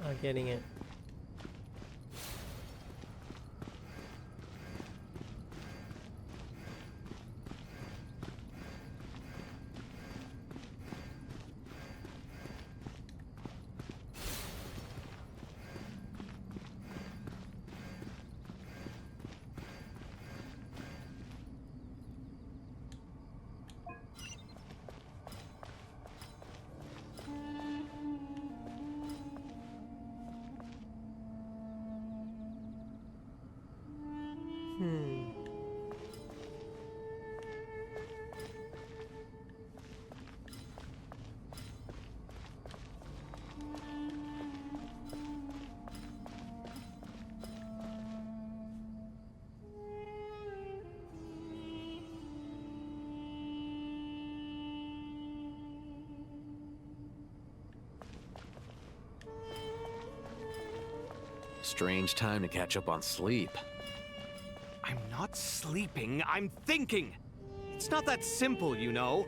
I'm getting it. Strange time to catch up on sleep. I'm not sleeping, I'm thinking! It's not that simple, you know.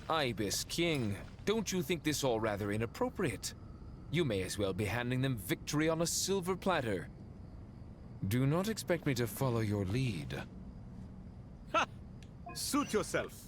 Ibis King, don't you think this all rather inappropriate? You may as well be handing them victory on a silver platter. Do not expect me to follow your lead. Ha! Suit yourself.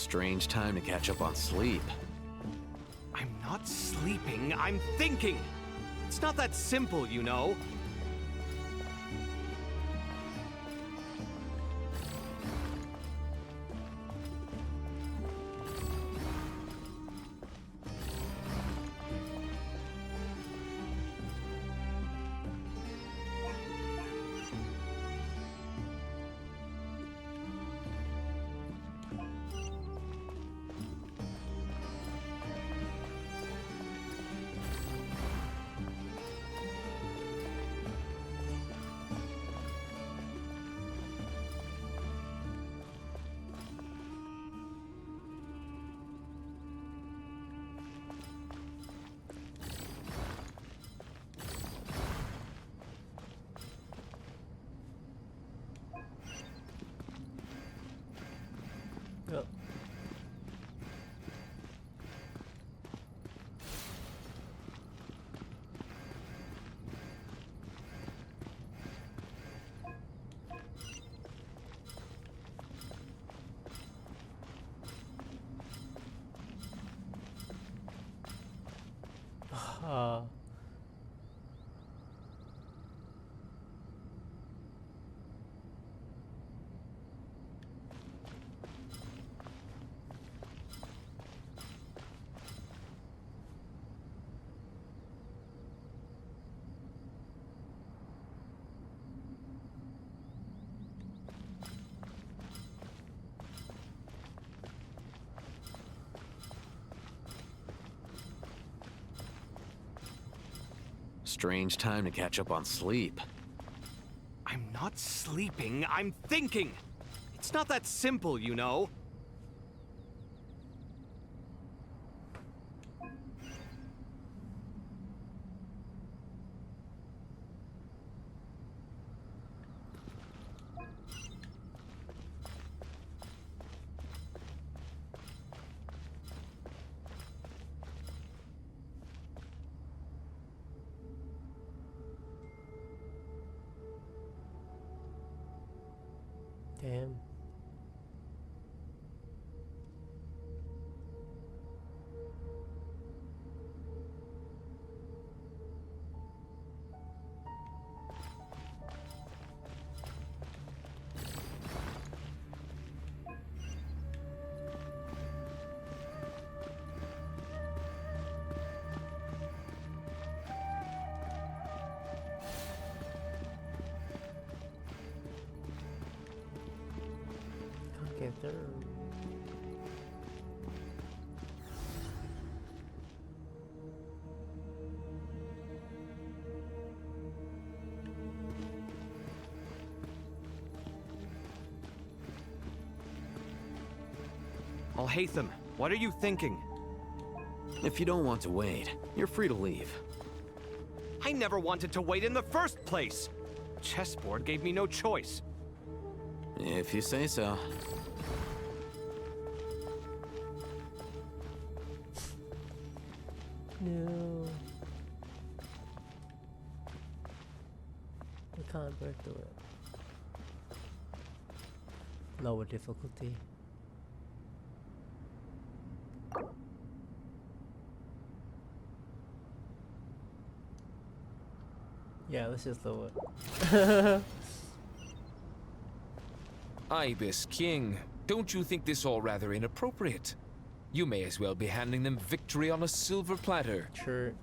Strange time to catch up on sleep. I'm not sleeping, I'm thinking! It's not that simple, you know. Yep. Strange time to catch up on sleep. I'm not sleeping, I'm thinking! It's not that simple, you know. Damn. Can't get through. Alhaitham, what are you thinking? If you don't want to wait, you're free to leave. I never wanted to wait in the first place! Chessboard gave me no choice. If you say so. No. We can't break through it. Lower difficulty. Yeah, let's just lower it. Ibis King, don't you think this all rather inappropriate? You may as well be handing them victory on a silver platter. True.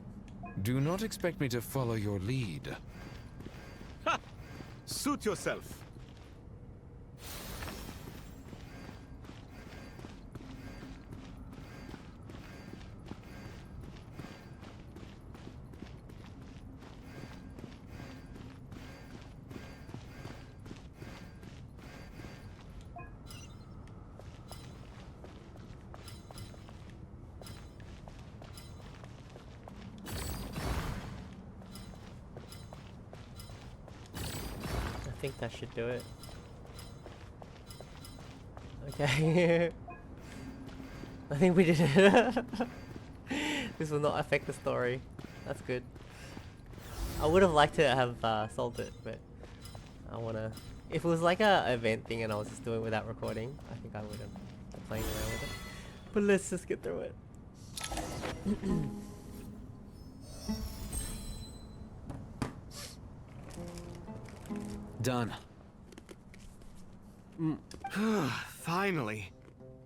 Do not expect me to follow your lead. Ha! Suit yourself. I think that should do it. Okay. I think we did it. This will not affect the story. That's good. I would have liked to have solved it, but I wanna... If it was like a event thing and I was just doing it without recording, I think I would have playing around with it. But let's just get through it. Done. Finally.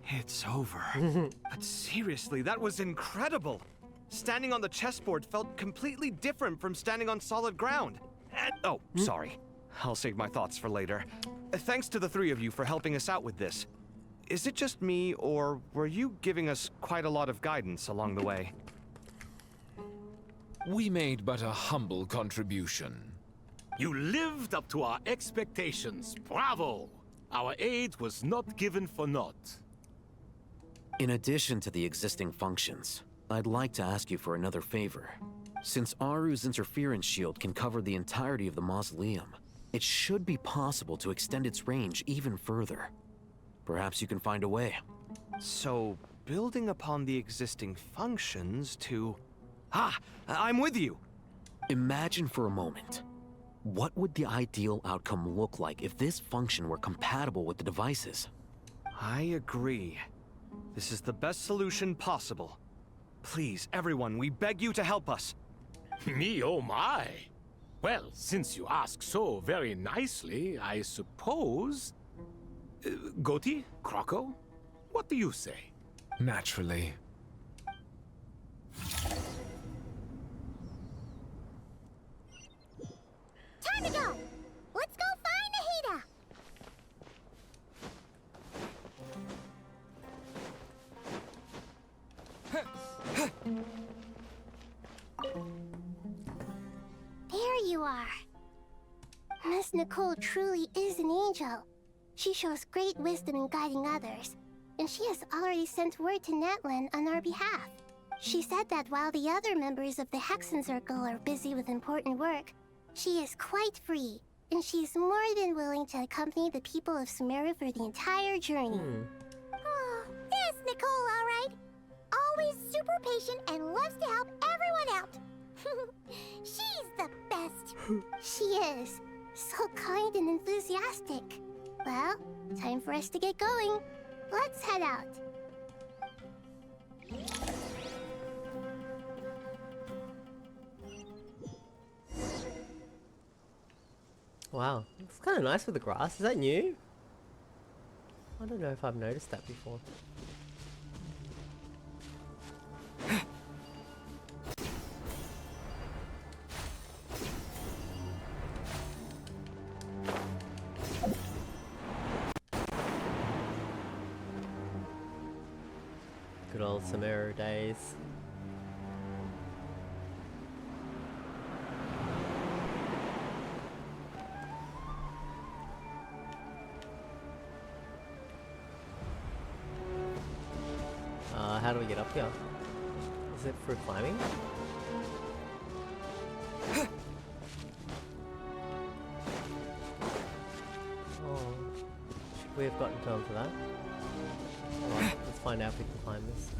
It's over. But seriously, that was incredible. Standing on the chessboard felt completely different from standing on solid ground. And, oh, sorry. I'll save my thoughts for later. Thanks to the three of you for helping us out with this. Is it just me, or were you giving us quite a lot of guidance along the way? We made but a humble contribution. You lived up to our expectations. Bravo! Our aid was not given for naught. In addition to the existing functions, I'd like to ask you for another favor. Since Aru's interference shield can cover the entirety of the mausoleum, it should be possible to extend its range even further. Perhaps you can find a way. So, building upon the existing functions to... Ah! I'm with you! Imagine for a moment. What would the ideal outcome look like if this function were compatible with the devices? I agree. This is the best solution possible. Please, everyone, we beg you to help us. Me, oh my! Well, since you ask so very nicely, I suppose... Goti? Croco? What do you say? Naturally. Time to go! Let's go find Nahida! There you are. Miss Nicole truly is an angel. She shows great wisdom in guiding others, and she has already sent word to Natlan on our behalf. She said that while the other members of the Hexen Circle are busy with important work, she is quite free, and she's more than willing to accompany the people of Sumeru for the entire journey. Oh, there's Nicole, all right. Always super patient and loves to help everyone out. She's the best. She is. So kind and enthusiastic. Well, time for us to get going. Let's head out. Wow, it's kind of nice with the grass. Is that new? I don't know if I've noticed that before. Good old Sumeru days. How do we get up here? Is it through climbing? Oh, should we have gotten to onto that? Alright, let's find out if we can climb this.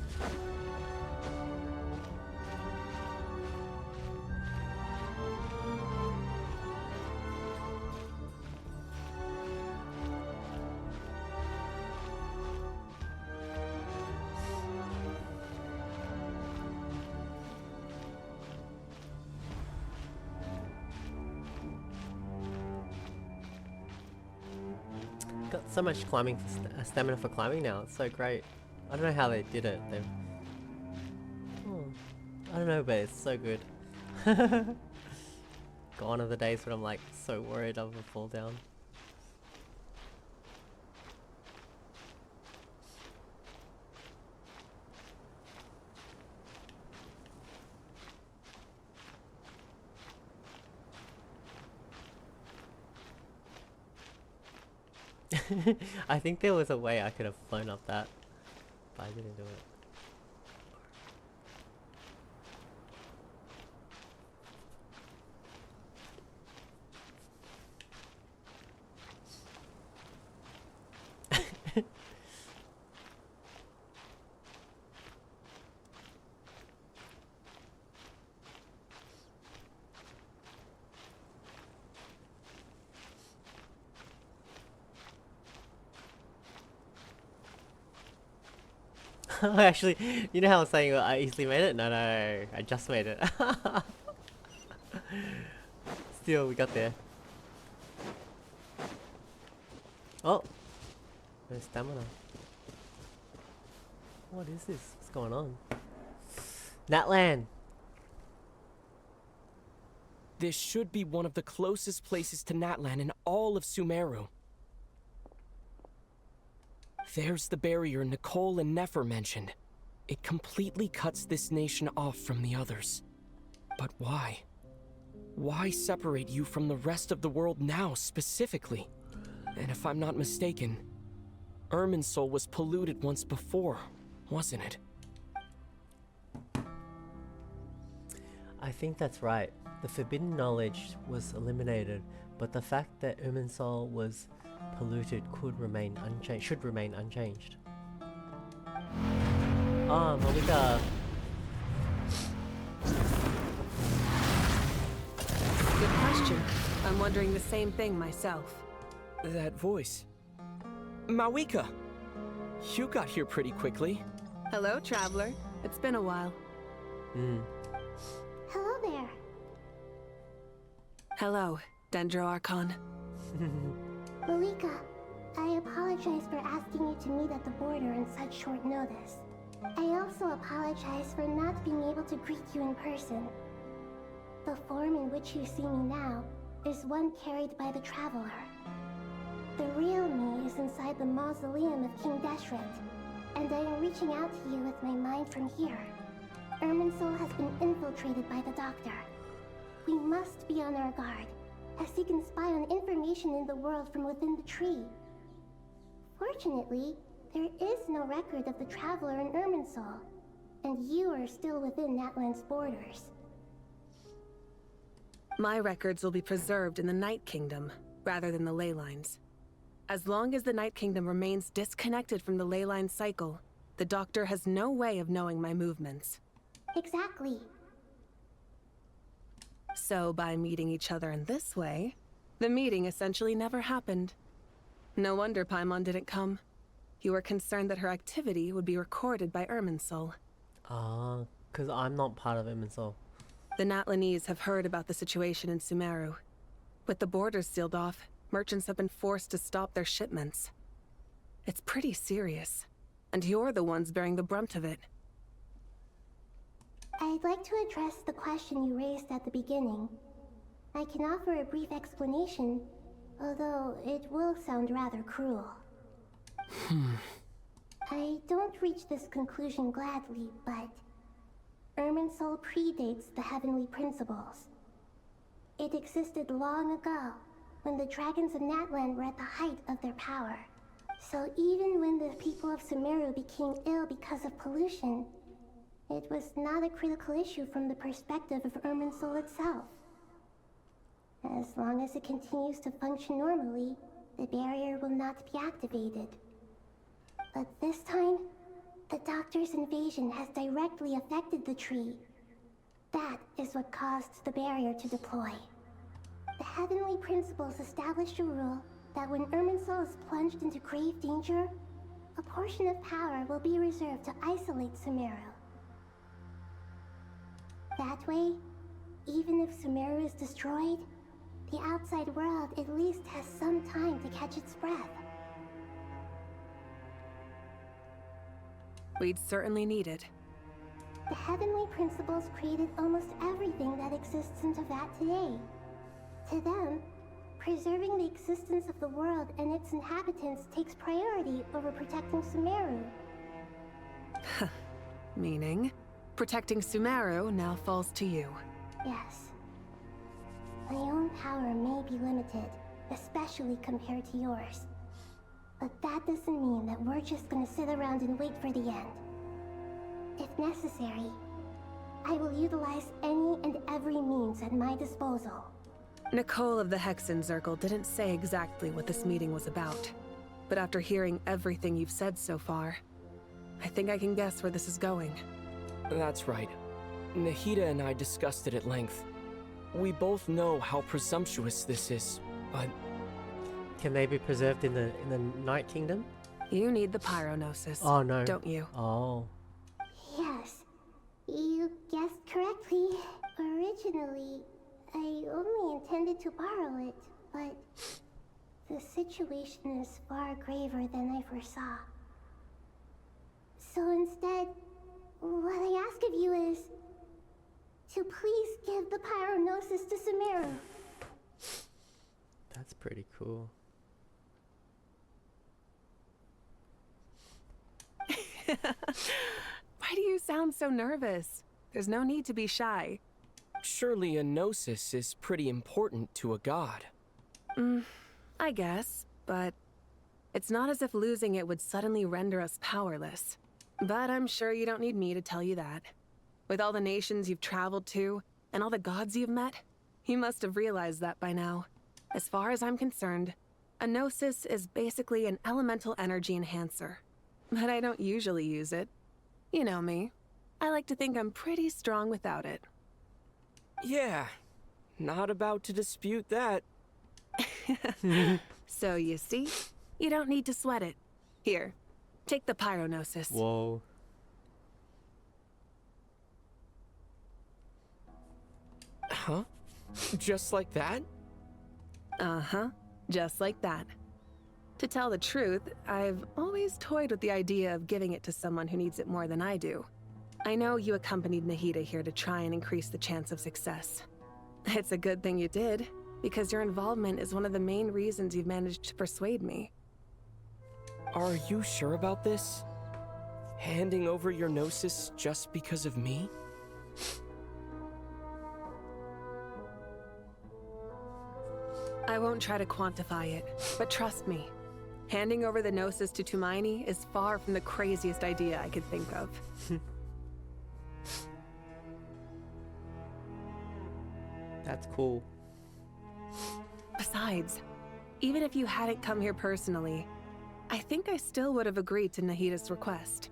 Got so much climbing, stamina for climbing now. It's so great. I don't know how they did it. I don't know, but it's so good. Gone are the days when I'm like so worried I will fall down. I think there was a way I could have flown up that, but I didn't do it. Actually, you know how I was saying I easily made it? No, no, I just made it. Still, we got there. Oh, no stamina. What is this? What's going on? Natlan. This should be one of the closest places to Natlan in all of Sumeru. There's the barrier Nicole and Nefer mentioned. It completely cuts this nation off from the others. But why? Why separate you from the rest of the world now, specifically? And if I'm not mistaken, Irminsul was polluted once before, wasn't it? I think that's right. The forbidden knowledge was eliminated, but the fact that Irminsul was polluted could remain unchanged. Should remain unchanged. Ah, Malika. Good question. I'm wondering the same thing myself. That voice. Mawika! You got here pretty quickly. Hello, traveler. It's been a while. Hello there. Hello, Dendro Archon. Malika, I apologize for asking you to meet at the border on such short notice. I also apologize for not being able to greet you in person. The form in which you see me now is one carried by the Traveler. The real me is inside the mausoleum of King Deshret, and I am reaching out to you with my mind from here. Irminsul has been infiltrated by the Doctor. We must be on our guard, as he can spy on information in the world from within the tree. Fortunately, there is no record of the Traveler in Irminsul, and you are still within Natlan's borders. My records will be preserved in the Night Kingdom, rather than the ley lines. As long as the Night Kingdom remains disconnected from the ley line cycle, the Doctor has no way of knowing my movements. Exactly. So by meeting each other in this way, the meeting essentially never happened. No wonder Paimon didn't come. You were concerned that her activity would be recorded by Irminsul. Ah, because I'm not part of Irminsul. The Natlanese have heard about the situation in Sumeru. With the borders sealed off, merchants have been forced to stop their shipments. It's pretty serious, and you're the ones bearing the brunt of it. I'd like to address the question you raised at the beginning. I can offer a brief explanation, although it will sound rather cruel. I don't reach this conclusion gladly, but Irminsul predates the heavenly principles. It existed long ago, when the dragons of Natlan were at the height of their power. So even when the people of Sumeru became ill because of pollution, it was not a critical issue from the perspective of Irminsul itself. As long as it continues to function normally, the barrier will not be activated. But this time, the Doctor's invasion has directly affected the tree. That is what caused the barrier to deploy. The heavenly principles established a rule that when Irminsul is plunged into grave danger, a portion of power will be reserved to isolate Sumeru. That way, even if Sumeru is destroyed, the outside world at least has some time to catch its breath. We'd certainly need it. The heavenly principles created almost everything that exists in Teyvat today. To them, preserving the existence of the world and its inhabitants takes priority over protecting Sumeru. Meaning, protecting Sumeru now falls to you. Yes. My own power may be limited, especially compared to yours. But that doesn't mean that we're just gonna sit around and wait for the end. If necessary, I will utilize any and every means at my disposal. Nicole of the Hexen Circle didn't say exactly what this meeting was about. But after hearing everything you've said so far, I think I can guess where this is going. That's right. Nahida and I discussed it at length. We both know how presumptuous this is, but... Can they be preserved in the Night Kingdom? You need the Pyrognosis. Oh no. Don't you? Oh. Yes, you guessed correctly. Originally, I only intended to borrow it, but the situation is far graver than I foresaw. So instead, what I ask of you is to please give the Pyrognosis to Sumeru. That's pretty cool. Why do you sound so nervous? There's no need to be shy. Surely a gnosis is pretty important to a god. I guess, but it's not as if losing it would suddenly render us powerless. But I'm sure you don't need me to tell you that. With all the nations you've traveled to, and all the gods you've met, you must have realized that by now. As far as I'm concerned, a gnosis is basically an elemental energy enhancer. But I don't usually use it. You know me. I like to think I'm pretty strong without it. Yeah, not about to dispute that. So you see, you don't need to sweat it. Here, take the Pyrognosis. Whoa. Huh? Just like that? Uh-huh, just like that. To tell the truth, I've always toyed with the idea of giving it to someone who needs it more than I do. I know you accompanied Nahida here to try and increase the chance of success. It's a good thing you did, because your involvement is one of the main reasons you've managed to persuade me. Are you sure about this? Handing over your gnosis just because of me? I won't try to quantify it, but trust me, handing over the gnosis to Tumaini is far from the craziest idea I could think of. That's cool. Besides, even if you hadn't come here personally, I think I still would have agreed to Nahida's request.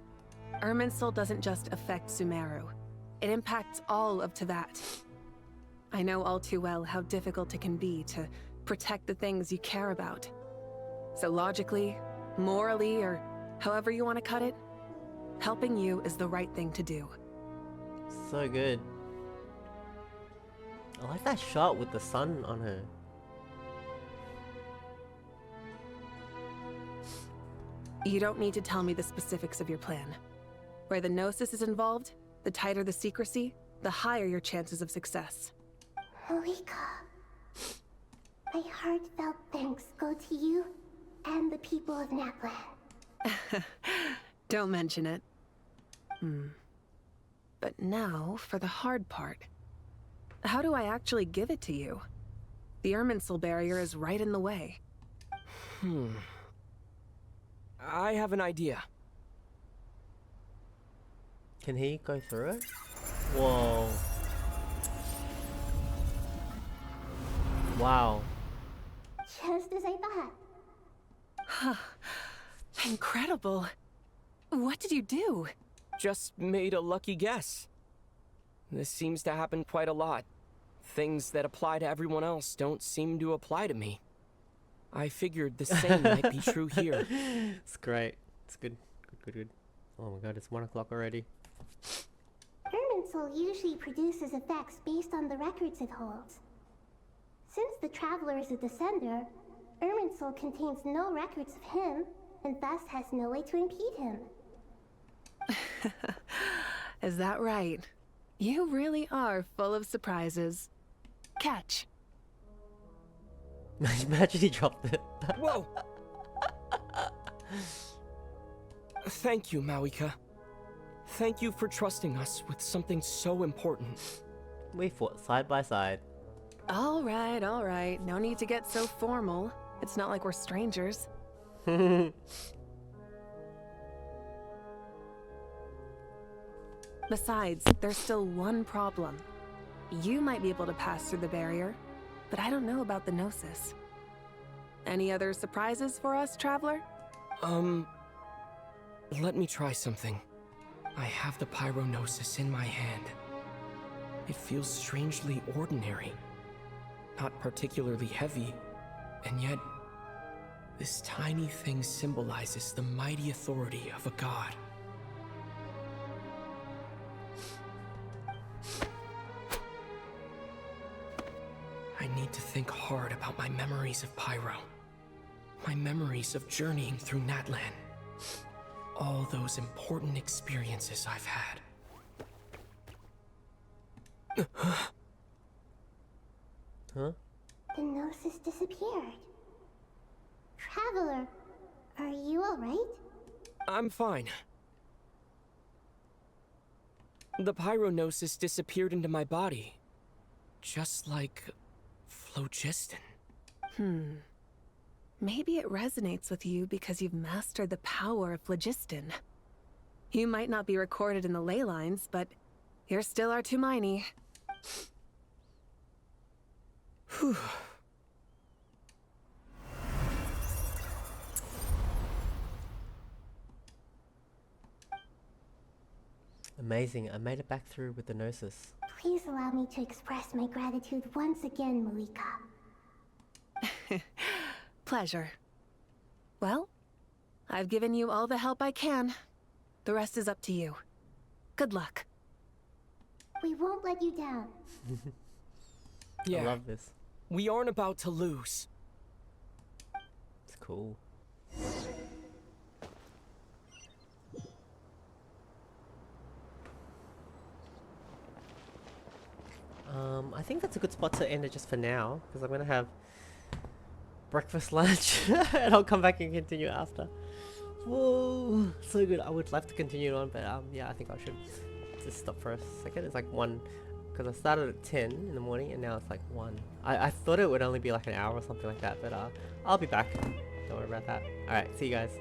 Irminsul doesn't just affect Sumeru. It impacts all of Teyvat. I know all too well how difficult it can be to protect the things you care about. So logically, morally, or however you want to cut it, helping you is the right thing to do. So good. I like that shot with the sun on her. You don't need to tell me the specifics of your plan. Where the Gnosis is involved, the tighter the secrecy, the higher your chances of success. Malika, my heartfelt thanks go to you and the people of Naplan. Don't mention it. But now for the hard part. How do I actually give it to you? The Irminsul barrier is right in the way. I have an idea. Can he go through it? Whoa. Wow. Just as I thought. Incredible. What did you do? Just made a lucky guess. This seems to happen quite a lot. Things that apply to everyone else don't seem to apply to me. I figured the same might be true here. It's great. It's good. Good. Oh my god, it's 1 o'clock already. Irminsul usually produces effects based on the records it holds. Since the Traveler is a Descender, Irminsul contains no records of him, and thus has no way to impede him. Is that right? You really are full of surprises. Catch. Imagine he dropped it. Whoa! Thank you, Mawika. Thank you for trusting us with something so important. We fought side by side. All right. No need to get so formal. It's not like we're strangers. Besides, there's still one problem. You might be able to pass through the barrier, but I don't know about the Gnosis. Any other surprises for us, Traveler? Let me try something. I have the Pyrognosis in my hand. It feels strangely ordinary. Not particularly heavy, and yet This tiny thing symbolizes the mighty authority of a god. I need to think hard about my memories of Pyro. My memories of journeying through Natlan. All those important experiences I've had. Huh? The gnosis disappeared. Traveler, are you alright? I'm fine. The pyronosis disappeared into my body. Just like phlogiston. Maybe it resonates with you because you've mastered the power of phlogiston. You might not be recorded in the ley lines, but you're still Artumini. Whew. Amazing, I made it back through with the Gnosis. Please allow me to express my gratitude once again, Malika. Pleasure. Well, I've given you all the help I can. The rest is up to you. Good luck. We won't let you down. Yeah. I love this. We aren't about to lose. It's cool. I think that's a good spot to end it just for now, because I'm gonna have breakfast, lunch, and I'll come back and continue after. Whoa, so good. I would love to continue on, but yeah, I think I should just stop for a second. It's like 1, because I started at 10 in the morning, and now it's like 1. I thought it would only be like an hour or something like that, but I'll be back. Don't worry about that. Alright, see you guys.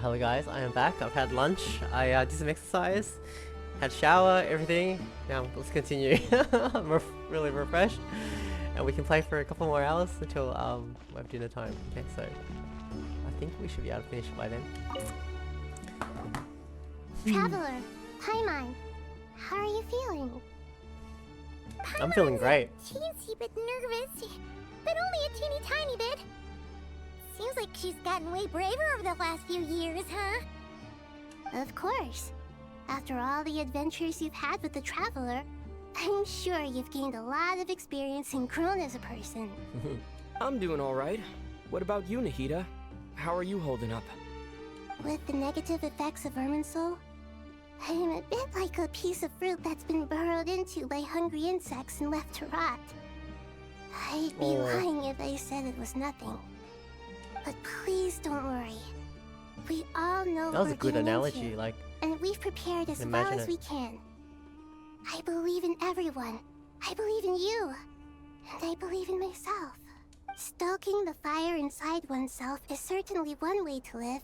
Hello guys, I am back. I've had lunch. I did some exercise, had shower, everything. Now let's continue. I'm really refreshed, and we can play for a couple more hours until we have dinner time. Okay, so I think we should be able to finish by then. Traveler, Paimon, how are you feeling? I'm feeling great. A teensy bit nervous, but only a teeny tiny bit. Seems like she's gotten way braver over the last few years, huh? Of course. After all the adventures you've had with the Traveler, I'm sure you've gained a lot of experience and grown as a person. I'm doing alright. What about you, Nahida? How are you holding up? With the negative effects of Irminsul, I'm a bit like a piece of fruit that's been burrowed into by hungry insects and left to rot. I'd be lying if I said it was nothing. But please don't worry. We all know That was we're a good getting analogy, into, like. and we've prepared as well imagine as it. we can. I believe in everyone. I believe in you. And I believe in myself. Stoking the fire inside oneself is certainly one way to live.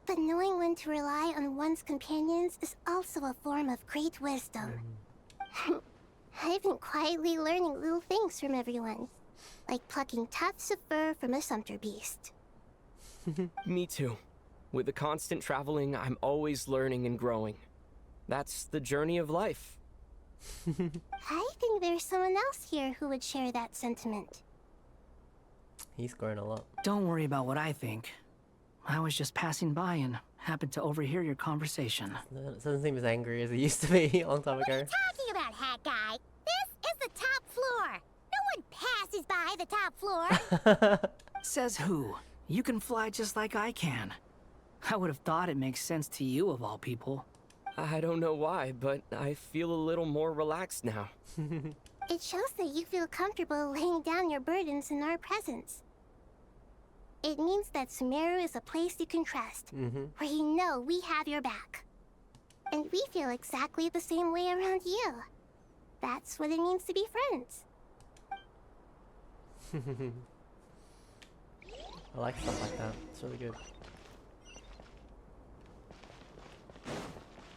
But knowing when to rely on one's companions is also a form of great wisdom. I've been quietly learning little things from everyone. Like plucking tufts of fur from a sumpter beast. Me too. With the constant traveling, I'm always learning and growing. That's the journey of life. I think there's someone else here who would share that sentiment. He's grown a lot. Don't worry about what I think. I was just passing by and happened to overhear your conversation. It doesn't seem as angry as he used to be a long time ago. Talking about, Hat Guy, this is the top floor. No one passes by the top floor. Says who? You can fly just like I can. I would have thought it makes sense to you of all people. I don't know why, but I feel a little more relaxed now. It shows that you feel comfortable laying down your burdens in our presence. It means that Sumeru is a place you can trust, where you know we have your back. And we feel exactly the same way around you. That's what it means to be friends. I like stuff like that. It's really good.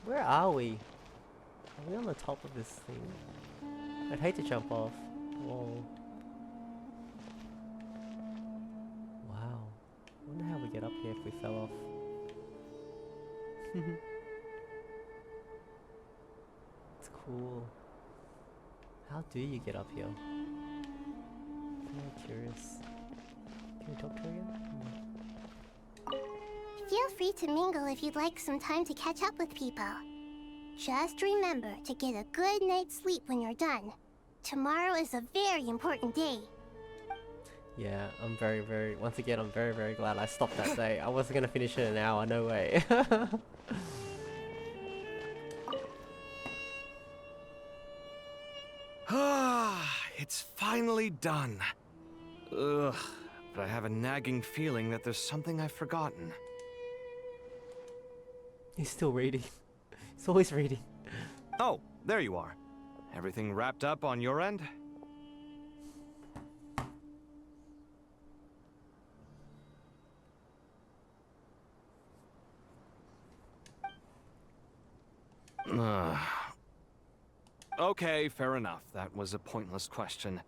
Where are we? Are we on the top of this thing? I'd hate to jump off. Whoa. Wow. I wonder how we get up here if we fell off. It's cool. How do you get up here? I'm curious. Can we talk to her again? Feel free to mingle if you'd like some time to catch up with people. Just remember to get a good night's sleep when you're done. Tomorrow is a very important day. Yeah, I'm once again, I'm very glad I stopped that day. I wasn't gonna finish it in an hour, no way. It's finally done. Ugh, but I have a nagging feeling that there's something I've forgotten. He's still reading. He's always reading. Oh, there you are. Everything wrapped up on your end? Okay, fair enough. That was a pointless question.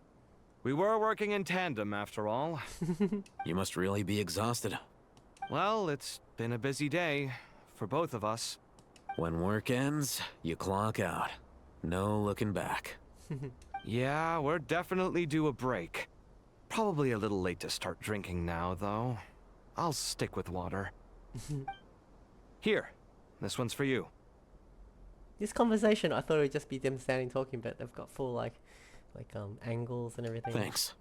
We were working in tandem, after all. You must really be exhausted. Well, it's been a busy day for both of us. When work ends, you clock out. No looking back. Yeah, we're definitely due a break. Probably a little late to start drinking now, though. I'll stick with water. Here, this one's for you. This conversation, I thought it would just be them standing talking, but they've got full like angles and everything. Thanks.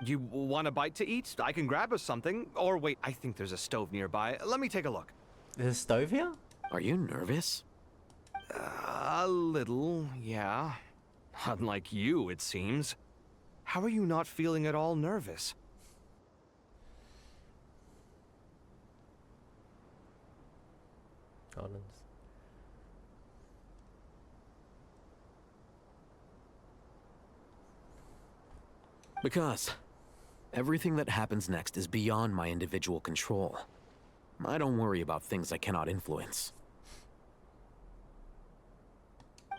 You want a bite to eat? I can grab us something. Or wait, I think there's a stove nearby. Let me take a look. There's a stove here? Are you nervous? A little, yeah. Unlike you, it seems. How are you not feeling at all nervous? Gardens. Because everything that happens next is beyond my individual control. I don't worry about things I cannot influence.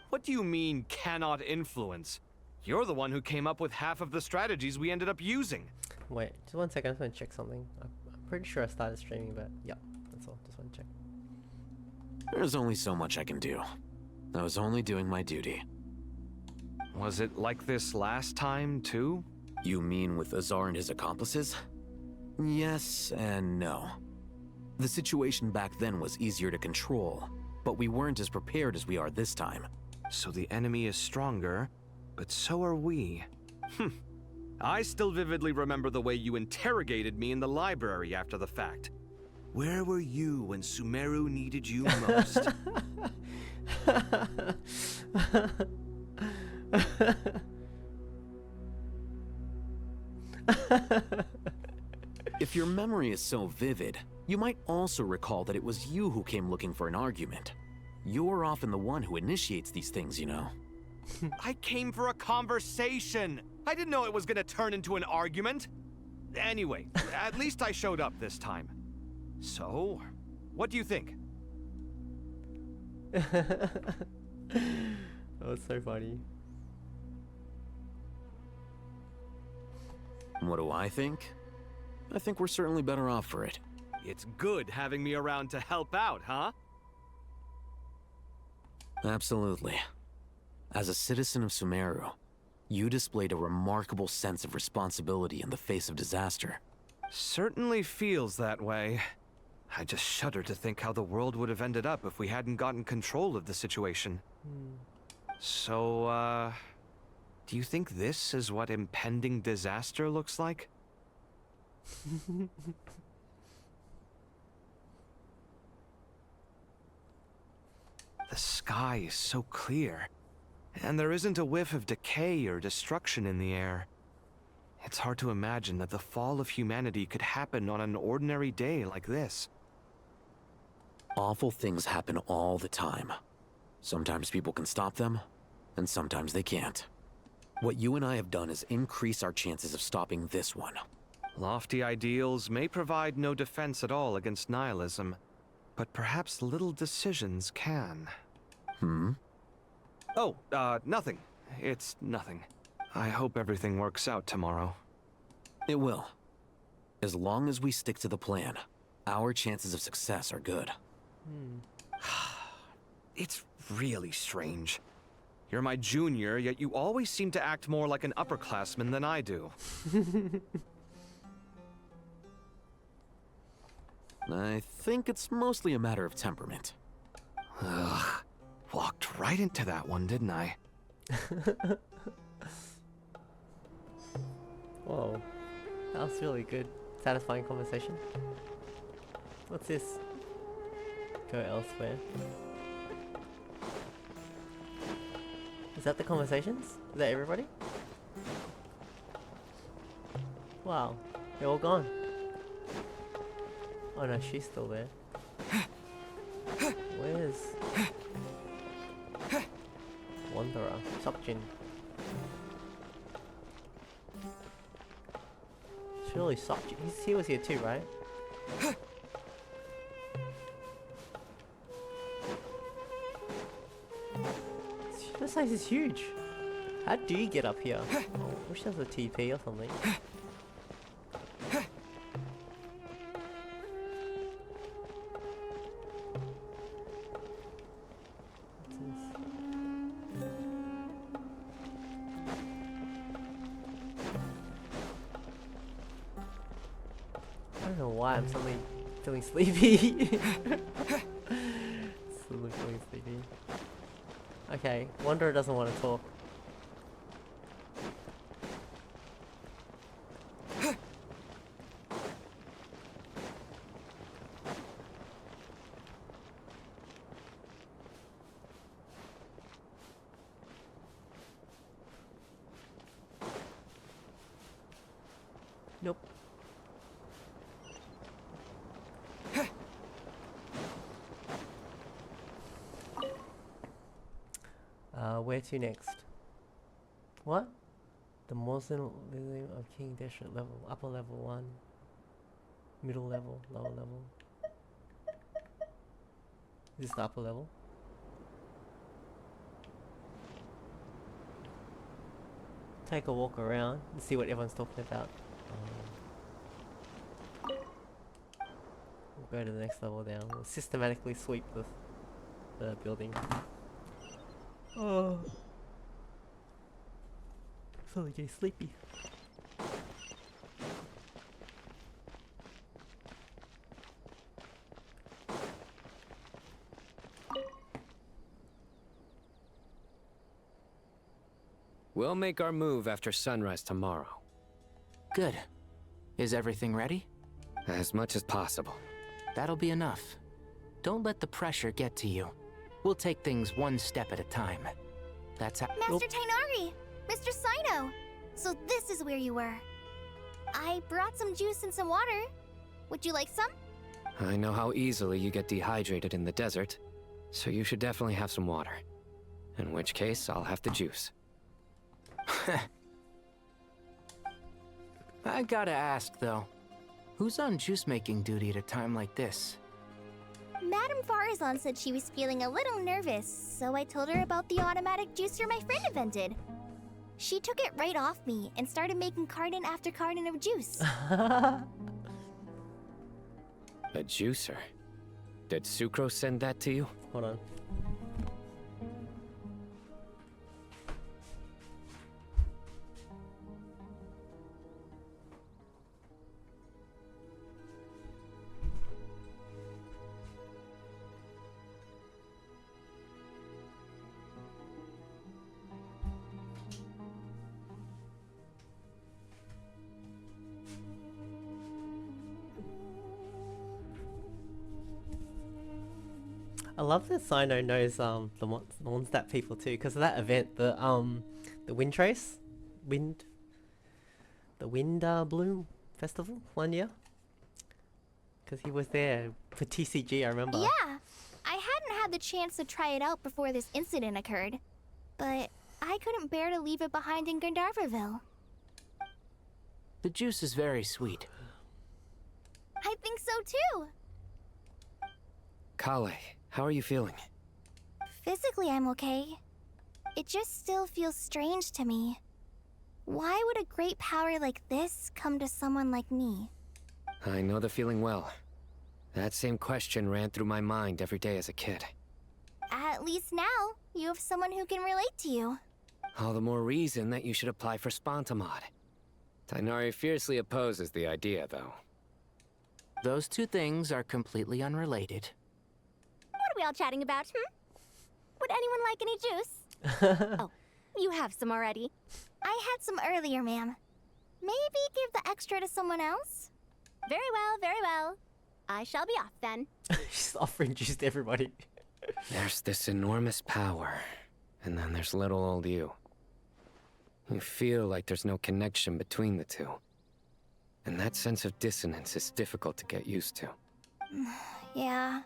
What do you mean, cannot influence? You're the one who came up with half of the strategies we ended up using. Wait, just 1 second, I just want to check something. I'm pretty sure I started streaming, but yeah, that's all. Just want to check. There's only so much I can do. I was only doing my duty. Was it like this last time, too? You mean with Azar and his accomplices? Yes and no. The situation back then was easier to control, but we weren't as prepared as we are this time. So the enemy is stronger, but so are we. I still vividly remember the way you interrogated me in the library after the fact. Where were you when Sumeru needed you most? If your memory is so vivid, you might also recall that it was you who came looking for an argument. You're often the one who initiates these things, you know. I came for a conversation! I didn't know it was gonna turn into an argument! Anyway, at least I showed up this time. So, what do you think? That was so funny. What do I think? I think we're certainly better off for it. It's good having me around to help out, huh? Absolutely. As a citizen of Sumeru, you displayed a remarkable sense of responsibility in the face of disaster. Certainly feels that way. I just shudder to think how the world would have ended up if we hadn't gotten control of the situation. So, do you think this is what impending disaster looks like? The sky is so clear, and there isn't a whiff of decay or destruction in the air. It's hard to imagine that the fall of humanity could happen on an ordinary day like this. Awful things happen all the time. Sometimes people can stop them, and sometimes they can't. What you and I have done is increase our chances of stopping this one. Lofty ideals may provide no defense at all against nihilism, but perhaps little decisions can. Oh, nothing. It's nothing. I hope everything works out tomorrow. It will. As long as we stick to the plan, our chances of success are good. It's really strange. You're my junior, yet you always seem to act more like an upperclassman than I do. I think it's mostly a matter of temperament. Ugh. Walked right into that one, didn't I? Whoa. That was really good. Satisfying conversation. What's this? Go elsewhere. Is that the conversations? Is that everybody? Wow. They're all gone. Oh no, she's still there. Where's Wanderer? Sokjin. Surely Sokjin. He was here too, right? This place is huge. How do you get up here? Oh, I wish there was a TP or something. I don't know why I'm suddenly feeling sleepy. Suddenly feeling sleepy. Okay, Wanderer doesn't want to talk. Nope. Where to next? What? The Mausoleum of King Deshret level, upper level 1, middle level, lower level. Is this the upper level? Take a walk around and see what everyone's talking about. We'll go to the next level down. We'll systematically sweep the building. Oh, feeling getting sleepy. We'll make our move after sunrise tomorrow. Good. Is everything ready? As much as possible. That'll be enough. Don't let the pressure get to you. We'll take things one step at a time. That's how— Master Tainari! Mr. Sino! So this is where you were. I brought some juice and some water. Would you like some? I know how easily you get dehydrated in the desert, so you should definitely have some water. In which case, I'll have the juice. I gotta ask, though. Who's on juice-making duty at a time like this? Madame Farazan said she was feeling a little nervous, so I told her about the automatic juicer my friend invented. She took it right off me and started making carton after carton of juice. A juicer? Did Sucrose send that to you? Hold on. I love that Sino knows the Mondstadt people too, because of that event, the Wind Trace, the Wind Bloom Festival one year, because he was there for TCG. I remember. Yeah, I hadn't had the chance to try it out before this incident occurred, but I couldn't bear to leave it behind in Gandharvaville. The juice is very sweet. I think so too. Kale, how are you feeling? Physically, I'm okay. It just still feels strange to me. Why would a great power like this come to someone like me? I know the feeling well. That same question ran through my mind every day as a kid. At least now, you have someone who can relate to you. All the more reason that you should apply for Spontamod. Tighnari fiercely opposes the idea, though. Those two things are completely unrelated. What are we all chatting about, Would anyone like any juice? Oh, you have some already. I had some earlier, ma'am. Maybe give the extra to someone else? Very well, very well. I shall be off then. She's offering juice to everybody. There's this enormous power, and then there's little old you. You feel like there's no connection between the two. And that sense of dissonance is difficult to get used to. Yeah.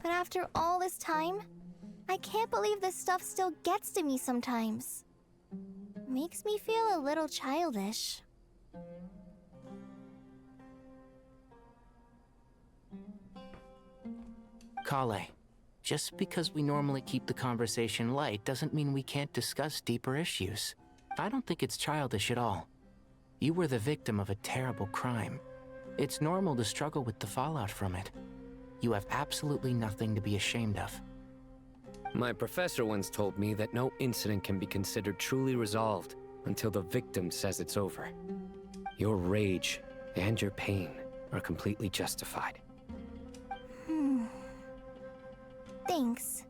But after all this time, I can't believe this stuff still gets to me sometimes. Makes me feel a little childish. Kale, just because we normally keep the conversation light doesn't mean we can't discuss deeper issues. I don't think it's childish at all. You were the victim of a terrible crime. It's normal to struggle with the fallout from it. You have absolutely nothing to be ashamed of. My professor once told me that no incident can be considered truly resolved until the victim says it's over. Your rage and your pain are completely justified. Thanks.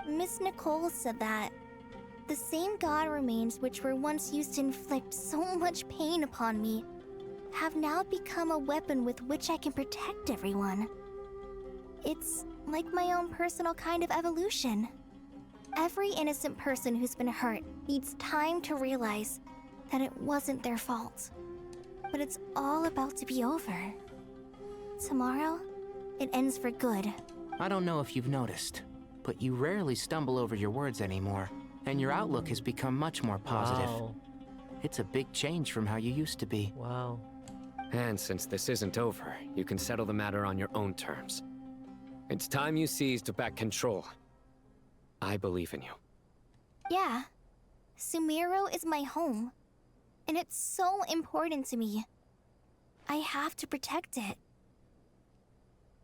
Miss Nicole said that the same god remains which were once used to inflict so much pain upon me have now become a weapon with which I can protect everyone. It's like my own personal kind of evolution. Every innocent person who's been hurt needs time to realize that it wasn't their fault. But it's all about to be over. Tomorrow, it ends for good. I don't know if you've noticed, but you rarely stumble over your words anymore, and your outlook has become much more positive. Wow. It's a big change from how you used to be. Wow. And since this isn't over, you can settle the matter on your own terms. It's time you seized back control. I believe in you. Yeah. Sumeru is my home. And it's so important to me. I have to protect it.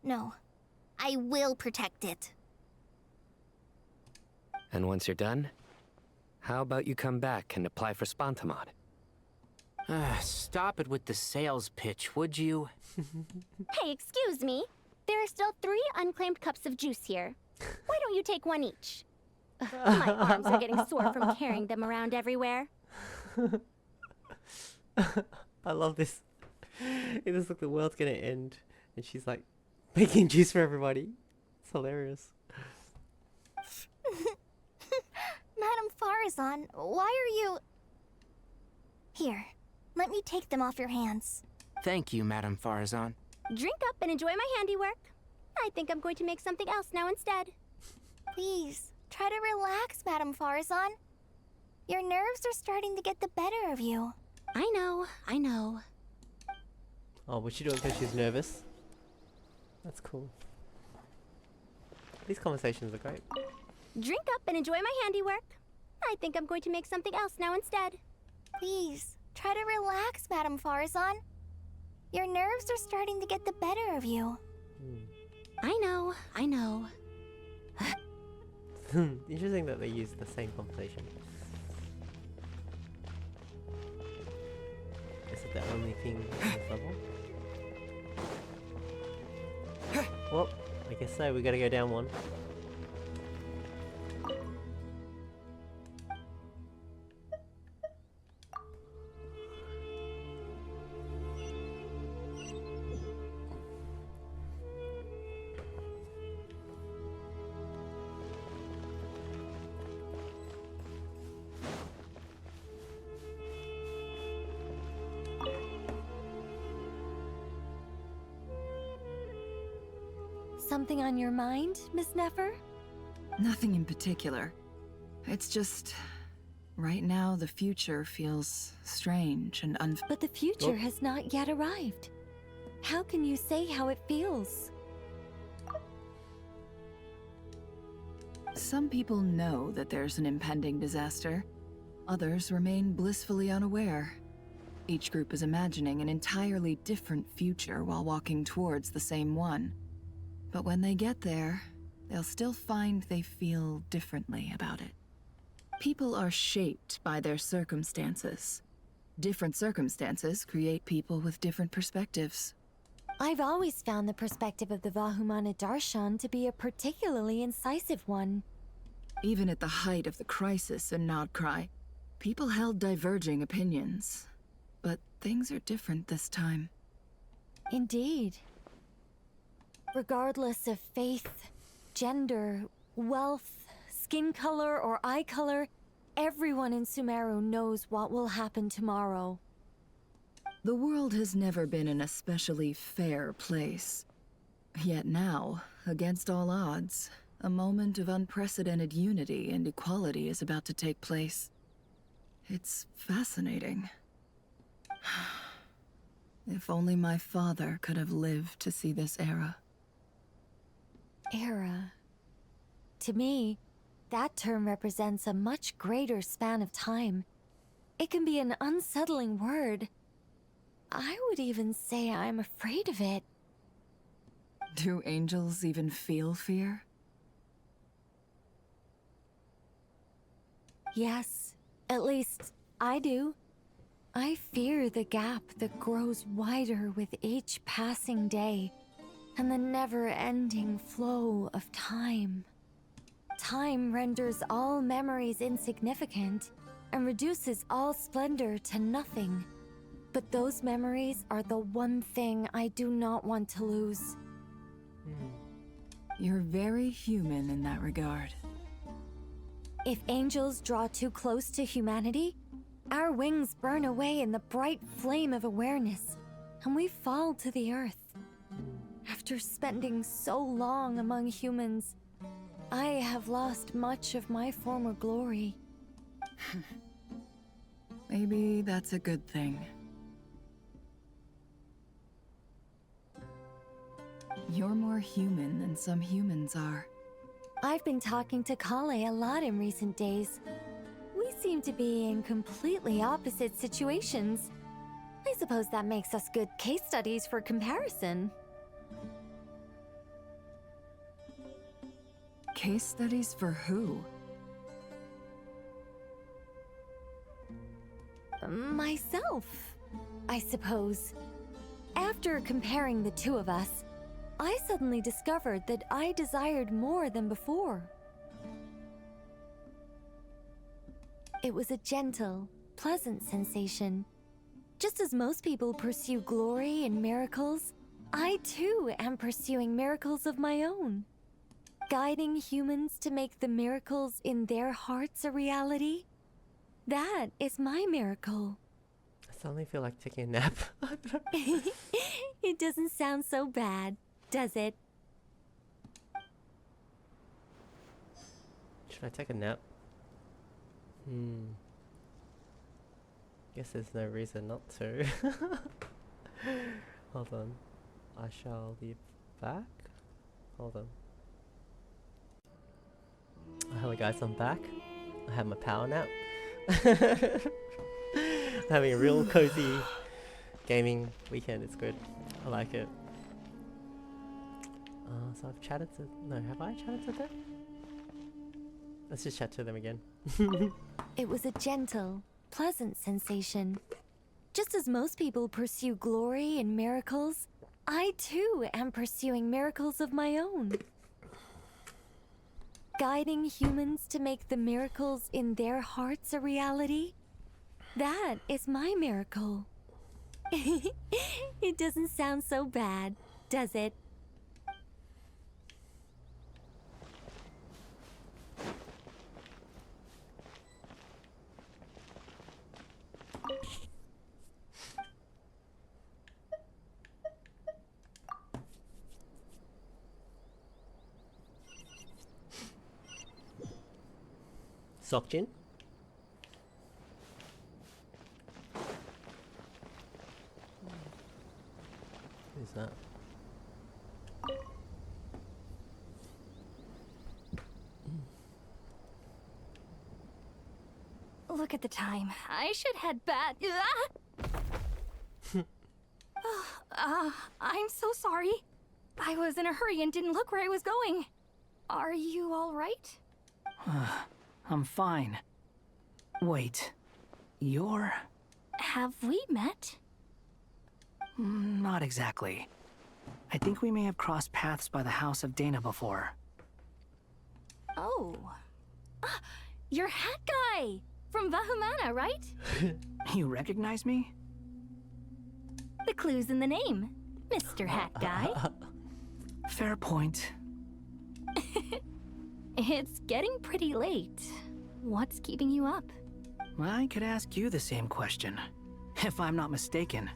No. I will protect it. And once you're done, how about you come back and apply for Spontamod? Stop it with the sales pitch, would you? Hey, excuse me. There are still 3 unclaimed cups of juice here. Why don't you take one each? My arms are getting sore from carrying them around everywhere. I love this. It looks like the world's gonna end, and she's like making juice for everybody. It's hilarious. Madame Farazan, why are you... Here, let me take them off your hands. Thank you, Madame Farazan. Drink up and enjoy my handiwork. I think I'm going to make something else now instead. Please, try to relax, Madame Farazan. Your nerves are starting to get the better of you. I know. Oh, was she doing it because she's nervous? That's cool. These conversations are great. Drink up and enjoy my handiwork. I think I'm going to make something else now instead. Please, try to relax, Madame Farazan. Your nerves are starting to get the better of you. I know. Interesting that they use the same conversation. Is it the only thing on this level? Well, I guess so. We gotta go down one. Something on your mind, Miss Nefer? Nothing in particular. It's just... right now, the future feels strange and But the future has not yet arrived. How can you say how it feels? Some people know that there's an impending disaster. Others remain blissfully unaware. Each group is imagining an entirely different future while walking towards the same one. But when they get there, they'll still find they feel differently about it. People are shaped by their circumstances. Different circumstances create people with different perspectives. I've always found the perspective of the Vahumana Darshan to be a particularly incisive one. Even at the height of the crisis in Nodcry, people held diverging opinions. But things are different this time. Indeed. Regardless of faith, gender, wealth, skin color, or eye color, everyone in Sumeru knows what will happen tomorrow. The world has never been an especially fair place. Yet now, against all odds, a moment of unprecedented unity and equality is about to take place. It's fascinating. If only my father could have lived to see this era. Era. To me, that term represents a much greater span of time. It can be an unsettling word. I would even say I'm afraid of it. Do angels even feel fear? Yes, at least I do. I fear the gap that grows wider with each passing day, and the never-ending flow of time. Time renders all memories insignificant, and reduces all splendor to nothing. But those memories are the one thing I do not want to lose. You're very human in that regard. If angels draw too close to humanity, our wings burn away in the bright flame of awareness, and we fall to the earth. After spending so long among humans, I have lost much of my former glory. Maybe that's a good thing. You're more human than some humans are. I've been talking to Kale a lot in recent days. We seem to be in completely opposite situations. I suppose that makes us good case studies for comparison. Case studies for who? Myself, I suppose. After comparing the two of us, I suddenly discovered that I desired more than before. It was a gentle, pleasant sensation. Just as most people pursue glory and miracles, I too am pursuing miracles of my own. Guiding humans to make the miracles in their hearts a reality. That is my miracle. I suddenly feel like taking a nap. It doesn't sound so bad, does it? Should I take a nap? Guess there's no reason not to. Hold on. I shall be back. Hold on. Hello guys, I'm back. I had my power nap. Having a real cozy gaming weekend. It's good. I like it. So I've chatted to... No, have I chatted to them? Let's just chat to them again. It was a gentle, pleasant sensation. Just as most people pursue glory and miracles, I too am pursuing miracles of my own. Guiding humans to make the miracles in their hearts a reality. That is my miracle. It doesn't sound so bad, does it? Sokjin? Who's that? Look at the time. I should head back. I'm so sorry. I was in a hurry and didn't look where I was going. Are you alright? I'm fine. Wait, you're... Have we met? Not exactly. I think we may have crossed paths by the House of Dana before. Oh. Ah, you're Hat Guy! From Vahumana, right? You recognize me? The clue's in the name. Mr. Hat Guy. Fair point. It's getting pretty late. What's keeping you up? I could ask you the same question. If I'm not mistaken,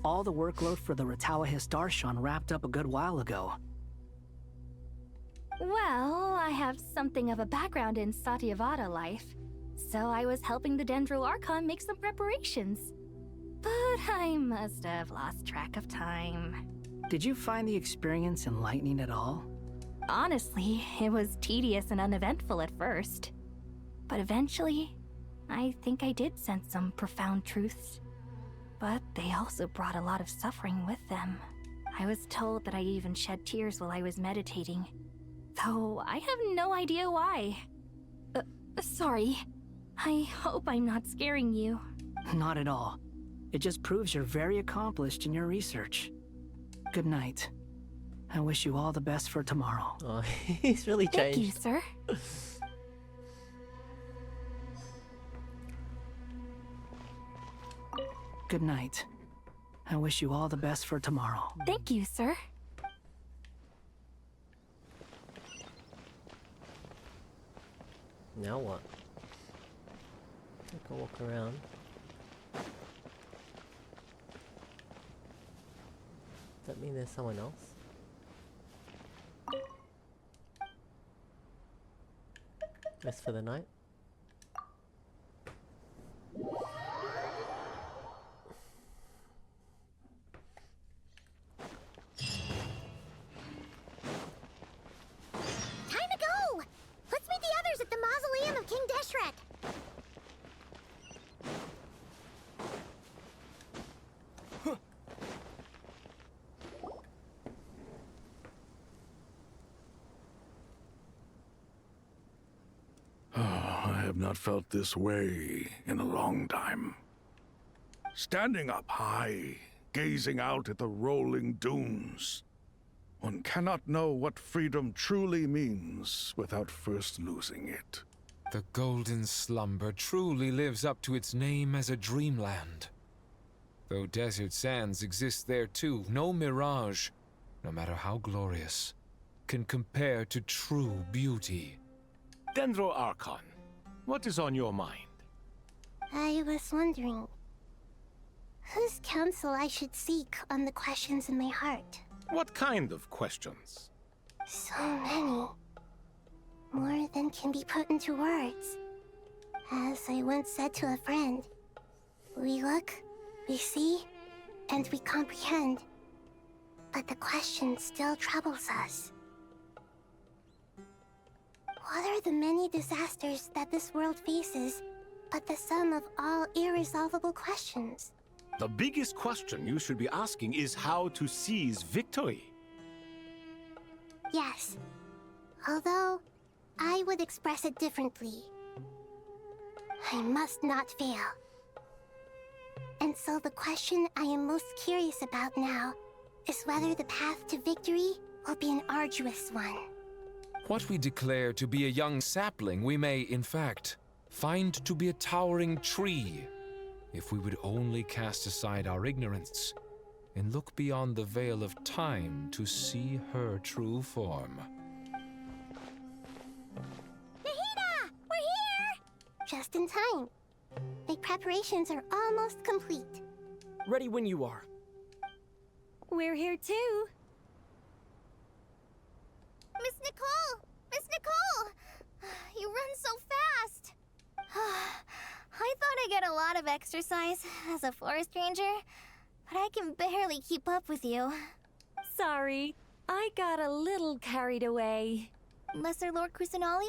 all the workload for the Ratawahist Archon wrapped up a good while ago. Well, I have something of a background in Satyavada life, so I was helping the Dendro Archon make some preparations. But I must have lost track of time. Did you find the experience enlightening at all? Honestly, it was tedious and uneventful at first. But eventually, I think I did sense some profound truths. But they also brought a lot of suffering with them. I was told that I even shed tears while I was meditating, though I have no idea why. Sorry. I hope I'm not scaring you. Not at all. It just proves you're very accomplished in your research. Good night. I wish you all the best for tomorrow. Oh, he's really changed. Thank you, sir. Good night. I wish you all the best for tomorrow. Thank you, sir. Now what? Take a walk around. Does that mean there's someone else? Rest for the night? Time to go! Let's meet the others at the mausoleum of King Deshret. I have not felt this way in a long time. Standing up high, gazing out at the rolling dunes. One cannot know what freedom truly means without first losing it. The Golden Slumber truly lives up to its name as a dreamland. Though desert sands exist there too, no mirage, no matter how glorious, can compare to true beauty. Dendro Archon, what is on your mind? I was wondering whose counsel I should seek on the questions in my heart. What kind of questions? So many. More than can be put into words. As I once said to a friend, we look, we see, and we comprehend. But the question still troubles us. What are the many disasters that this world faces, but the sum of all irresolvable questions? The biggest question you should be asking is how to seize victory. Yes. Although, I would express it differently. I must not fail. And so the question I am most curious about now is whether the path to victory will be an arduous one. What we declare to be a young sapling, we may, in fact, find to be a towering tree, if we would only cast aside our ignorance and look beyond the veil of time to see her true form. Nahida! We're here! Just in time. My preparations are almost complete. Ready when you are. We're here too. Miss Nicole! Miss Nicole! You run so fast! I thought I'd get a lot of exercise as a forest ranger, but I can barely keep up with you. Sorry, I got a little carried away. Lesser Lord Kusanali,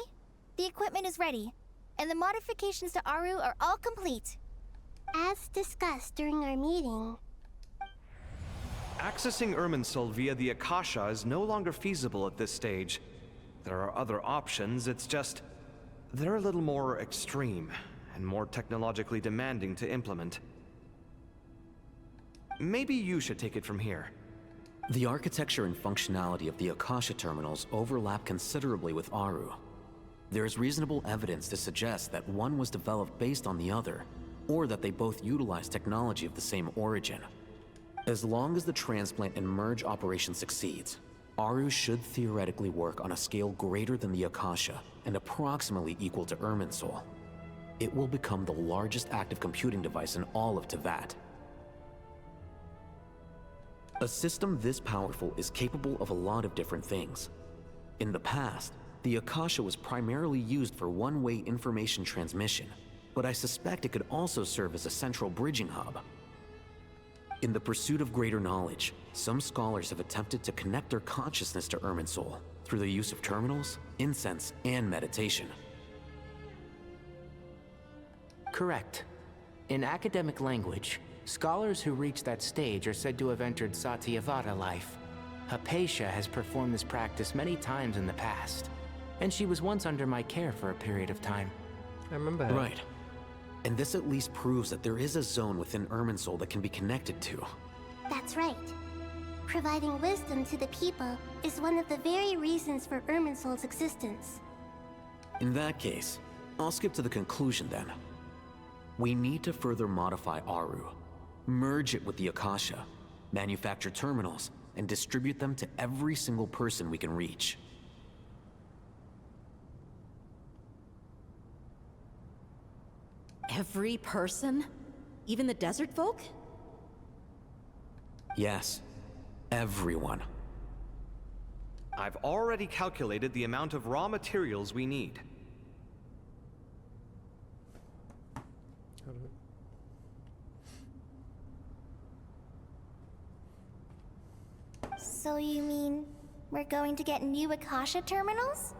the equipment is ready, and the modifications to Aru are all complete. As discussed during our meeting, Accessing Irminsul via the Akasha is no longer feasible at this stage. there are other options, it's just... they're a little more extreme, and more technologically demanding to implement. Maybe you should take it from here. The architecture and functionality of the Akasha terminals overlap considerably with Aru. There is reasonable evidence to suggest that one was developed based on the other, or that they both utilize technology of the same origin. As long as the transplant and merge operation succeeds, Aru should theoretically work on a scale greater than the Akasha and approximately equal to Irminsul. It will become the largest active computing device in all of Teyvat. A system this powerful is capable of a lot of different things. In the past, the Akasha was primarily used for one-way information transmission, but I suspect it could also serve as a central bridging hub. In the pursuit of greater knowledge, some scholars have attempted to connect their consciousness to Irminsul through the use of terminals, incense, and meditation. Correct. In academic language, scholars who reach that stage are said to have entered Satyavada life. Hypatia has performed this practice many times in the past, and she was once under my care for a period of time. I remember her. Right. And this at least proves that there is a zone within Irminsul that can be connected to. That's right. Providing wisdom to the people is one of the very reasons for Irminsul's existence. In that case, I'll skip to the conclusion then. We need to further modify Aru, merge it with the Akasha, manufacture terminals, and distribute them to every single person we can reach. Every person? Even the desert folk? Yes, everyone. I've already calculated the amount of raw materials we need. So you mean we're going to get new Akasha terminals?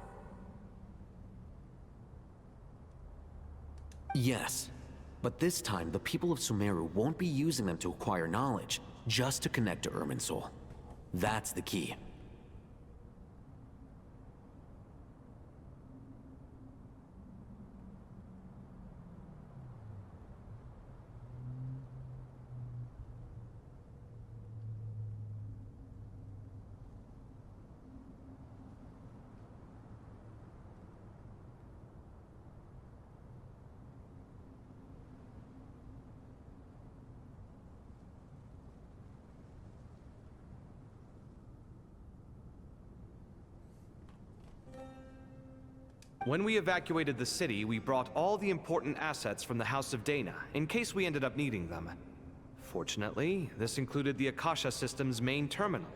Yes, but this time the people of Sumeru won't be using them to acquire knowledge, just to connect to Irminsul. That's the key. When we evacuated the city, we brought all the important assets from the House of Dana, in case we ended up needing them. Fortunately, this included the Akasha system's main terminal.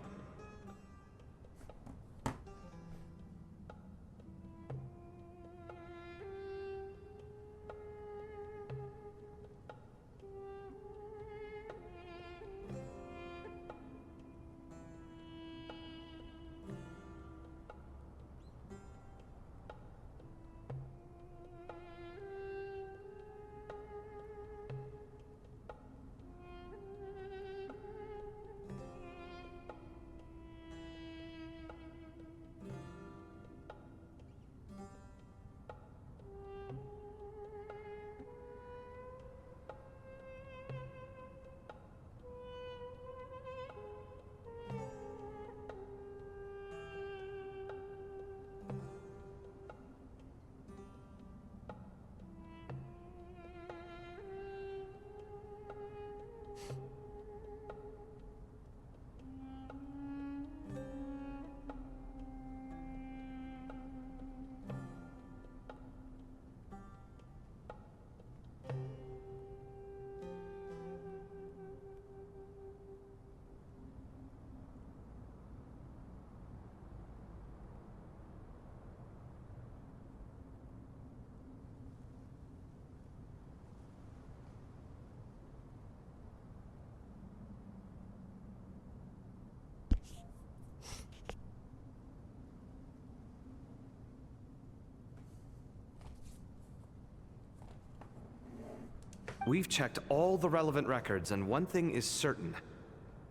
We've checked all the relevant records, and one thing is certain.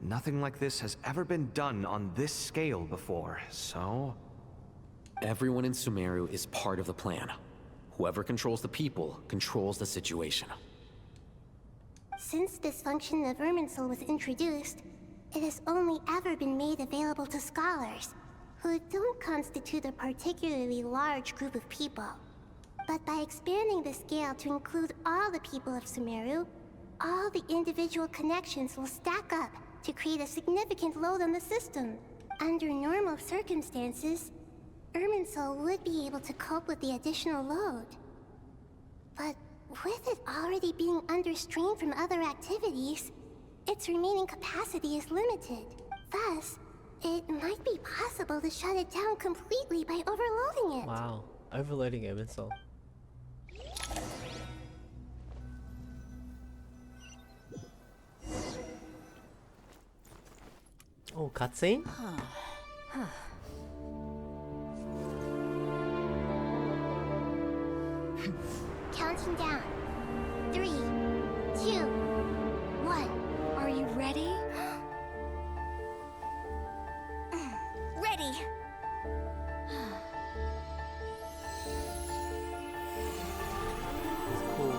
Nothing like this has ever been done on this scale before, so... Everyone in Sumeru is part of the plan. Whoever controls the people controls the situation. Since this function of Irminsul was introduced, it has only ever been made available to scholars, who don't constitute a particularly large group of people. But by expanding the scale to include all the people of Sumeru, all the individual connections will stack up to create a significant load on the system. Under normal circumstances, Irminsul would be able to cope with the additional load. But with it already being under strain from other activities, its remaining capacity is limited. Thus, it might be possible to shut it down completely by overloading it. Wow, overloading Irminsul. Oh, cutscene? Counting down. 3, 2, 1. Are you ready? Ready! It's cool.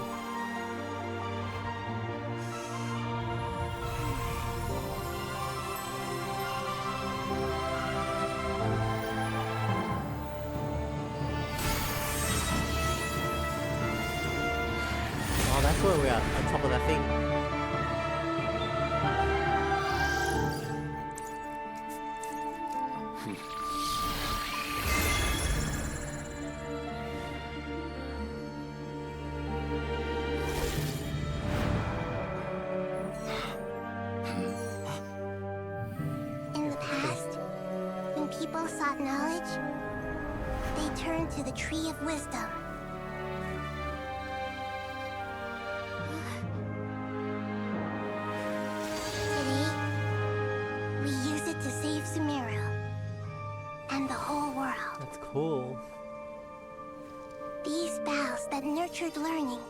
Oh, that's where we are, on top of that thing. In the past, when people sought knowledge, they turned to the Tree of Wisdom. Today, we use it to save Sumeru and the whole world. That's cool. These boughs that nurtured learning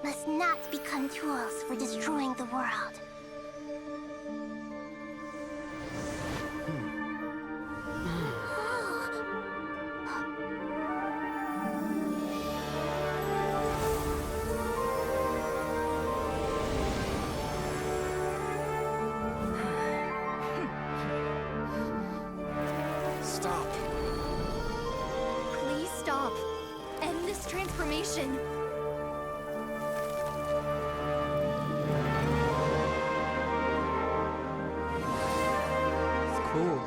must not become tools for destroying the world. Stop. Please stop. End this transformation. It's cool.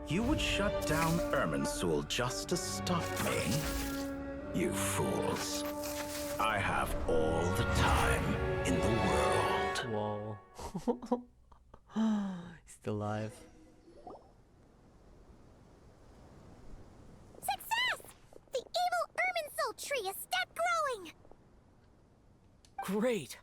You would shut down Irminsul just to stop me? You fools. I have all the time in the world. Whoa. He's still alive. Success! The evil Irminsul tree has stopped growing! Great.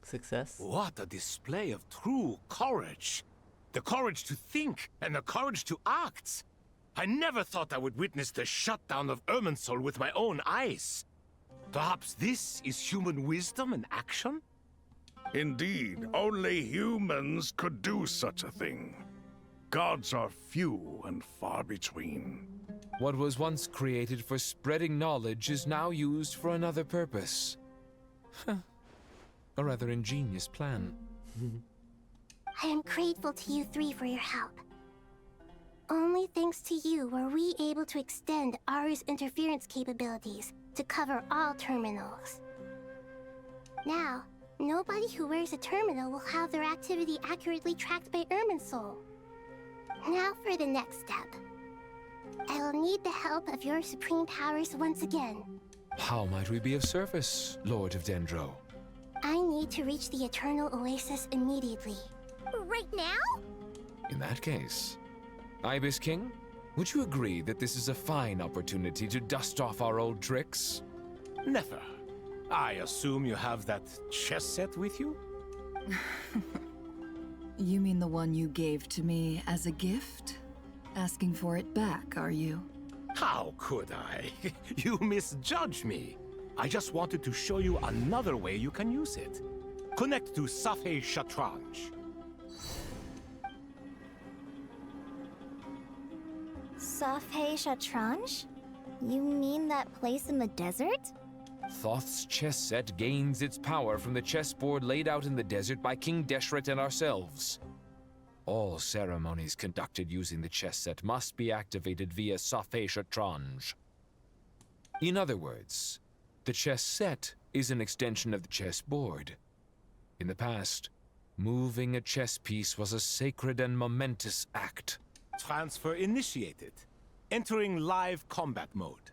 Success. What a display of true courage. The courage to think and the courage to act. I never thought I would witness the shutdown of Irminsul with my own eyes. Perhaps this is human wisdom in action? Indeed, only humans could do such a thing. Gods are few and far between. What was once created for spreading knowledge is now used for another purpose. A rather ingenious plan. I am grateful to you three for your help. Only thanks to you were we able to extend Aru's interference capabilities to cover all terminals. Now, nobody who wears a terminal will have their activity accurately tracked by Irminsul. Now for the next step. I will need the help of your supreme powers once again. How might we be of service, Lord of Dendro? I need to reach the Eternal Oasis immediately. Right now? In that case, Ibis King, would you agree that this is a fine opportunity to dust off our old tricks? Never. I assume you have that chess set with you? You mean the one you gave to me as a gift? Asking for it back, are you? How could I? You misjudge me. I just wanted to show you another way you can use it. Connect to Safei Shatranj. Safei Shatranj? You mean that place in the desert? Thoth's chess set gains its power from the chessboard laid out in the desert by King Deshret and ourselves. All ceremonies conducted using the chess set must be activated via Safei Shatranj. In other words, the chess set is an extension of the chessboard. In the past, moving a chess piece was a sacred and momentous act. Transfer initiated. Entering live combat mode.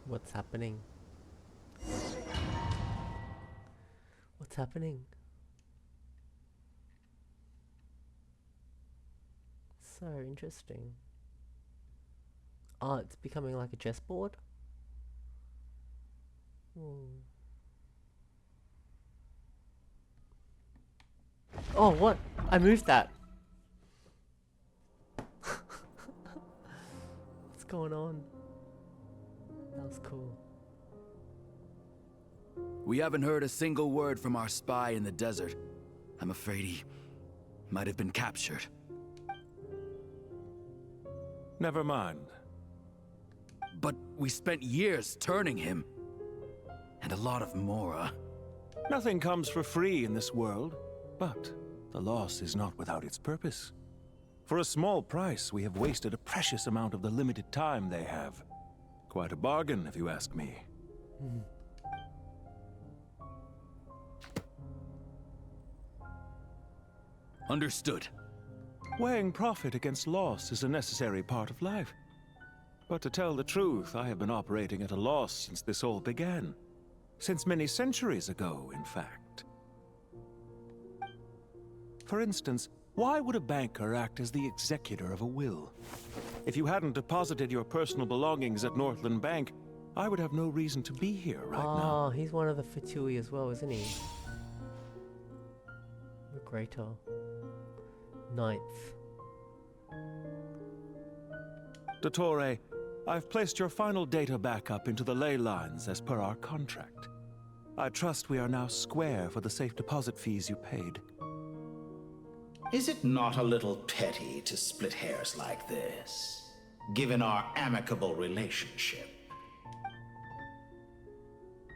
What's happening? What's happening? So interesting. Oh, it's becoming like a chessboard? Oh, what? I moved that. What's going on? That was cool. We haven't heard a single word from our spy in the desert. I'm afraid he might have been captured. Never mind. But we spent years turning him. And a lot of Mora. Nothing comes for free in this world, but the loss is not without its purpose. For a small price, we have wasted a precious amount of the limited time they have. Quite a bargain, if you ask me. Understood. Weighing profit against loss is a necessary part of life. But to tell the truth, I have been operating at a loss since this all began. Since many centuries ago, in fact. For instance, why would a banker act as the executor of a will? If you hadn't deposited your personal belongings at Northland Bank, I would have no reason to be here right now. Oh, he's one of the Fatui as well, isn't he? The Greater. Ninth. Dottore, I've placed your final data backup into the ley lines as per our contract. I trust we are now square for the safe deposit fees you paid. Is it not a little petty to split hairs like this, given our amicable relationship?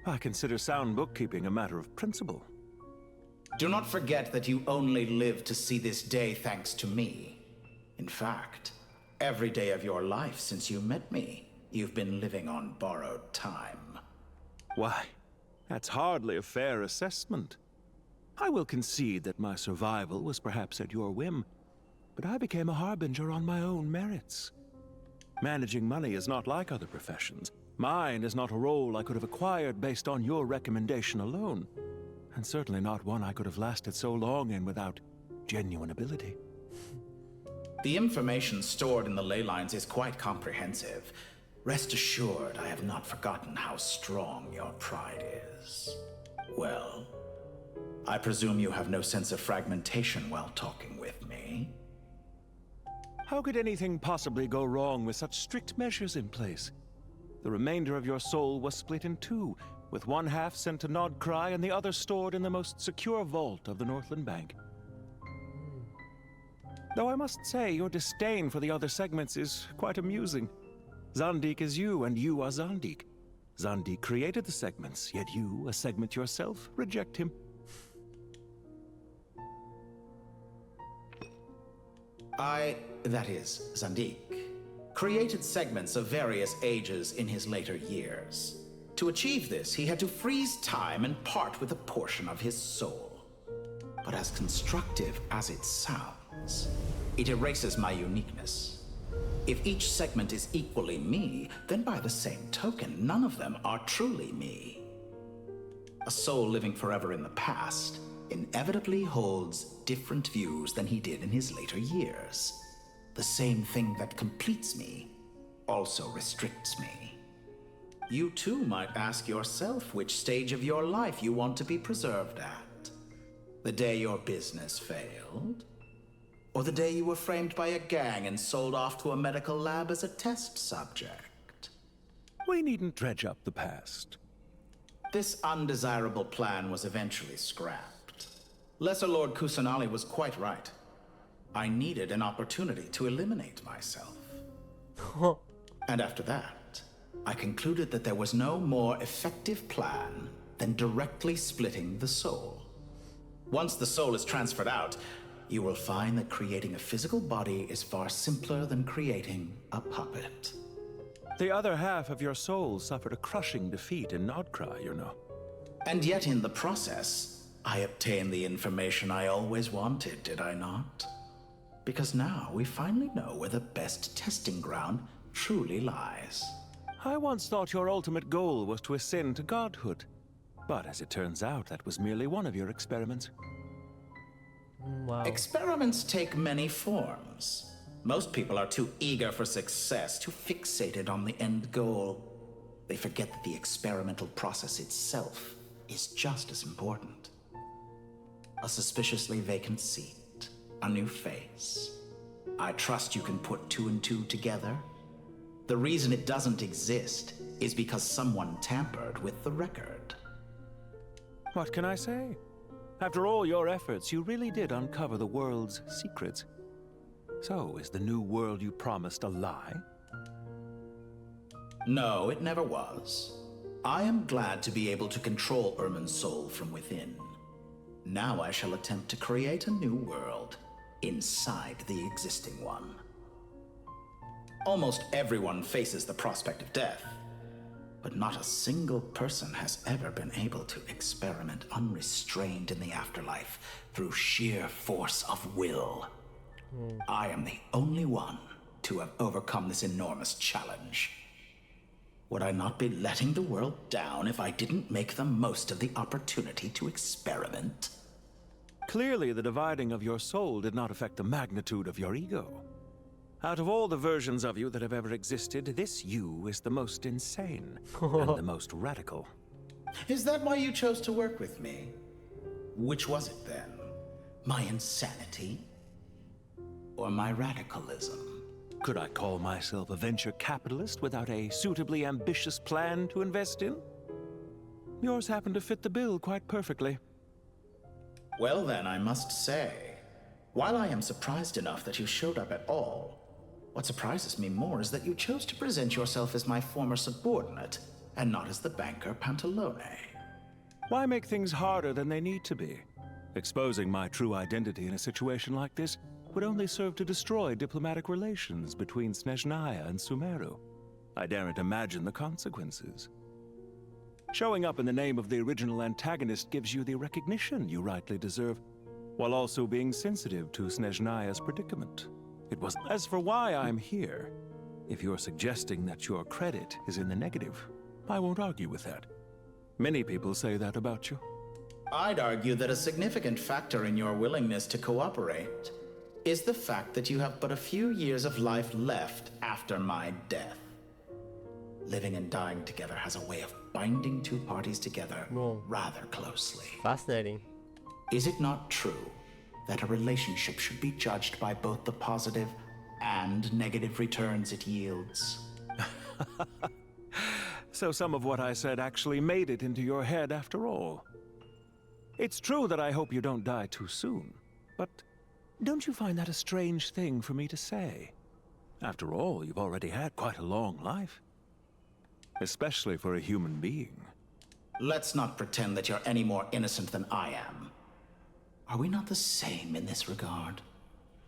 I consider sound bookkeeping a matter of principle. Do not forget that you only live to see this day thanks to me. In fact, every day of your life since you met me, you've been living on borrowed time. Why, that's hardly a fair assessment. I will concede that my survival was perhaps at your whim, but I became a harbinger on my own merits. Managing money is not like other professions. Mine is not a role I could have acquired based on your recommendation alone, and certainly not one I could have lasted so long in without genuine ability. The information stored in the ley lines is quite comprehensive. Rest assured, I have not forgotten how strong your pride is. Well, I presume you have no sense of fragmentation while talking with me? How could anything possibly go wrong with such strict measures in place? The remainder of your soul was split in two, with one half sent to Nodcry and the other stored in the most secure vault of the Northland Bank. Though I must say, your disdain for the other segments is quite amusing. Zandik is you, and you are Zandik. Zandik created the segments, yet you, a segment yourself, reject him. That is, Zandik, created segments of various ages in his later years. To achieve this, he had to freeze time and part with a portion of his soul. But as constructive as it sounds, it erases my uniqueness. If each segment is equally me, then by the same token, none of them are truly me. A soul living forever in the past inevitably holds different views than he did in his later years. The same thing that completes me also restricts me. You too might ask yourself which stage of your life you want to be preserved at. The day your business failed? Or the day you were framed by a gang and sold off to a medical lab as a test subject? We needn't dredge up the past. This undesirable plan was eventually scrapped. Lesser Lord Kusanali was quite right. I needed an opportunity to eliminate myself. And after that, I concluded that there was no more effective plan than directly splitting the soul. Once the soul is transferred out, you will find that creating a physical body is far simpler than creating a puppet. The other half of your soul suffered a crushing defeat in Nodcry, you know. And yet in the process, I obtained the information I always wanted, did I not? Because now we finally know where the best testing ground truly lies. I once thought your ultimate goal was to ascend to godhood. But as it turns out, that was merely one of your experiments. Wow. Experiments take many forms. Most people are too eager for success, too fixated on the end goal. They forget that the experimental process itself is just as important. A suspiciously vacant seat, a new face. I trust you can put two and two together. The reason it doesn't exist is because someone tampered with the record. What can I say? After all your efforts, you really did uncover the world's secrets. So, is the new world you promised a lie? No, it never was. I am glad to be able to control Irmin's soul from within. Now I shall attempt to create a new world inside the existing one. Almost everyone faces the prospect of death, but not a single person has ever been able to experiment unrestrained in the afterlife through sheer force of will. I am the only one to have overcome this enormous challenge. Would I not be letting the world down if I didn't make the most of the opportunity to experiment? Clearly, the dividing of your soul did not affect the magnitude of your ego. Out of all the versions of you that have ever existed, this you is the most insane and the most radical. Is that why you chose to work with me? Which was it then? My insanity? Or my radicalism? Could I call myself a venture capitalist without a suitably ambitious plan to invest in? Yours happened to fit the bill quite perfectly. Well then, I must say, while I am surprised enough that you showed up at all, what surprises me more is that you chose to present yourself as my former subordinate, and not as the banker Pantalone. Why make things harder than they need to be? Exposing my true identity in a situation like this would only serve to destroy diplomatic relations between Snezhnaya and Sumeru. I daren't imagine the consequences. Showing up in the name of the original antagonist gives you the recognition you rightly deserve, while also being sensitive to Snezhnaya's predicament. It was. As for why I'm here, if you're suggesting that your credit is in the negative, I won't argue with that. Many people say that about you. I'd argue that a significant factor in your willingness to cooperate is the fact that you have but a few years of life left after my death. Living and dying together has a way of binding two parties together rather closely. Fascinating. Is it not true that a relationship should be judged by both the positive and negative returns it yields? So some of what I said actually made it into your head after all. It's true that I hope you don't die too soon, but don't you find that a strange thing for me to say? After all, you've already had quite a long life. Especially for a human being. Let's not pretend that you're any more innocent than I am. Are we not the same in this regard?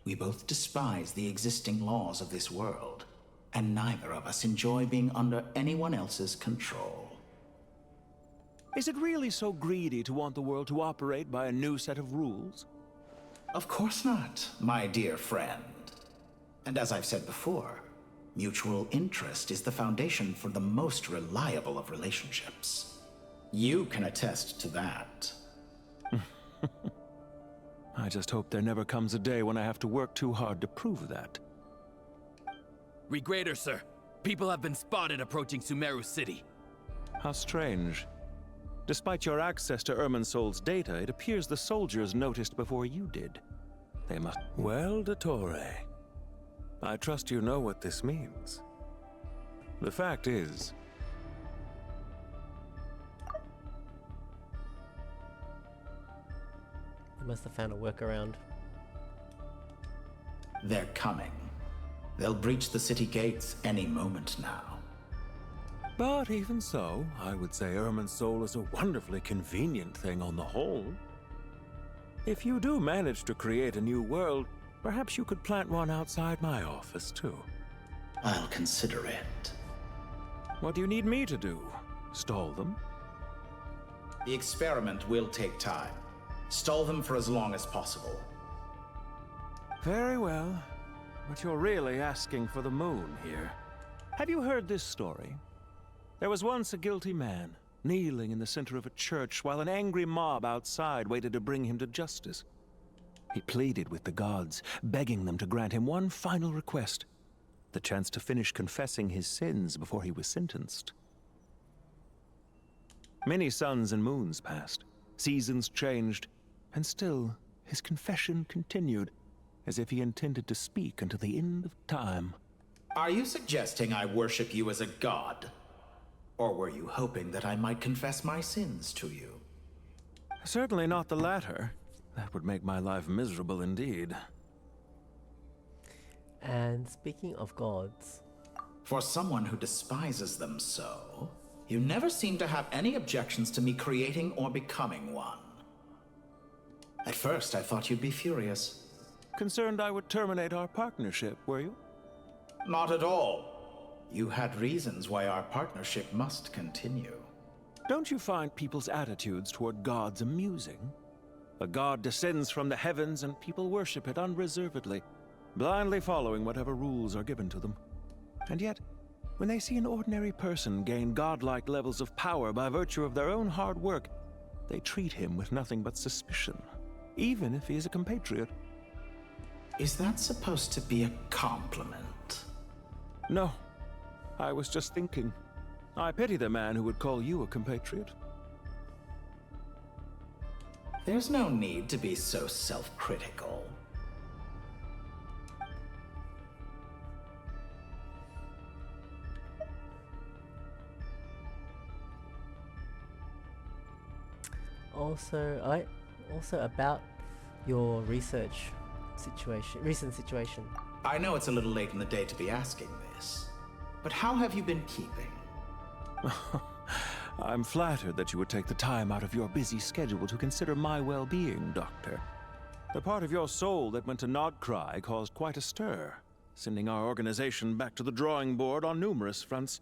We both despise the existing laws of this world, and neither of us enjoy being under anyone else's control. Is it really so greedy to want the world to operate by a new set of rules? Of course not, my dear friend. And as I've said before, mutual interest is the foundation for the most reliable of relationships. You can attest to that. I just hope there never comes a day when I have to work too hard to prove that. Regrader, sir. People have been spotted approaching Sumeru City. How strange. Despite your access to Irminsol's data, it appears the soldiers noticed before you did. They must... Well, Dottore, I trust you know what this means. The fact is... They must have found a workaround. They're coming. They'll breach the city gates any moment now. But even so, I would say Irminsol is a wonderfully convenient thing on the whole. If you do manage to create a new world, perhaps you could plant one outside my office, too. I'll consider it. What do you need me to do? Stall them? The experiment will take time. Stall them for as long as possible. Very well. But you're really asking for the moon here. Have you heard this story? There was once a guilty man, kneeling in the center of a church while an angry mob outside waited to bring him to justice. He pleaded with the gods, begging them to grant him one final request, the chance to finish confessing his sins before he was sentenced. Many suns and moons passed, seasons changed, and still his confession continued, as if he intended to speak until the end of time. Are you suggesting I worship you as a god? Or were you hoping that I might confess my sins to you? Certainly not the latter. That would make my life miserable indeed. And speaking of gods... For someone who despises them so, you never seem to have any objections to me creating or becoming one. At first, I thought you'd be furious. Concerned I would terminate our partnership, were you? Not at all. You had reasons why our partnership must continue. Don't you find people's attitudes toward gods amusing? A god descends from the heavens and people worship it unreservedly, blindly following whatever rules are given to them. And yet, when they see an ordinary person gain godlike levels of power by virtue of their own hard work, they treat him with nothing but suspicion, even if he is a compatriot. Is that supposed to be a compliment? No. I was just thinking. I pity the man who would call you a compatriot. There's no need to be so self-critical. Also about your research recent situation. I know it's a little late in the day to be asking this, but how have you been keeping? I'm flattered that you would take the time out of your busy schedule to consider my well-being, Doctor. The part of your soul that went to Nodcry caused quite a stir, sending our organization back to the drawing board on numerous fronts.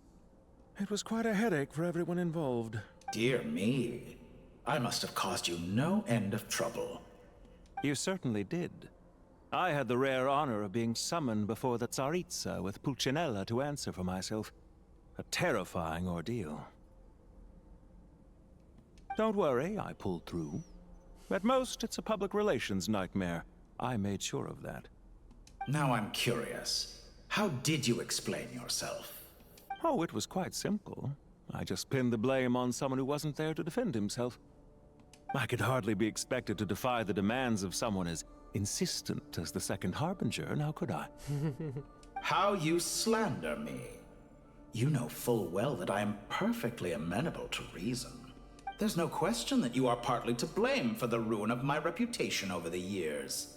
It was quite a headache for everyone involved. Dear me. I must have caused you no end of trouble. You certainly did. I had the rare honor of being summoned before the Tsaritsa with Pulcinella to answer for myself. A terrifying ordeal. Don't worry, I pulled through. At most, it's a public relations nightmare. I made sure of that. Now I'm curious. How did you explain yourself? Oh, it was quite simple. I just pinned the blame on someone who wasn't there to defend himself. I could hardly be expected to defy the demands of someone as insistent as the Second Harbinger, now could I? How you slander me. You know full well that I am perfectly amenable to reason. There's no question that you are partly to blame for the ruin of my reputation over the years.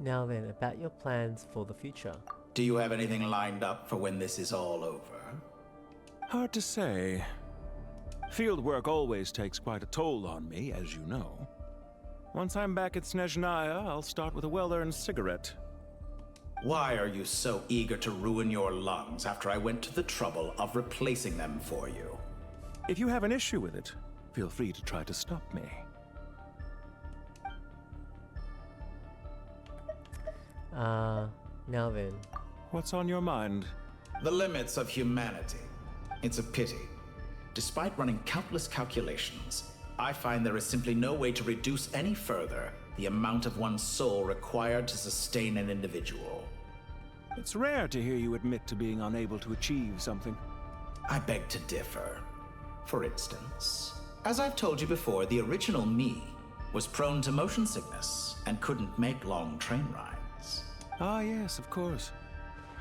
Now then, about your plans for the future. Do you have anything lined up for when this is all over? Hard to say. Field work always takes quite a toll on me, as you know. Once I'm back at Snezhnaya, I'll start with a well-earned cigarette. Why are you so eager to ruin your lungs after I went to the trouble of replacing them for you? If you have an issue with it, feel free to try to stop me. Now then. What's on your mind? The limits of humanity. It's a pity. Despite running countless calculations, I find there is simply no way to reduce any further the amount of one's soul required to sustain an individual. It's rare to hear you admit to being unable to achieve something. I beg to differ. For instance, as I've told you before, the original me was prone to motion sickness and couldn't make long train rides. Ah, yes, of course.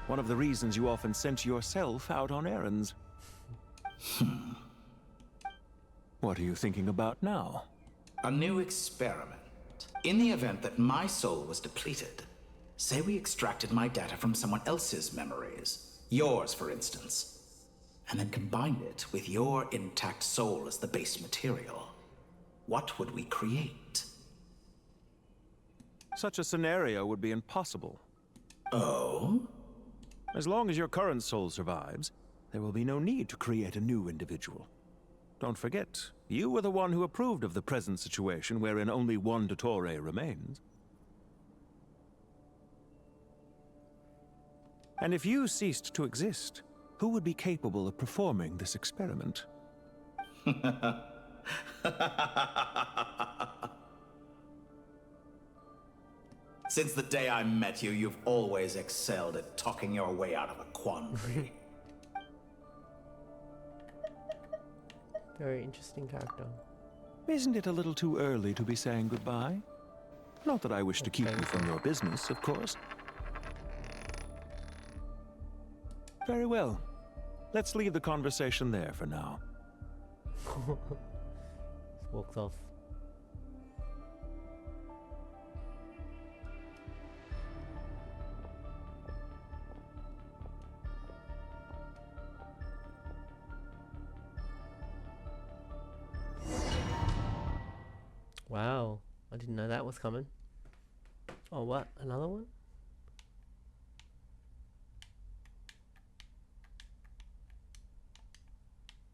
One of the reasons you often sent yourself out on errands. What are you thinking about now? A new experiment. In the event that my soul was depleted, say we extracted my data from someone else's memories, yours for instance, and then combined it with your intact soul as the base material, what would we create? Such a scenario would be impossible. Oh? As long as your current soul survives, there will be no need to create a new individual. Don't forget, you were the one who approved of the present situation wherein only one Dottore remains. And if you ceased to exist, who would be capable of performing this experiment? Since the day I met you, you've always excelled at talking your way out of a quandary. Very interesting character. Isn't it a little too early to be saying goodbye? Not that I wish to keep you from your business, of course. Very well. Let's leave the conversation there for now. Just walks off. Wow, I didn't know that was coming. Oh, what? Another one?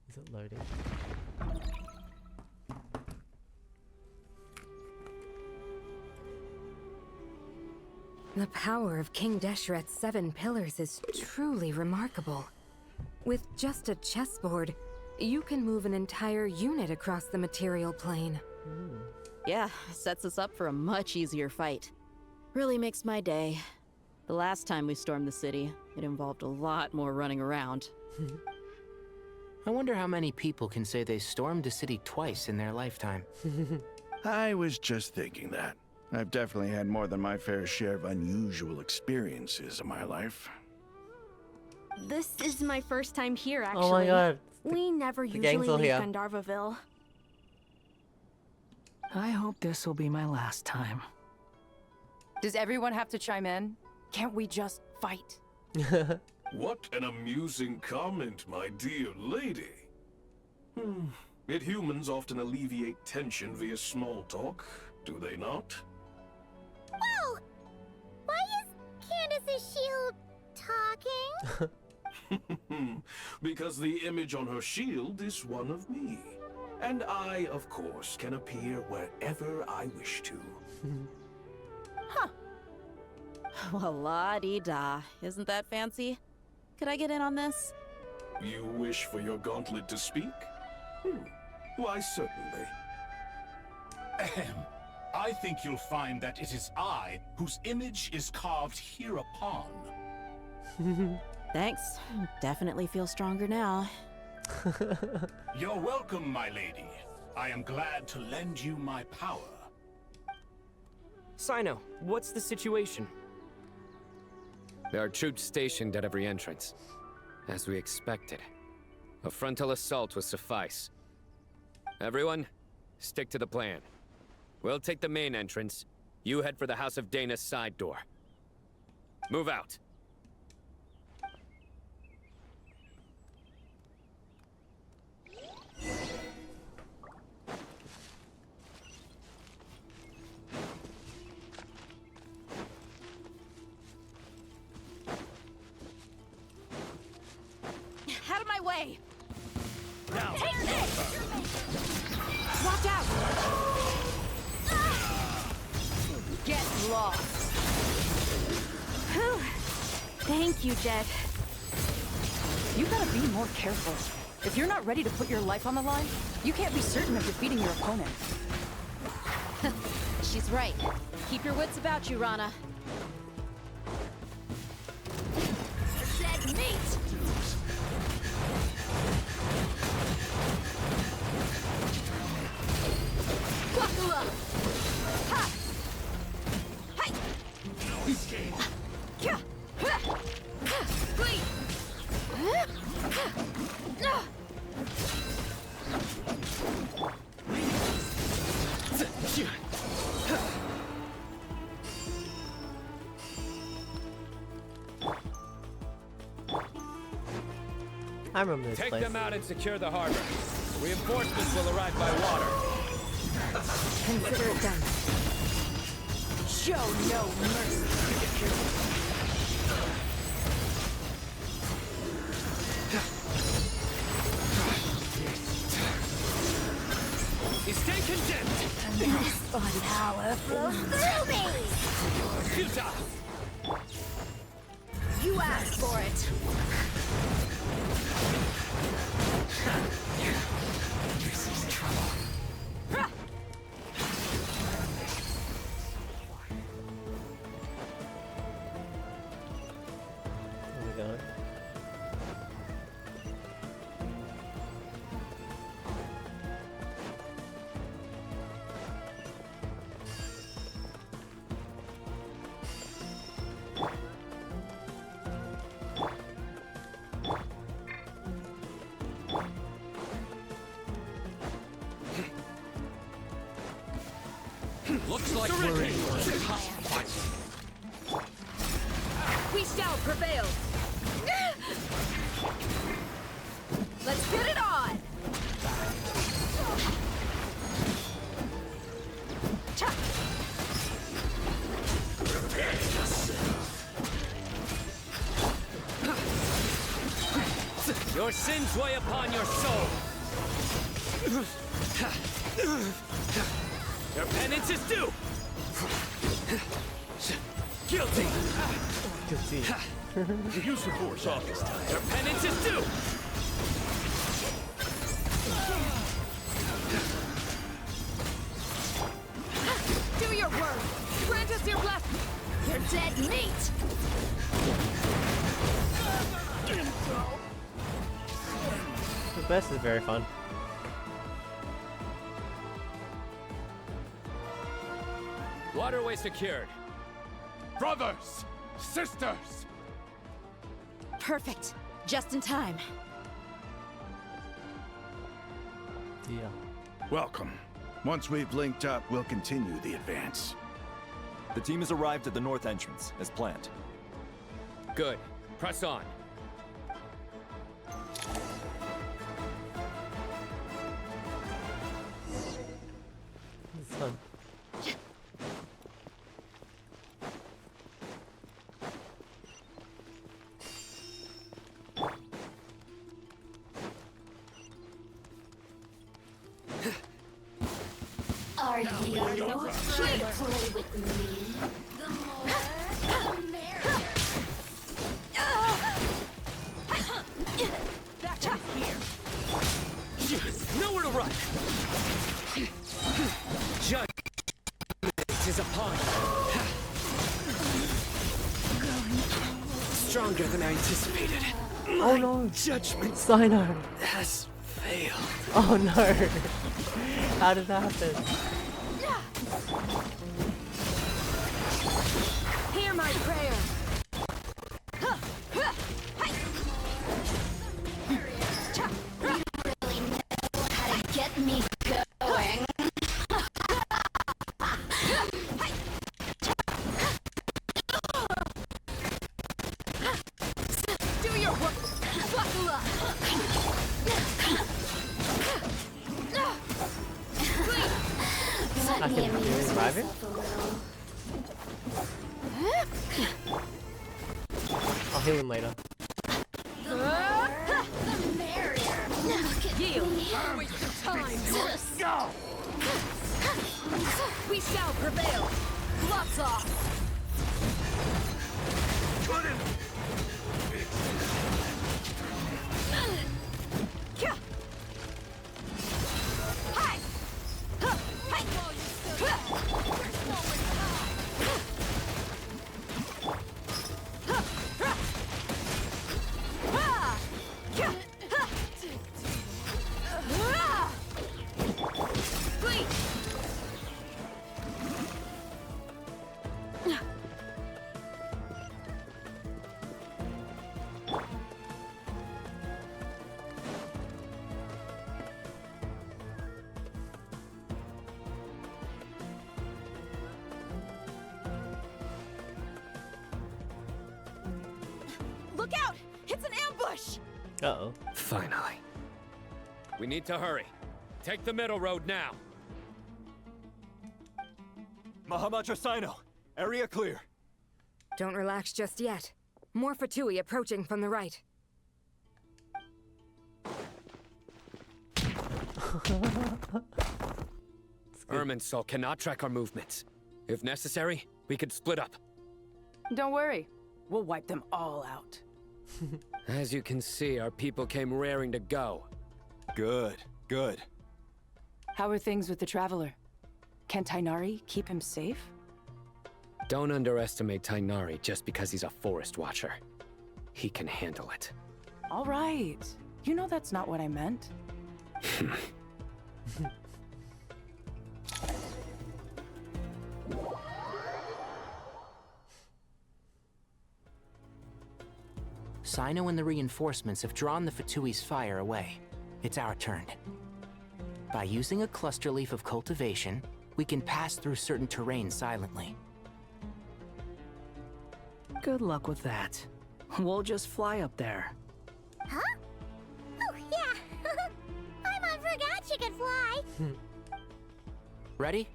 Is it loading? The power of King Deshret's 7 pillars is truly remarkable. With just a chessboard, you can move an entire unit across the material plane. Yeah, sets us up for a much easier fight. Really makes my day. The last time we stormed the city, it involved a lot more running around. I wonder how many people can say they stormed a city twice in their lifetime. I was just thinking that. I've definitely had more than my fair share of unusual experiences in my life. This is my first time here, actually. Oh my god. We never the gang's usually all leave here. Gandharvaville. I hope this will be my last time. Does everyone have to chime in? Can't we just fight? What an amusing comment, my dear lady. Yet humans often alleviate tension via small talk, do they not? Whoa! Why is Candace's shield talking? Because the image on her shield is one of me. And I, of course, can appear wherever I wish to. Huh. Well, la-di-da. Isn't that fancy? Could I get in on this? You wish for your gauntlet to speak? Why, certainly. Ahem. I think you'll find that it is I whose image is carved hereupon. Thanks. Definitely feel stronger now. You're welcome, my lady. I am glad to lend you my power. Sino, what's the situation? There are troops stationed at every entrance. As we expected. A frontal assault will suffice. Everyone, stick to the plan. We'll take the main entrance. You head for the House of Dana's side door. Move out. Out of my way! Now. Take this! Watch out! Get lost! Whew. Thank you, Jet. You gotta be more careful. If you're not ready to put your life on the line, you can't be certain of defeating your opponent. She's right. Keep your wits about you, Rana. Dead meat! I remember this Take place. them out and secure the harbor. Reinforcements will arrive by water. Consider it done. Show no mercy. Stay condemned! This power flows through me! Futile! You asked for it. This is trouble. There we go. Looks like we're in for a tough fight. We shall prevail. Let's get it on. Your sins weigh upon your soul. Your penance is due. Guilty. Guilty. Use your force off this time. Your penance is due. Do your work. Grant us your blessing. You're dead meat. The best is very fun. Waterway secured. Brothers! Sisters! Perfect. Just in time. Yeah. Welcome. Once we've linked up, we'll continue the advance. The team has arrived at the north entrance, as planned. Good. Press on. It's fun. Are you here to play with me? The more, the merrier. Back to here. Nowhere to run. Judgment is upon you. Stronger than I anticipated. Oh no! Judgment Steiner has failed. Oh no! How did that happen? Hear my prayer. How to get me going? Do your work. Buckle up. I can revive him? I'll heal him later. The merrier. Yield. Waste of time. Go! We shall prevail. Gloves off. Uh-oh. Finally. We need to hurry. Take the middle road now. Mahamaja Sino, area clear. Don't relax just yet. More Fatui approaching from the right. Irminsul cannot track our movements. If necessary, we could split up. Don't worry. We'll wipe them all out. As you can see, our people came raring to go. Good, good. How are things with the Traveler? Can Tainari keep him safe? Don't underestimate Tainari just because he's a forest watcher. He can handle it. All right. You know that's not what I meant. Sino and the reinforcements have drawn the Fatui's fire away. It's our turn. By using a cluster leaf of cultivation, we can pass through certain terrain silently. Good luck with that. We'll just fly up there. Huh? Oh, yeah. Paimon forgot she could fly. Ready?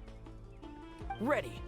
Ready.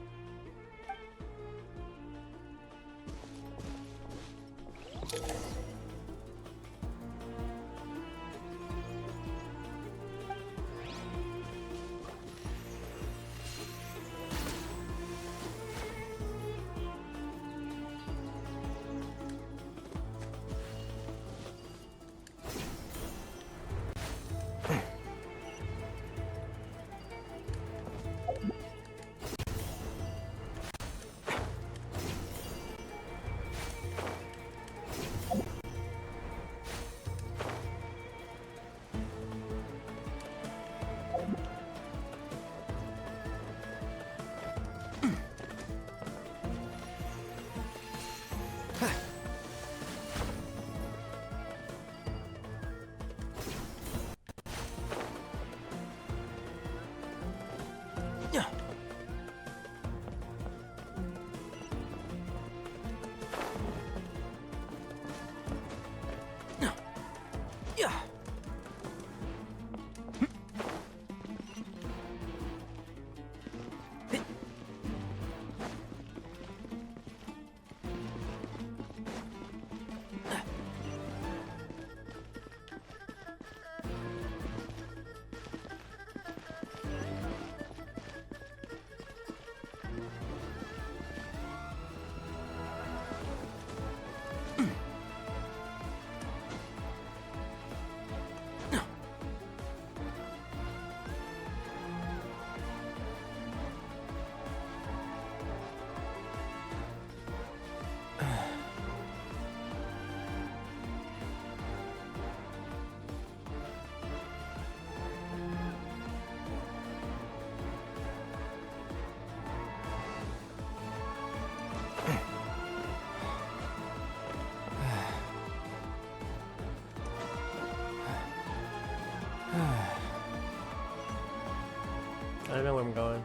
I don't know where I'm going.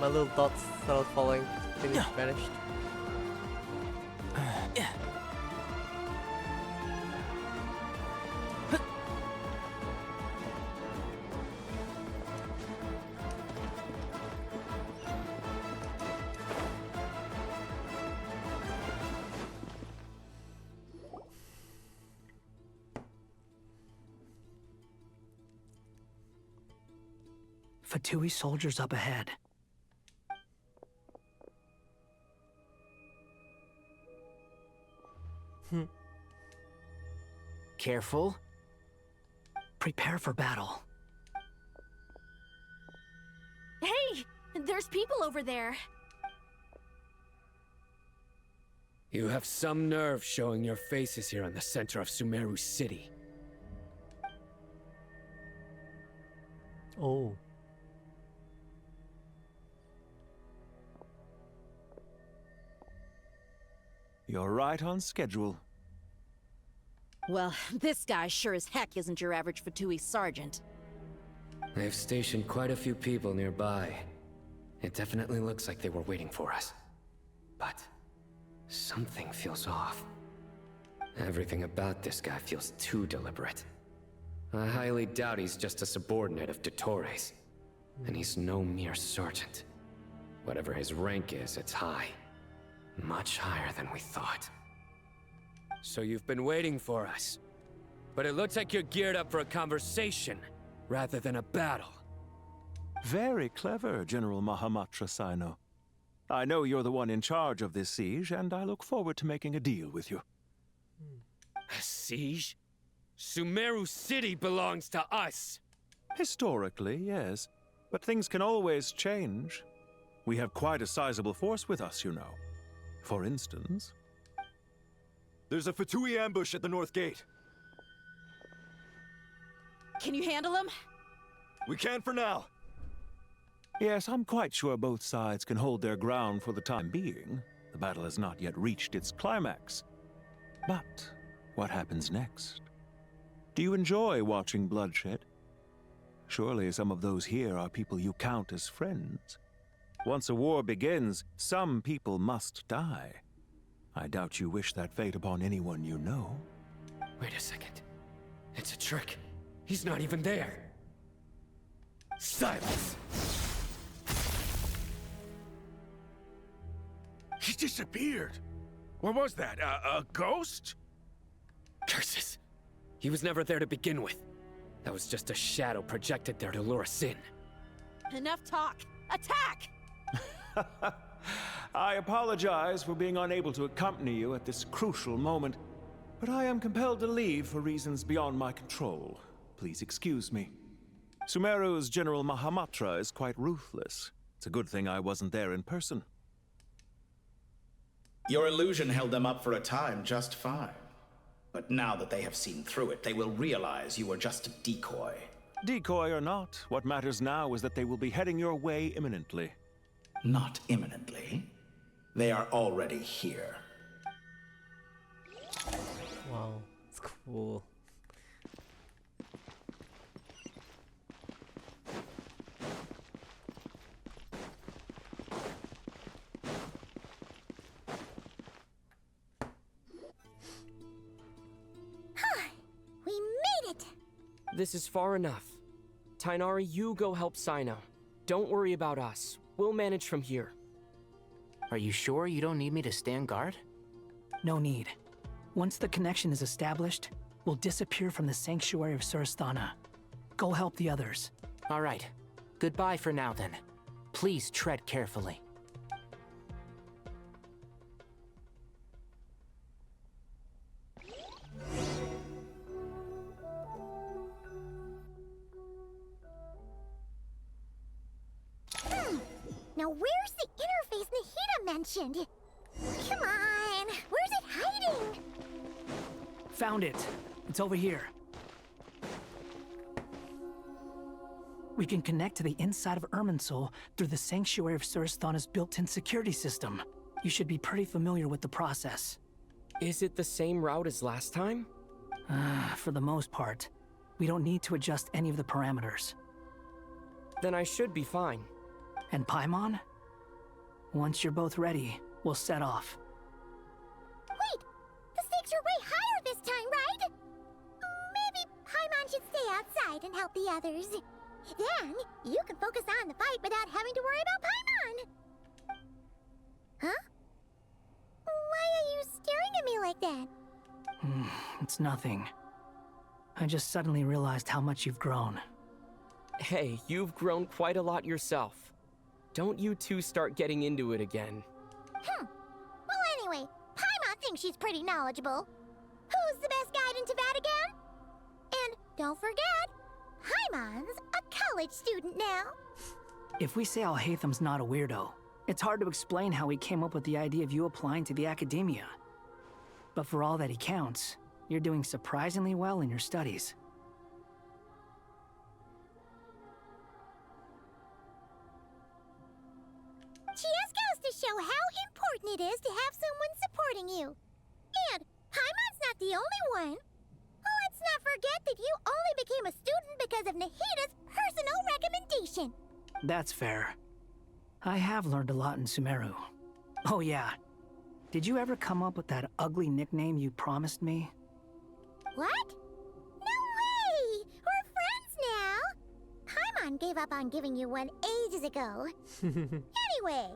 My little dots that I was following vanished. Fatui soldiers up ahead. Careful. Prepare for battle. Hey! There's people over there. You have some nerve showing your faces here in the center of Sumeru City. Oh. You're right on schedule. Well, this guy sure as heck isn't your average Fatui sergeant. They've stationed quite a few people nearby. It definitely looks like they were waiting for us. But something feels off. Everything about this guy feels too deliberate. I highly doubt he's just a subordinate of Dottores. And he's no mere sergeant. Whatever his rank is, it's high. Much higher than we thought. So you've been waiting for us. But it looks like you're geared up for a conversation, rather than a battle. Very clever, General Mahamatra Sino. I know you're the one in charge of this siege, and I look forward to making a deal with you. A siege? Sumeru City belongs to us! Historically, yes. But things can always change. We have quite a sizable force with us, you know. For instance... There's a Fatui ambush at the north gate. Can you handle him? We can for now. Yes, I'm quite sure both sides can hold their ground for the time being. The battle has not yet reached its climax. But what happens next? Do you enjoy watching bloodshed? Surely some of those here are people you count as friends. Once a war begins, some people must die. I doubt you wish that fate upon anyone you know. Wait a second. It's a trick. He's not even there. Silence! He disappeared. What was that? A ghost? Curses! He was never there to begin with. That was just a shadow projected there to lure us in. Enough talk! Attack! I apologize for being unable to accompany you at this crucial moment, but I am compelled to leave for reasons beyond my control. Please excuse me. Sumeru's General Mahamatra is quite ruthless. It's a good thing I wasn't there in person. Your illusion held them up for a time just fine. But now that they have seen through it, they will realize you were just a decoy. Decoy or not, what matters now is that they will be heading your way imminently. Not imminently. They are already here. Wow, it's cool. We made it! This is far enough. Tainari, you go help Sino. Don't worry about us. We'll manage from here. Are you sure you don't need me to stand guard? No need. Once the connection is established, we'll disappear from the sanctuary of Surasthana. Go help the others. All right. Goodbye for now, then. Please tread carefully. Now where's the interface Nahida mentioned? Come on, where's it hiding? Found it. It's over here. We can connect to the inside of Irminsul through the Sanctuary of Surasthana's built-in security system. You should be pretty familiar with the process. Is it the same route as last time? For the most part. We don't need to adjust any of the parameters. Then I should be fine. And Paimon? Once you're both ready, we'll set off. Wait! The stakes are way higher this time, right? Maybe Paimon should stay outside and help the others. Then, you can focus on the fight without having to worry about Paimon. Huh? Why are you staring at me like that? It's nothing. I just suddenly realized how much you've grown. Hey, you've grown quite a lot yourself. Don't you two start getting into it again. Well, anyway, Paimon thinks she's pretty knowledgeable. Who's the best guide in Vatican? And don't forget, Paimon's a college student now. If we say Alhatham's not a weirdo, it's hard to explain how he came up with the idea of you applying to the academia. But for all that he counts, you're doing surprisingly well in your studies. Just goes to show how important it is to have someone supporting you. And Paimon's not the only one. Let's not forget that you only became a student because of Nahida's personal recommendation. That's fair. I have learned a lot in Sumeru. Oh yeah, did you ever come up with that ugly nickname you promised me? What? No way! We're friends now! Paimon gave up on giving you one ages ago. Anyway,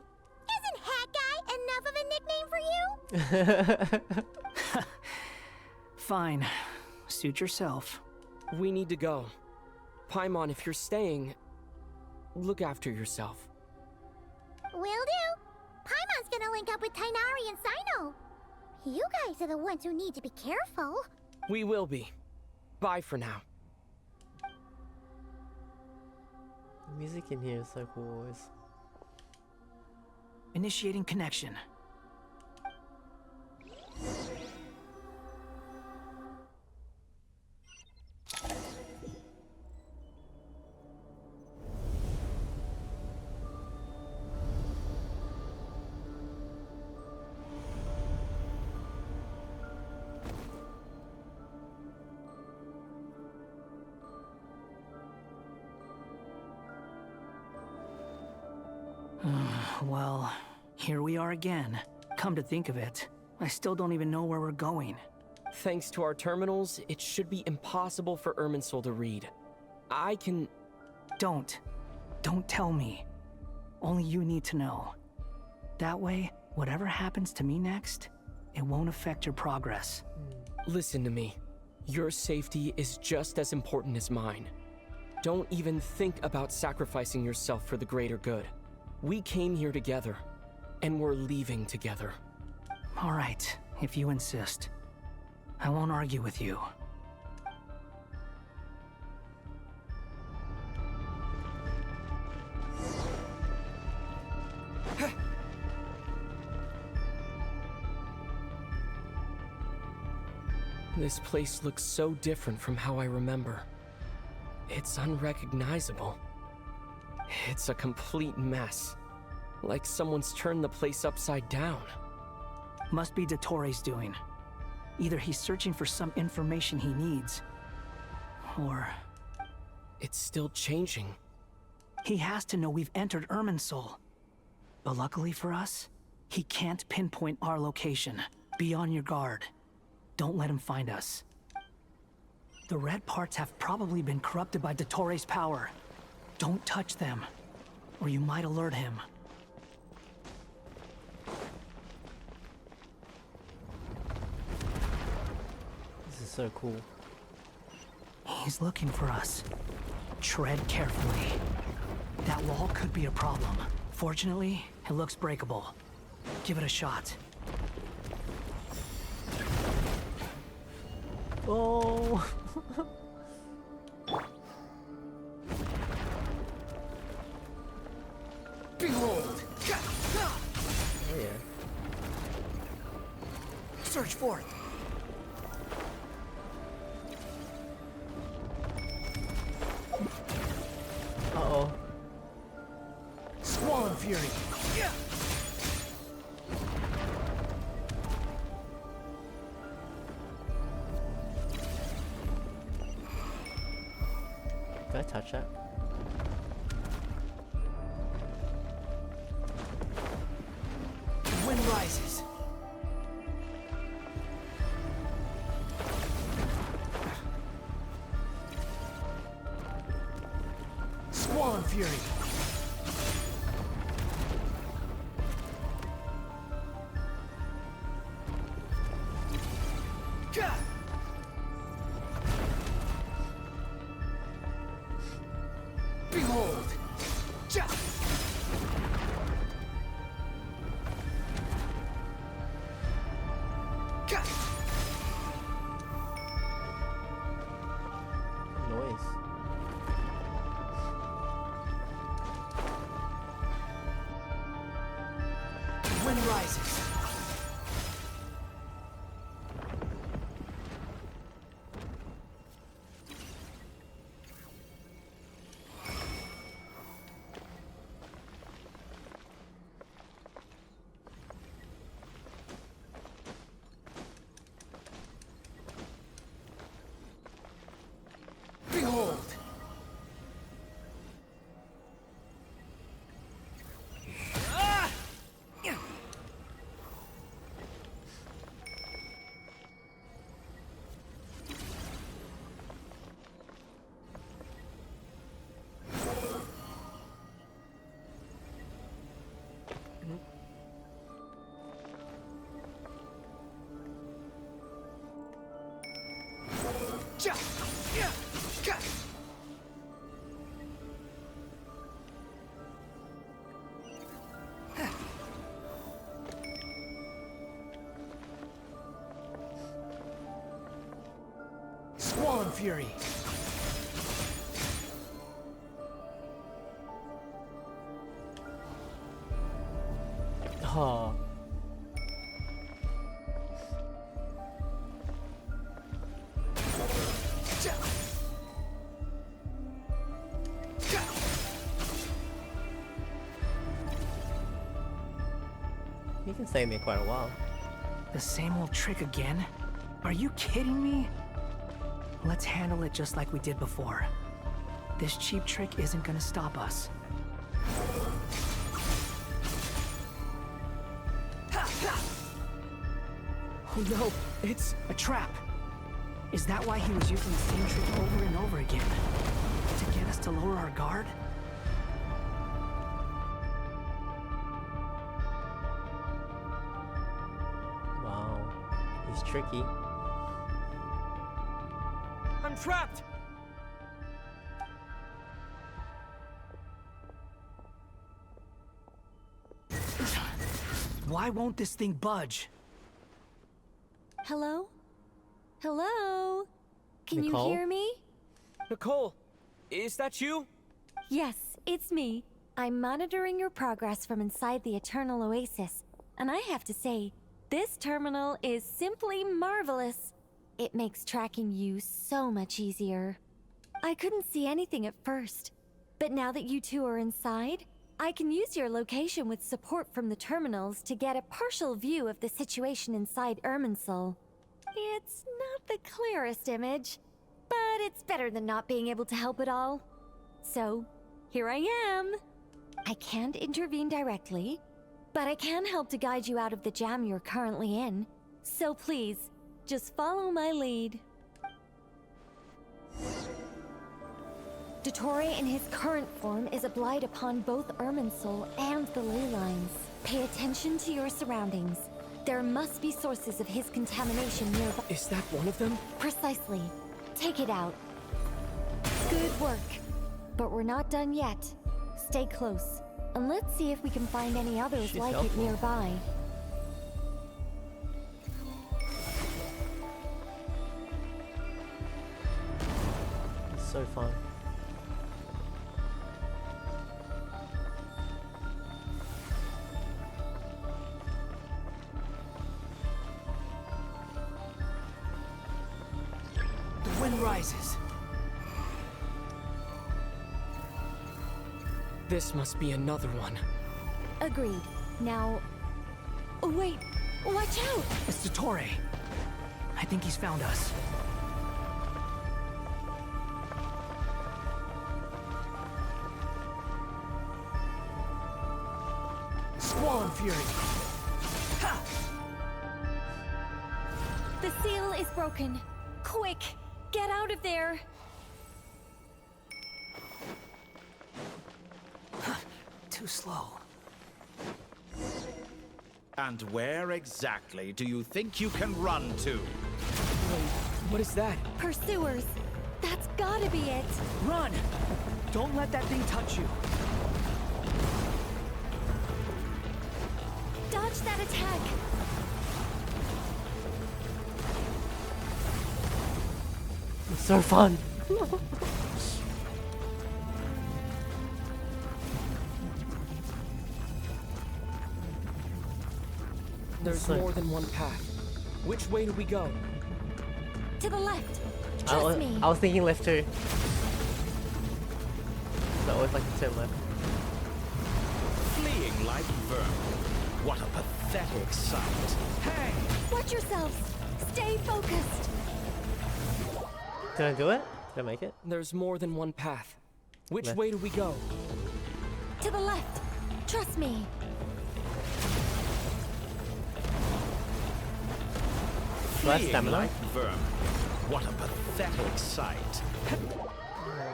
isn't Hat Guy enough of a nickname for you? Fine. Suit yourself. We need to go. Paimon, if you're staying, look after yourself. Will do. Paimon's gonna link up with Tainari and Sino. You guys are the ones who need to be careful. We will be. Bye for now. The music in here is so cool always. Initiating connection. Well, here we are again. Come to think of it, I still don't even know where we're going. Thanks to our terminals, it should be impossible for Irminsul to read. I can... Don't tell me. Only you need to know. That way, whatever happens to me next, it won't affect your progress. Listen to me. Your safety is just as important as mine. Don't even think about sacrificing yourself for the greater good. We came here together, and we're leaving together. All right, if you insist. I won't argue with you. This place looks so different from how I remember. It's unrecognizable. It's a complete mess. Like someone's turned the place upside down. Must be Dottoro's doing. Either he's searching for some information he needs, or... It's still changing. He has to know we've entered Irminsul. But luckily for us, he can't pinpoint our location. Be on your guard. Don't let him find us. The red parts have probably been corrupted by Dottoro's power. Don't touch them, or you might alert him. This is so cool. He's looking for us. Tread carefully. That wall could be a problem. Fortunately, it looks breakable. Give it a shot. Oh! Behold! Oh yeah. Search forth! Uh-oh. Squall Fury! Can I touch that? The wind rises. Squall Fury! Behold! Ja! Noise. Wind rises. Behold! Squall Fury. Oh. You can stay in there quite a while. The same old trick again? Are you kidding me? Let's handle it just like we did before. This cheap trick isn't gonna stop us. Oh no, it's a trap. Is that why he was using the same trick over and over again? To get us to lower our guard? Wow. He's tricky. I'm trapped! Why won't this thing budge? Hello? Hello? Can Nicole? you hear me? Nicole, is that you? Yes, it's me. I'm monitoring your progress from inside the Eternal Oasis, and I have to say, this terminal is simply marvelous. It makes tracking you so much easier. I couldn't see anything at first, but now that you two are inside, I can use your location with support from the terminals to get a partial view of the situation inside Irminsul. It's not the clearest image, but it's better than not being able to help at all. So, here I am. I can't intervene directly, but I can help to guide you out of the jam you're currently in. So please, just follow my lead. Dottore in his current form is a blight upon both Irminsul and the ley lines. Pay attention to your surroundings. There must be sources of his contamination nearby. Is that one of them? Precisely. Take it out. Good work. But we're not done yet. Stay close. And let's see if we can find any others She's like helpful. it nearby. It's so fun. The wind rises. This must be another one. Agreed. Now... Oh, wait! Watch out! It's Dottore. I think he's found us. Squall Fury. Ha! The seal is broken. Quick! Get out of there! Too slow. And where exactly do you think you can run to? Wait, what is that? Pursuers! That's gotta be it! Run! Don't let that thing touch you. Dodge that attack! It's so fun. There's more than one path. Which way do we go? To the left! I Trust was, me! I was thinking left too. So I always like to turn left. Fleeing like vermin. What a pathetic sight. Hey! Watch yourselves! Stay focused! Did I do it? Did I make it? There's more than one path. Which Left. way do we go? To the left! Trust me! Do I have Fleeing stamina? like vermin. What a pathetic sight.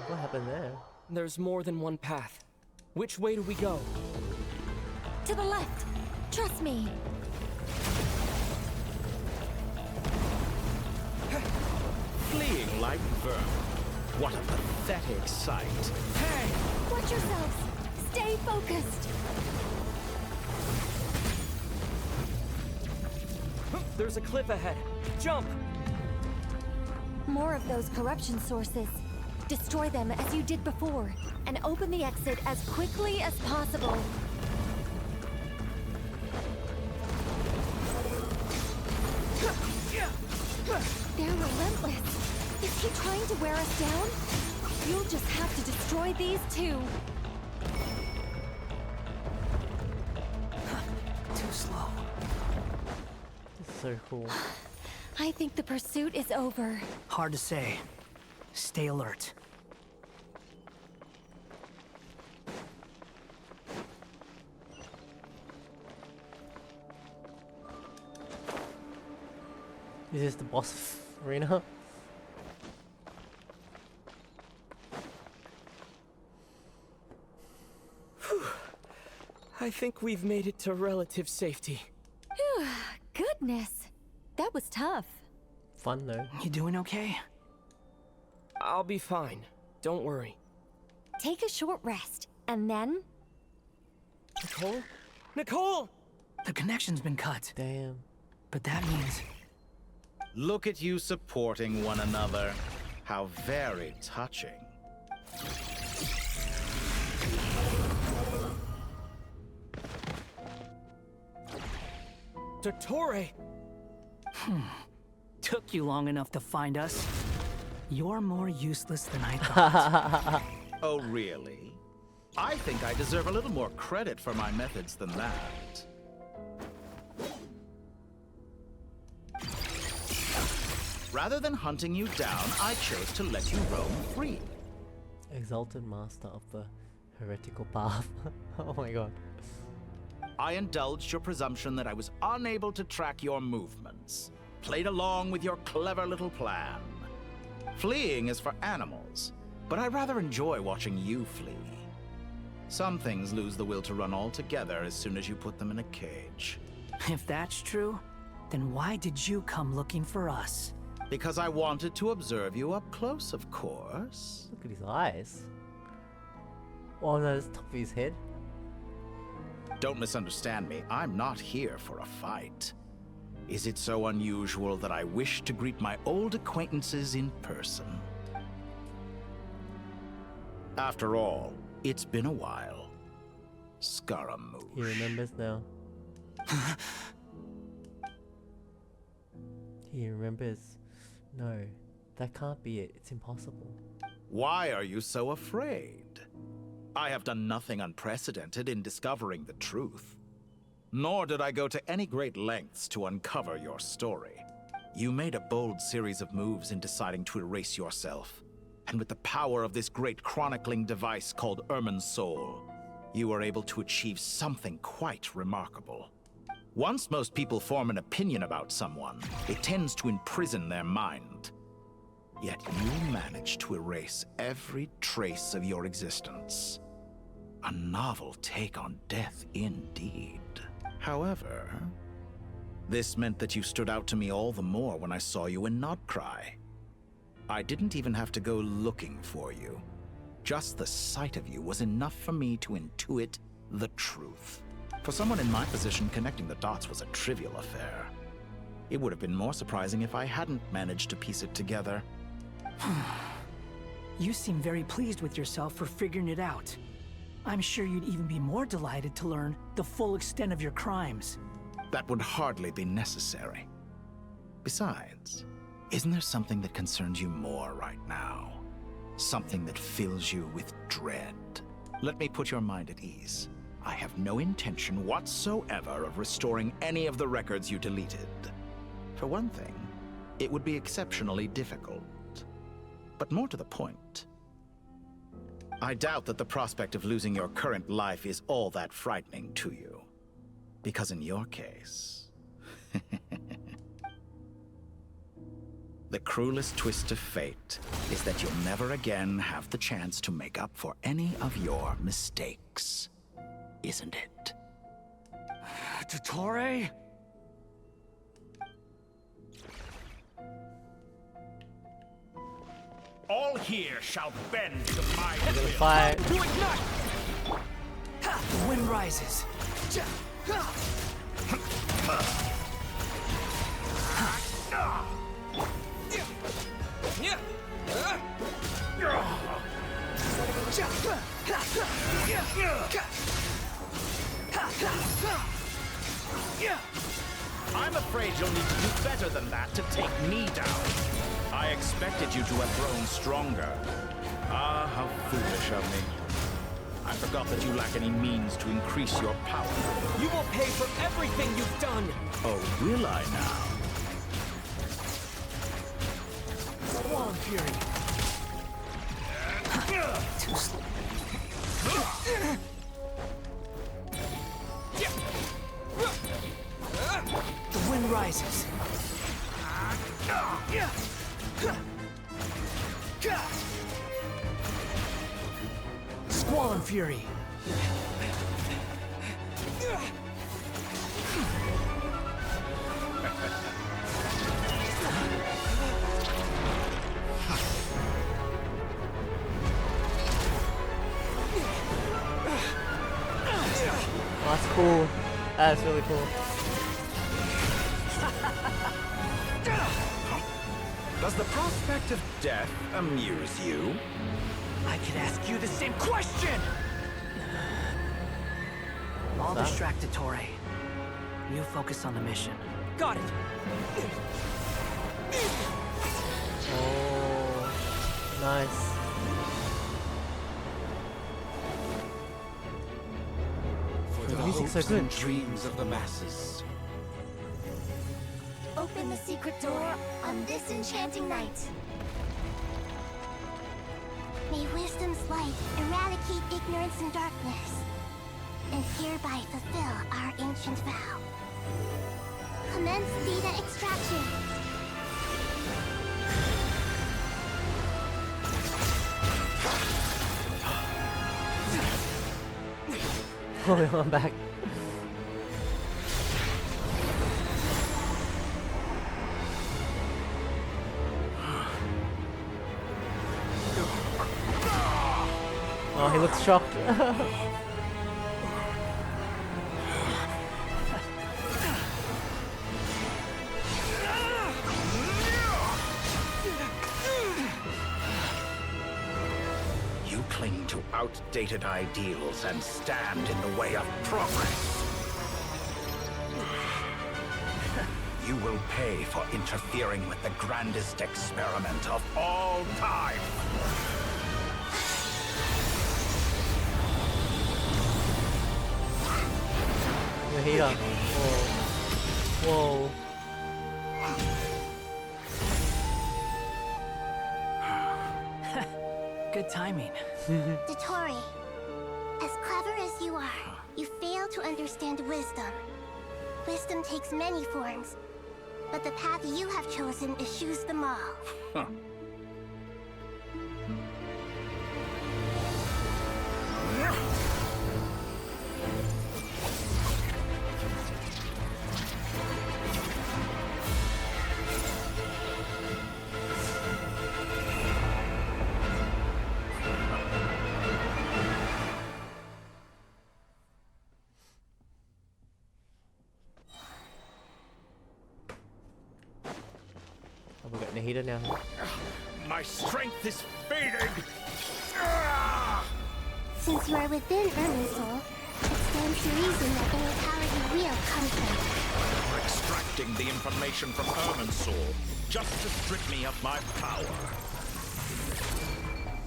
What happened there? There's more than one path. Which way do we go? To the left! Trust me! Fleeing like like vermin. What a pathetic sight. Hey! Watch yourselves! Stay focused! There's a cliff ahead. Jump! More of those corruption sources. Destroy them as you did before, and open the exit as quickly as possible. They're relentless. Is he trying to wear us down? You'll just have to destroy these too. Too slow. This is so cool. I think the pursuit is over. Hard to say. Stay alert. Is this the boss arena? I think we've made it to relative safety. Phew, goodness. That was tough. Fun though. You doing okay? I'll be fine. Don't worry. Take a short rest, and then... Nicole? Nicole! The connection's been cut. Damn. But that means... Look at you supporting one another. How very touching. Dottore! Took you long enough to find us. You're more useless than I thought. Oh, really? I think I deserve a little more credit for my methods than that. Rather than hunting you down, I chose to let you roam free. Exalted master of the heretical path. Oh my god. I indulged your presumption that I was unable to track your movements. Played along with your clever little plan. Fleeing is for animals, but I rather enjoy watching you flee. Some things lose the will to run altogether as soon as you put them in a cage. If that's true, then why did you come looking for us? Because I wanted to observe you up close, of course. Look at his eyes. Oh no, that's the top of his head. Don't misunderstand me. I'm not here for a fight. Is it so unusual that I wish to greet my old acquaintances in person? After all, it's been a while. Scaramouche. He remembers now. He remembers. No, that can't be it. It's impossible. Why are you so afraid? I have done nothing unprecedented in discovering the truth. Nor did I go to any great lengths to uncover your story. You made a bold series of moves in deciding to erase yourself. And with the power of this great chronicling device called Ermin's Soul, you were able to achieve something quite remarkable. Once most people form an opinion about someone, it tends to imprison their mind. Yet you managed to erase every trace of your existence. A novel take on death indeed. However, this meant that you stood out to me all the more when I saw you in Nodcry. I didn't even have to go looking for you. Just the sight of you was enough for me to intuit the truth. For someone in my position, connecting the dots was a trivial affair. It would have been more surprising if I hadn't managed to piece it together. You seem very pleased with yourself for figuring it out. I'm sure you'd even be more delighted to learn the full extent of your crimes. That would hardly be necessary. Besides, isn't there something that concerns you more right now? Something that fills you with dread? Let me put your mind at ease. I have no intention whatsoever of restoring any of the records you deleted. For one thing, it would be exceptionally difficult. But more to the point, I doubt that the prospect of losing your current life is all that frightening to you. Because in your case, the cruelest twist of fate is that you'll never again have the chance to make up for any of your mistakes. Isn't it? Dottore? All here shall bend to my We're gonna will. fight. To ignite! The wind rises. I'm afraid you'll need to do better than that to take me down. I expected you to have grown stronger. Ah, how foolish of me. I forgot that you lack any means to increase your power. You will pay for everything you've done! Oh, will I now? Squall Fury. Too slow. The wind rises. Squall and Fury. Oh, that's cool. That's really cool. Does the prospect of death amuse you? I could ask you the same question! I'll distract Torre. You focus on the mission. Got it! Oh, nice. For the music's so good. Dreams of the masses. Open the secret door on this enchanting night. May wisdom's light eradicate ignorance and darkness, and hereby fulfill our ancient vow. Commence data extraction. Oh, I'm back. Oh, he looks shocked. You cling to outdated ideals and stand in the way of progress. You will pay for interfering with the grandest experiment of all time. The heater. Whoa. Whoa. Good timing. Dottore, as clever as you are, you fail to understand wisdom. Wisdom takes many forms, but the path you have chosen eschews them all. Huh. We've got Nahida now. My strength is fading! Since you are within Irminsul, it stands to reason that any power you wield comes from it. Extracting the information from Irminsul, just to strip me of my power.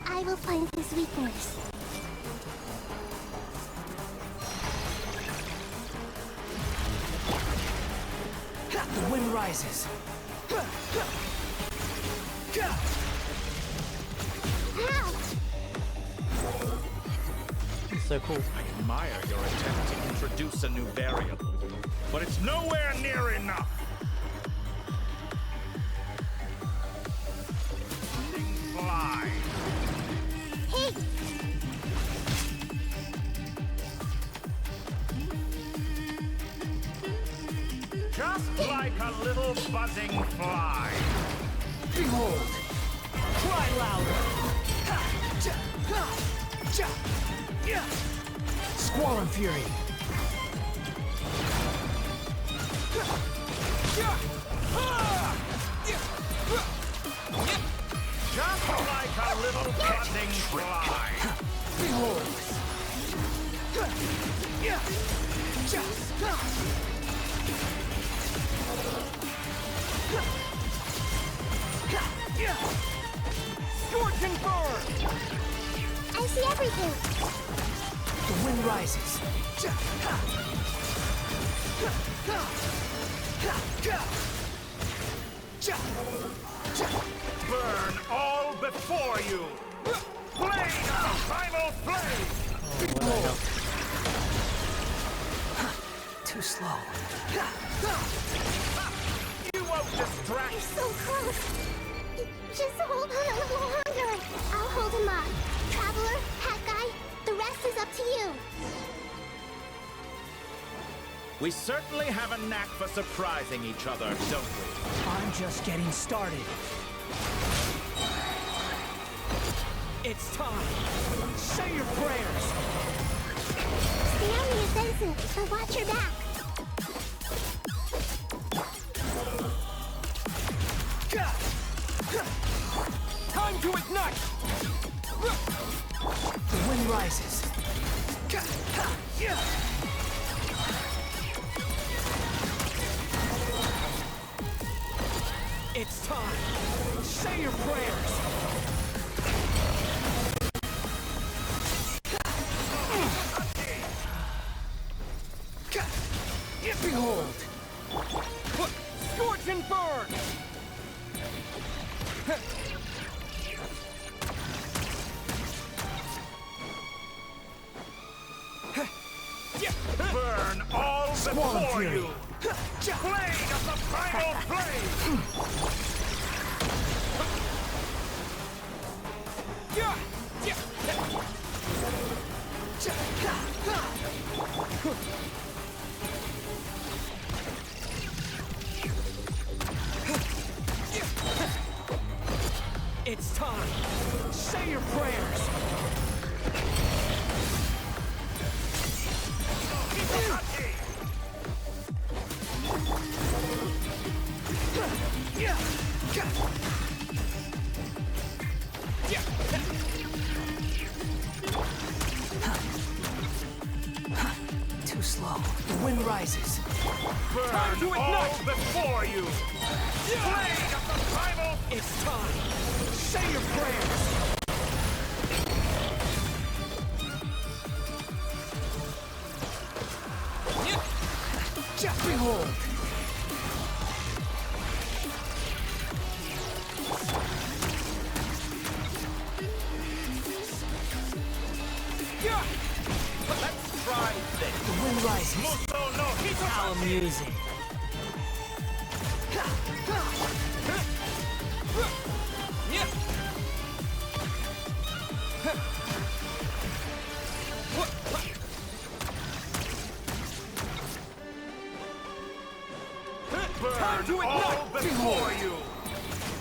I will find his weakness. The wind rises. It's so cool. I admire your attempt to introduce a new variable, but it's nowhere near enough. Fly! Hey! Just like a little buzzing fly. Behold! Cry louder! Swollen Fury. Just like a little buzzing fly. Behold. Scorch and burn! I see everything. The wind rises. Burn all before you. Blade of primal flame. Too slow. You won't distract. You're so close. Just hold on a little longer. I'll hold him up. Traveler, Hat Guy, the rest is up to you. We certainly have a knack for surprising each other, don't we? I'm just getting started. It's time. Say your prayers. Stay on the offensive, but watch your back. Time to ignite! The wind rises. It's time. Say your prayers. Behold. Scorch and burn. Burn all before you. Blade of the primal flame. It's time. Say your prayers. Too slow. The wind rises. Burn Time to ignite! all before you. Blade of the primal. It's time. Say your prayers. Behold. Let's try this. The wind rises. Muso no How amusing. Burn to ignite. all before you.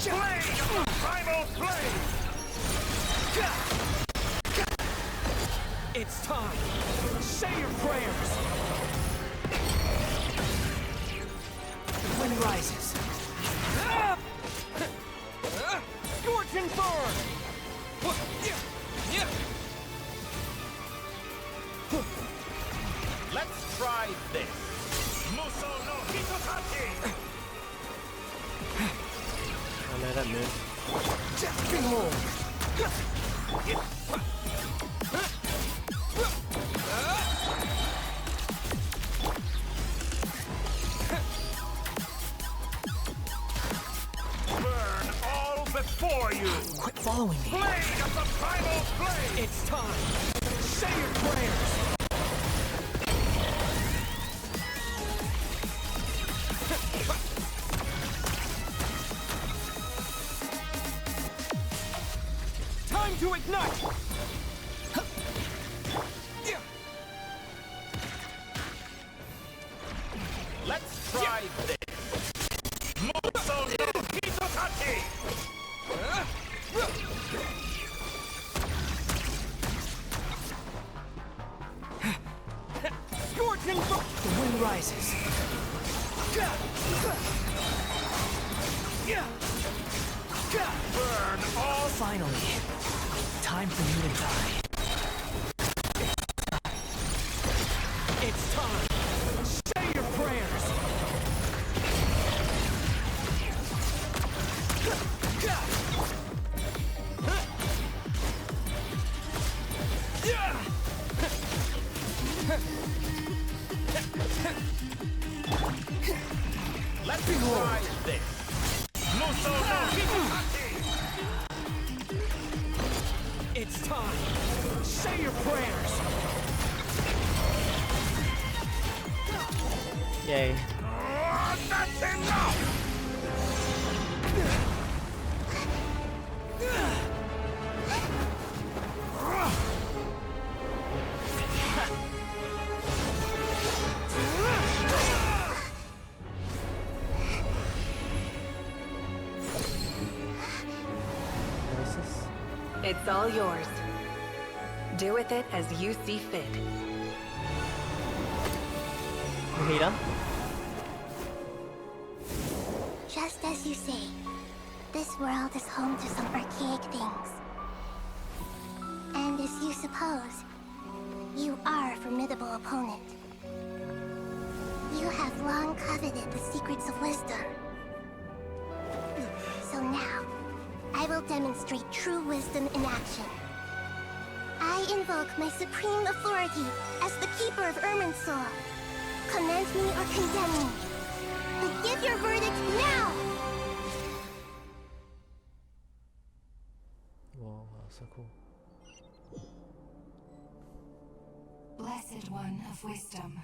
Blade of the primal flame. It's time. Say your prayers. The wind rises. Scorch and burn. Let's try this. Muso no Hitotaki. I know that move. Behold. Burn all before you. Quit following me. Blade of the primal flame. It's time. Say your prayers. Time to ignite. Let's try this. Muso no Hitotaki. rises. Burn all. Finally, time for you to die. It's time. Say your prayers. Let's try this. It's time. Say your prayers. Yay. That's enough! It's all yours. Do with it as you see fit. Mahita? Just as you say, this world is home to some archaic things. And as you suppose, you are a formidable opponent. You have long coveted the secrets of wisdom. So now, I will demonstrate true wisdom in action. I invoke my supreme authority as the keeper of Irminsul. Commend me or condemn me. But give your verdict now! Whoa, so cool. Blessed One of Wisdom,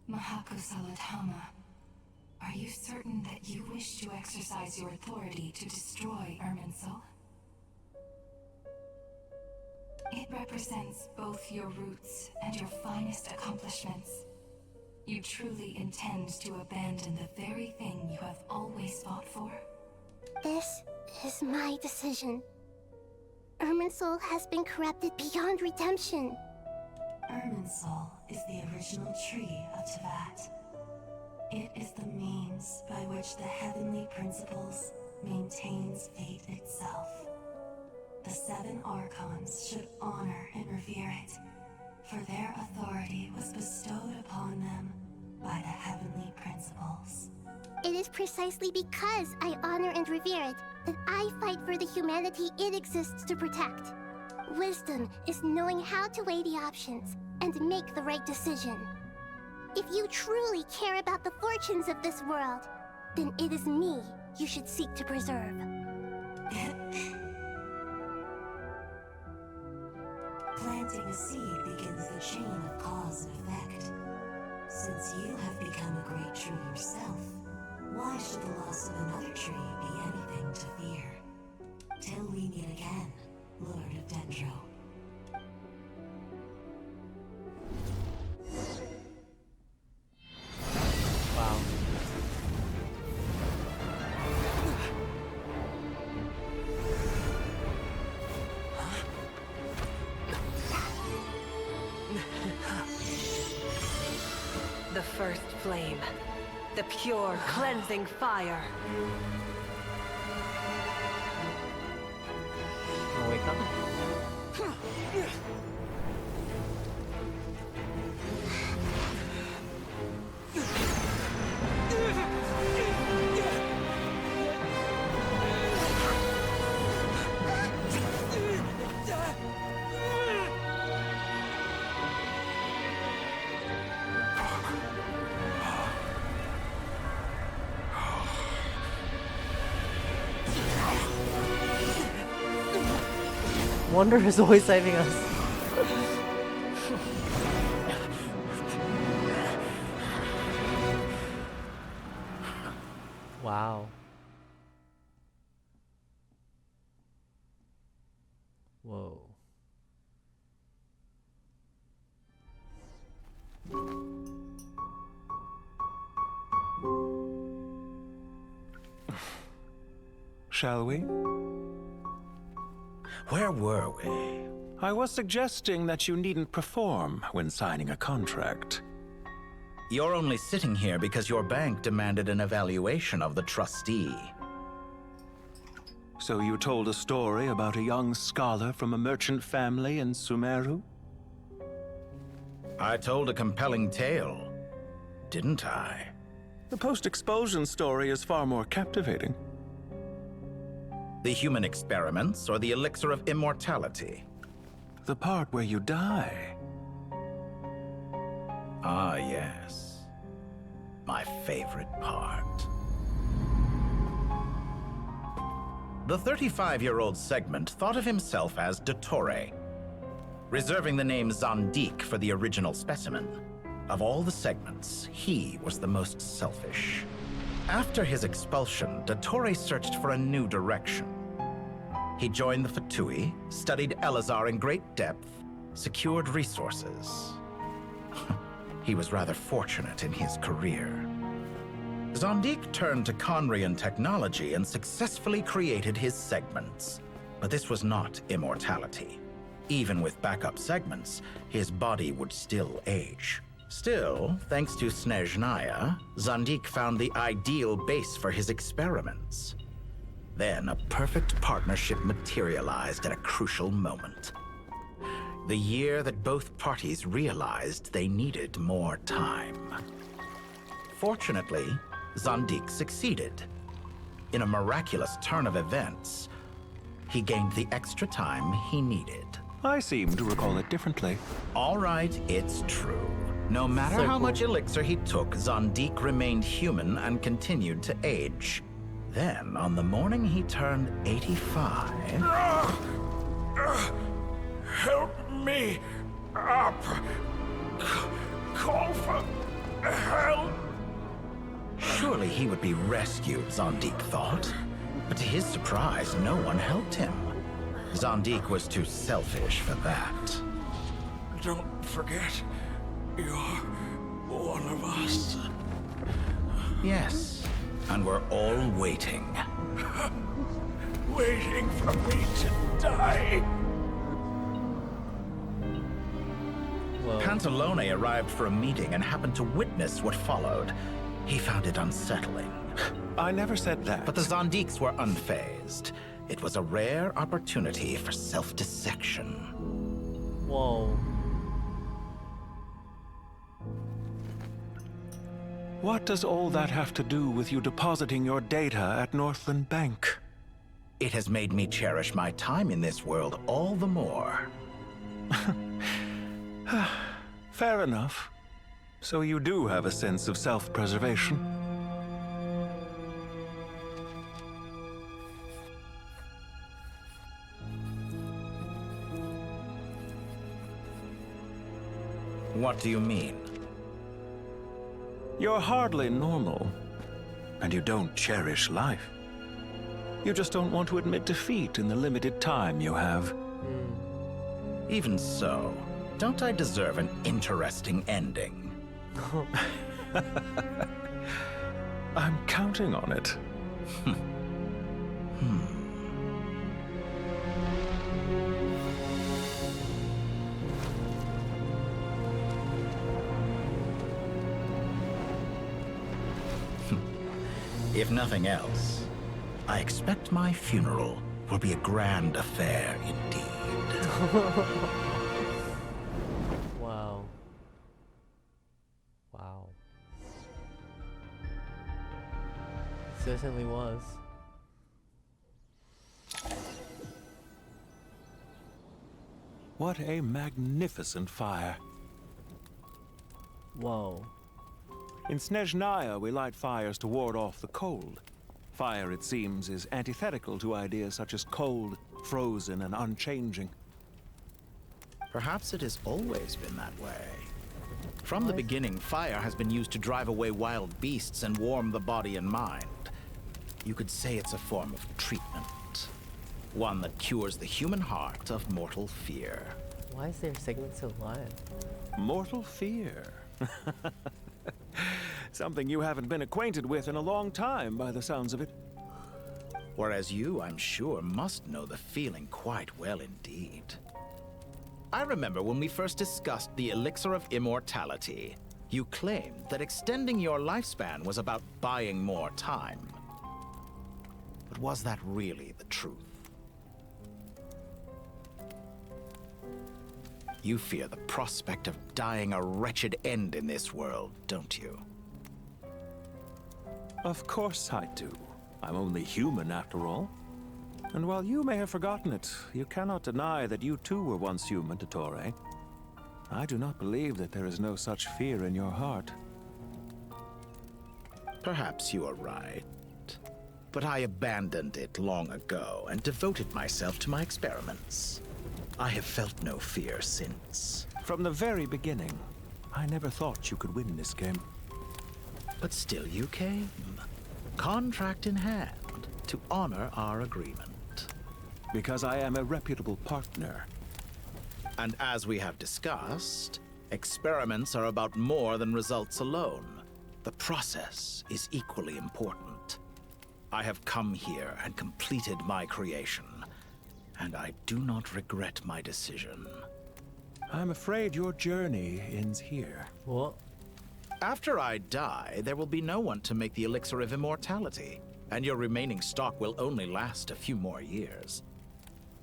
Mahakusaladhama, are you certain that you wish to exercise your authority to destroy Irminsul? It represents both your roots and your finest accomplishments. You truly intend to abandon the very thing you have always fought for? This is my decision. Irminsul has been corrupted beyond redemption. Irminsul is the original tree of Tevat. It is the means by which the heavenly principles maintains fate itself. The 7 Archons should honor and revere it, for their authority was bestowed upon them by the heavenly principles. It is precisely because I honor and revere it that I fight for the humanity it exists to protect. Wisdom is knowing how to weigh the options and make the right decision. If you truly care about the fortunes of this world, then it is me you should seek to preserve. Planting a seed begins the chain of cause and effect. Since you have become a great tree yourself, why should the loss of another tree be anything to fear? Till we meet again, Lord of Dendro. Wow. The first flame. The pure, cleansing fire. Wanna wake up? Wonder is always saving us. Wow. Whoa. Shall we? Where were we? I was suggesting that you needn't perform when signing a contract. You're only sitting here because your bank demanded an evaluation of the trustee. So you told a story about a young scholar from a merchant family in Sumeru? I told a compelling tale, didn't I? The post-expulsion story is far more captivating. The human experiments or the elixir of immortality? The part where you die. Ah, yes. My favorite part. The 35-year-old Segment thought of himself as Dottore, reserving the name Zandik for the original specimen. Of all the Segments, he was the most selfish. After his expulsion, Dottore searched for a new direction. He joined the Fatui, studied Elazar in great depth, secured resources. He was rather fortunate in his career. Zandik turned to Conrian technology and successfully created his segments. But this was not immortality. Even with backup segments, his body would still age. Still, thanks to Snezhnaya, Zandik found the ideal base for his experiments. Then a perfect partnership materialized at a crucial moment. The year that both parties realized they needed more time. Fortunately, Zandik succeeded. In a miraculous turn of events, he gained the extra time he needed. I seem to recall it differently. All right, it's true. No matter how much elixir he took, Zandik remained human and continued to age. Then, on the morning he turned 85... Help me up! Call for help! Surely he would be rescued, Zandik thought. But to his surprise, no one helped him. Zandik was too selfish for that. Don't forget, you're one of us. Yes, and we're all waiting. Waiting for me to die. Pantalone arrived for a meeting and happened to witness what followed. He found it unsettling. I never said that. But the Zandiks were unfazed. It was a rare opportunity for self-dissection. Whoa. What does all that have to do with you depositing your data at Northland Bank? It has made me cherish my time in this world all the more. Fair enough. So you do have a sense of self-preservation. What do you mean? You're hardly normal, and you don't cherish life. You just don't want to admit defeat in the limited time you have. Even so, don't I deserve an interesting ending? I'm counting on it. If nothing else, I expect my funeral will be a grand affair indeed. Wow. Wow. Certainly was. What a magnificent fire. Whoa. In Snezhnaya, we light fires to ward off the cold. Fire, it seems, is antithetical to ideas such as cold, frozen, and unchanging. Perhaps it has always been that way. From the beginning, fire has been used to drive away wild beasts and warm the body and mind. You could say it's a form of treatment. One that cures the human heart of mortal fear. Why is their segment so live? Mortal fear. Something you haven't been acquainted with in a long time, by the sounds of it. Whereas you, I'm sure, must know the feeling quite well indeed. I remember when we first discussed the elixir of immortality. You claimed that extending your lifespan was about buying more time. But was that really the truth? You fear the prospect of dying a wretched end in this world, don't you? Of course I do. I'm only human after all. And while you may have forgotten it, you cannot deny that you too were once human, Dottore. I do not believe that there is no such fear in your heart. Perhaps you are right. But I abandoned it long ago and devoted myself to my experiments. I have felt no fear since. From the very beginning, I never thought you could win this game. But still you came, contract in hand, to honor our agreement. Because I am a reputable partner. And as we have discussed, experiments are about more than results alone. The process is equally important. I have come here and completed my creation, and I do not regret my decision. I'm afraid your journey ends here. What? After I die, there will be no one to make the elixir of immortality, and your remaining stock will only last a few more years.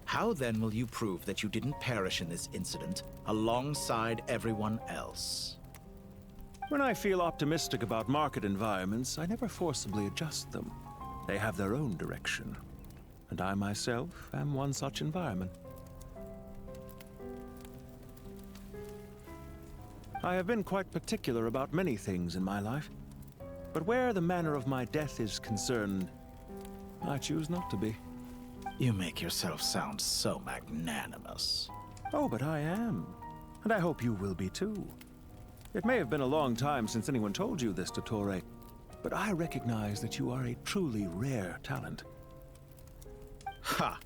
How then will you prove that you didn't perish in this incident alongside everyone else? When I feel optimistic about market environments, I never forcibly adjust them. They have their own direction, and I myself am one such environment. I have been quite particular about many things in my life, but where the manner of my death is concerned, I choose not to be. You make yourself sound so magnanimous. Oh, but I am, and I hope you will be too. It may have been a long time since anyone told you this, Dottore, but I recognize that you are a truly rare talent. Ha!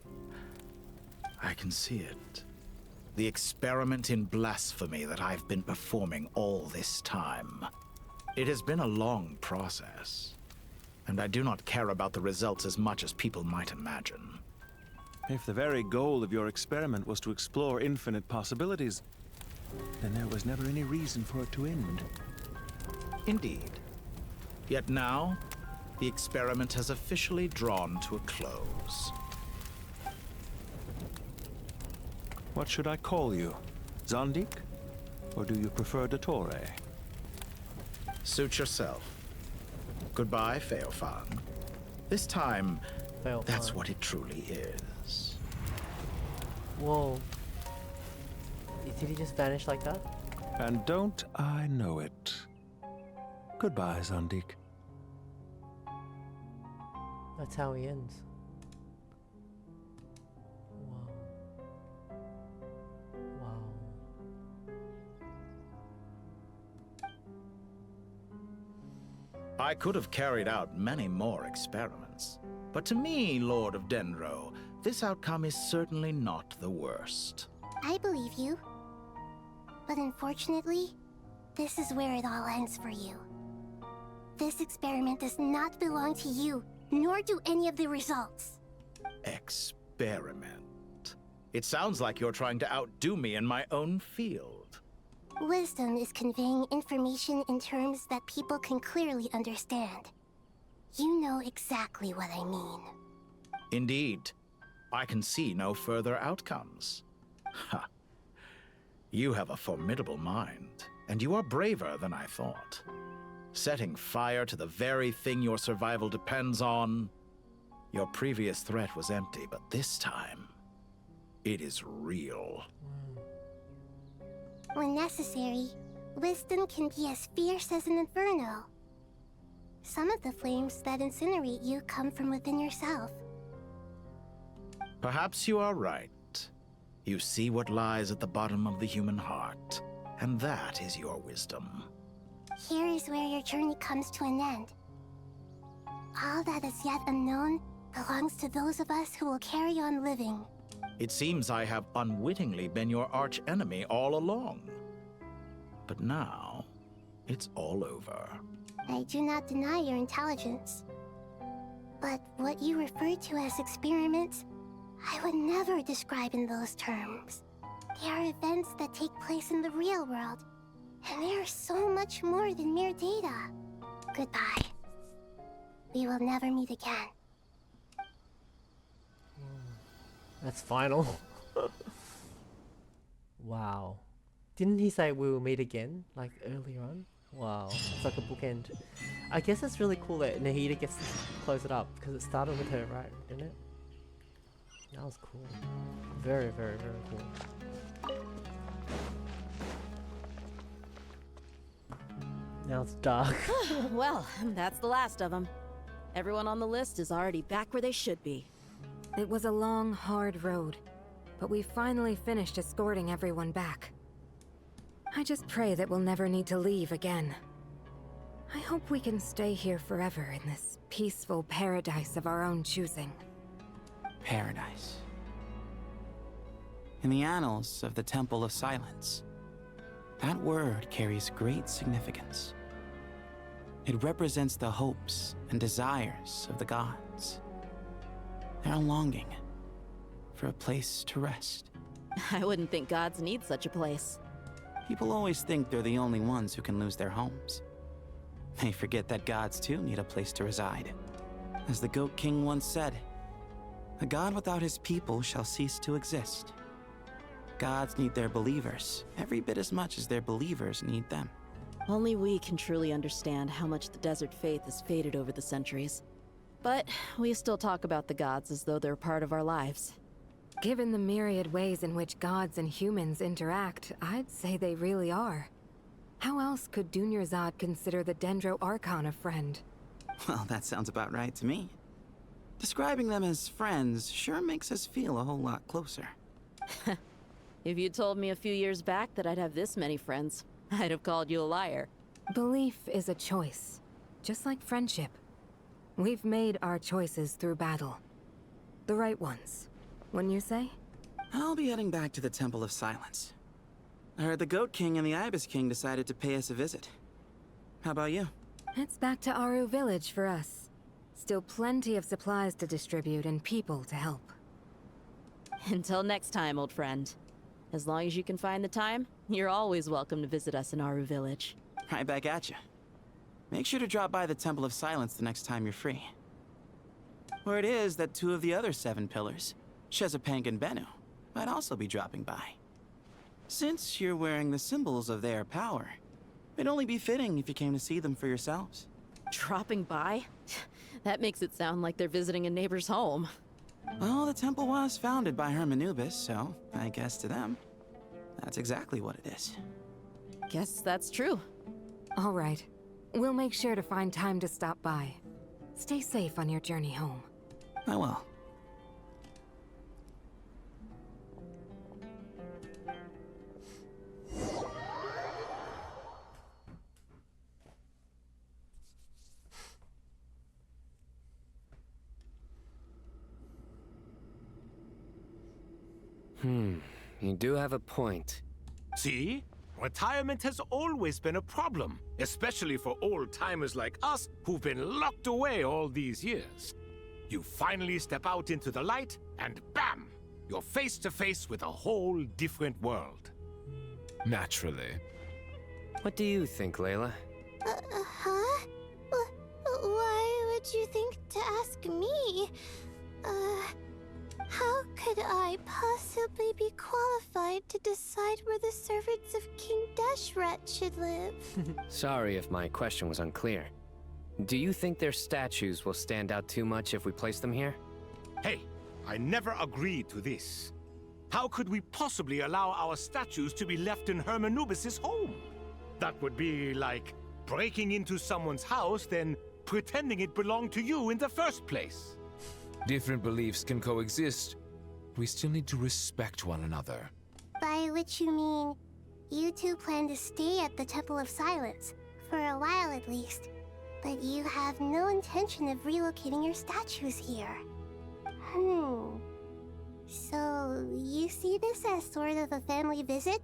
I can see it. The experiment in blasphemy that I've been performing all this time. It has been a long process, and I do not care about the results as much as people might imagine. If the very goal of your experiment was to explore infinite possibilities, then there was never any reason for it to end. Indeed. Yet now, the experiment has officially drawn to a close. What should I call you? Zandik? Or do you prefer Dottore? Suit yourself. Goodbye, Feofan. This time, that's what it truly is. Whoa. Did he just vanish like that? And don't I know it. Goodbye, Zandik. That's how he ends. Wow. I could have carried out many more experiments, but to me, Lord of Dendro, this outcome is certainly not the worst. I believe you. But unfortunately, this is where it all ends for you. This experiment does not belong to you, nor do any of the results. Experiment? It sounds like you're trying to outdo me in my own field. Wisdom is conveying information in terms that people can clearly understand. You know exactly what I mean. Indeed. I can see no further outcomes. Ha. You have a formidable mind, and you are braver than I thought. Setting fire to the very thing your survival depends on. Your previous threat was empty, but this time, it is real. When necessary, wisdom can be as fierce as an inferno. Some of the flames that incinerate you come from within yourself. Perhaps you are right. You see what lies at the bottom of the human heart, and that is your wisdom. Here is where your journey comes to an end. All that is yet unknown belongs to those of us who will carry on living. It seems I have unwittingly been your arch-enemy all along. But now, it's all over. I do not deny your intelligence. But what you refer to as experiments, I would never describe in those terms. They are events that take place in the real world, And there's so much more than mere data. Goodbye. We will never meet again. That's final. Wow. Didn't he say we will meet again, like earlier on? Wow, it's like a bookend. I guess it's really cool that Nahida gets to close it up, because it started with her, right? Didn't it? That was cool. Very, very, very cool. Now it's dark. Well, that's the last of them. Everyone on the list is already back where they should be. It was a long, hard road, but we finally finished escorting everyone back. I just pray that we'll never need to leave again. I hope we can stay here forever in this peaceful paradise of our own choosing. Paradise. In the annals of the Temple of Silence, that word carries great significance. It represents the hopes and desires of the gods. Their longing for a place to rest. I wouldn't think gods need such a place. People always think they're the only ones who can lose their homes. They forget that gods too need a place to reside. As the Goat King once said, "A god without his people shall cease to exist." Gods need their believers every bit as much as their believers need them. Only we can truly understand how much the desert faith has faded over the centuries. But we still talk about the gods as though they're part of our lives. Given the myriad ways in which gods and humans interact, I'd say they really are. How else could Dunyarzad consider the Dendro Archon a friend? Well, that sounds about right to me. Describing them as friends sure makes us feel a whole lot closer. If you told me a few years back that I'd have this many friends, I'd have called you a liar. Belief is a choice, just like friendship. We've made our choices through battle. The right ones, wouldn't you say? I'll be heading back to the Temple of Silence. I heard the Goat King and the Ibis King decided to pay us a visit. How about you? It's back to Aru Village for us. Still plenty of supplies to distribute and people to help. Until next time, old friend. As long as you can find the time, you're always welcome to visit us in Aru Village. Right back at you. Make sure to drop by the Temple of Silence the next time you're free. Word is that 2 of the other 7 pillars, Shezapank and Bennu, might also be dropping by. Since you're wearing the symbols of their power, it'd only be fitting if you came to see them for yourselves. Dropping by? That makes it sound like they're visiting a neighbor's home. Well, the temple was founded by Hermanubis, so I guess to them, that's exactly what it is. Guess that's true. All right. We'll make sure to find time to stop by. Stay safe on your journey home. I will. You do have a point. See? Retirement has always been a problem, especially for old-timers like us who've been locked away all these years. You finally step out into the light, and bam! You're face to face with a whole different world. Naturally. What do you think, Layla? Huh? Why would you think to ask me? How could I possibly be qualified to decide where the servants of King Deshret should live? Sorry if my question was unclear. Do you think their statues will stand out too much if we place them here? Hey, I never agreed to this. How could we possibly allow our statues to be left in Hermanubis' home? That would be like breaking into someone's house, then pretending it belonged to you in the first place. Different beliefs can coexist. We still need to respect one another. By which you mean, you two plan to stay at the Temple of Silence, for a while at least, but you have no intention of relocating your statues here. So, you see this as sort of a family visit?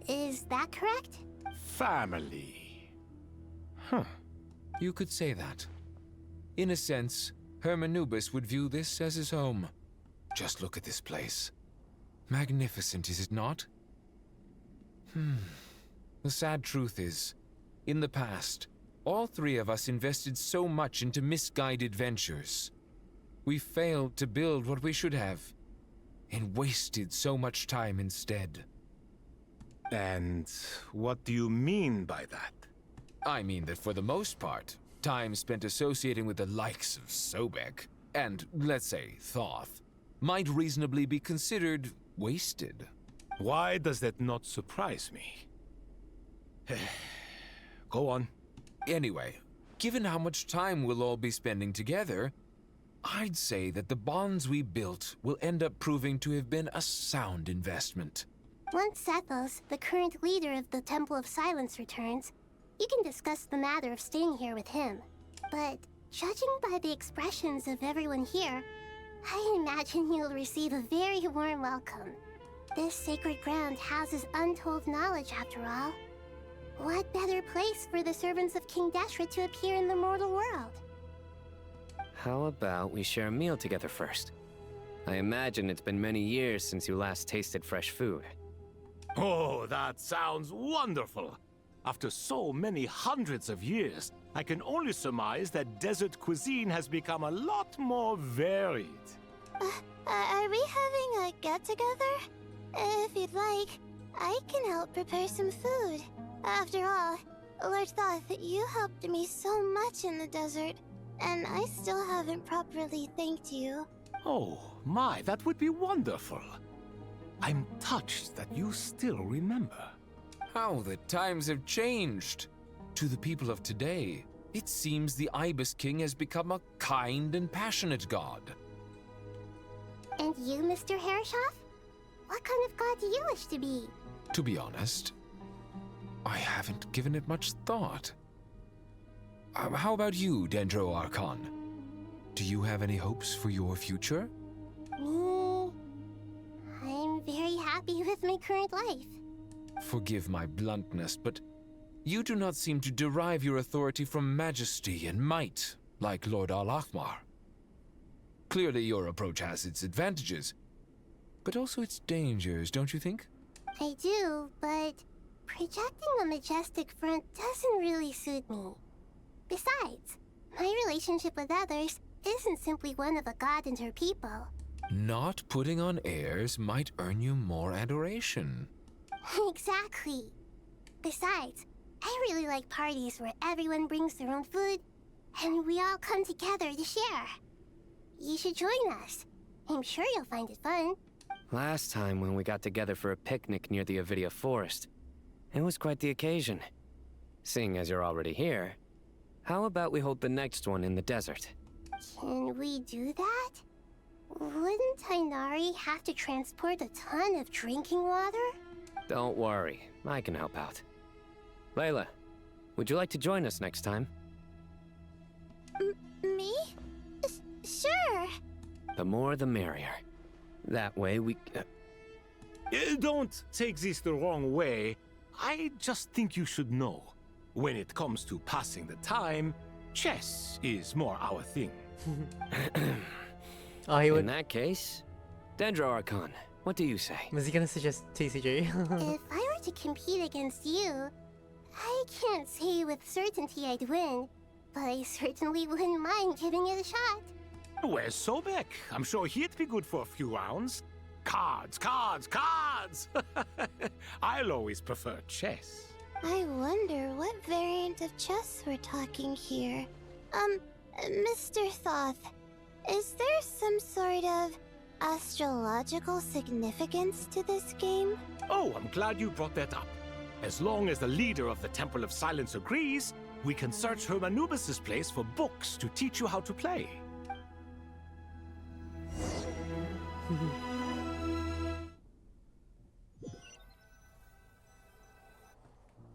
Is that correct? Family. You could say that. In a sense, Hermanubis would view this as his home. Just look at this place. Magnificent, is it not? The sad truth is, in the past, all three of us invested so much into misguided ventures. We failed to build what we should have, and wasted so much time instead. And what do you mean by that? I mean that for the most part, time spent associating with the likes of Sobek, and, let's say, Thoth, might reasonably be considered wasted. Why does that not surprise me? Go on. Anyway, given how much time we'll all be spending together, I'd say that the bonds we built will end up proving to have been a sound investment. Once Sethos, the current leader of the Temple of Silence, returns, you can discuss the matter of staying here with him. But judging by the expressions of everyone here, I imagine you'll receive a very warm welcome. This sacred ground houses untold knowledge, after all. What better place for the servants of King Deshret to appear in the mortal world? How about we share a meal together first? I imagine it's been many years since you last tasted fresh food. Oh, that sounds wonderful! After so many hundreds of years, I can only surmise that desert cuisine has become a lot more varied. Are we having a get-together? If you'd like, I can help prepare some food. After all, Lord Thoth, you helped me so much in the desert, and I still haven't properly thanked you. Oh, my, that would be wonderful. I'm touched that you still remember. How the times have changed! To the people of today, it seems the Ibis King has become a kind and passionate god. And you, Mr. Herreshoff? What kind of god do you wish to be? To be honest, I haven't given it much thought. How about you, Dendro Archon? Do you have any hopes for your future? Me? I'm very happy with my current life. Forgive my bluntness, but you do not seem to derive your authority from majesty and might, like Lord Al-Ahmar. Clearly your approach has its advantages, but also its dangers, don't you think? I do, but projecting a majestic front doesn't really suit me. Besides, my relationship with others isn't simply one of a god and her people. Not putting on airs might earn you more adoration. Exactly. Besides, I really like parties where everyone brings their own food, and we all come together to share. You should join us. I'm sure you'll find it fun. Last time when we got together for a picnic near the Avidia Forest, it was quite the occasion. Seeing as you're already here, how about we hold the next one in the desert? Can we do that? Wouldn't Tainari have to transport a ton of drinking water? Don't worry, I can help out. Layla, would you like to join us next time? Me? Sure. The more the merrier. That way we... Don't take this the wrong way. I just think you should know. When it comes to passing the time, chess is more our thing. Oh, he would... In that case, Dendro Archon, what do you say? Was he gonna suggest TCG? If I were to compete against you, I can't say with certainty I'd win, but I certainly wouldn't mind giving it a shot. Where's Sobek? I'm sure he'd be good for a few rounds. Cards, cards, cards! I'll always prefer chess. I wonder what variant of chess we're talking here. Mr. Thoth, is there some sort of astrological significance to this game? Oh, I'm glad you brought that up. As long as the leader of the Temple of Silence agrees, we can search Hermanubis' place for books to teach you how to play.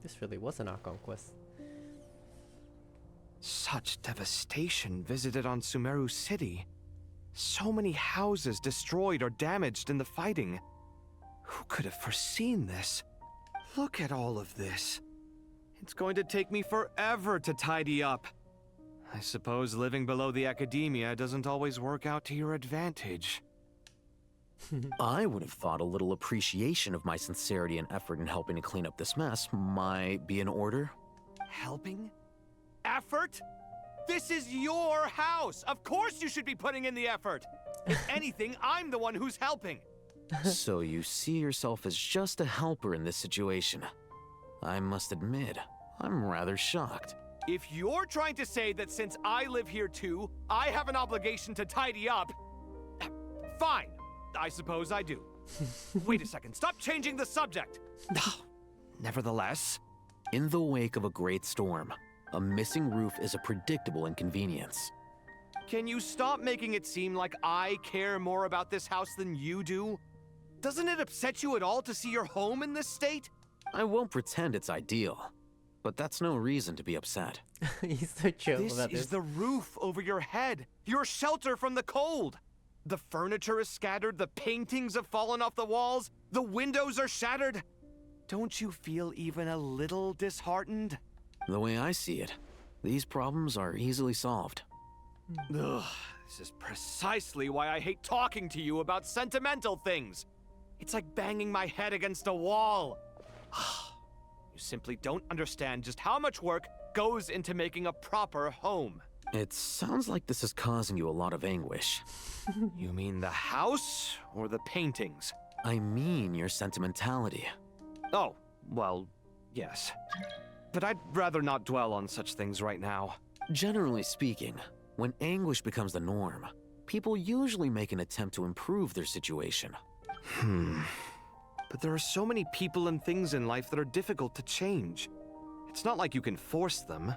This really was an Archon quest. Such devastation visited on Sumeru City. So many houses destroyed or damaged in the fighting. Who could have foreseen this? Look at all of this. It's going to take me forever to tidy up. I suppose living below the academia doesn't always work out to your advantage. I would have thought a little appreciation of my sincerity and effort in helping to clean up this mess might be in order. Helping? Effort? This is your house! Of course you should be putting in the effort! If anything, I'm the one who's helping! So you see yourself as just a helper in this situation. I must admit, I'm rather shocked. If you're trying to say that since I live here too, I have an obligation to tidy up, fine. I suppose I do. Wait a second, stop changing the subject! Nevertheless, in the wake of a great storm, a missing roof is a predictable inconvenience. Can you stop making it seem like I care more about this house than you do? Doesn't it upset you at all to see your home in this state? I won't pretend it's ideal, but that's no reason to be upset. He's so chill about This is the roof over your head, your shelter from the cold. The furniture is scattered, the paintings have fallen off the walls, the windows are shattered. Don't you feel even a little disheartened? The way I see it, these problems are easily solved. Ugh, this is precisely why I hate talking to you about sentimental things. It's like banging my head against a wall. You simply don't understand just how much work goes into making a proper home. It sounds like this is causing you a lot of anguish. You mean the house or the paintings? I mean your sentimentality. Oh, well, yes. But I'd rather not dwell on such things right now. Generally speaking, when anguish becomes the norm, people usually make an attempt to improve their situation. But there are so many people and things in life that are difficult to change. It's not like you can force them.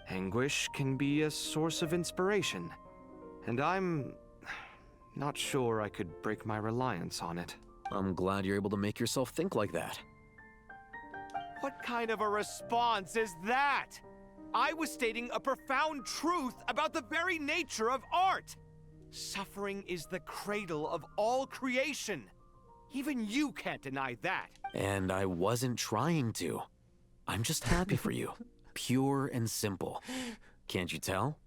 Anguish can be a source of inspiration. And I'm not sure I could break my reliance on it. I'm glad you're able to make yourself think like that. What kind of a response is that? I was stating a profound truth about the very nature of art. Suffering is the cradle of all creation. Even you can't deny that. And I wasn't trying to. I'm just happy for you. Pure and simple. Can't you tell?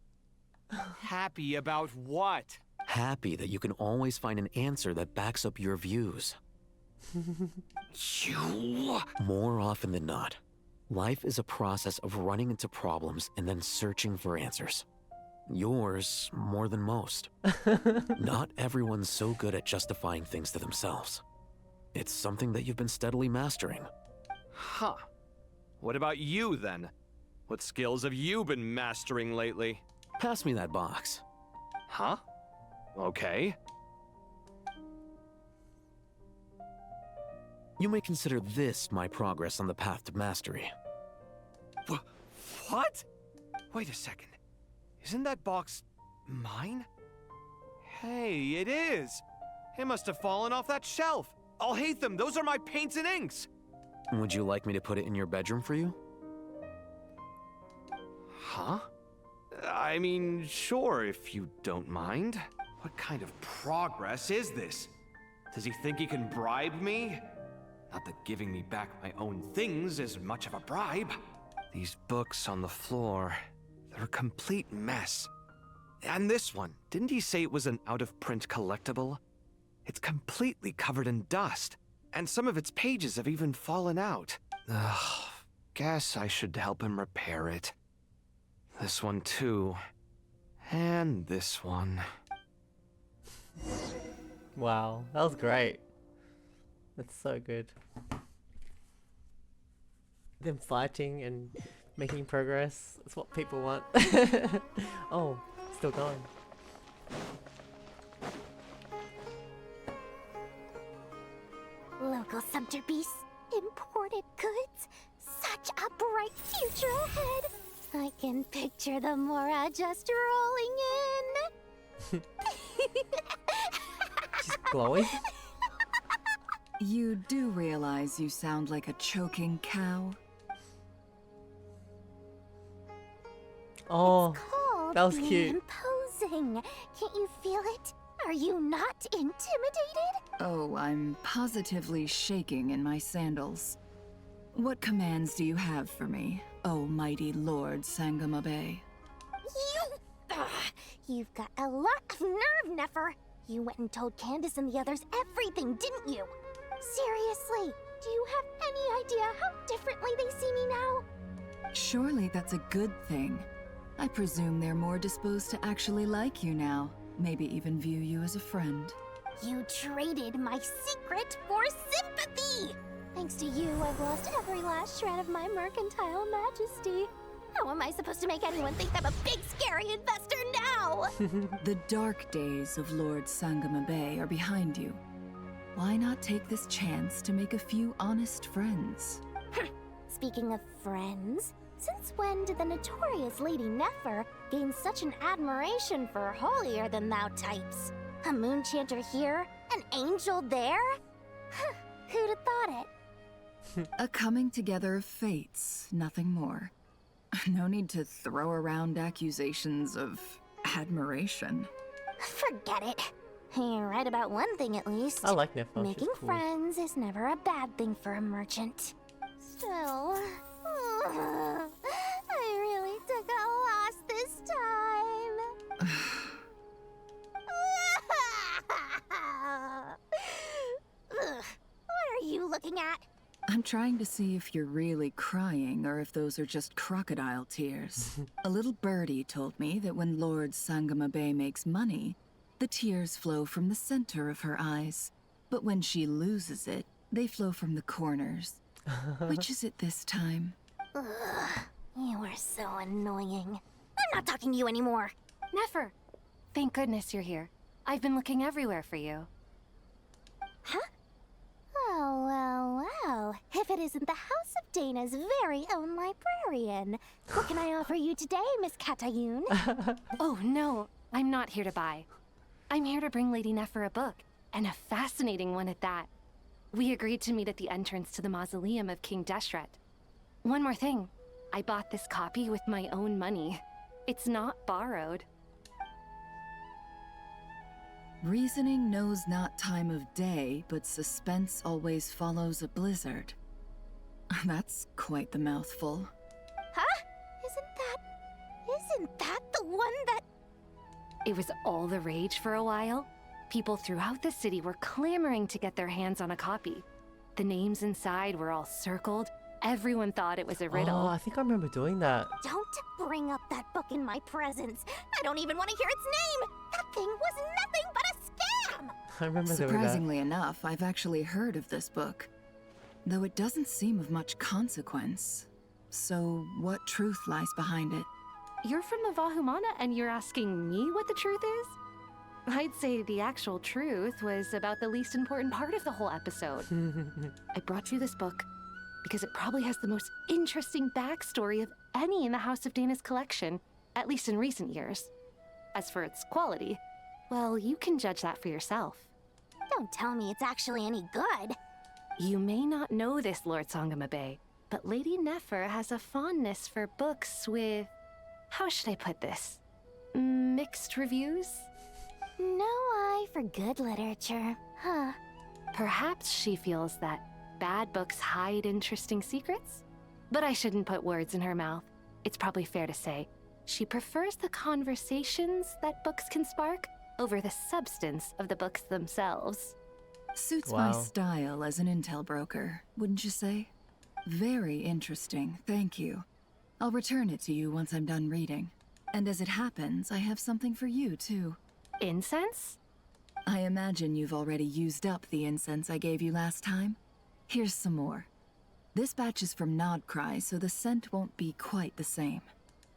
Happy about what? Happy that you can always find an answer that backs up your views. You... More often than not, life is a process of running into problems and then searching for answers. Yours more than most. Not everyone's so good at justifying things to themselves. It's something that you've been steadily mastering. Huh. What about you, then? What skills have you been mastering lately? Pass me that box. Huh? Okay. You may consider this my progress on the path to mastery. What? Wait a second. Isn't that box mine? Hey, it is! It must have fallen off that shelf. I'll hate them. Those are my paints and inks. Would you like me to put it in your bedroom for you? Huh? I mean, sure, if you don't mind. What kind of progress is this? Does he think he can bribe me? Not that giving me back my own things is much of a bribe. These books on the floor, they're a complete mess. And this one, didn't he say it was an out-of-print collectible? It's completely covered in dust, and some of its pages have even fallen out. Ugh, guess I should help him repair it. This one too. And this one. Wow, that was great. That's so good. Them fighting and making progress. That's what people want. Oh, still going. Local Sumter beasts, imported goods, such a bright future ahead. I can picture the Mora just rolling in. She's glowing. You do realize you sound like a choking cow? Oh, Called that was being cute. imposing. Can't you feel it? Are you not intimidated? Oh, I'm positively shaking in my sandals. What commands do you have for me, oh mighty Lord Sangamabe? You've got a lot of nerve, Nefer. You went and told Candace and the others everything, didn't you? Seriously, do you have any idea how differently they see me now? Surely that's a good thing. I presume they're more disposed to actually like you now. Maybe even view you as a friend. You traded my secret for sympathy! Thanks to you, I've lost every last shred of my mercantile majesty. How am I supposed to make anyone think I'm a big, scary investor now? The dark days of Lord Sangama Bay are behind you. Why not take this chance to make a few honest friends? Speaking of friends, since when did the notorious Lady Nefer gain such an admiration for holier-than-thou types? A moon chanter here, an angel there? Who'd have thought it? A coming together of fates, nothing more. No need to throw around accusations of admiration. Forget it. You're right about one thing at least. I like Nefer. Making She's cool. friends is never a bad thing for a merchant. Still, I really took a loss this time. What are you looking at? I'm trying to see if you're really crying or if those are just crocodile tears. A little birdie told me that when Lord Sangama Bay makes money, the tears flow from the center of her eyes. But when she loses it, they flow from the corners. Which is it this time? Ugh, you are so annoying. I'm not talking to you anymore. Nefer! Thank goodness you're here. I've been looking everywhere for you. Huh? Oh, well. If it isn't the House of Dana's very own librarian. What can I offer you today, Miss Katayun? Oh, no. I'm not here to buy. I'm here to bring Lady Nefer a book, and a fascinating one at that. We agreed to meet at the entrance to the mausoleum of King Deshret. One more thing. I bought this copy with my own money. It's not borrowed. Reasoning knows not time of day, but suspense always follows a blizzard. That's quite the mouthful. Huh? Isn't that the one that... It was all the rage for a while. People throughout the city were clamoring to get their hands on a copy. The names inside were all circled. Everyone thought it was a riddle. Oh, I think I remember doing that. Don't bring up that book in my presence. I don't even want to hear its name. That thing was nothing but a scam. I remember doing that. Surprisingly enough, I've actually heard of this book. Though it doesn't seem of much consequence. So, what truth lies behind it? You're from the Vahumana and you're asking me what the truth is? I'd say the actual truth was about the least important part of the whole episode. I brought you this book because it probably has the most interesting backstory of any in the House of Dana's collection, at least in recent years. As for its quality, well, you can judge that for yourself. Don't tell me it's actually any good. You may not know this, Lord Sangama Bay, but Lady Nefer has a fondness for books with... how should I put this? Mixed reviews? No eye for good literature, huh? Perhaps she feels that bad books hide interesting secrets? But I shouldn't put words in her mouth. It's probably fair to say she prefers the conversations that books can spark over the substance of the books themselves. Suits my style as an intel broker, wouldn't you say? Very interesting, thank you. I'll return it to you once I'm done reading. And as it happens, I have something for you, too. Incense? I imagine you've already used up the incense I gave you last time. Here's some more. This batch is from Nodcry, so the scent won't be quite the same.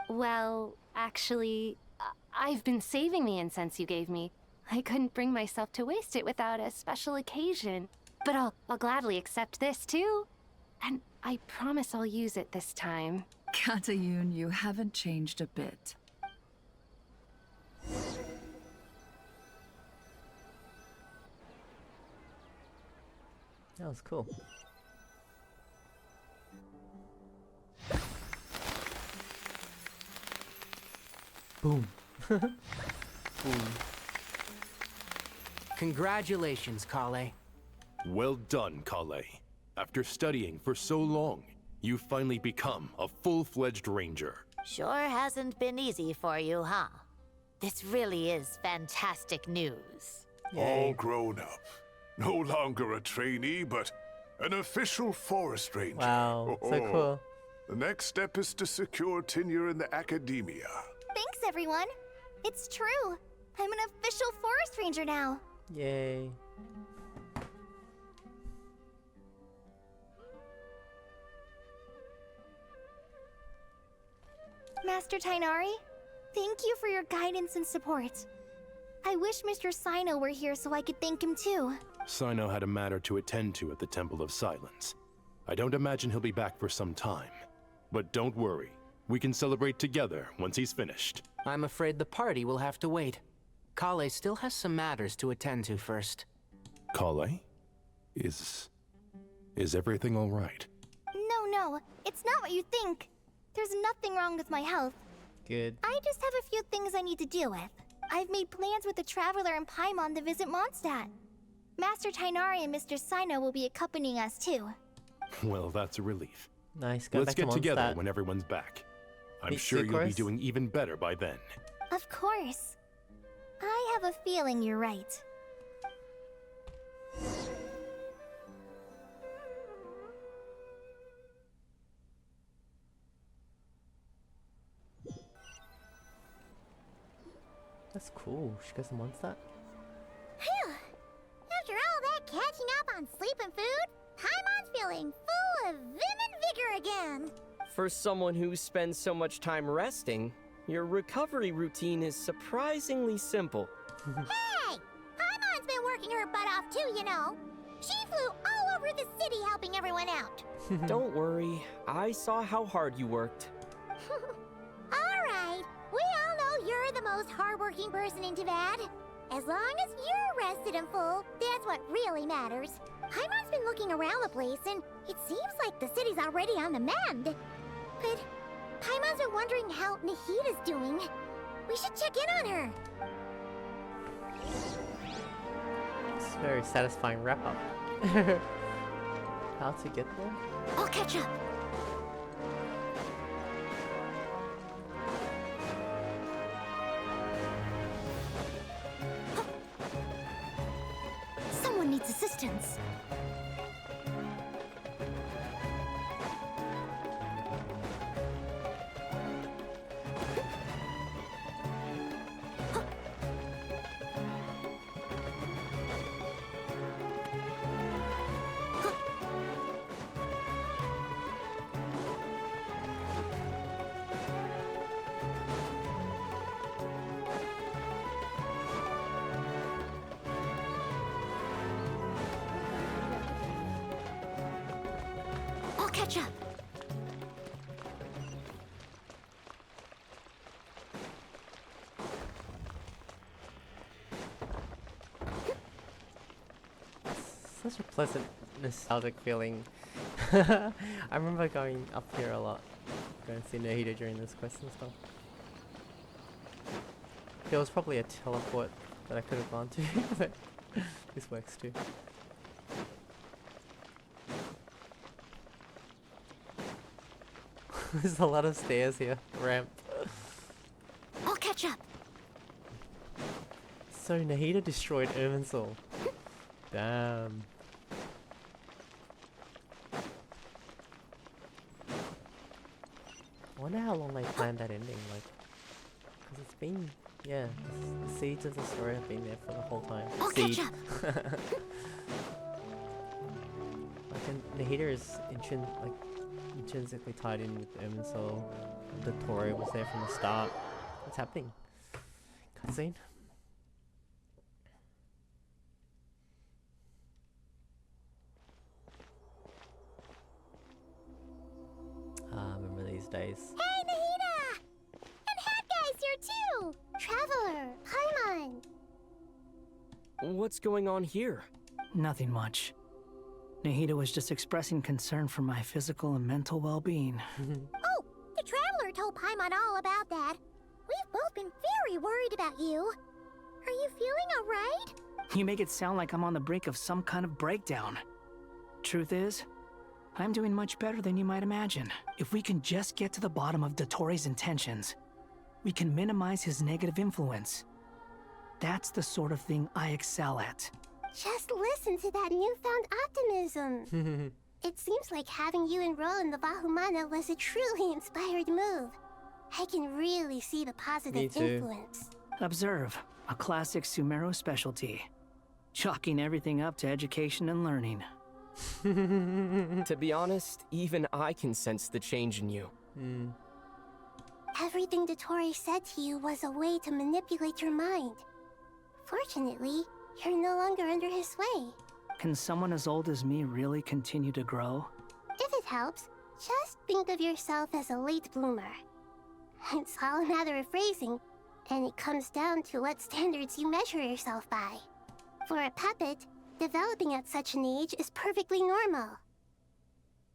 Well, actually, I've been saving the incense you gave me. I couldn't bring myself to waste it without a special occasion. But I'll gladly accept this, too. And I promise I'll use it this time. Katayun, you haven't changed a bit. That was cool. Boom. Boom. Congratulations, Kale. Well done, Kale. After studying for so long, you finally become a full-fledged ranger. Sure hasn't been easy for you, huh? This really is fantastic news. All grown up. No longer a trainee, but an official forest ranger. Wow, so cool. The next step is to secure tenure in the academia. Thanks, everyone. It's true. I'm an official forest ranger now. Yay. Master Tainari, thank you for your guidance and support. I wish Mr. Sino were here so I could thank him too. Sino had a matter to attend to at the Temple of Silence. I don't imagine he'll be back for some time. But don't worry, we can celebrate together once he's finished. I'm afraid the party will have to wait. Kale still has some matters to attend to first. Kale? Is everything all right? No, it's not what you think. There's nothing wrong with my health. Good. I just have a few things I need to deal with. I've made plans with the Traveler and Paimon to visit Mondstadt. Master Tainari and Mr. Sino will be accompanying us too. Well, that's a relief. Nice, go Let's back to get together Mondstadt. when everyone's back. I'm Meet sure you'll be Sucrose? doing even better by then. Of course. I have a feeling you're right. That's cool. She goes to Mondstadt. Phew! After all that catching up on sleep and food, Paimon's feeling full of vim and vigor again. For someone who spends so much time resting, your recovery routine is surprisingly simple. Hey! Paimon's been working her butt off too, you know. She flew all over the city helping everyone out. Don't worry, I saw how hard you worked. Alright, we all know you're the most hardworking person in Tavad. As long as you're rested and full, that's what really matters. Paimon's been looking around the place, and it seems like the city's already on the mend. But Paimon's been wondering how Nahida's doing. We should check in on her. It's a very satisfying wrap up. How to get there? I'll catch up. Someone needs assistance. I'll catch up. Such a pleasant, nostalgic feeling. I remember going up here a lot, going to see Nahida during this quest and stuff. There was probably a teleport that I could have gone to, but this works too. There's a lot of stairs here. Ramp. I'll catch up. So Nahida destroyed Irminsul. Damn. I wonder how long they planned that ending, like, because it's been, yeah, the seeds of the story have been there for the whole time. I'll Seed. catch up. Like, and Nahida is intrinsically tied in with Irminsul. The Tori was there from the start. What's happening? Cutscene? Ah, remember these days. Hey, Nahida! And Hat Guy's here too! Traveler, Paimon. What's going on here? Nothing much. Nahida was just expressing concern for my physical and mental well-being. Oh, the Traveler told Paimon all about that. We've both been very worried about you. Are you feeling alright? You make it sound like I'm on the brink of some kind of breakdown. Truth is, I'm doing much better than you might imagine. If we can just get to the bottom of Dotori's intentions, we can minimize his negative influence. That's the sort of thing I excel at. Just listen to that newfound optimism. It seems like having you enroll in the Vahumana was a truly inspired move. I can really see the positive influence. Observe, a classic Sumeru specialty. Chalking everything up to education and learning. To be honest, even I can sense the change in you. Everything Dottore said to you was a way to manipulate your mind. Fortunately, you're no longer under his sway. Can someone as old as me really continue to grow? If it helps, just think of yourself as a late bloomer. It's all a matter of phrasing, and it comes down to what standards you measure yourself by. For a puppet, developing at such an age is perfectly normal.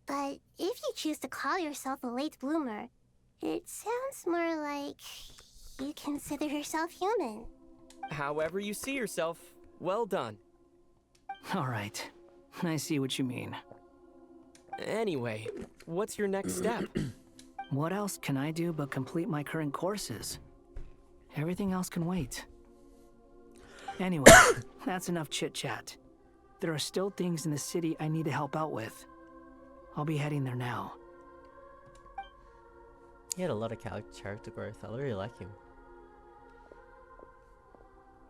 But if you choose to call yourself a late bloomer, it sounds more like you consider yourself human. However you see yourself, well done. All right, I see what you mean. Anyway, what's your next step? What else can I do but complete my current courses? Everything else can wait. Anyway, that's enough chit-chat. There are still things in the city I need to help out with. I'll be heading there now. He had a lot of character growth. I really like him.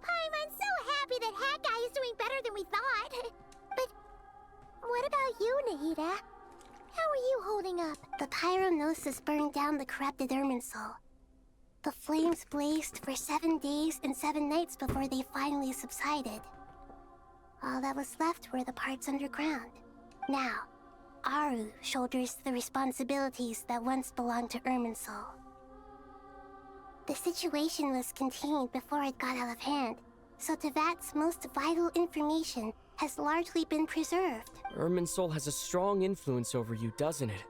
I'm so happy that Hat Guy is doing better than we thought. But what about you, Nahida? How are you holding up? The pyronosis burned down the corrupted Irminsul. The flames blazed for 7 days and 7 nights before they finally subsided. All that was left were the parts underground. Now, Aru shoulders the responsibilities that once belonged to Irminsul. The situation was contained before it got out of hand, so Tevat's most vital information has largely been preserved. Irminsul has a strong influence over you, doesn't it?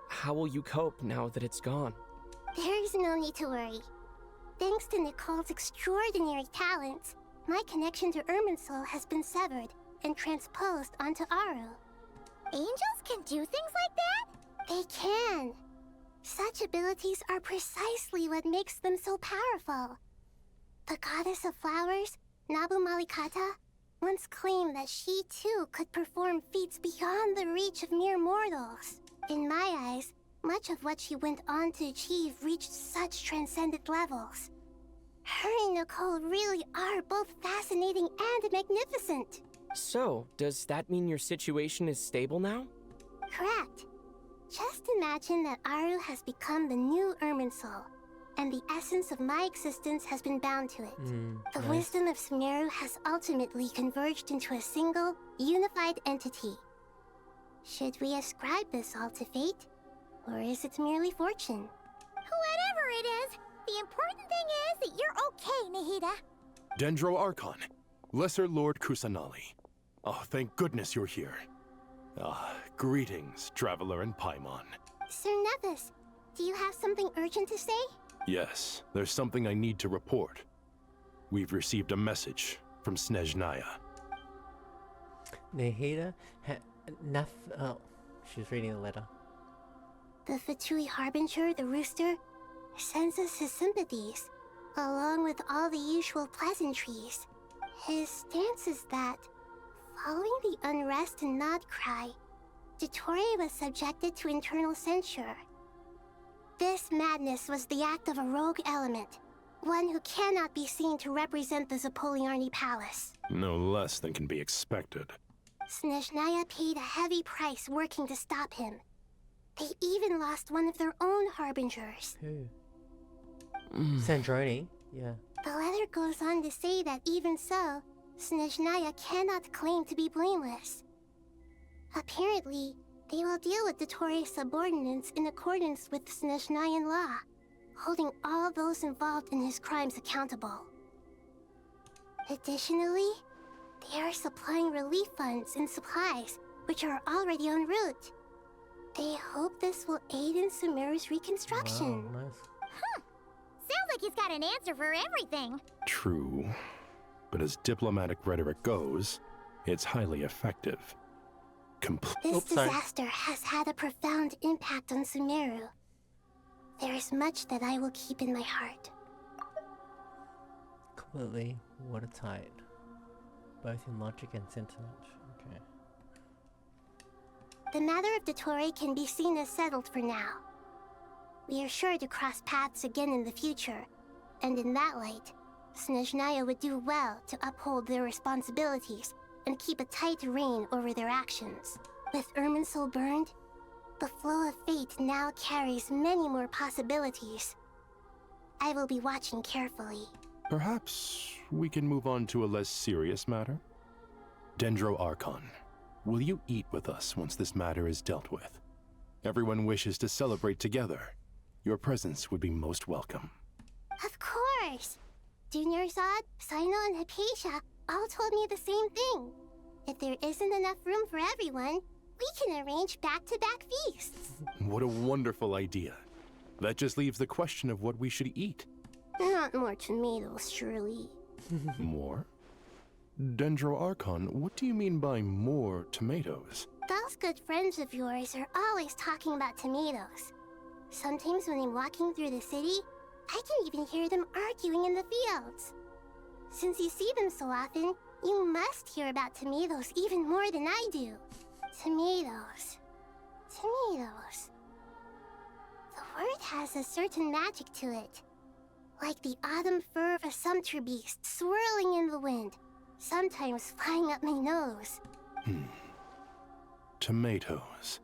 How will you cope now that it's gone? There is no need to worry. Thanks to Nicole's extraordinary talents, my connection to Irminsul has been severed and transposed onto Aru. Angels can do things like that? They can. Such abilities are precisely what makes them so powerful. The goddess of flowers, Nabu Malikata, once claimed that she too could perform feats beyond the reach of mere mortals. In my eyes, much of what she went on to achieve reached such transcendent levels. Her and Nicole really are both fascinating and magnificent. So, does that mean your situation is stable now? Correct. Just imagine that Aru has become the new Irminsul, and the essence of my existence has been bound to it. The wisdom of Sumeru has ultimately converged into a single, unified entity. Should we ascribe this all to fate, or is it merely fortune? Whatever it is, the important thing is that you're okay, Nahida. Dendro Archon, Lesser Lord Kusanali. Oh, thank goodness you're here. Greetings, Traveler and Paimon. Sir Nevis, do you have something urgent to say? Yes, there's something I need to report. We've received a message from Snezhnaya. Nahida? Oh, she's reading the letter. The Fatui Harbinger, the Rooster, sends us his sympathies, along with all the usual pleasantries. His stance is that, following the unrest in Nodcry, Dottore was subjected to internal censure. This madness was the act of a rogue element, one who cannot be seen to represent the Zapoliarni Palace. No less than can be expected. Snezhnaya paid a heavy price working to stop him. They even lost one of their own harbingers. Who? Sandroni? Yeah. The letter goes on to say that even so, Snezhnaya cannot claim to be blameless. Apparently, they will deal with Dottore's subordinates in accordance with Snezhnayan law, holding all those involved in his crimes accountable. Additionally, they are supplying relief funds and supplies, which are already en route. They hope this will aid in Sumeru's reconstruction. Wow, nice. Sounds like he's got an answer for everything. True. But as diplomatic rhetoric goes, it's highly effective. This disaster has had a profound impact on Sumeru. There is much that I will keep in my heart. completely watertight, both in logic and sentiment. Okay. The matter of Dottore can be seen as settled for now. We are sure to cross paths again in the future, and in that light, Snezhnaya would do well to uphold their responsibilities and keep a tight rein over their actions. With Irminsul burned, the flow of fate now carries many more possibilities. I will be watching carefully. Perhaps we can move on to a less serious matter? Dendro Archon, will you eat with us once this matter is dealt with? Everyone wishes to celebrate together. Your presence would be most welcome. Of course! Junior Zod, Sino, and Hypatia all told me the same thing. If there isn't enough room for everyone, we can arrange back-to-back feasts. What a wonderful idea. That just leaves the question of what we should eat. Not more tomatoes, surely. More? Dendro Archon, what do you mean by more tomatoes? Those good friends of yours are always talking about tomatoes. Sometimes when I'm walking through the city, I can even hear them arguing in the fields. Since you see them so often, you must hear about tomatoes even more than I do. Tomatoes. Tomatoes. The word has a certain magic to it. Like the autumn fur of a sumpter beast swirling in the wind, sometimes flying up my nose. Tomatoes.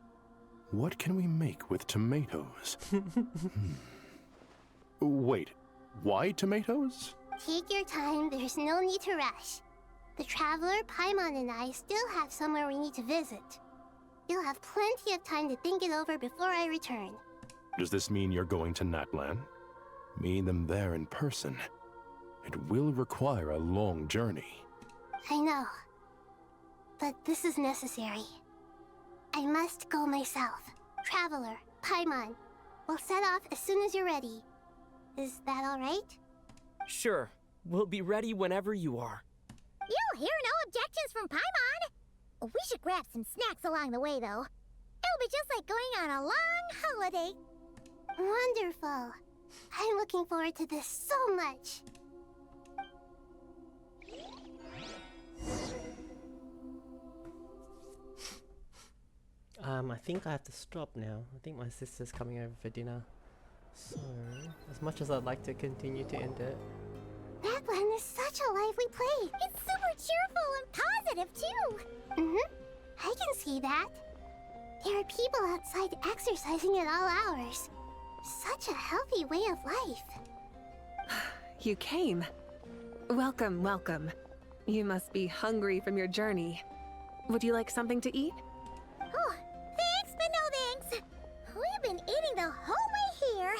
What can we make with tomatoes? Wait, why tomatoes? Take your time, there's no need to rush. The Traveler, Paimon, and I still have somewhere we need to visit. You'll have plenty of time to think it over before I return. Does this mean you're going to Natlan? Meeting them there in person. It will require a long journey. I know. But this is necessary. I must go myself. Traveler, Paimon, we'll set off as soon as you're ready. Is that all right? Sure. We'll be ready whenever you are. You'll hear no objections from Paimon. We should grab some snacks along the way, though. It'll be just like going on a long holiday. Wonderful. I'm looking forward to this so much. I think I have to stop now. I think my sister's coming over for dinner. So, as much as I'd like to continue to end it. Natlan is such a lively place. It's super cheerful and positive, too. I can see that. There are people outside exercising at all hours. Such a healthy way of life. You came. Welcome, welcome. You must be hungry from your journey. Would you like something to eat? Oh, thanks, but no thanks. We've been eating the whole way here.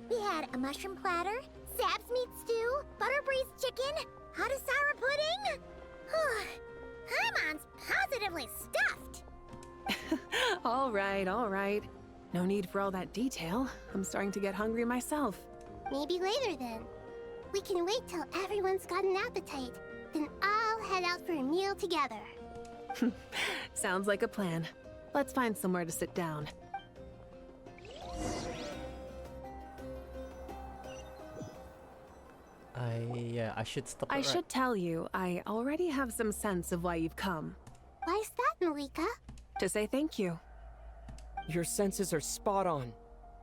We had a mushroom platter, Sab's meat stew, butter braised chicken, hot Asara pudding. Paimon's positively stuffed. All right, all right. No need for all that detail. I'm starting to get hungry myself. Maybe later then. We can wait till everyone's got an appetite. Then I'll head out for a meal together. Sounds like a plan. Let's find somewhere to sit down. I should stop. I should tell you, I already have some sense of why you've come. Why's that, Malika? To say thank you. Your senses are spot on.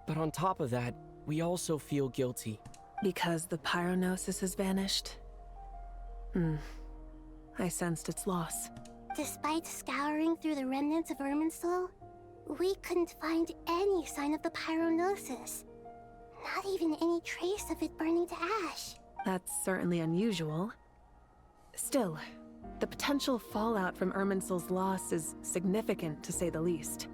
But on top of that, we also feel guilty. Because the pyronosis has vanished? I sensed its loss. Despite scouring through the remnants of Irminsul, we couldn't find any sign of the pyronosis. Not even any trace of it burning to ash. That's certainly unusual. Still, the potential fallout from Irminsul's loss is significant, to say the least.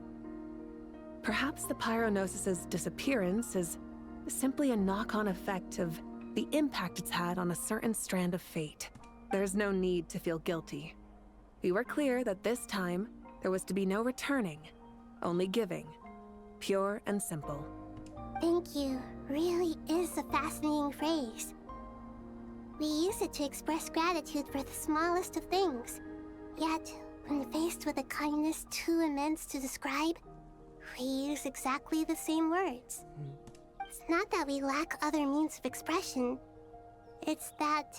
Perhaps the pyronosis's disappearance is simply a knock-on effect of the impact it's had on a certain strand of fate. There's no need to feel guilty. We were clear that this time, there was to be no returning, only giving. Pure and simple. Thank you really is a fascinating phrase. We use it to express gratitude for the smallest of things. Yet, when faced with a kindness too immense to describe, we use exactly the same words. It's not that we lack other means of expression. It's that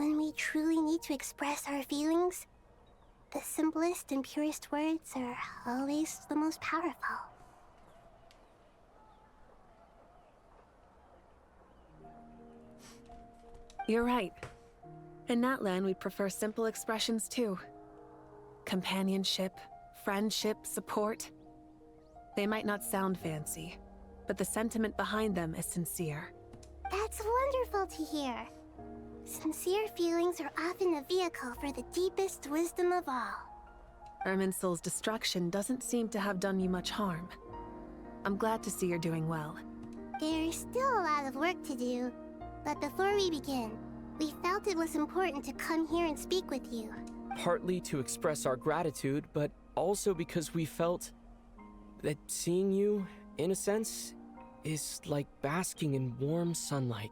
when we truly need to express our feelings, the simplest and purest words are always the most powerful. You're right. In that land, we prefer simple expressions too. Companionship, friendship, support. They might not sound fancy, but the sentiment behind them is sincere. That's wonderful to hear. Sincere feelings are often a vehicle for the deepest wisdom of all. Irminsul's destruction doesn't seem to have done you much harm. I'm glad to see you're doing well. There's still a lot of work to do, but before we begin, we felt it was important to come here and speak with you. Partly to express our gratitude, but also because we felt that seeing you, in a sense, is like basking in warm sunlight.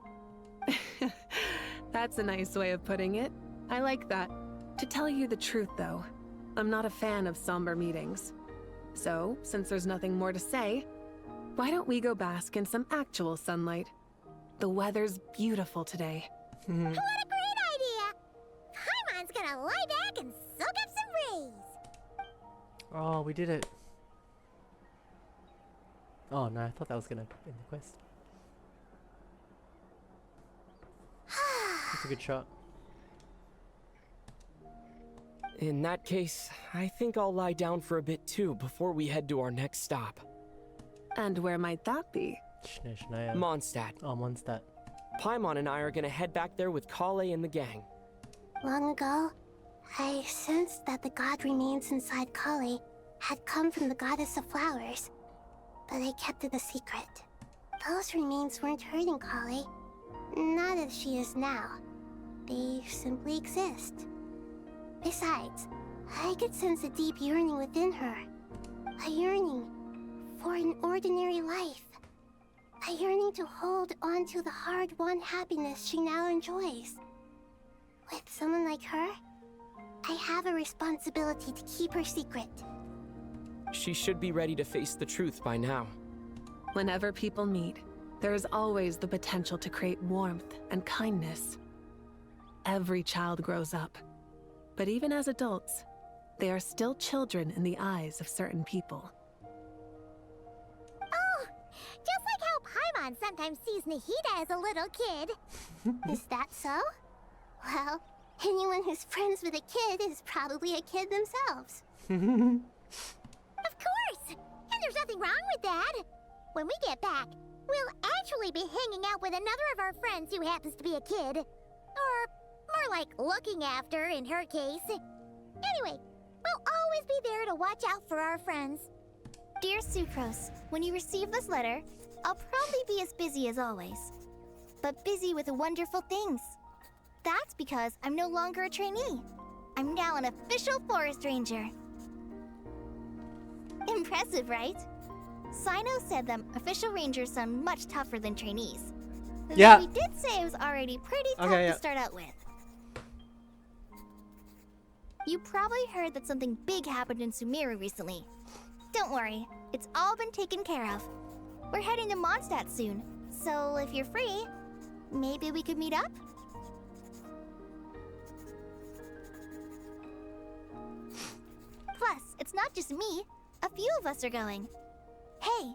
That's a nice way of putting it. I like that. To tell you the truth, though, I'm not a fan of somber meetings. So, since there's nothing more to say, why don't we go bask in some actual sunlight? The weather's beautiful today. What a great idea! Paimon's gonna lie back and soak up some rays. Oh, we did it. Oh no, I thought that was gonna end the quest. That's a good shot. In that case, I think I'll lie down for a bit too before we head to our next stop. And where might that be? Mondstadt. Oh, Mondstadt. Paimon and I are gonna head back there with Kale and the gang. Long ago, I sensed that the god remains inside Kali had come from the goddess of flowers, but I kept it a secret. Those remains weren't hurting Kali, not as she is now. They simply exist. Besides, I could sense a deep yearning within her. A yearning for an ordinary life. A yearning to hold on to the hard-won happiness she now enjoys. With someone like her, I have a responsibility to keep her secret. She should be ready to face the truth by now. Whenever people meet, there is always the potential to create warmth and kindness. Every child grows up, but even as adults, they are still children in the eyes of certain people. Oh, just like how Paimon sometimes sees Nahida as a little kid. Is that so? Well, anyone who's friends with a kid is probably a kid themselves. Of course! And there's nothing wrong with that. When we get back, we'll actually be hanging out with another of our friends who happens to be a kid. Or more like looking after, in her case. Anyway, we'll always be there to watch out for our friends. Dear Sucrose, when you receive this letter, I'll probably be as busy as always. But busy with wonderful things. That's because I'm no longer a trainee. I'm now an official forest ranger. Impressive, right? Sino said that official rangers sound much tougher than trainees. Yeah. Though he did say it was already pretty tough Okay, yeah. to start out with. You probably heard that something big happened in Sumeru recently. Don't worry, it's all been taken care of. We're heading to Mondstadt soon, so if you're free, maybe we could meet up? Plus, it's not just me. A few of us are going. Hey,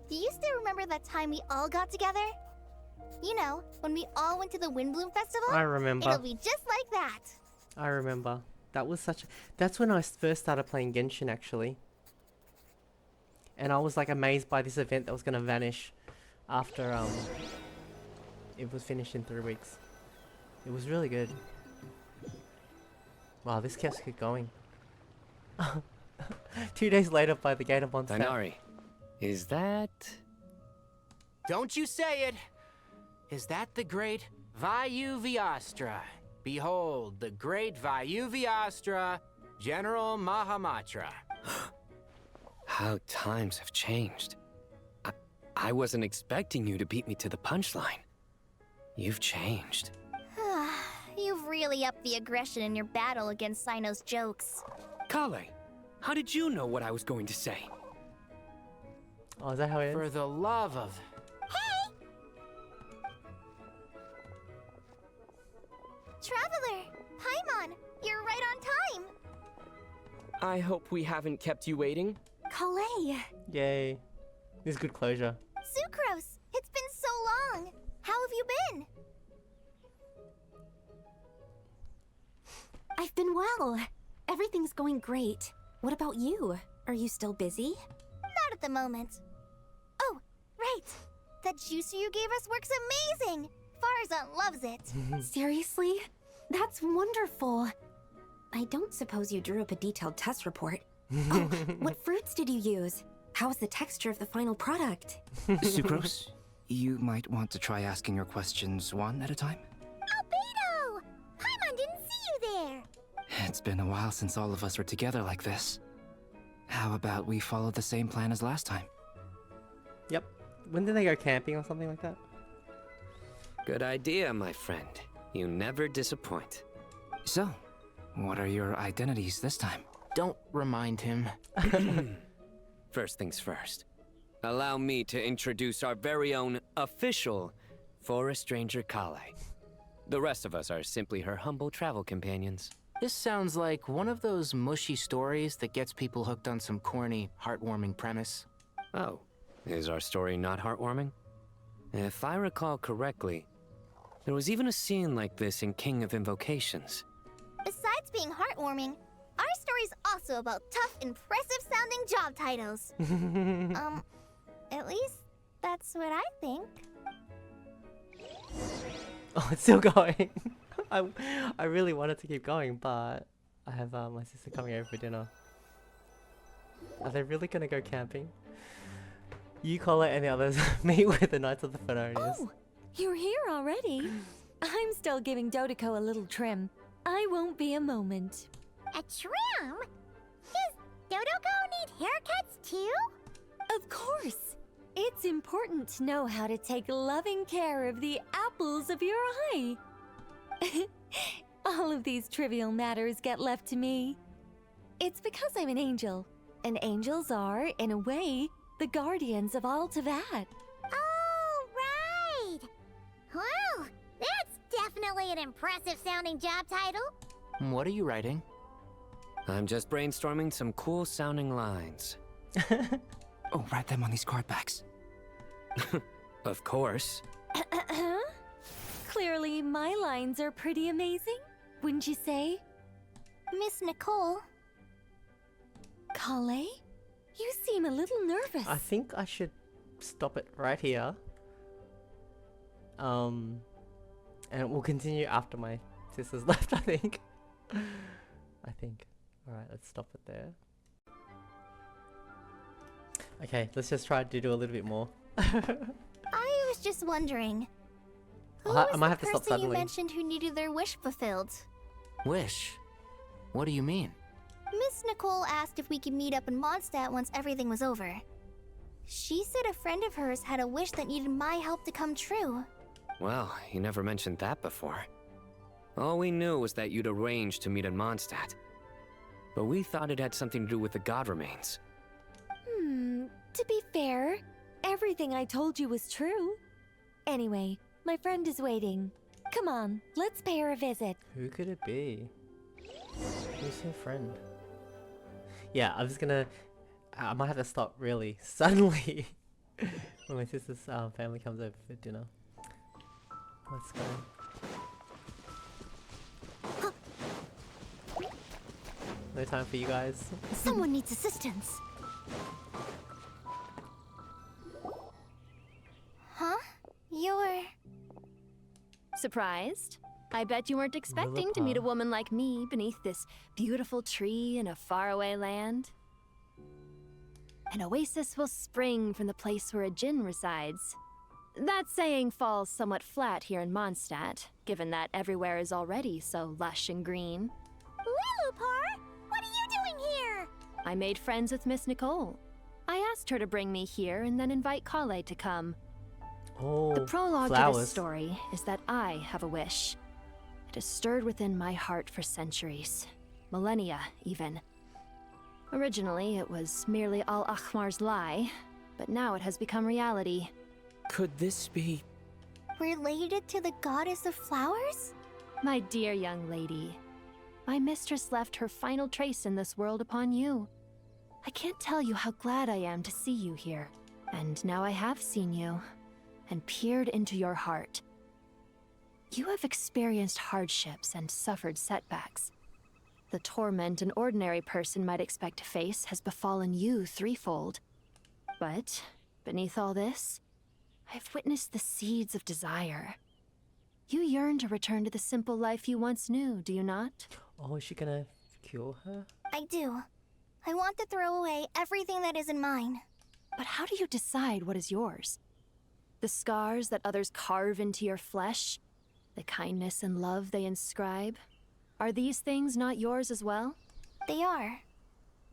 do you still remember that time we all got together? You know, when we all went to the Windbloom Festival? I remember. It'll be just like that. I remember. That was such. That's when I first started playing Genshin, actually. And I was like amazed by this event that was gonna vanish after it was finished in 3 weeks. It was really good. Wow, this kept going. 2 days later, by the gate of Mondstadt. Dainari, is that... Don't you say it! Is that the great Vayu-Viastra? Behold, the great Vayu-Viastra, General Mahamatra. How times have changed. I wasn't expecting you to beat me to the punchline. You've changed. You've really upped the aggression in your battle against Sino's jokes. Kale, how did you know what I was going to say? Oh, is that how it is? For the love of... Traveler, I hope we haven't kept you waiting. Calais! Yay. This is good closure. Sucrose! It's been so long! How have you been? I've been well. Everything's going great. What about you? Are you still busy? Not at the moment. Oh, right! That juicer you gave us works amazing! Farzan loves it. Seriously? That's wonderful. I don't suppose you drew up a detailed test report. Oh, what fruits did you use? How's the texture of the final product? Sucrose, you might want to try asking your questions one at a time. Albedo! Paimon didn't see you there! It's been a while since all of us were together like this. How about we follow the same plan as last time? Yep. When did they go camping or something like that? Good idea, my friend. You never disappoint. So, what are your identities this time? Don't remind him. First things first. Allow me to introduce our very own official Forest Ranger Calais. The rest of us are simply her humble travel companions. This sounds like one of those mushy stories that gets people hooked on some corny, heartwarming premise. Oh, is our story not heartwarming? If I recall correctly, there was even a scene like this in King of Invocations. Besides being heartwarming, our story's also about tough, impressive-sounding job titles. At least that's what I think. Oh, it's still going. I really wanted to keep going, but I have my sister coming over for dinner. Are they really gonna go camping? You, Colette, and the others meet with the Knights of the Fenonius. Oh, you're here already? I'm still giving Dodiko a little trim. I won't be a moment. A trim? Does Dodoko need haircuts too? Of course. It's important to know how to take loving care of the apples of your eye. All of these trivial matters get left to me. It's because I'm an angel, and angels are, in a way, the guardians of all Teyvat. Oh, right! Well, that's definitely an impressive-sounding job title. What are you writing? I'm just brainstorming some cool-sounding lines. Oh, write them on these card backs. Of course. Clearly, my lines are pretty amazing, wouldn't you say? Miss Nicole. Calais? You seem a little nervous. I think I should stop it right here. And we'll continue after my sister's left, I think. Alright, let's stop it there. Okay, let's just try to do a little bit more. I was just wondering. Who I was might the have to stop person you suddenly. mentioned who needed their wish fulfilled? Wish? What do you mean? Miss Nicole asked if we could meet up in Mondstadt once everything was over. She said a friend of hers had a wish that needed my help to come true. Well, you never mentioned that before. All we knew was that you'd arranged to meet in Mondstadt. But we thought it had something to do with the god remains. To be fair, everything I told you was true. Anyway, my friend is waiting. Come on, let's pay her a visit. Who could it be? Who's her friend? Yeah, I'm just gonna... I might have to stop really suddenly when my sister's family comes over for dinner. Let's go. No time for you guys. Someone needs assistance. Huh? You're... Surprised? I bet you weren't expecting to meet a woman like me beneath this beautiful tree in a faraway land. An oasis will spring from the place where a djinn resides. That saying falls somewhat flat here in Mondstadt, given that everywhere is already so lush and green. Lilupar, what are you doing here? I made friends with Miss Nicole. I asked her to bring me here and then invite Calais to come. Oh, The prologue to flowers. this story is that I have a wish. It has stirred within my heart for centuries. Millennia, even. Originally, it was merely Al-Ahmar's lie, but now it has become reality. Could this be... related to the goddess of flowers? My dear young lady, my mistress left her final trace in this world upon you. I can't tell you how glad I am to see you here. And now I have seen you, and peered into your heart. You have experienced hardships and suffered setbacks. The torment an ordinary person might expect to face has befallen you threefold. But, beneath all this, I've witnessed the seeds of desire. You yearn to return to the simple life you once knew, do you not? Oh, is she gonna cure her? I do. I want to throw away everything that isn't mine. But how do you decide what is yours? The scars that others carve into your flesh? The kindness and love they inscribe? Are these things not yours as well? They are.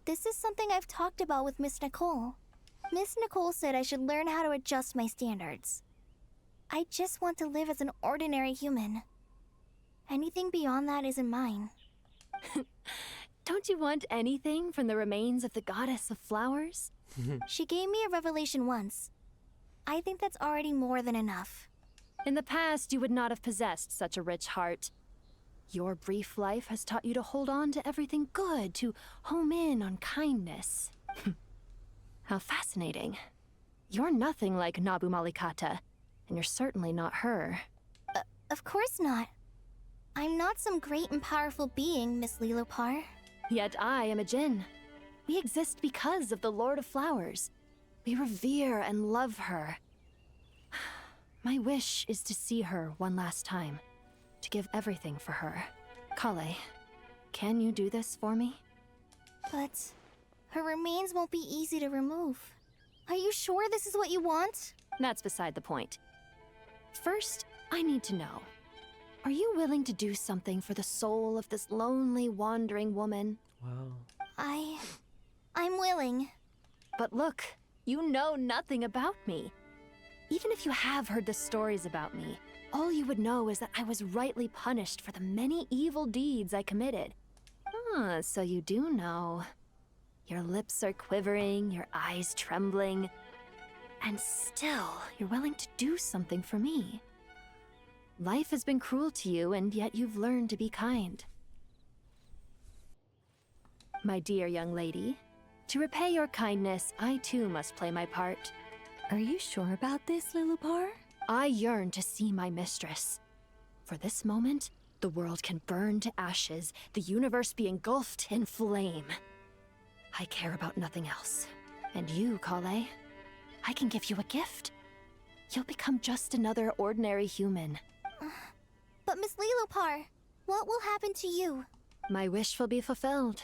This is something I've talked about with Miss Nicole. Miss Nicole said I should learn how to adjust my standards. I just want to live as an ordinary human. Anything beyond that isn't mine. Don't you want anything from the remains of the goddess of flowers? She gave me a revelation once. I think that's already more than enough. In the past, you would not have possessed such a rich heart. Your brief life has taught you to hold on to everything good, to home in on kindness. How fascinating. You're nothing like Nabu Malikata, and you're certainly not her. Of course not. I'm not some great and powerful being, Miss Lilopar. Yet I am a Jinn. We exist because of the Lord of Flowers. We revere and love her. My wish is to see her one last time, to give everything for her. Kale, can you do this for me? But her remains won't be easy to remove. Are you sure this is what you want? That's beside the point. First, I need to know. Are you willing to do something for the soul of this lonely, wandering woman? Wow. I'm willing. But look, you know nothing about me. Even if you have heard the stories about me, all you would know is that I was rightly punished for the many evil deeds I committed. Ah, so you do know. Your lips are quivering, your eyes trembling, and still you're willing to do something for me. Life has been cruel to you, and yet you've learned to be kind. My dear young lady, to repay your kindness, I too must play my part. Are you sure about this, Lilopar? I yearn to see my mistress. For this moment, the world can burn to ashes, the universe be engulfed in flame. I care about nothing else. And you, Kale, I can give you a gift. You'll become just another ordinary human. But Miss Lilopar, what will happen to you? My wish will be fulfilled,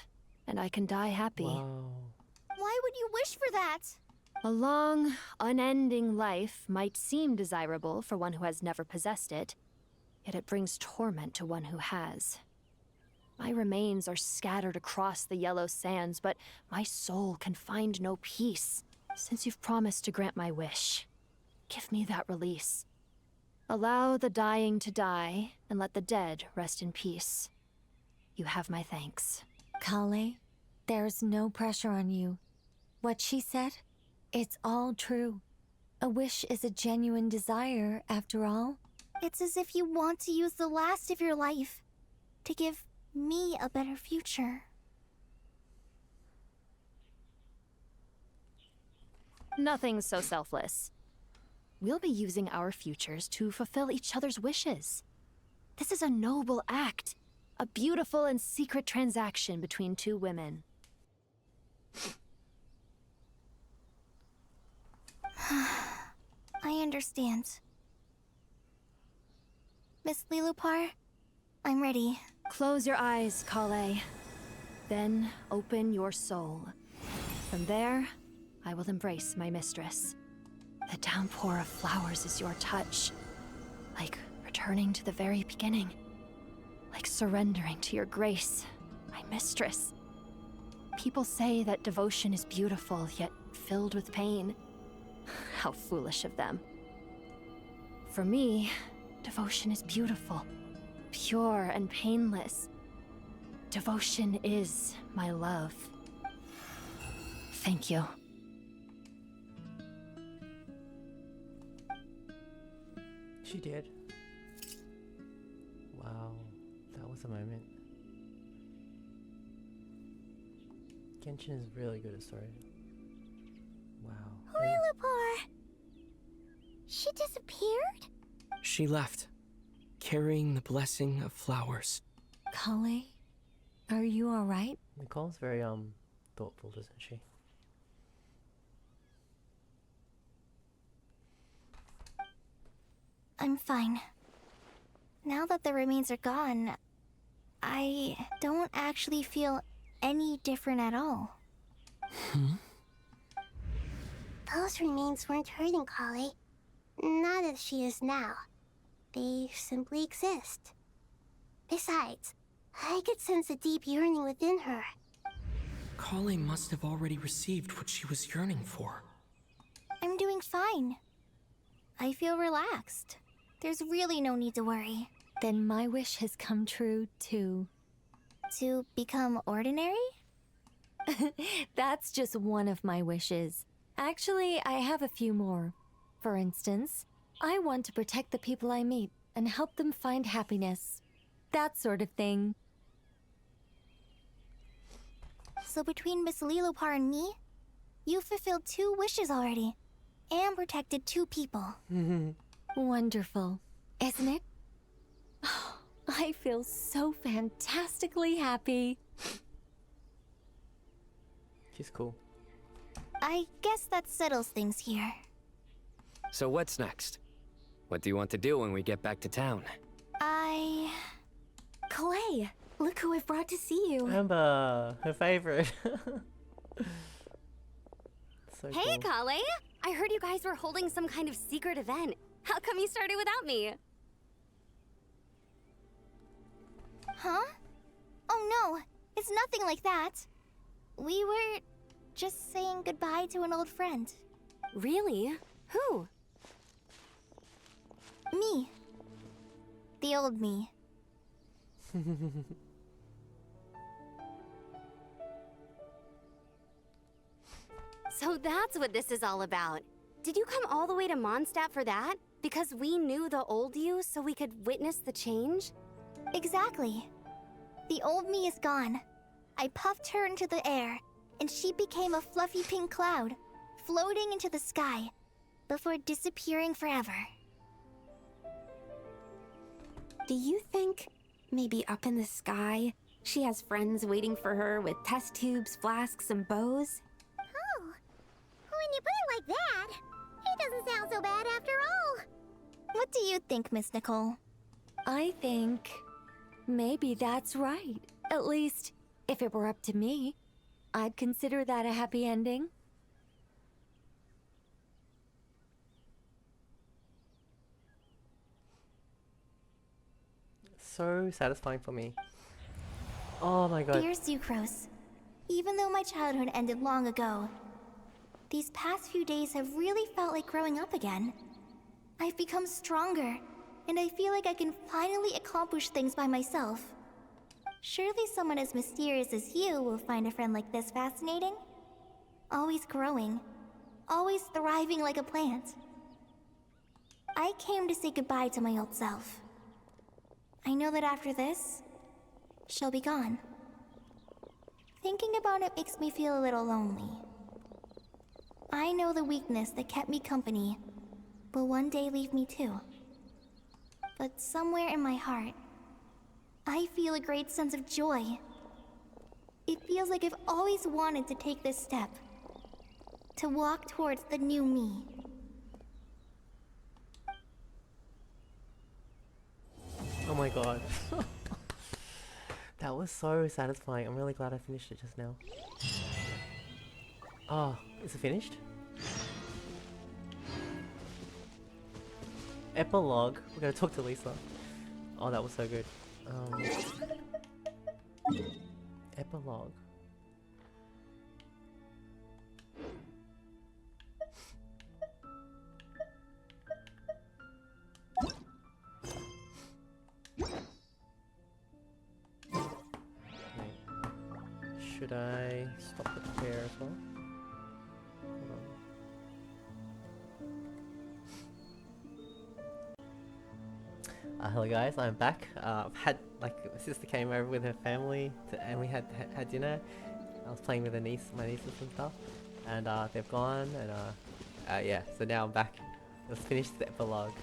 and I can die happy. Wow. Why would you wish for that? A long, unending life might seem desirable for one who has never possessed it, yet it brings torment to one who has. My remains are scattered across the yellow sands, but my soul can find no peace. Since you've promised to grant my wish, give me that release. Allow the dying to die, and let the dead rest in peace. You have my thanks. Kale, there's no pressure on you. What she said, it's all true. A wish is a genuine desire, after all. It's as if you want to use the last of your life to give me a better future. Nothing's so selfless. We'll be using our futures to fulfill each other's wishes. This is a noble act, a beautiful and secret transaction between two women. I understand. Miss Lilopar, I'm ready. Close your eyes, Kale. Then open your soul. From there, I will embrace my mistress. The downpour of flowers is your touch. Like returning to the very beginning. Like surrendering to your grace, my mistress. People say that devotion is beautiful, yet filled with pain. How foolish of them. For me, devotion is beautiful, pure and painless. Devotion is my love. Thank you. She did. Wow, that was a moment. Genshin is really good at story. Wow. Lillipore! She disappeared? She left, carrying the blessing of flowers. Kale, are you alright? Nicole's very thoughtful, isn't she? I'm fine. Now that the remains are gone, I don't actually feel any different at all. Those remains weren't hurting Kale. Not as she is now. They simply exist. Besides, I could sense a deep yearning within her. Kale must have already received what she was yearning for. I'm doing fine. I feel relaxed. There's really no need to worry. Then my wish has come true, too. To become ordinary? That's just one of my wishes. Actually, I have a few more. For instance, I want to protect the people I meet and help them find happiness. That sort of thing. So between Miss Lilopar and me, you fulfilled 2 wishes already. And protected 2 people. Wonderful, isn't it? I feel so fantastically happy. She's cool. I guess that settles things here. So what's next? What do you want to do when we get back to town? Clay, look who I've brought to see you. Amber, her favorite. So Hey, cool. Kale! I heard you guys were holding some kind of secret event. How come you started without me? Huh? Oh no, it's nothing like that. We were just saying goodbye to an old friend. Really? Who? Me. The old me. So that's what this is all about. Did you come all the way to Mondstadt for that? Because we knew the old you so we could witness the change? Exactly. The old me is gone. I puffed her into the air, and she became a fluffy pink cloud, floating into the sky, before disappearing forever. Do you think, maybe up in the sky, she has friends waiting for her with test tubes, flasks, and bows? Oh, when you put it like that, it doesn't sound so bad after all. What do you think, Miss Nicole? I think maybe that's right. At least, if it were up to me, I'd consider that a happy ending. So satisfying for me. Oh my god. Dear Sucrose, even though my childhood ended long ago, these past few days have really felt like growing up again. I've become stronger, and I feel like I can finally accomplish things by myself. Surely someone as mysterious as you will find a friend like this fascinating? Always growing, always thriving like a plant. I came to say goodbye to my old self. I know that after this, she'll be gone. Thinking about it makes me feel a little lonely. I know the weakness that kept me company will one day leave me too. But somewhere in my heart, I feel a great sense of joy. It feels like I've always wanted to take this step. To walk towards the new me. Oh my god. That was so satisfying. I'm really glad I finished it just now. Oh, is it finished? Epilogue. We're gonna talk to Lisa. Oh, that was so good. Epilogue. Should I stop the prayer as well? Hold on. Hello guys, I'm back. I've had, like, my sister came over with her family and we had dinner. I was playing with my nieces and stuff, and they've gone, and yeah. So now I'm back. Let's finish the epilogue.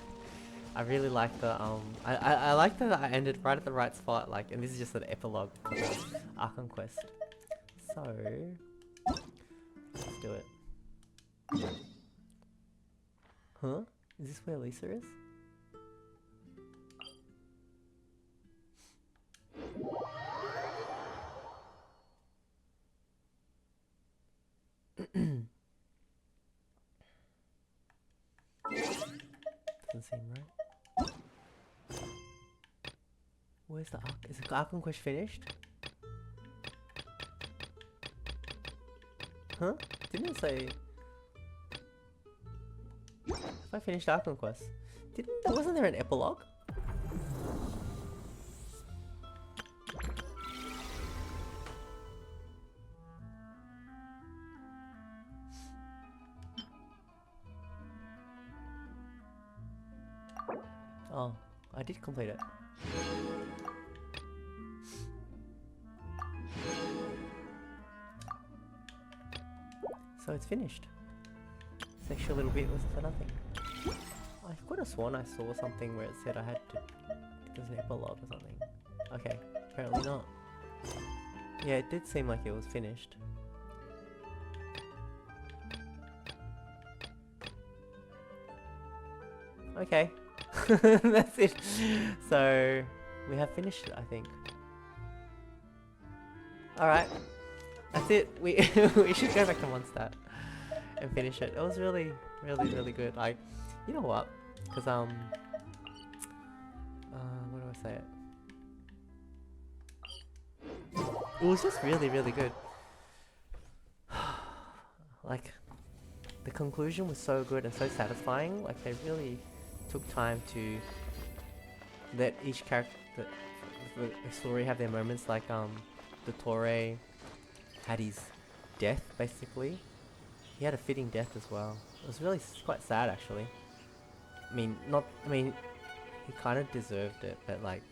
I really like the I like that I ended right at the right spot, like, and this is just an epilogue for the Archon quest. So let's do it. Huh? Is this where Lisa is? Doesn't seem right. Where's the Ark? Is the Archon quest finished? Huh? Didn't it say... If I finished Archon quest, wasn't there an epilogue? Oh, I did complete it. So it's finished. This extra little bit was for nothing. I could have sworn I saw something where it said I had to... There's an epilogue or something. Okay, apparently not. Yeah, it did seem like it was finished. Okay. That's it. So, we have finished it, I think. Alright. That's it. We we should go back to Mondstadt and finish it. It was really, really, really good. Like, you know what? Because, what do I say it? It was just really, really good. Like, the conclusion was so good and so satisfying. Like, they really took time to let each character, the story have their moments. Like, Dottore had his death, basically. He had a fitting death as well. It was really quite sad, actually. I mean, he kind of deserved it, but like,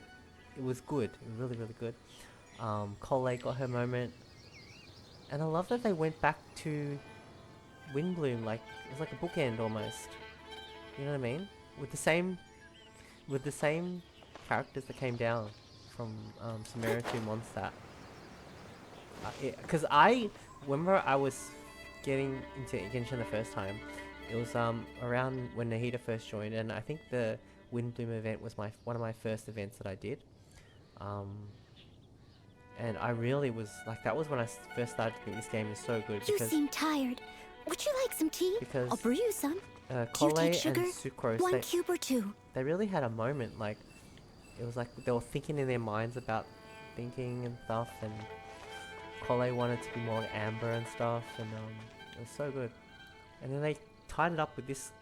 it was good. It was really, really good. Cole got her moment. And I love that they went back to Windbloom, like, it was like a bookend almost. You know what I mean? With the same characters that came down from Sumeru to Mondstadt. Because remember I was getting into Genshin the first time. It was around when Nahida first joined, and I think the Windbloom event was one of my first events that I did. And I really was like, that was when I first started to think this game is so good. You seem tired. Would you like some tea? Because I'll brew you some. Cole and sugar? Sucrose, 1 cube or 2. They really had a moment, like, it was like they were thinking in their minds about thinking and stuff, and Cole wanted to be more like Amber and stuff, and it was so good. And then they tied it up with this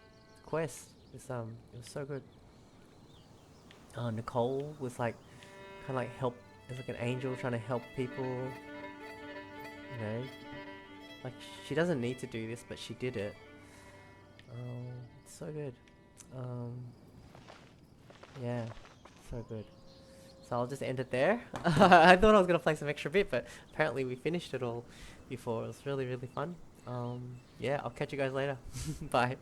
quest. It was so good. Nicole was like, kind of like as like an angel trying to help people, you know, like she doesn't need to do this, but she did it. It's so good. Yeah, so good. So I'll just end it there. I thought I was gonna play some extra bit, but apparently we finished it all before. It was really, really fun. Yeah, I'll catch you guys later. Bye.